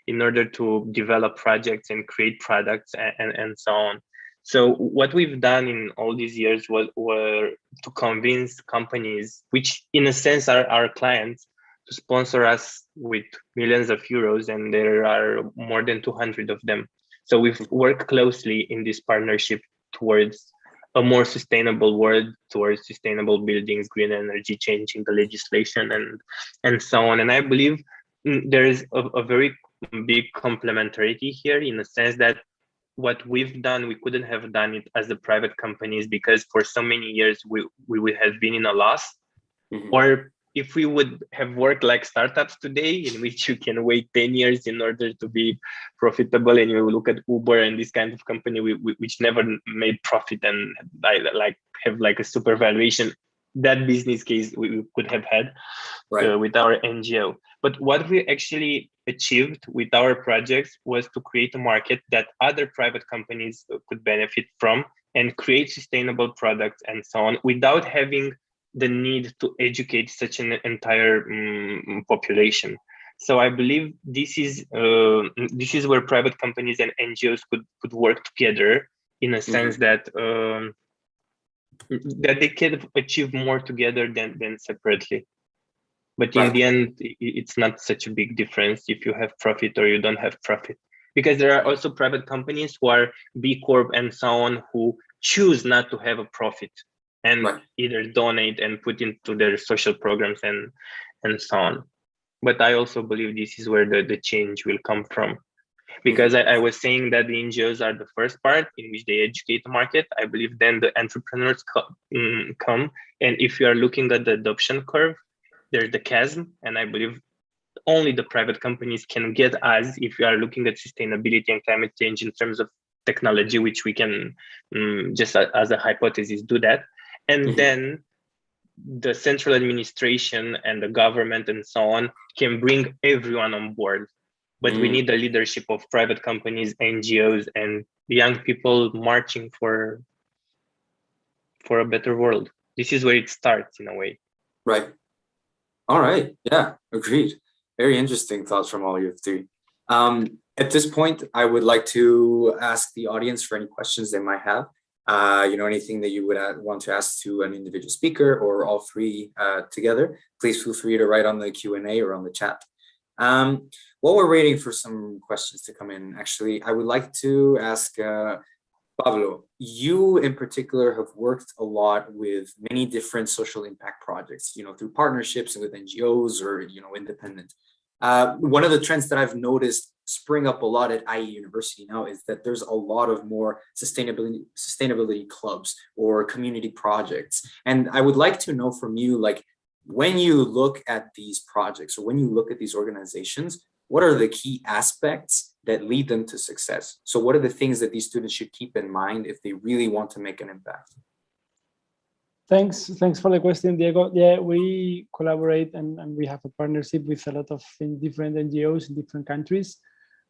in order to develop projects and create products and so on. So what we've done in all these years were to convince companies, which in a sense are our clients, to sponsor us with millions of euros, and there are more than 200 of them. So we've worked closely in this partnership towards a more sustainable world, towards sustainable buildings, green energy, changing the legislation and so on. And I believe there is a very big complementarity here, in the sense that what we've done, we couldn't have done it as the private companies, because for so many years we would have been in a loss. Or if we would have worked like startups today, in which you can wait 10 years in order to be profitable, and you look at Uber and this kind of company which never made profit and have like a super valuation, that business case we could have had with our NGO. But what we actually achieved with our projects was to create a market that other private companies could benefit from and create sustainable products and so on, without having the need to educate such an entire population. So I believe this is where private companies and NGOs could work together, in a sense that they can achieve more together than separately. But in the end, it's not such a big difference if you have profit or you don't have profit, because there are also private companies who are B Corp and so on, who choose not to have a profit and either donate and put into their social programs and so on. But I also believe this is where the change will come from. Because I was saying that the NGOs are the first part in which they educate the market. I believe then the entrepreneurs come. And if you are looking at the adoption curve, there's the chasm. And I believe only the private companies can get us, if you are looking at sustainability and climate change in terms of technology, which we can just as a hypothesis do that. And then the central administration and the government and so on can bring everyone on board. But we need the leadership of private companies, NGOs, and young people marching for a better world. This is where it starts in a way. Right. All right. Yeah, agreed. Very interesting thoughts from all you three. At this point, I would like to ask the audience for any questions they might have. Anything that you would want to ask to an individual speaker or all three together, please feel free to write on the Q&A or on the chat. While we're waiting for some questions to come in, actually, I would like to ask Pablo, you in particular have worked a lot with many different social impact projects, through partnerships and with NGOs or, independent. One of the trends that I've noticed spring up a lot at IE University now is that there's a lot of more sustainability clubs or community projects. And I would like to know from you, like, when you look at these projects or when you look at these organizations, what are the key aspects that lead them to success? So what are the things that these students should keep in mind if they really want to make an impact? Thanks for the question, Diego. Yeah, we collaborate and we have a partnership with a lot of different NGOs in different countries.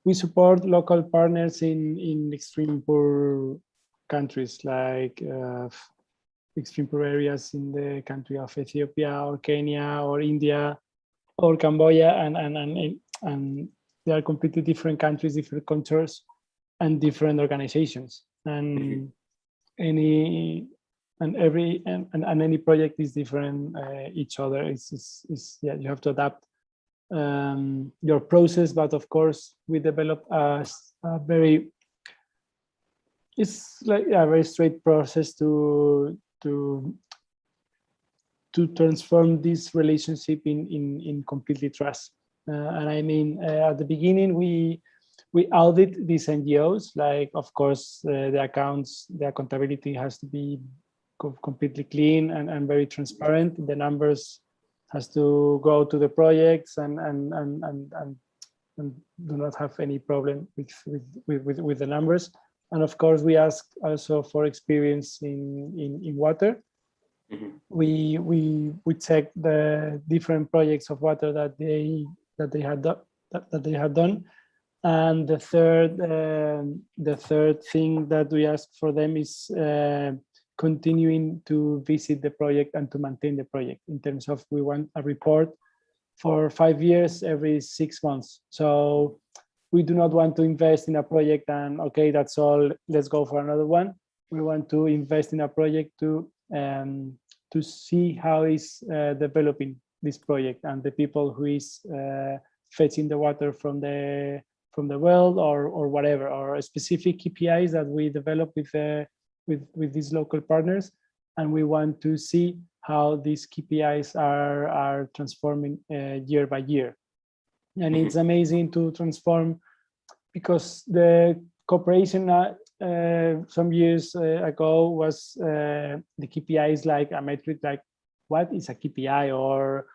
We support local partners in extreme poor countries, like extreme poor areas in the country of Ethiopia or Kenya or India or Cambodia, and they are completely different countries, different cultures, and different organizations. And any project is different each other. Yeah, you have to adapt your process, but of course we develop it's like a very straight process to transform this relationship in completely trust. And I mean, at the beginning, we audit these NGOs. Like, of course, the accounts, the accountability has to be completely clean and very transparent. The numbers has to go to the projects and do not have any problem with the numbers. And of course, we ask also for experience in water. We check the different projects of water that they had done, and the third thing that we ask for them is continuing to visit the project and to maintain the project. In terms of, we want a report for 5 years every 6 months. So we do not want to invest in a project and okay, that's all, let's go for another one. We want to invest in a project to see how is developing this project and the people who is fetching the water from the well or whatever, or specific KPIs that we develop with these local partners, and we want to see how these KPIs are transforming year by year. And it's amazing to transform, because the cooperation some years ago was the KPI is like a metric, like what is a KPI, or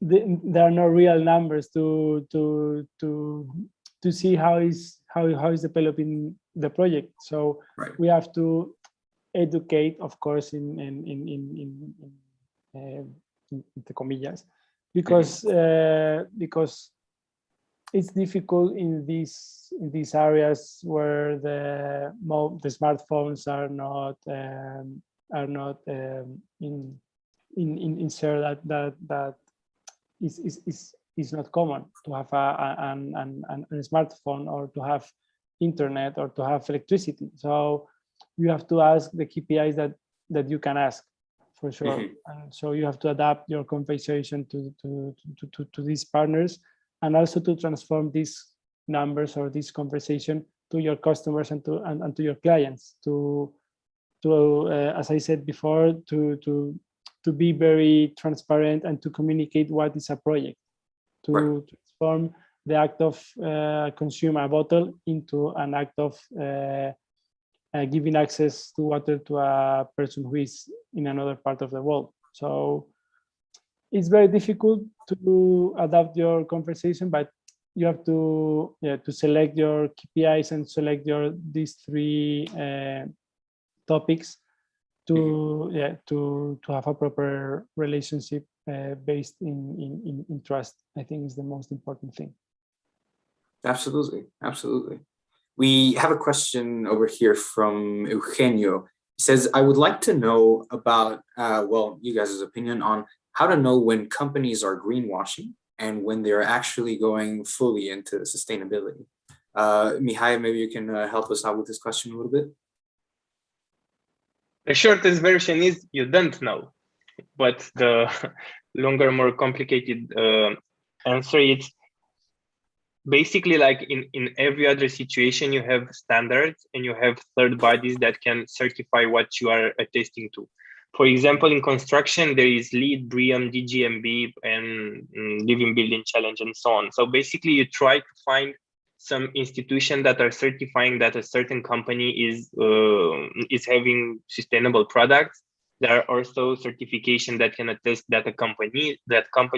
there are no real numbers to see how is developing the project. So we have to educate, of course, in the comillas, because it's difficult in these areas where the smartphones are not in share that is not common to have a smartphone or to have internet or to have electricity. So you have to ask the KPIs that you can ask, for sure. And so you have to adapt your conversation to these partners, and also to transform these numbers or this conversation to your customers and to your clients, to as I said before, to be very transparent and to communicate what is a project, to transform the act of consume a bottle into an act of giving access to water to a person who is in another part of the world. So it's very difficult to adapt your conversation, but you have to select your KPIs and select these three topics to have a proper relationship based in trust. I think is the most important thing. Absolutely, absolutely. We have a question over here from Eugenio. He says, I would like to know about, you guys' opinion on how to know when companies are greenwashing and when they're actually going fully into sustainability. Mihai, maybe you can help us out with this question a little bit. The shortest version is you don't know, but the longer, more complicated answer is basically like in every other situation, you have standards and you have third parties that can certify what you are attesting to. For example, in construction, there is LEED, BREEAM, DGMB, and Living Building Challenge, and so on. So basically, you try to find some institution that are certifying that a certain company is having sustainable products. There are also certification that can attest that company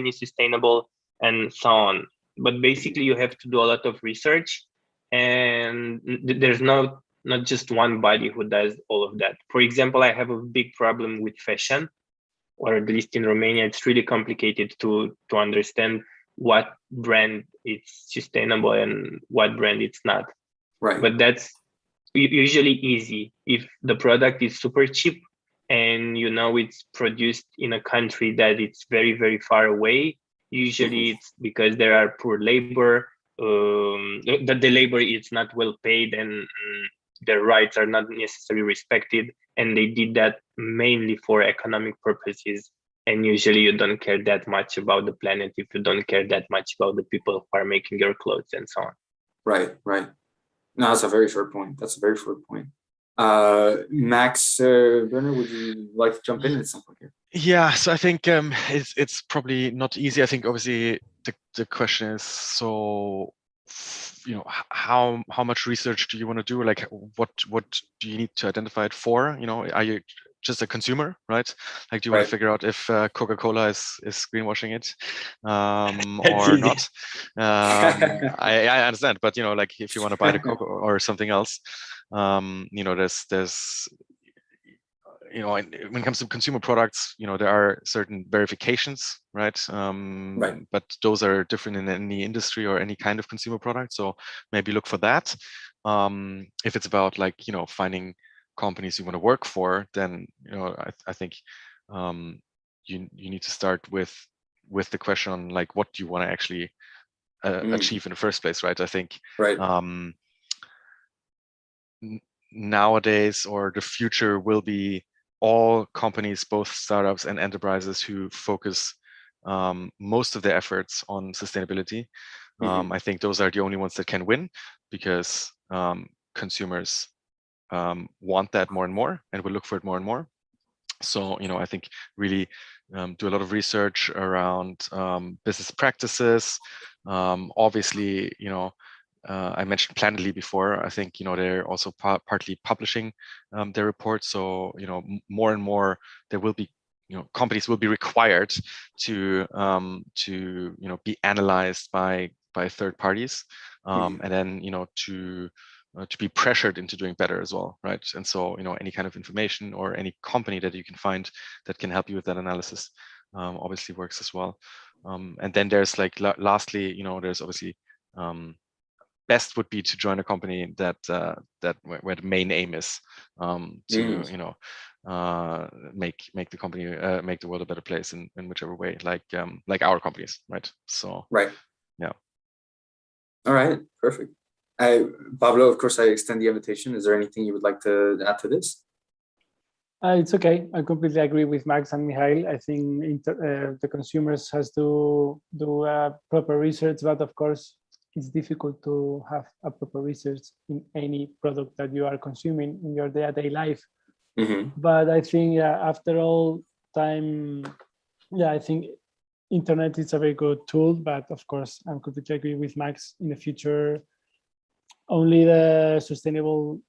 is sustainable, and so on. But basically, you have to do a lot of research, and there's not just one body who does all of that. For example, I have a big problem with fashion, or at least in Romania, it's really complicated to understand what brand is sustainable and what brand it's not. Right. But that's usually easy if the product is super cheap and it's produced in a country that it's very, very far away. Usually it's because there are poor labor, that the labor is not well paid and their rights are not necessarily respected. And they did that mainly for economic purposes. And usually you don't care that much about the planet if you don't care that much about the people who are making your clothes and so on. Right, right. No, that's a very fair point. Max, Werner, would you like to jump in at some point here? Yeah, so I think it's probably not easy. I think obviously the question is, so how much research do you want to do? Like what do you need to identify it for? Are you just a consumer, right? Like, do you want to figure out if Coca-Cola is greenwashing it or not? I understand, but like if you want to buy the Coca or something else, there's when it comes to consumer products, there are certain verifications, right? But those are different in any industry or any kind of consumer product. So maybe look for that. If it's about finding companies you want to work for, then I think you need to start with the question on what do you want to actually achieve in the first place, right? I think nowadays, or the future, will be all companies, both startups and enterprises, who focus most of their efforts on sustainability. I think those are the only ones that can win, because consumers want that more and more and will look for it more and more. So I think really do a lot of research around business practices. Obviously, I mentioned Planetly before. I think they're also partly publishing their reports. So more and more there will be companies will be required to be analyzed by third parties, and then to be pressured into doing better as well, right? And so any kind of information or any company that you can find that can help you with that analysis obviously works as well. And then there's lastly, there's obviously best would be to join a company that where the main aim is to make the company make the world a better place in whichever way, like our companies, right? So yeah. All right, perfect. Pablo, of course, I extend the invitation. Is there anything you would like to add to this? It's okay. I completely agree with Max and Mihail. I think the consumers has to do proper research, but of course, it's difficult to have a proper research in any product that you are consuming in your day-to-day life. But I think after all time, I think internet is a very good tool, but of course, I'm completely agree with Max. In the future, only the sustainable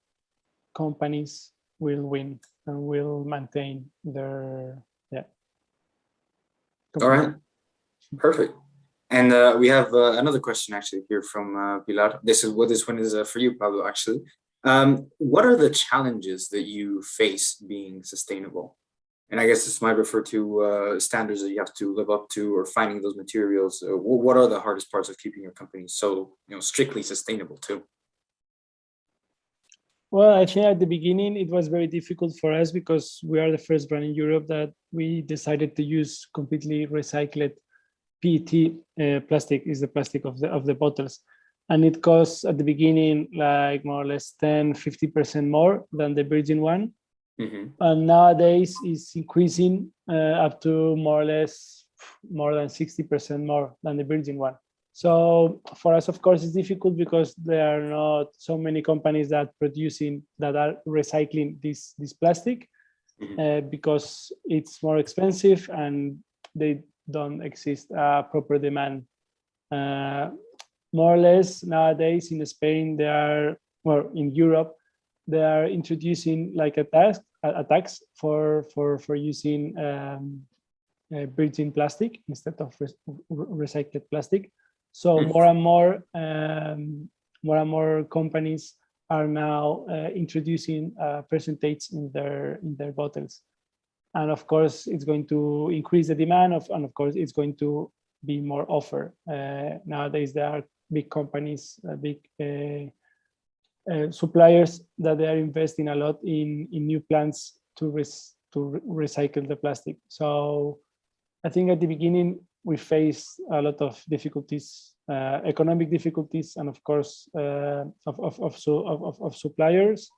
companies will win and will maintain their All right, perfect. And we have another question actually here from Pilar. This one is for you, Pablo, actually. What are the challenges that you face being sustainable? And I guess this might refer to standards that you have to live up to, or finding those materials. What are the hardest parts of keeping your company so, strictly sustainable too? Well, I think at the beginning it was very difficult for us because we are the first brand in Europe that we decided to use completely recycled PET plastic, is the plastic of the bottles. And it costs at the beginning like more or less 10-50% more than the virgin one. And nowadays it's increasing up to more or less more than 60% more than the virgin one. So for us, of course, it's difficult because there are not so many companies that are recycling this plastic because it's more expensive and they don't exist proper demand. More or less nowadays in Spain, in Europe, they are introducing like a tax for using virgin plastic instead of recycled plastic. So more and more companies are now introducing a percentage in their bottles, and of course it's going to increase the demand and of course it's going to be more offer. Nowadays there are big companies, big suppliers that they are investing a lot in new plants to recycle the plastic. So I think at the beginning we faced a lot of difficulties, economic difficulties, and of course of suppliers.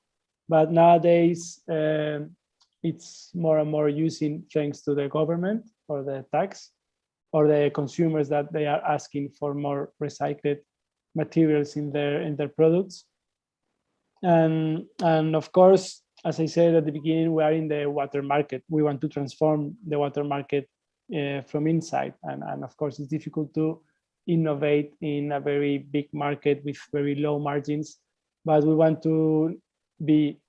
But nowadays it's more and more using, thanks to the government or the tax or the consumers, that they are asking for more recycled materials in their products. And of course, as I said at the beginning, we are in the water market. We want to transform the water market from inside, and of course it's difficult to innovate in a very big market with very low margins, but we want to be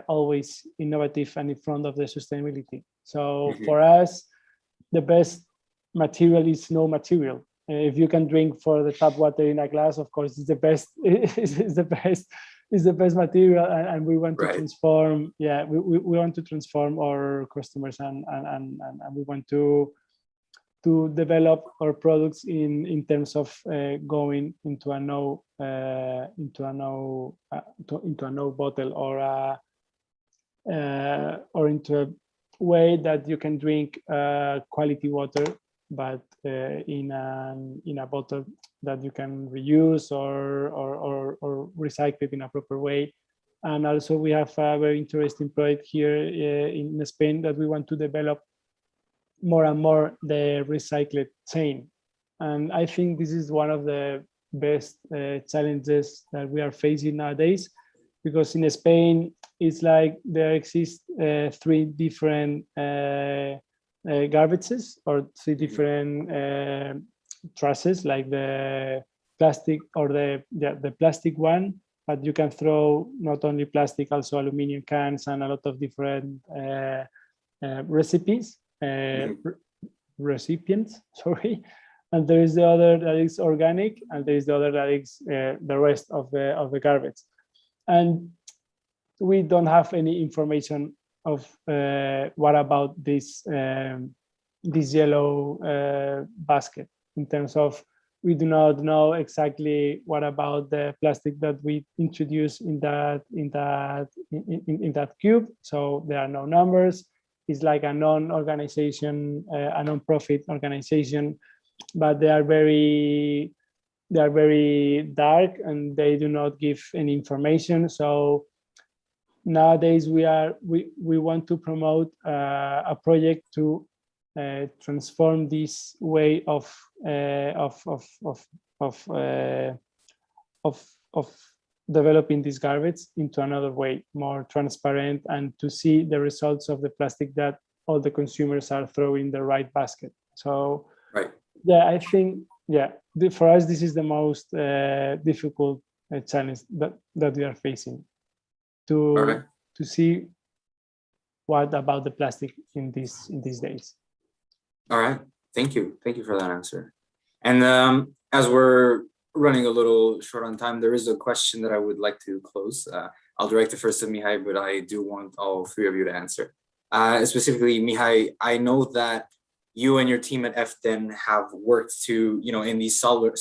always innovative and in front of the sustainability. So for us, the best material is no material. If you can drink for the tap water in a glass, of course it's the best. Is the best material, and we want to transform. Yeah, we want to transform our customers, and we want to develop our products in terms of going into a no bottle, or into a way that you can drink quality water, but in a bottle that you can reuse or recycle it in a proper way. And also we have a very interesting project here in Spain that we want to develop more and more the recycled chain. And I think this is one of the best challenges that we are facing nowadays, because in Spain it's like there exist 3 different garbages, or 3 different trusses, like the plastic or the plastic one, but you can throw not only plastic, also aluminum cans and a lot of different recipients, sorry. And there is the other that is organic, and there is the other that is the rest of the garbage. And we don't have any information of what about this yellow basket, in terms of we do not know exactly what about the plastic that we introduce in that cube. So there are no numbers. It's like a non-organization, a non-profit organization, but they are very dark and they do not give any information. So nowadays we want to promote a project to transform this way of developing this garbage into another way, more transparent, and to see the results of the plastic that all the consumers are throwing in the right basket. So yeah, I think for us this is the most difficult challenge that we are facing, to see what about the plastic in these days. All right, thank you for that answer. And as we're running a little short on time, there is a question that I would like to close. I'll direct it first to Mihai, but I do want all three of you to answer. Specifically, Mihai, I know that you and your team at FDEN have worked to, in these solar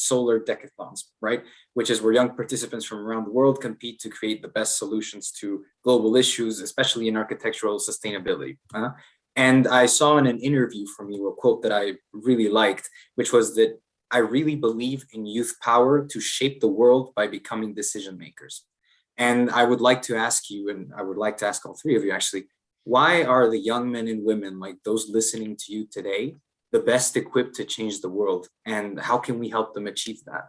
decathlons, right? Which is where young participants from around the world compete to create the best solutions to global issues, especially in architectural sustainability. And I saw in an interview from you a quote that I really liked, which was that I really believe in youth power to shape the world by becoming decision makers. And I would like to ask you, and I would like to ask all three of you actually, why are the young men and women like those listening to you today the best equipped to change the world? And how can we help them achieve that?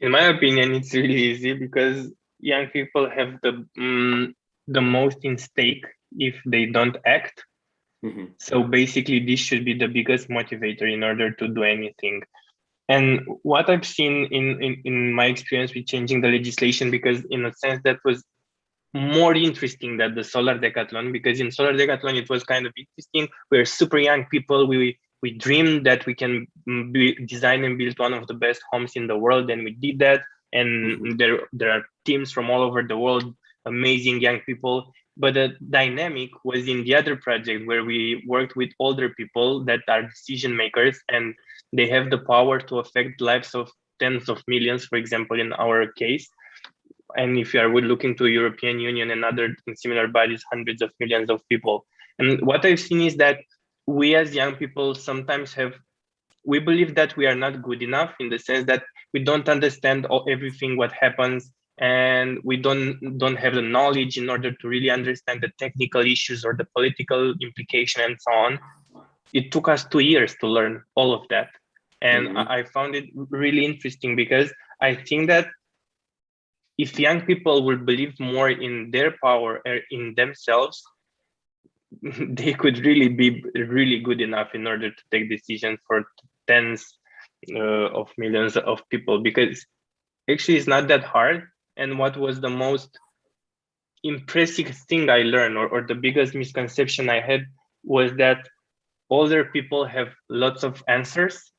In my opinion, it's really easy because young people have the most in stake if they don't act. Mm-hmm. So basically, this should be the biggest motivator in order to do anything. And what I've seen in my experience with changing the legislation, because in a sense that was more interesting than the solar decathlon, because in solar decathlon it was kind of interesting. We're super young people. We dreamed that we can design and build one of the best homes in the world, and we did that. And there are teams from all over the world, amazing young people. But the dynamic was in the other project where we worked with older people that are decision makers, and they have the power to affect lives of tens of millions, for example, in our case. And if you are looking to European Union and other similar bodies, hundreds of millions of people. And what I've seen is that we as young people sometimes we believe that we are not good enough, in the sense that we don't understand everything what happens, and we don't have the knowledge in order to really understand the technical issues or the political implication and so on. It took us 2 years to learn all of that. And I found it really interesting, because I think that if young people will believe more in their power, in themselves, they could really be really good enough in order to take decisions for tens of millions of people, because actually it's not that hard. And what was the most impressive thing I learned, or the biggest misconception I had, was that older people have lots of answers,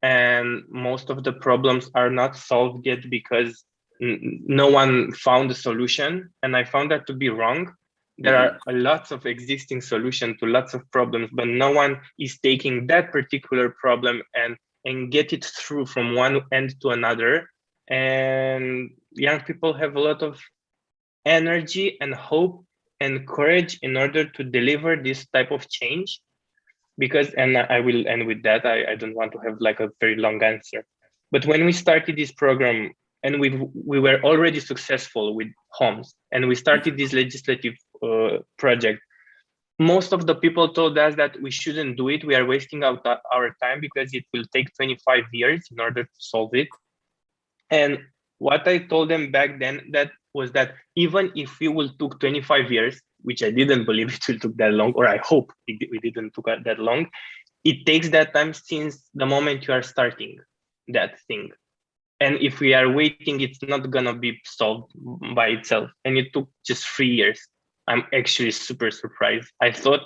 and most of the problems are not solved yet because no one found a solution. And I found that to be wrong. There are lots of existing solutions to lots of problems, but no one is taking that particular problem and get it through from one end to another. And young people have a lot of energy and hope and courage in order to deliver this type of change. Because, and I will end with that, I don't want to have like a very long answer, but when we started this program and we were already successful with homes, and we started this legislative project, most of the people told us that we shouldn't do it. We are wasting out our time because it will take 25 years in order to solve it. And what I told them back then was that even if we will took 25 years, which I didn't believe it will took that long, or I hope we didn't took that long, it takes that time since the moment you are starting that thing. And if we are waiting, it's not gonna be solved by itself. And it took just 3 years. I'm actually super surprised. I thought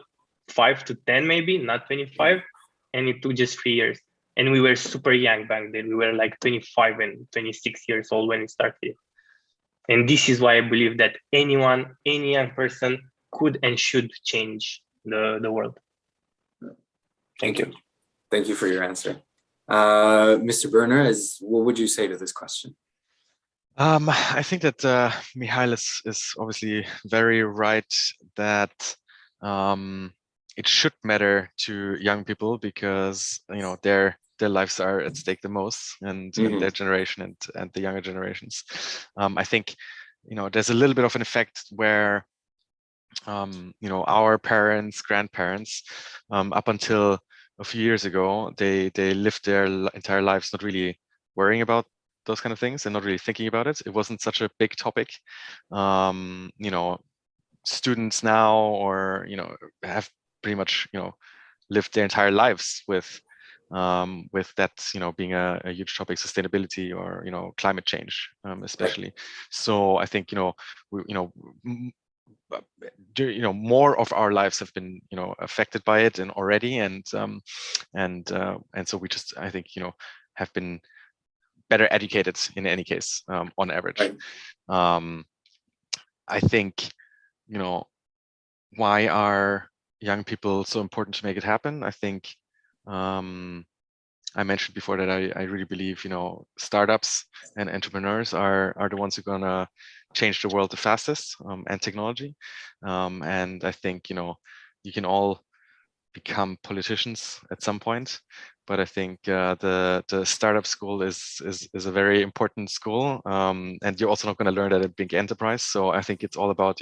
5 to 10 maybe, not 25, and it took just 3 years. And we were super young back then. We were like 25 and 26 years old when it started. And this is why I believe that any young person could and should change the world. Thank you. Thank you for your answer. Mr. Berner, what would you say to this question? I think that Mihail is obviously very right that it should matter to young people, because their lives are at stake the most, and their generation and the younger generations. I think there's a little bit of an effect where our parents, grandparents, up until a few years ago, they lived their entire lives not really worrying about those kind of things and not really thinking about it. It wasn't such a big topic. Students now, or have pretty much lived their entire lives with that being a huge topic, sustainability, or climate change, especially. So I think more of our lives have been affected by it and already, and so we just, I think, have been better educated in any case, on average. Right. I think, why are young people so important to make it happen? I think I mentioned before that I really believe, startups and entrepreneurs are the ones who are gonna change the world the fastest, and technology. And I think, you can all become politicians at some point, but I think the startup school is a very important school, and you're also not going to learn that at a big enterprise. So I think it's all about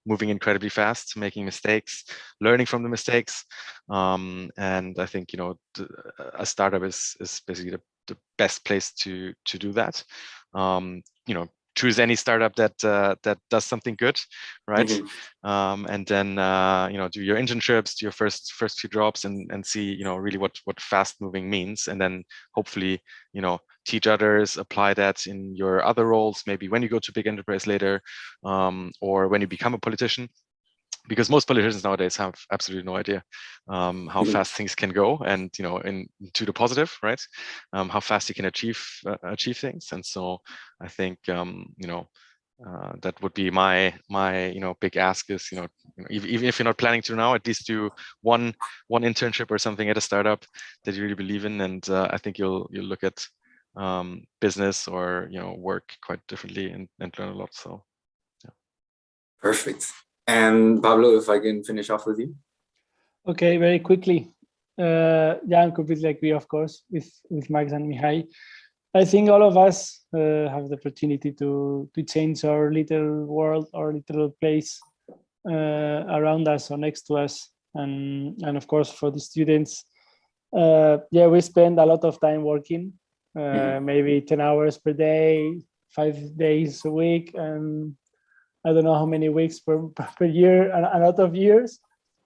moving incredibly fast, making mistakes, learning from the mistakes, and I think a startup is basically the best place to do that. Choose any startup that does something good, right? Mm-hmm. And then do your internships, do your first few jobs, and see really what fast moving means, and then hopefully teach others, apply that in your other roles, maybe when you go to big enterprise later, or when you become a politician. Because most politicians nowadays have absolutely no idea how fast things can go, and to the positive, right? How fast you can achieve things. And so I think that would be my big ask is even if you're not planning to now, at least do one internship or something at a startup that you really believe in, and I think you'll look at business or work quite differently and learn a lot. So yeah. Perfect. And Pablo, if I can finish off with you. Okay, very quickly. Yeah, I'm completely agree, of course, with Max and Mihai. I think all of us have the opportunity to change our little world, our little place around us or next to us, and of course for the students. Yeah, we spend a lot of time working, maybe 10 hours per day, 5 days a week, and I don't know how many weeks per year, a lot of years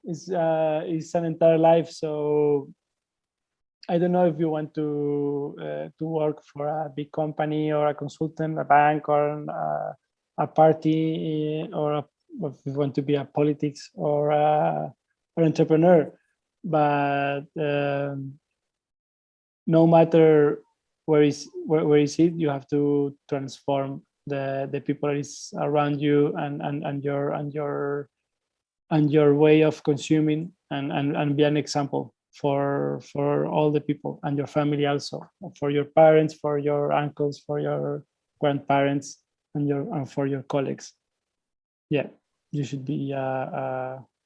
is an entire life. So I don't know if you want to work for a big company or a consultant, a bank, or a party, or if you want to be a politics or an entrepreneur. But no matter where is it, you have to transform the people that is around you and your way of consuming and be an example for all the people and your family, also for your parents, for your uncles, for your grandparents, and for your colleagues. Yeah, you should be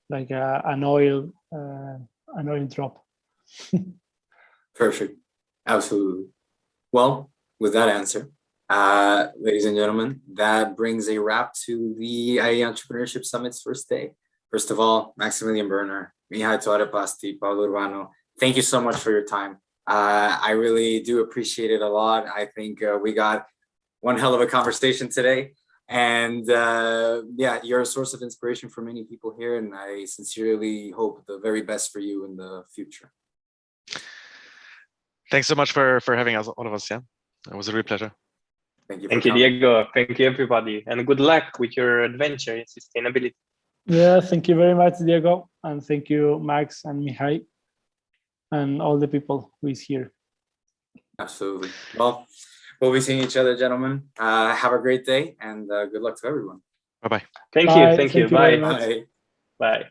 like an oil drop. Perfect. Absolutely. Well, with that answer, ladies and gentlemen, that brings a wrap to the IE Entrepreneurship Summit's first day. First of all, Maximilian Berner, Mihai Toarepasti, Paulo Urbano, thank you so much for your time. I really do appreciate it a lot. I think we got one hell of a conversation today. And yeah, you're a source of inspiration for many people here. And I sincerely hope the very best for you in the future. Thanks so much for having us, all of us. Yeah, it was a real pleasure. Thank you. Thank you, Diego. Thank you, everybody. And good luck with your adventure in sustainability. Yeah, thank you very much, Diego. And thank you, Max and Mihai, and all the people who is here. Absolutely. Well, we'll be seeing each other, gentlemen. Have a great day, and good luck to everyone. Bye-bye. Thank you. Bye. Bye.